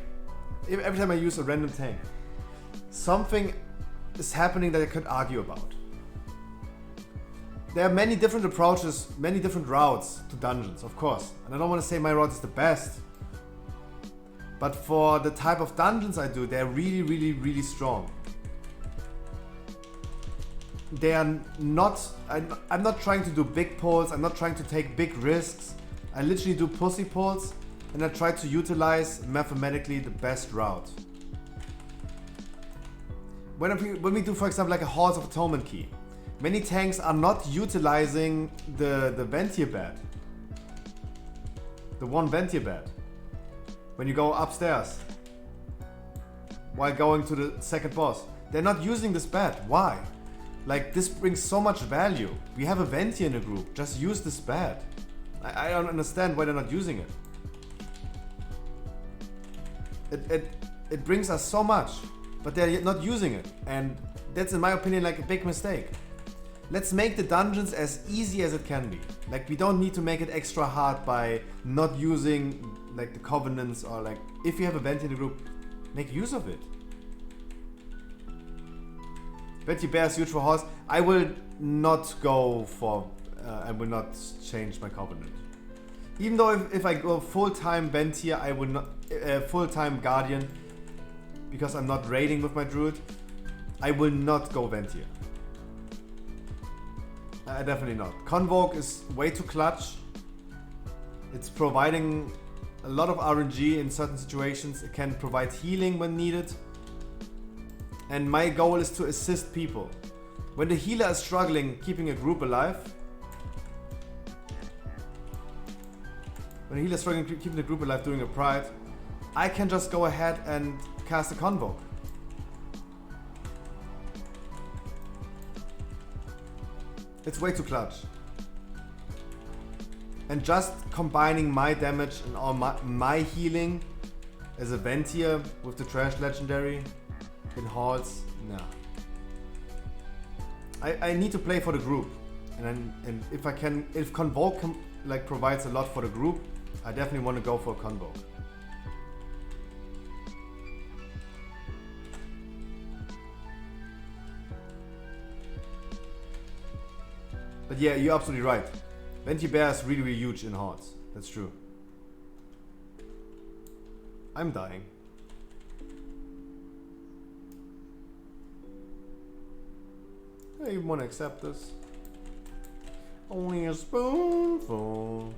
every time I use a random tank, something is happening that I could argue about. There are many different approaches, many different routes to dungeons, of course. And I don't want to say my route is the best. But for the type of dungeons I do, they're really, really, really strong. They are not, I'm not trying to do big pulls, I'm not trying to take big risks. I literally do pussy pulls, and I try to utilize mathematically the best route. When we do, for example, like a Halls of Atonement key, many tanks are not utilizing the Ventier bed. The one Ventier bed. When you go upstairs, while going to the second boss. They're not using this bed. Why? Like, this brings so much value. We have a Ventier in the group. Just use this bed. I don't understand why they're not using it. It brings us so much, but they're not using it. And that's, in my opinion, like a big mistake. Let's make the dungeons as easy as it can be. Like, we don't need to make it extra hard by not using like the covenants, or like, if you have a Ventier in the group, make use of it. Ventier Bear is huge for horse. I will not go for I will not change my covenant. Even though if I go full-time Ventier, I would not full-time Guardian, because I'm not raiding with my Druid, I will not go Ventier. Definitely not. Convoke is way too clutch. It's providing a lot of RNG in certain situations. It can provide healing when needed. And my goal is to assist people. When the healer is struggling keeping a group alive, when a healer is struggling keeping the group alive doing a pride, I can just go ahead and cast a Convoke. It's way too clutch. And just combining my damage and all my healing as a Ventier with the Trash Legendary in halls, nah. I need to play for the group. And if Convoke like provides a lot for the group, I definitely want to go for Convoke. But yeah, you're absolutely right. Venti Bear is really, really huge in Hordes. That's true. I'm dying. I even want to accept this. Only a spoonful.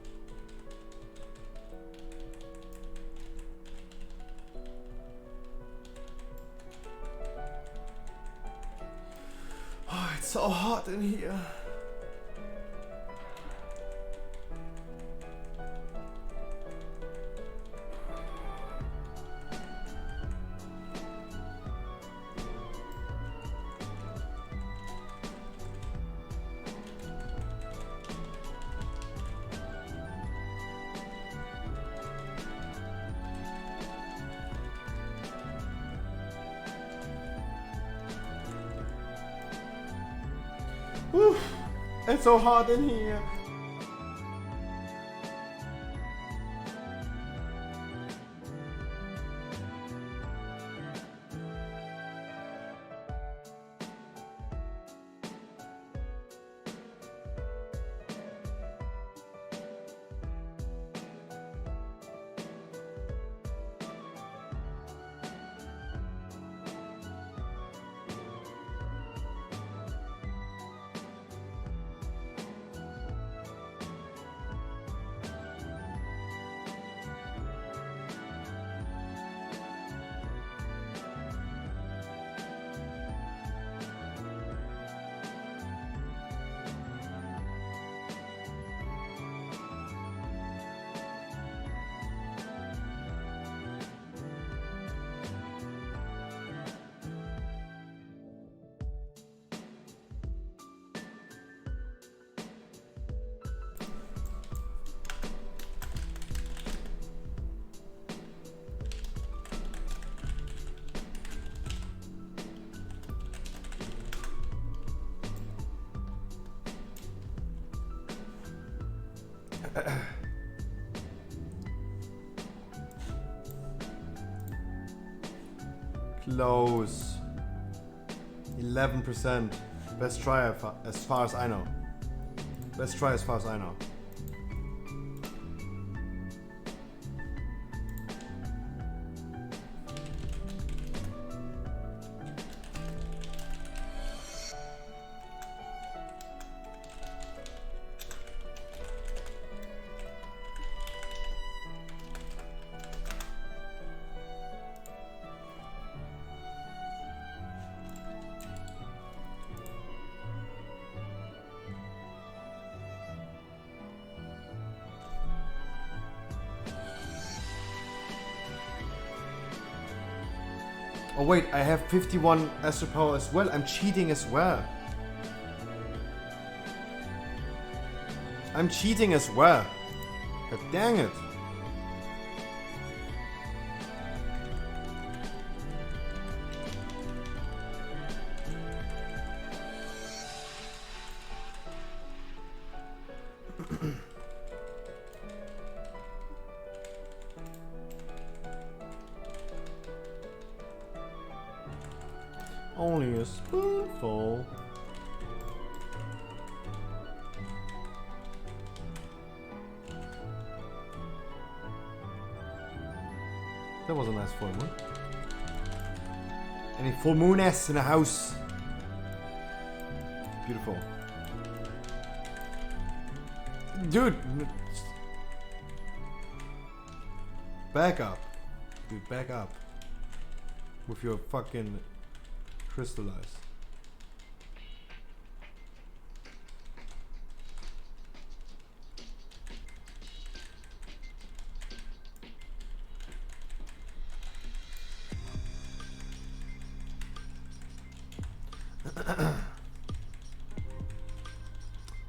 Oh, it's so hot in here. Whew, it's so hot in here. Close. 11%. Best try as far as I know. Best try as far as I know. Oh wait, I have 51 Astro Power as well. I'm cheating as well. I'm cheating as well. God dang it. Only a spoonful. That was a nice full moon. Any full mooness in the house? Beautiful. Dude! Back up. Dude, back up. With your fucking crystallize.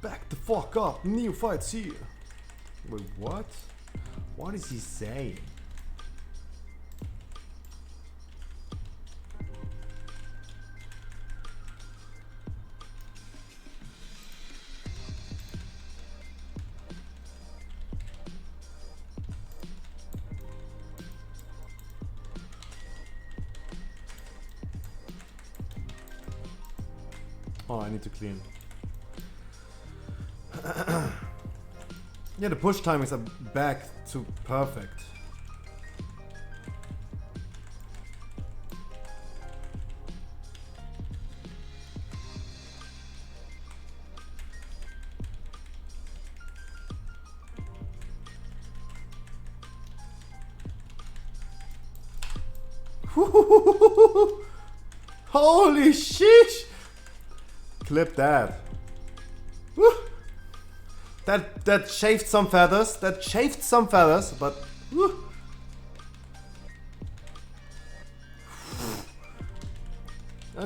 Back the fuck up, neophytes here. Wait, what? What is he saying? Oh, I need to clean. Yeah, the push timings are back to perfect. Holy shit! Clip that. Woo. That shaved some feathers. That shaved some feathers, but woo.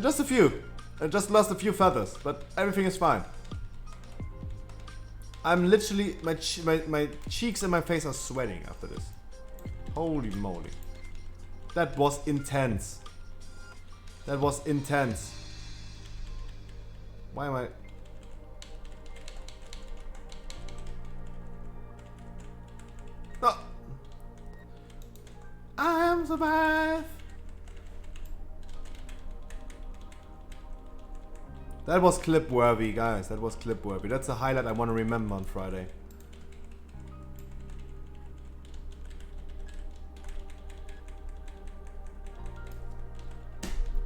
Just a few. I just lost a few feathers, but everything is fine. I'm literally my cheeks and my face are sweating after this. Holy moly. That was intense. That was intense. Why am I... No! I am survive! That was clip worthy, guys. That was clip worthy. That's a highlight I want to remember on Friday.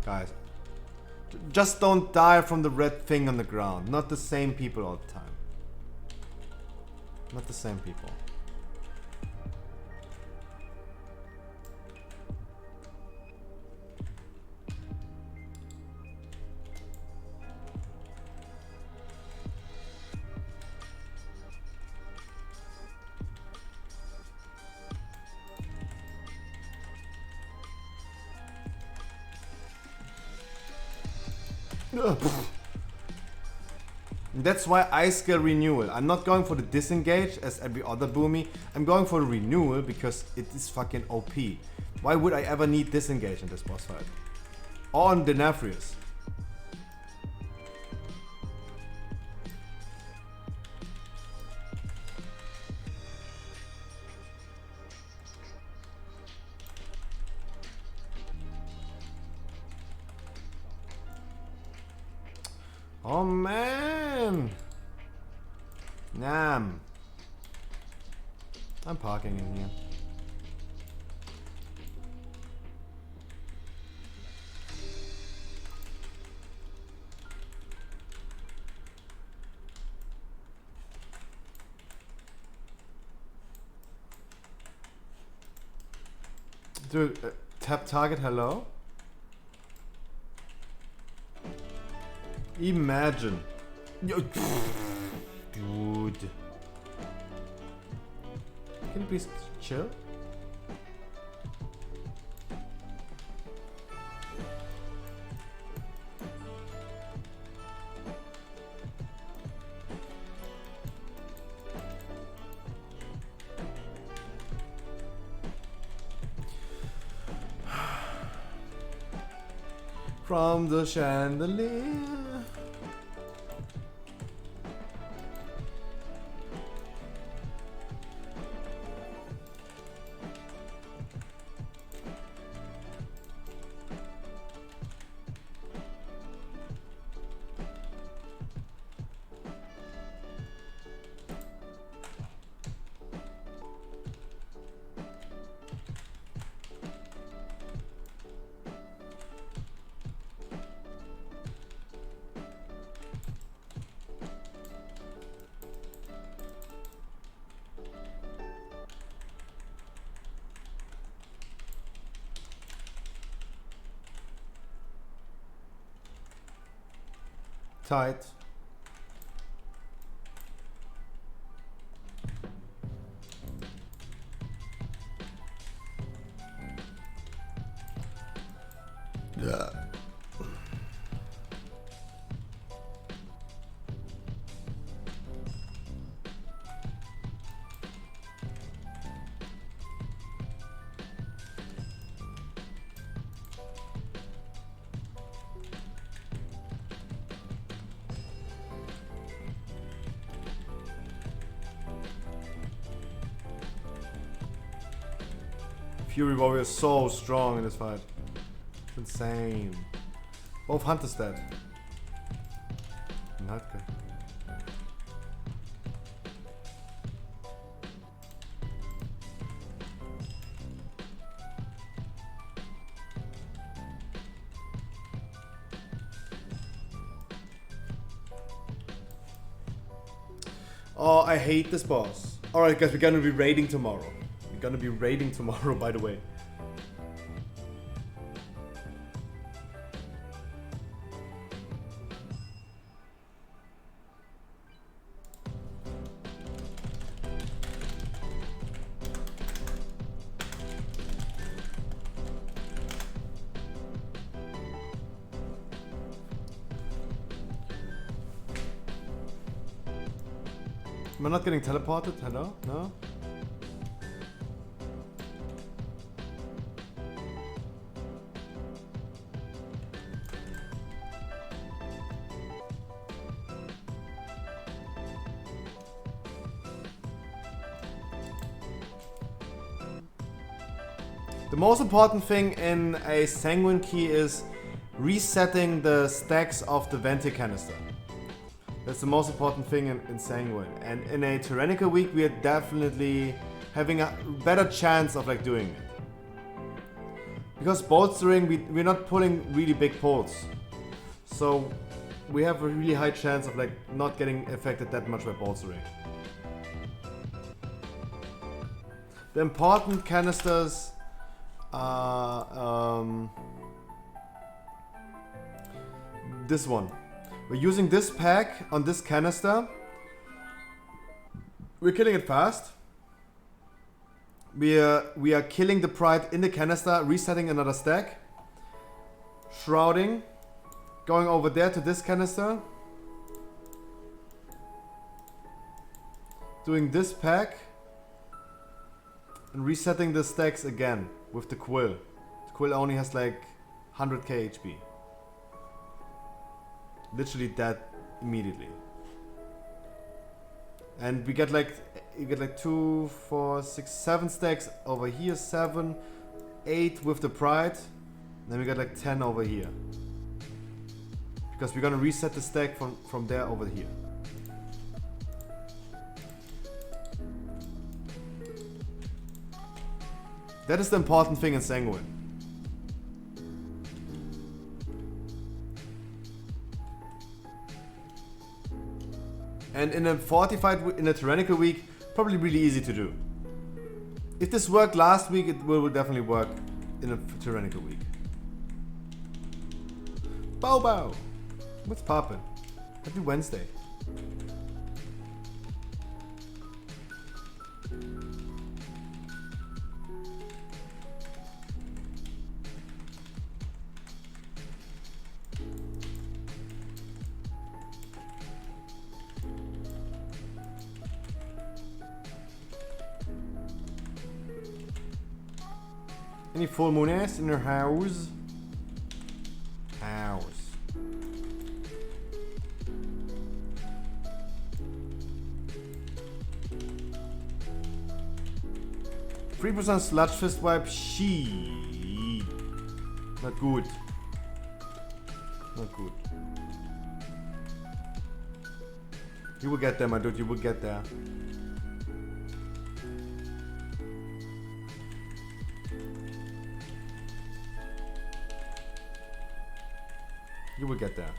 Guys, just don't die from the red thing on the ground. Not the same people all the time. Not the same people. That's why I scale renewal. I'm not going for the disengage as every other boomy. I'm going for the renewal because it is fucking OP. Why would I ever need disengage in this boss fight? Or on Denafrius. Oh man! Nam. I'm parking in here. Dude, tap target, hello? Imagine. Dude. Can you please chill? From the chandelier. Tight. Yeah. Fury Warrior is so strong in this fight. It's insane. Both hunters dead. okay. Oh, I hate this boss. Alright guys, we're gonna be raiding tomorrow. We're gonna be raiding tomorrow, by the way. Am I not getting teleported? Hello? No? The most important thing in a Sanguine key is resetting the stacks of the Venti canister. That's the most important thing in Sanguine. And in a Tyrannical week, we are definitely having a better chance of like doing it. Because bolstering, we're not pulling really big pulls. So we have a really high chance of like not getting affected that much by bolstering. The important canisters are this one. We're using this pack on this canister. We're killing it fast. We are killing the Pride in the canister, resetting another stack. Shrouding. Going over there to this canister. Doing this pack. And resetting the stacks again with the Quill. The Quill only has like 100k HP. Literally that immediately. And we get like, you get like 2, 4, 6, 7 stacks over here, 7, 8 with the Pride. Then we get like 10 over here. Because we're gonna reset the stack from there over here. That is the important thing in Sanguine. And in a fortified, in a Tyrannical week, probably really easy to do. If this worked last week, it will definitely work in a Tyrannical week. Bow bow! What's poppin'? Happy Wednesday. Any full moon ass in her house? House. %3% Sludge Fist vibe. She. Not good. Not good. You will get there, my dude. You will get there. You will get there.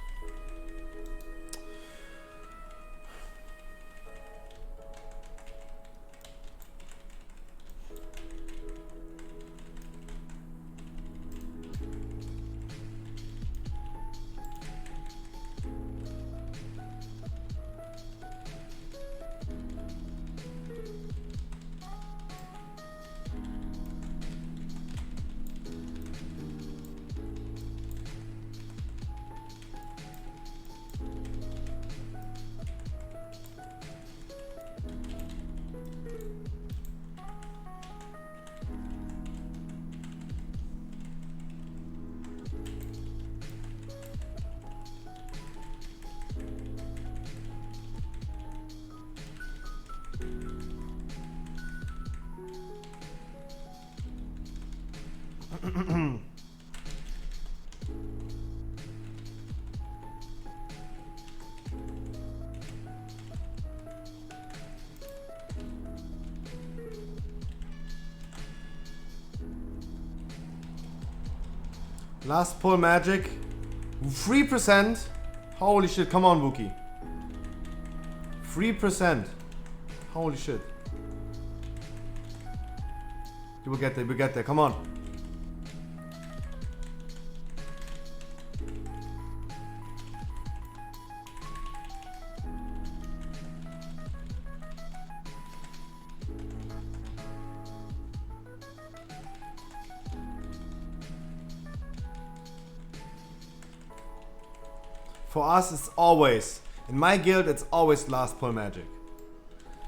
Last pull magic. 3%. Holy shit, come on, Wookie. 3%. Holy shit. You will get there, we get there, come on. For us, it's always, in my guild, it's always last pull magic.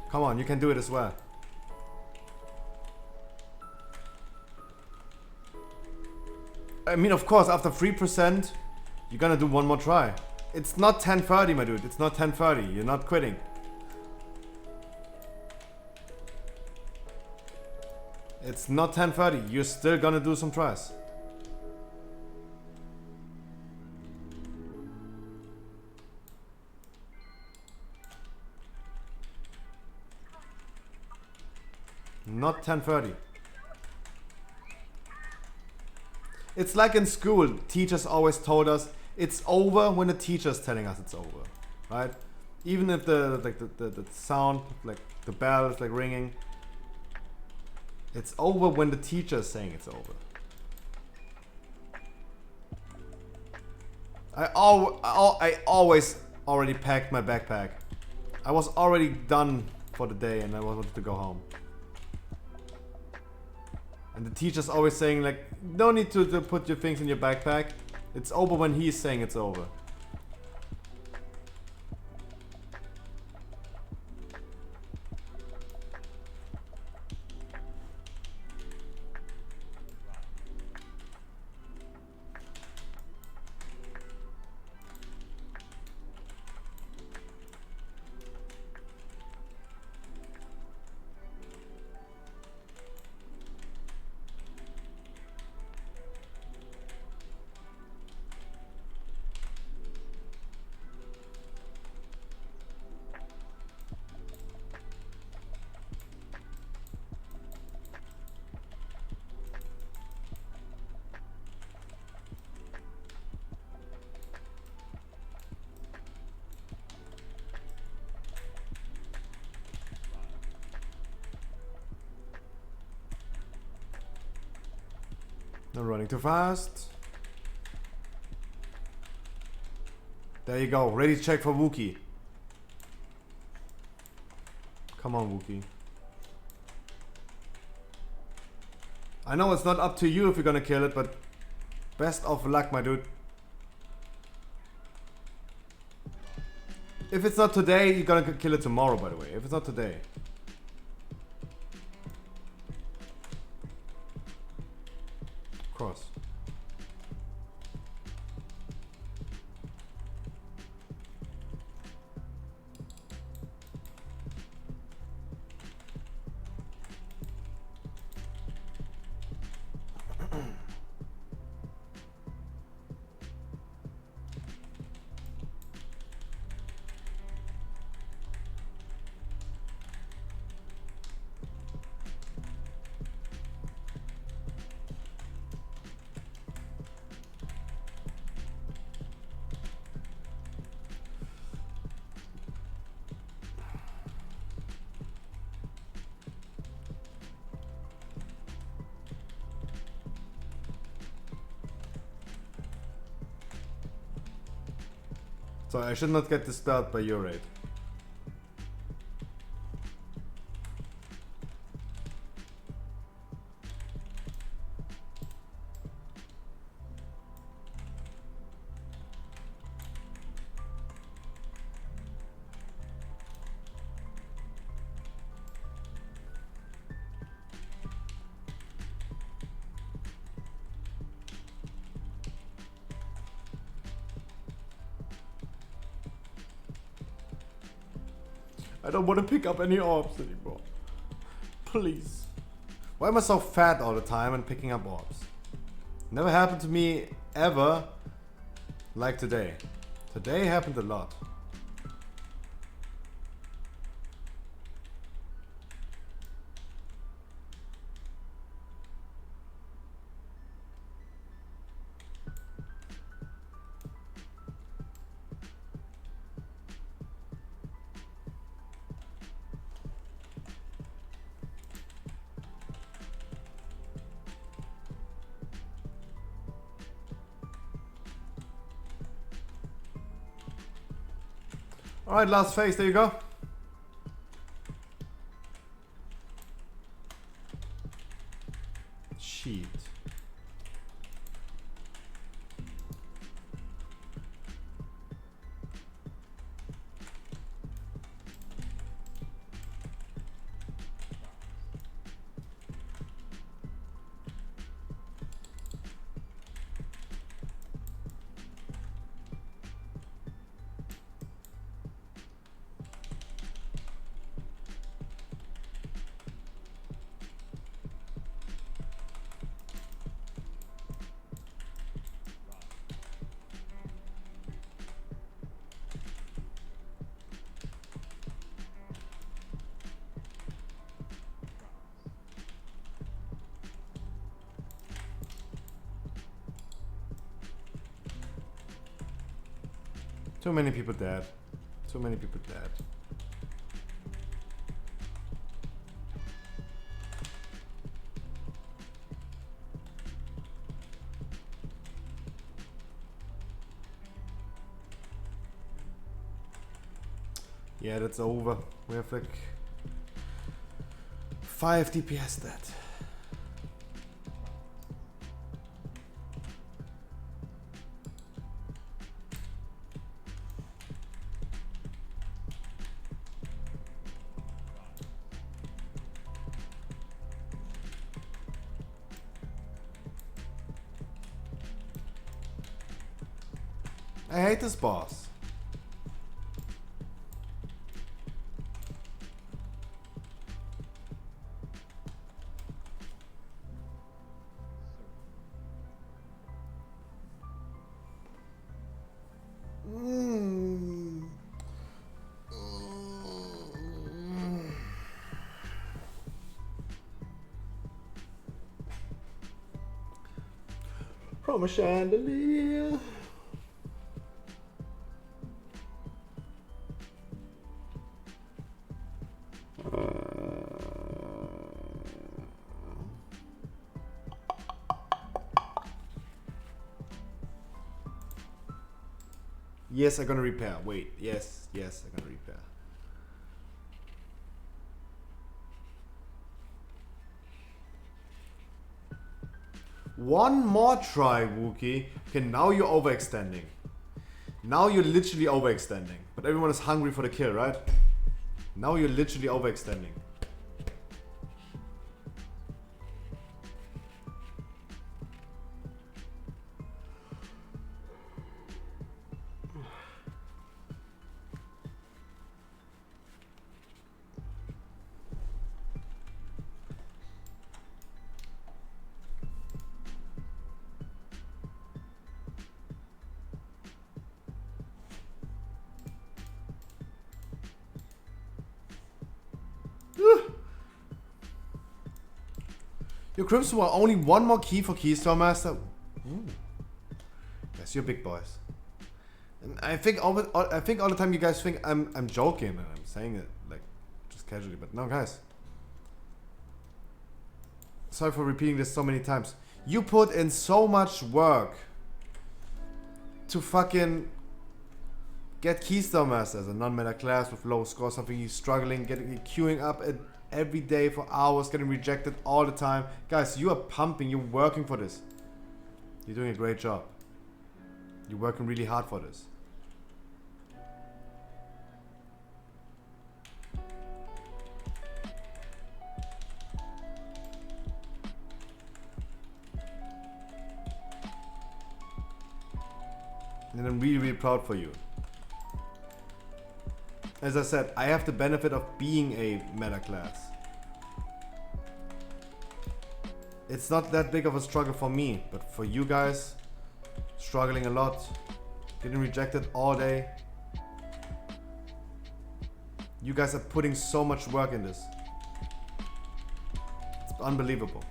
Come on, you can do it as well. I mean, of course, after 3%, you're gonna do one more try. It's not 10:30, my dude. It's not 10:30. You're not quitting. It's not 10:30. You're still gonna do some tries. Not 10:30. It's like in school, teachers always told us it's over when the teacher's telling us it's over, right? Even if the sound, like the bell is like ringing, it's over when the teacher's saying it's over. I always already packed my backpack. I was already done for the day and I wanted to go home. And the teacher's always saying like, no need to put your things in your backpack. It's over when he's saying it's over. Not running too fast. There you go. Ready to check for Wookie. Come on, Wookie. I know it's not up to you if you're gonna kill it, but best of luck, my dude. If it's not today, you're gonna kill it tomorrow, by the way. If it's not today. Cross. So I should not get dispelled by your raid. I don't want to pick up any orbs anymore. Please. Why am I so fat all the time and picking up orbs? Never happened to me ever like today. Today happened a lot. Alright, last phase, there you go. Cheat. Too many people dead. Too many people dead. Yeah, that's over. We have like 5 DPS dead. I hate this boss. From a chandelier. Yes, I'm gonna repair. Wait, yes, I'm gonna repair. One more try, Wookie. Okay, now you're overextending. Now you're literally overextending. But everyone is hungry for the kill, right? Now you're literally overextending. Your Crimson were only one more key for Keystone Master. Ooh. Yes, you're big boys. And I think all the time you guys think I'm joking and I'm saying it like just casually, but no, guys. Sorry for repeating this so many times. You put in so much work to fucking get Keystone Master as a non-meta class with low score, something you're struggling, getting queuing up at every day for hours, getting rejected all the time. Guys, you are pumping, you're working for this. You're doing a great job. You're working really hard for this. And I'm really, really proud for you. As I said, I have the benefit of being a meta class. It's not that big of a struggle for me, but for you guys, struggling a lot, getting rejected all day. You guys are putting so much work in this. It's unbelievable.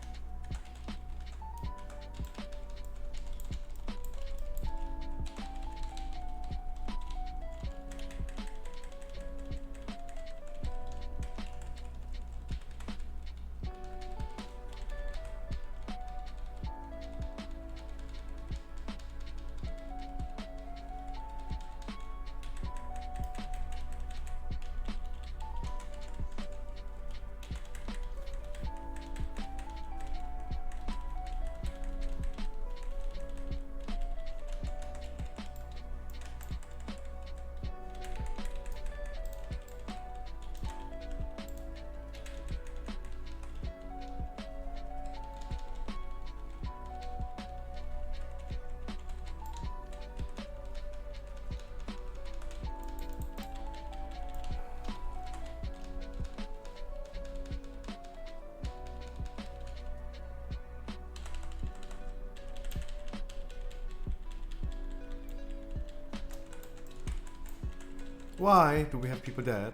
Why do we have people dead?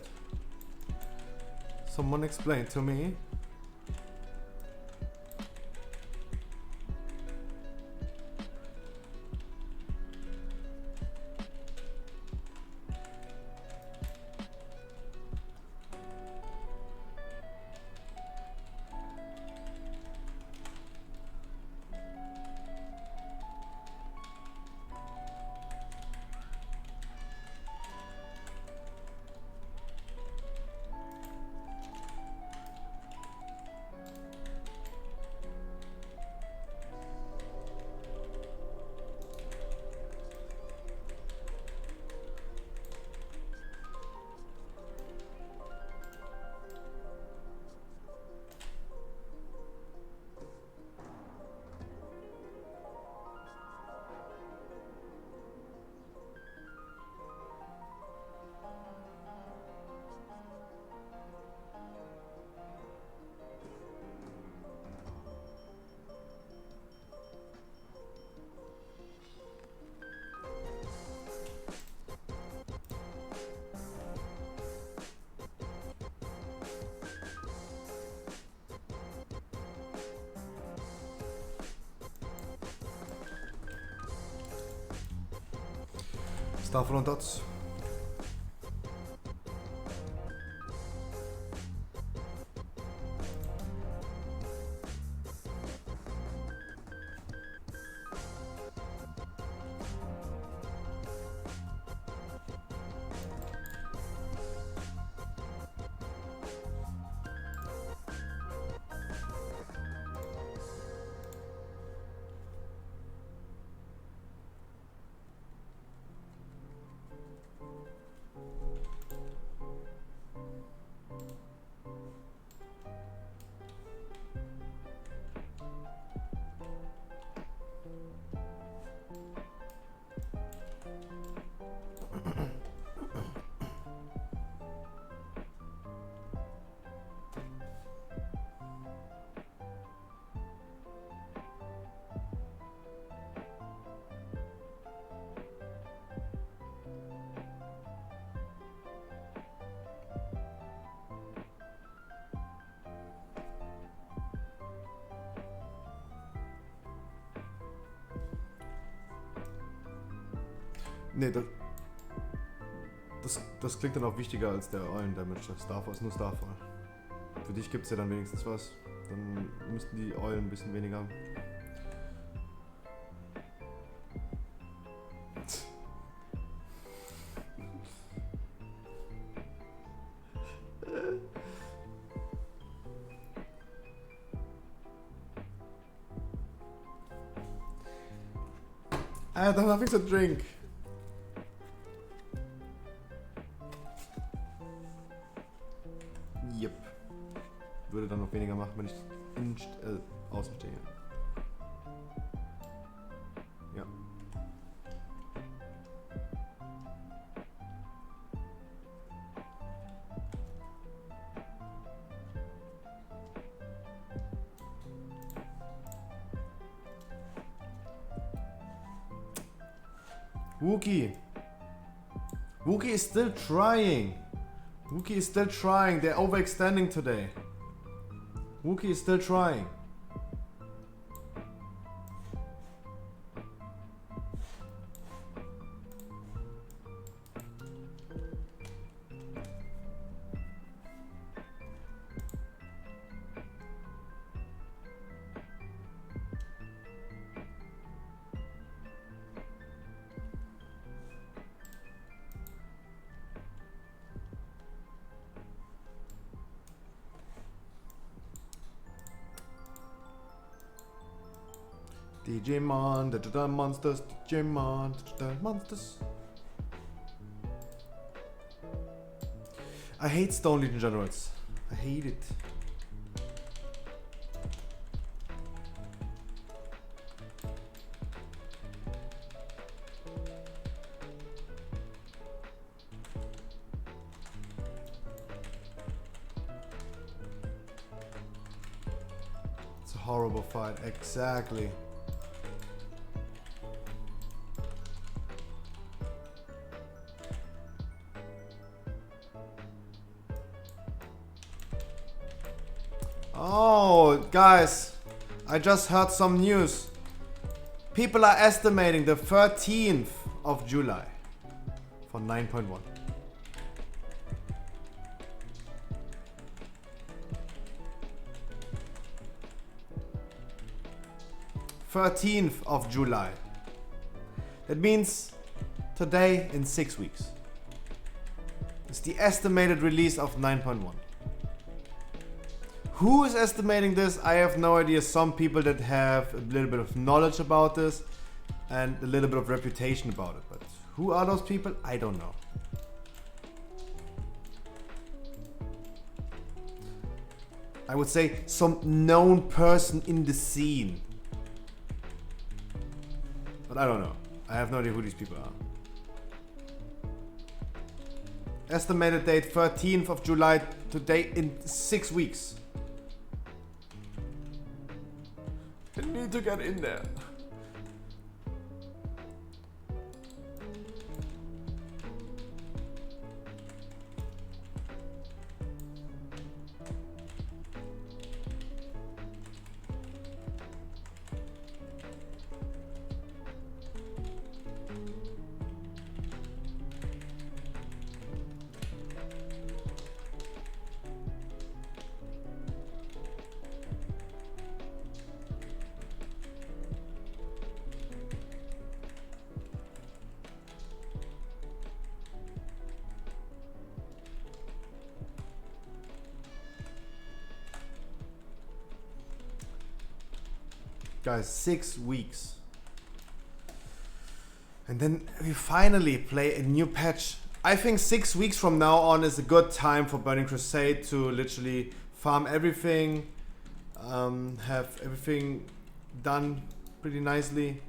Someone explain to me. Starfall und Dots. Nee, das klingt dann auch wichtiger als der Eulen-Damage. Starfall ist nur Starfall. Für dich gibt's ja dann wenigstens was. Dann müssten die Eulen ein bisschen weniger haben. I don't have to drink. Yep. Würde dann noch weniger machen, wenn ich außen stehe. Ja. Wookie. Wookie is still trying. Wookie is still trying. They're overextending today. Wookie is still trying. DJ Mon, Digital Monsters, DJ Mon, Digital Monsters. I hate Stone Legion Generals. I hate it. It's a horrible fight, exactly. Oh, guys, I just heard some news. People are estimating the 13th of July for 9.1. of July. That means today in 6 weeks. It's the estimated release of 9.1. Who is estimating this? I have no idea. Some people that have a little bit of knowledge about this and a little bit of reputation about it. But who are those people? I don't know. I would say some known person in the scene. But I don't know. I have no idea who these people are. Estimated date 13th of July, today in 6 weeks. I need to get in there. Guys, 6 weeks. And then we finally play a new patch. I think 6 weeks from now on is a good time for Burning Crusade to literally farm everything, have everything done pretty nicely.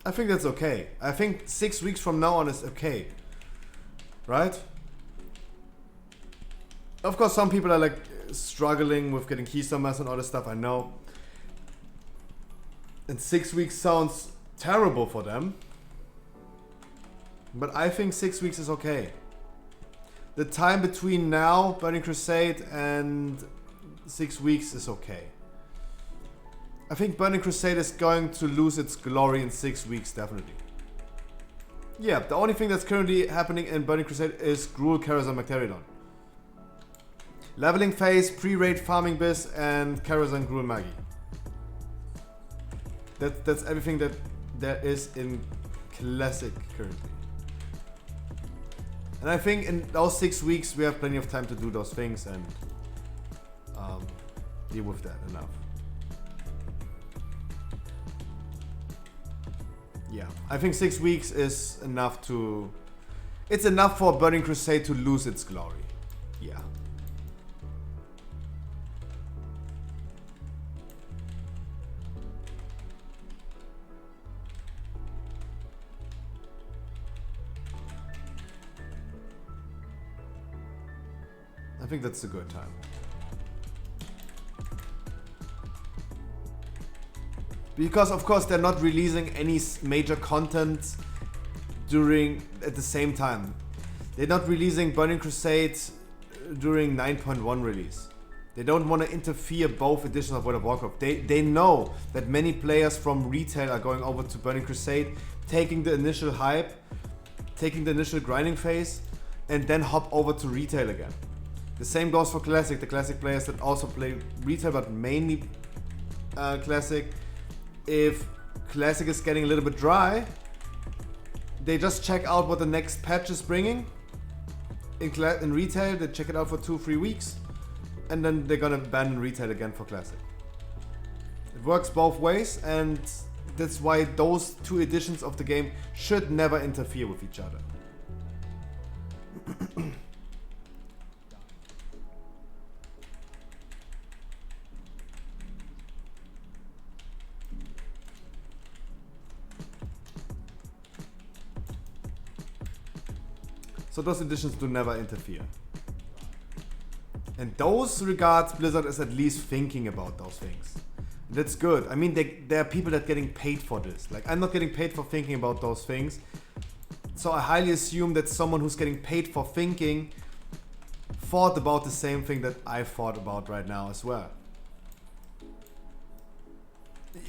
I think that's okay. I think 6 weeks from now on is okay. Right? Of course, some people are like struggling with getting key summers and all this stuff, I know. And 6 weeks sounds terrible for them. But I think 6 weeks is okay. The time between now, Burning Crusade, and 6 weeks is okay. I think Burning Crusade is going to lose its glory in 6 weeks, definitely. Yeah, the only thing that's currently happening in Burning Crusade is Gruul, Karazhan, Magteridon. Leveling phase, pre-raid, farming biz, and Karazhan, Gruul, Magi. That's everything that there is in Classic currently. And I think in those 6 weeks we have plenty of time to do those things and deal with that enough. Yeah, I think 6 weeks is enough to... It's enough for Burning Crusade to lose its glory. Yeah. I think that's a good time. Because of course they're not releasing any major content at the same time. They're not releasing Burning Crusade during 9.1 release. They don't want to interfere both editions of World of Warcraft. They know that many players from retail are going over to Burning Crusade, taking the initial hype, taking the initial grinding phase, and then hop over to retail again. The same goes for Classic. The Classic players that also play retail, but mainly Classic. If Classic is getting a little bit dry, they just check out what the next patch is bringing. In retail, they check it out for 2-3 weeks, and then they're gonna abandon retail again for Classic. It works both ways, and that's why those two editions of the game should never interfere with each other. So those editions do never interfere. And those regards, Blizzard is at least thinking about those things. That's good. I mean, there are people that are getting paid for this. Like, I'm not getting paid for thinking about those things. So I highly assume that someone who's getting paid for thinking thought about the same thing that I thought about right now as well.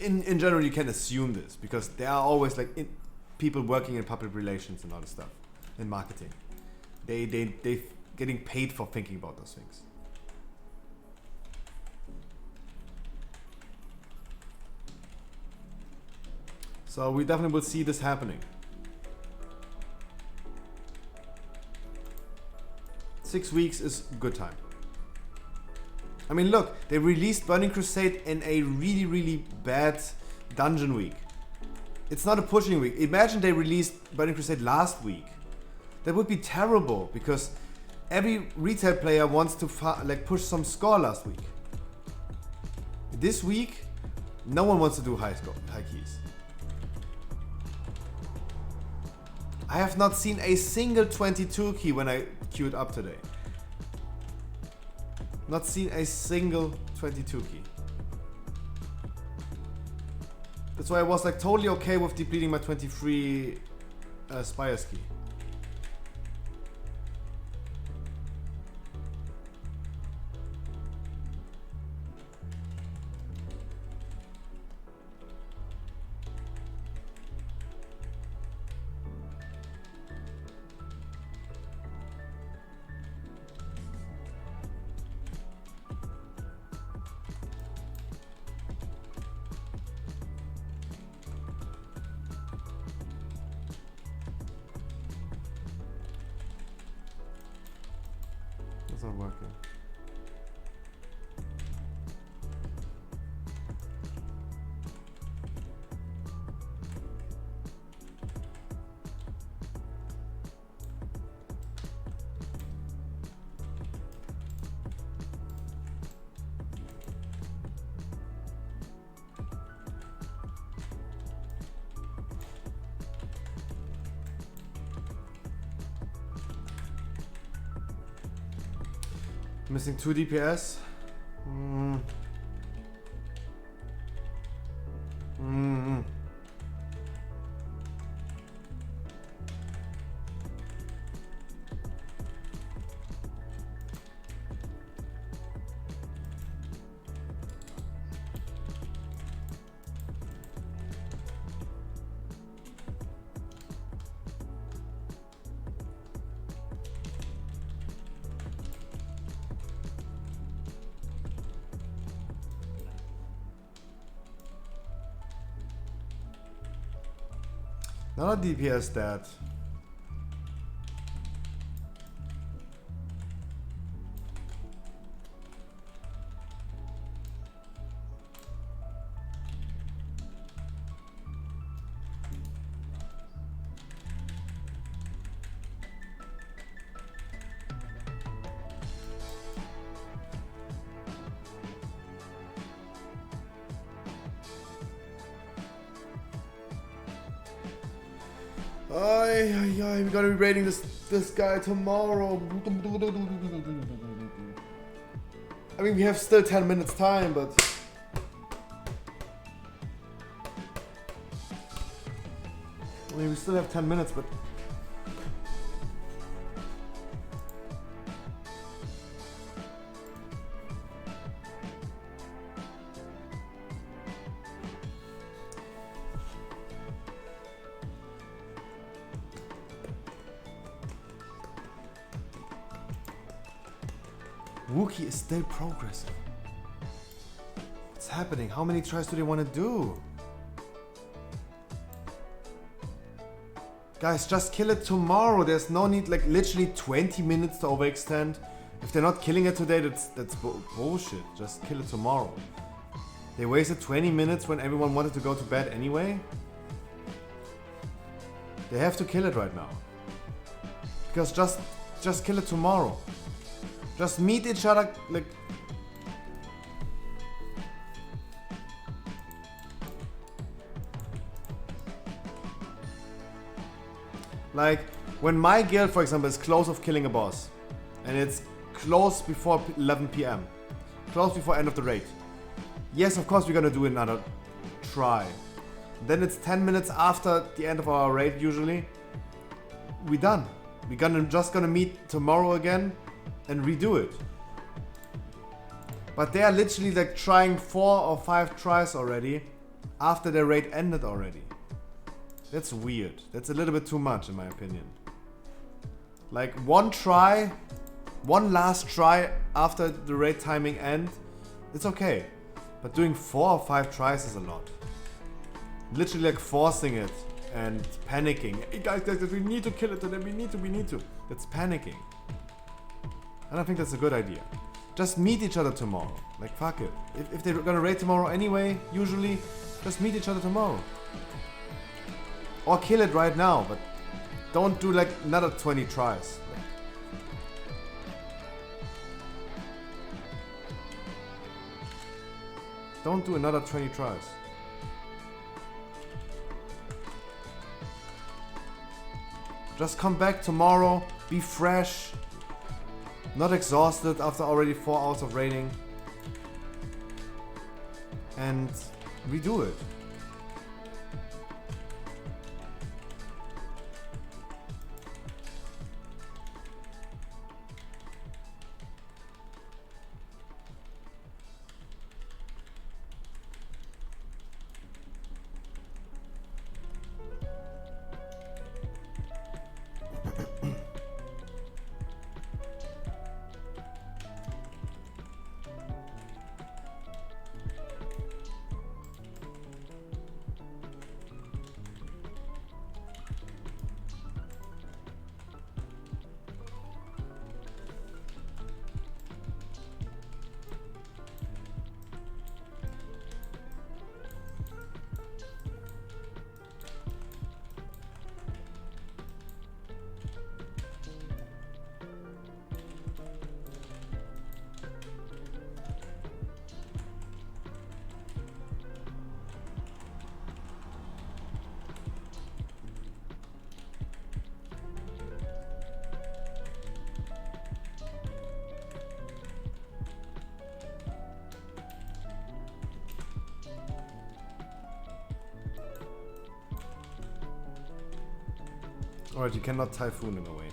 In general, you can assume this because there are always like people working in public relations and other stuff, in marketing. They getting paid for thinking about those things. So we definitely will see this happening. 6 weeks is good time. I mean, look, they released Burning Crusade in a really, really bad dungeon week. It's not a pushing week. Imagine they released Burning Crusade last week. That would be terrible because every retail player wants to push some score last week. This week, no one wants to do high keys. I have not seen a single 22 key when I queued up today. Not seen a single 22 key. That's why I was like totally okay with depleting my 23 Spires key. It's not working. Missing 2 DPS. Not a DPS stat. We gotta be raiding this guy tomorrow. I mean, we have still 10 minutes time, but I mean, we still have 10 minutes, but Wookiee is still progressive. What's happening? How many tries do they want to do? Guys, just kill it tomorrow. There's no need, like, literally 20 minutes to overextend. If they're not killing it today, that's bullshit. Just kill it tomorrow. They wasted 20 minutes when everyone wanted to go to bed anyway. They have to kill it right now. Because just kill it tomorrow. Just meet each other, like when my guild, for example, is close of killing a boss, and it's close before 11 p.m. Close before end of the raid. Yes, of course we're gonna do another try. Then it's 10 minutes after the end of our raid usually. We're done. We're just gonna meet tomorrow again and redo it. But they are literally like trying 4 or 5 tries already after their raid ended already. That's weird. That's a little bit too much in my opinion. Like one try, one last try after the raid timing end, it's okay. But doing 4 or 5 tries is a lot. Literally like forcing it and panicking. Hey guys, we need to kill it today, we need to. That's panicking. I don't think that's a good idea. Just meet each other tomorrow. Like fuck it. If they're gonna raid tomorrow anyway, usually, just meet each other tomorrow. Or kill it right now, but don't do like another 20 tries. Don't do another 20 tries. Just come back tomorrow, be fresh, not exhausted after already 4 hours of raiding, and redo it. Alright, you cannot typhoon in a way.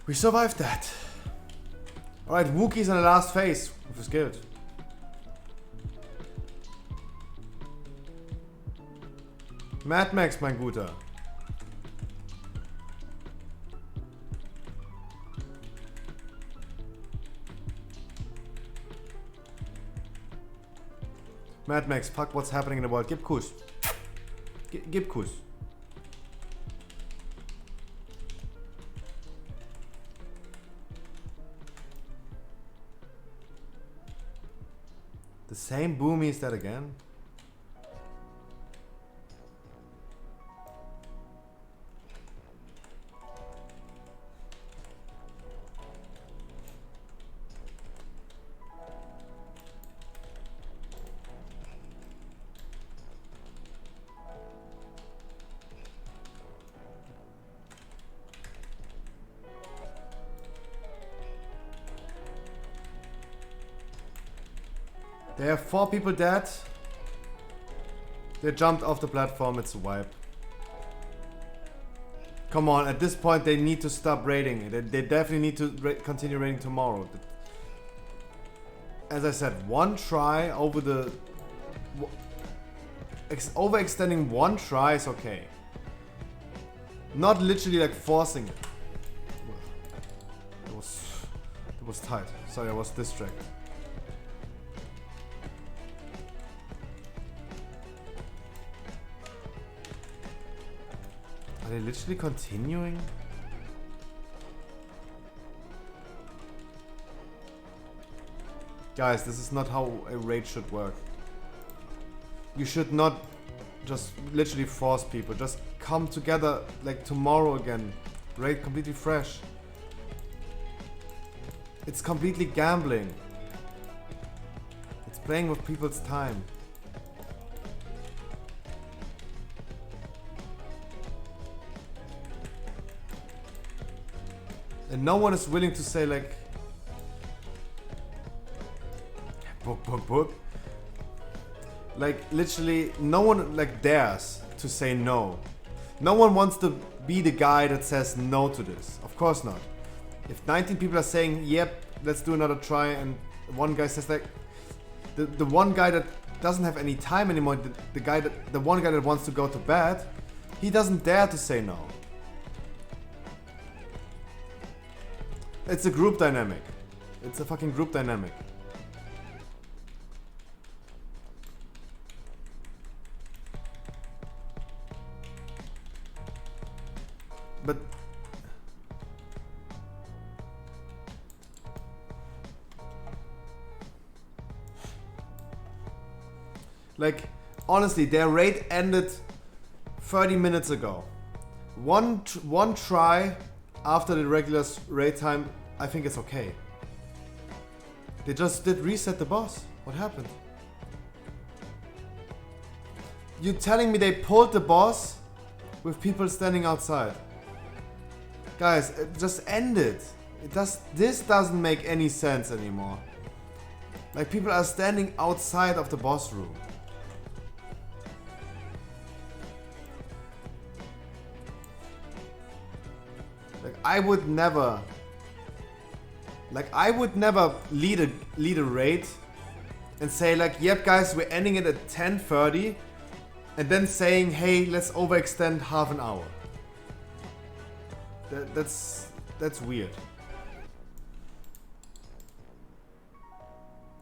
We survived that. Alright, Wookie's in the last phase of his guild. Mad Max, mein Guter. Mad Max, fuck what's happening in the world. Gib Kuss. Gib Kuss. The same Boomy is that again? They have 4 people dead. They jumped off the platform, it's a wipe. Come on, at this point they need to stop raiding. They definitely need to continue raiding tomorrow. As I said, one try over the... overextending one try is okay. Not literally like forcing it. It was tight. Sorry, I was distracted. Are they literally continuing? Guys, this is not how a raid should work. You should not just literally force people. Just come together like tomorrow again. Raid completely fresh. It's completely gambling. It's playing with people's time. And no one is willing to say like book. Like literally no one like dares to say no. No one wants to be the guy that says no to this. Of course not. If 19 people are saying yep, let's do another try, and one guy says like the one guy that doesn't have any time anymore, the one guy that wants to go to bed, he doesn't dare to say no. It's a group dynamic. It's a fucking group dynamic. But like honestly, their raid ended 30 minutes ago. One try after the regular raid time, I think it's okay. They just did reset the boss. What happened? You telling me they pulled the boss with people standing outside? Guys, just end it. This doesn't make any sense anymore. Like people are standing outside of the boss room. Like I would never lead a raid and say like, yep guys, we're ending it at 10:30 and then saying, hey, let's overextend half an hour. That's weird.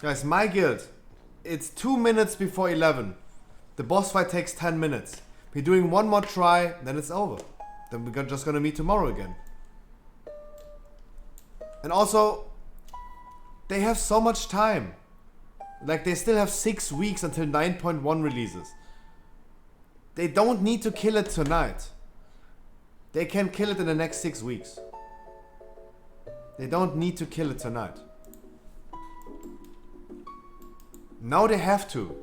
Guys, my guild, it's 2 minutes before 11. The boss fight takes 10 minutes. We're doing one more try, then it's over. Then we're just gonna meet tomorrow again. And also, they have so much time. Like they still have 6 weeks until 9.1 releases. They don't need to kill it tonight. They can kill it in the next 6 weeks. They don't need to kill it tonight. Now they have to.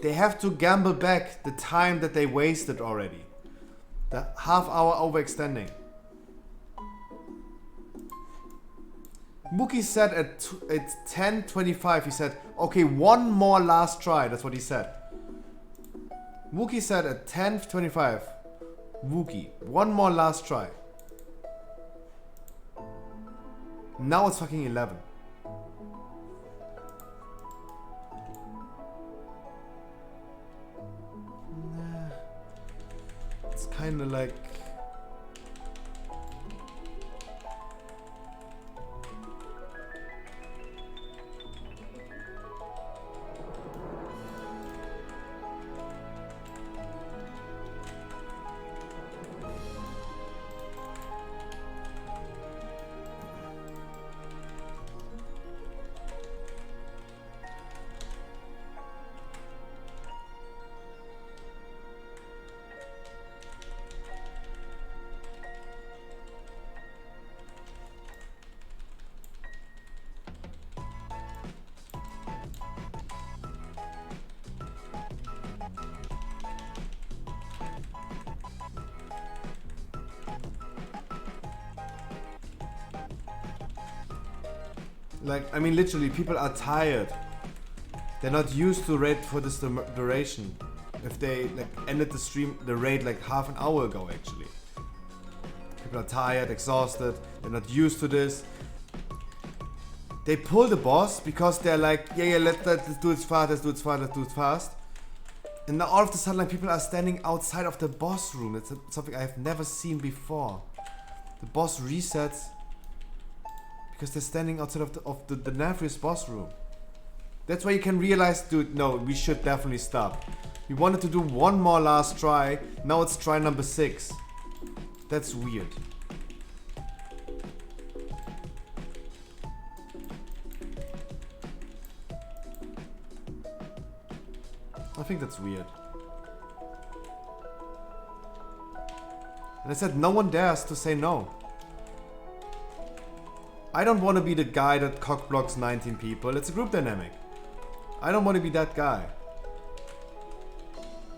They have to gamble back the time that they wasted already. The half-hour overextending. Mookie said at 10:25, he said, okay, one more last try. That's what he said. Mookie said at 10:25, Wookie, one more last try. Now it's fucking 11. It's kind of like... Like, I mean, literally, people are tired. They're not used to raid for this duration. If they like ended the raid like half an hour ago, actually. People are tired, exhausted. They're not used to this. They pull the boss because they're like, yeah, let's do it fast, let's do it fast, let's do it fast. And now all of a sudden, like, people are standing outside of the boss room. It's something I have never seen before. The boss resets because they're standing outside of the Nefarious boss room. That's why you can realize, dude, no, we should definitely stop. We wanted to do one more last try. Now it's try number 6. That's weird. I think that's weird. And I said no one dares to say no. I don't want to be the guy that cockblocks 19 people. It's a group dynamic. I don't want to be that guy.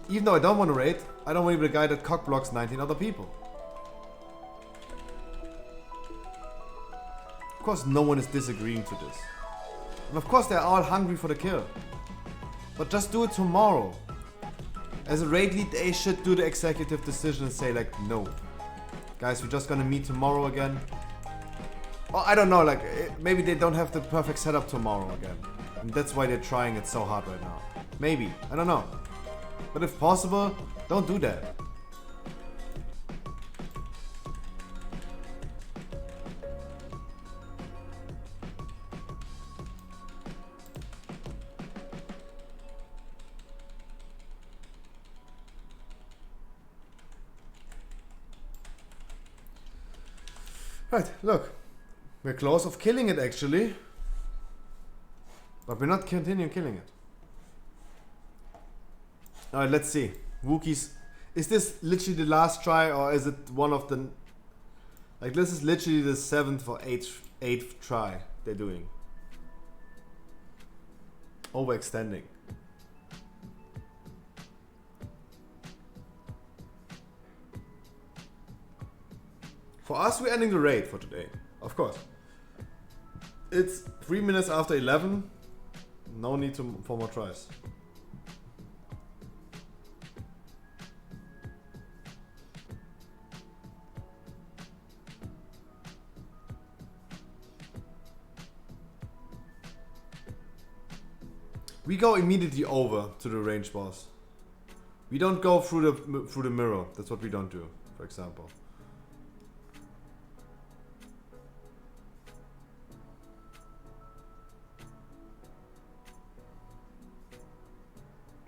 Even though I don't want to raid, I don't want to be the guy that cockblocks 19 other people. Of course no one is disagreeing to this. And of course they're all hungry for the kill. But just do it tomorrow. As a raid lead, they should do the executive decision and say like, no. Guys, we're just gonna meet tomorrow again. Or I don't know, like, maybe they don't have the perfect setup tomorrow again. And that's why they're trying it so hard right now. Maybe, I don't know. But if possible, don't do that. Right, look. We're close of killing it actually. But we're not continuing killing it. Alright, let's see. Wookiees. Is this literally the last try or is it one of the... Like this is literally the 7th or 8th try they're doing. Overextending. For us, we're ending the raid for today. Of course. It's 3 minutes after 11. No need for more tries. We go immediately over to the range boss. We don't go through the mirror. That's what we don't do, for example.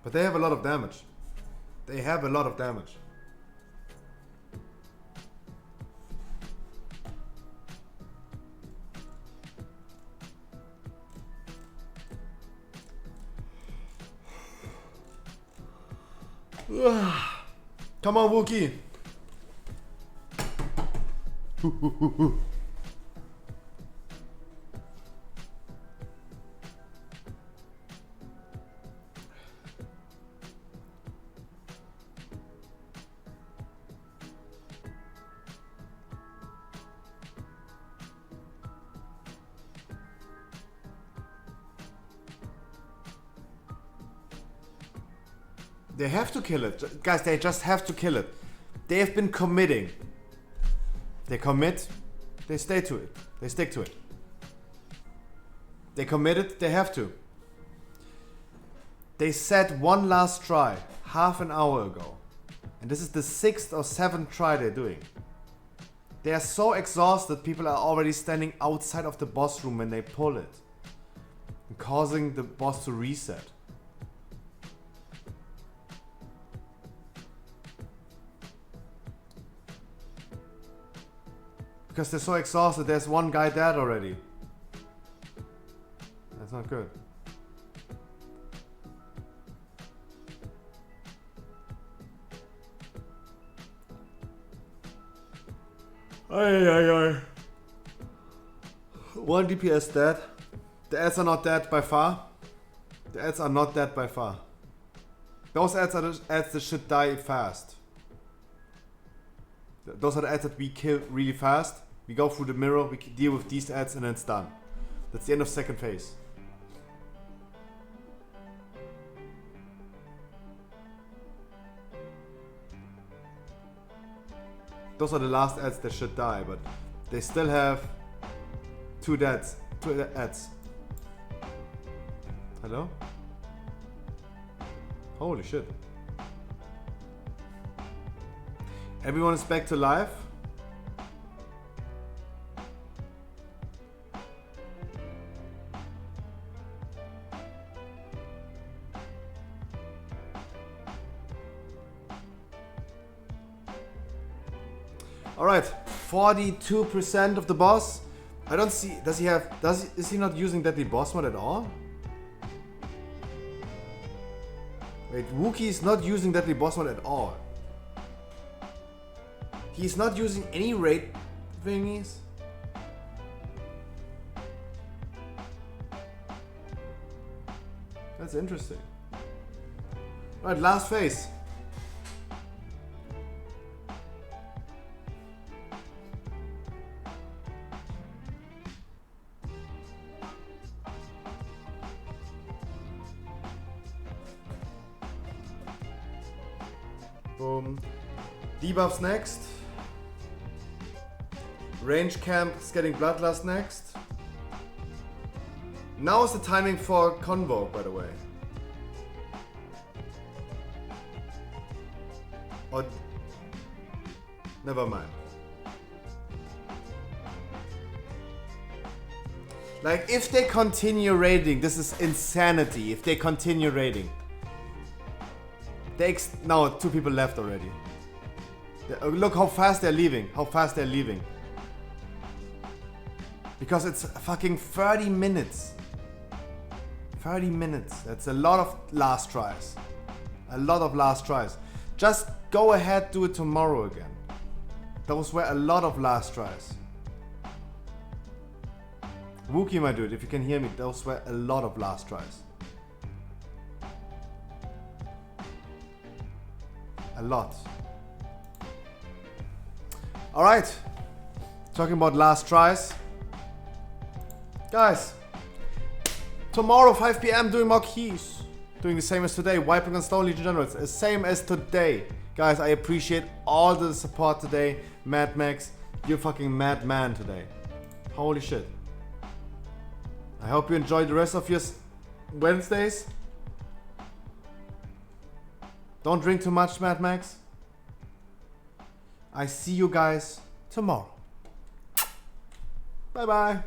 But they have a lot of damage. They have a lot of damage. Come on, Wookie. They have to kill it. Guys, they just have to kill it. They have been committing. They commit, they stay to it. They stick to it. They committed, they have to. They said one last try half an hour ago. And this is the 6th or 7th try they're doing. They are so exhausted, people are already standing outside of the boss room when they pull it. And causing the boss to reset. Because they're so exhausted, there's one guy dead already. That's not good. Ay. One DPS dead. The ads are not dead by far. The ads are not dead by far. Those ads are the ads that should die fast. Those are the ads that we kill really fast. We go through the mirror, we deal with these ads and then it's done. That's the end of second phase. Those are the last ads that should die, but they still have two ads. Hello? Holy shit. Everyone is back to life. Alright, 42% of the boss. I don't see, is he not using Deadly Boss Mode at all? Wait, Wookie is not using Deadly Boss Mode at all. He's not using any raid thingies. That's interesting. Right, last phase. Boom. Debuffs next. Range camp is getting Bloodlust next. Now is the timing for Convoke, by the way. Or never mind. Like, if they continue raiding, this is insanity. If they continue raiding. Now 2 people left already. Look how fast they're leaving. How fast they're leaving. Because it's fucking 30 minutes. 30 minutes. That's a lot of last tries. A lot of last tries. Just go ahead, do it tomorrow again. Those were a lot of last tries. Wookie, my dude, if you can hear me, those were a lot of last tries. A lot. Alright. Talking about last tries. Guys. Tomorrow 5 PM doing more keys. Doing the same as today. Wiping on Stone Legion Generals. The same as today. Guys, I appreciate all the support today. Mad Max, you're fucking madman today. Holy shit. I hope you enjoy the rest of your Wednesdays. Don't drink too much, Mad Max. I see you guys tomorrow. Bye bye.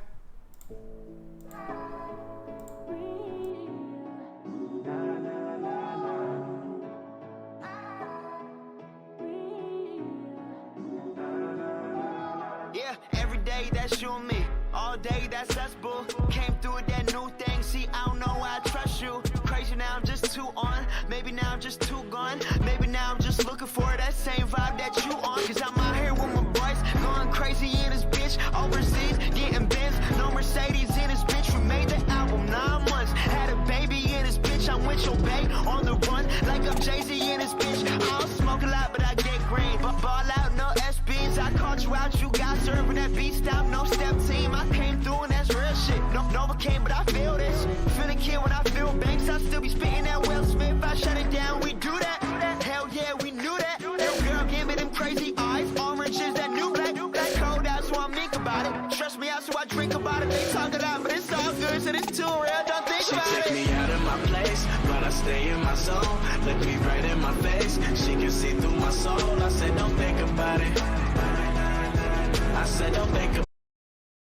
Yeah, every day that's you and me. All day that's us, boo. Came through with that new thing. See, I don't know why I trust you. Crazy now, I'm just too on. Maybe now I'm just too gone. Maybe now I'm just looking for that same vibe that you on. Cause I'm out here with my boys, going crazy in this bitch. Overseas, getting Benz, no Mercedes in this bitch. We made the album 9 months. Had a baby in this bitch. I'm with your babe on the run, like I'm Jay-Z in this bitch. I don't smoke a lot, but I get green. But ball out, no SBs. I called you out, you got serving that beat stop, no step team. I came through and that's real shit. No, Nova came, but I feel this. Feeling kid when I feel banks. I still be spitting that Will Smith. I shut it down, we do that. Hell yeah, we knew that. Little girl, give me them crazy eyes. Orange is that new black. That cold out, so I think about it. Stress me out, so I drink about it. They talk it out, but it's all good, so it's too real. Don't think about it. She take me out of my place, but I stay in my zone. Look me right in my face. She can see through my soul. I said, don't think about it. I said, don't think about it.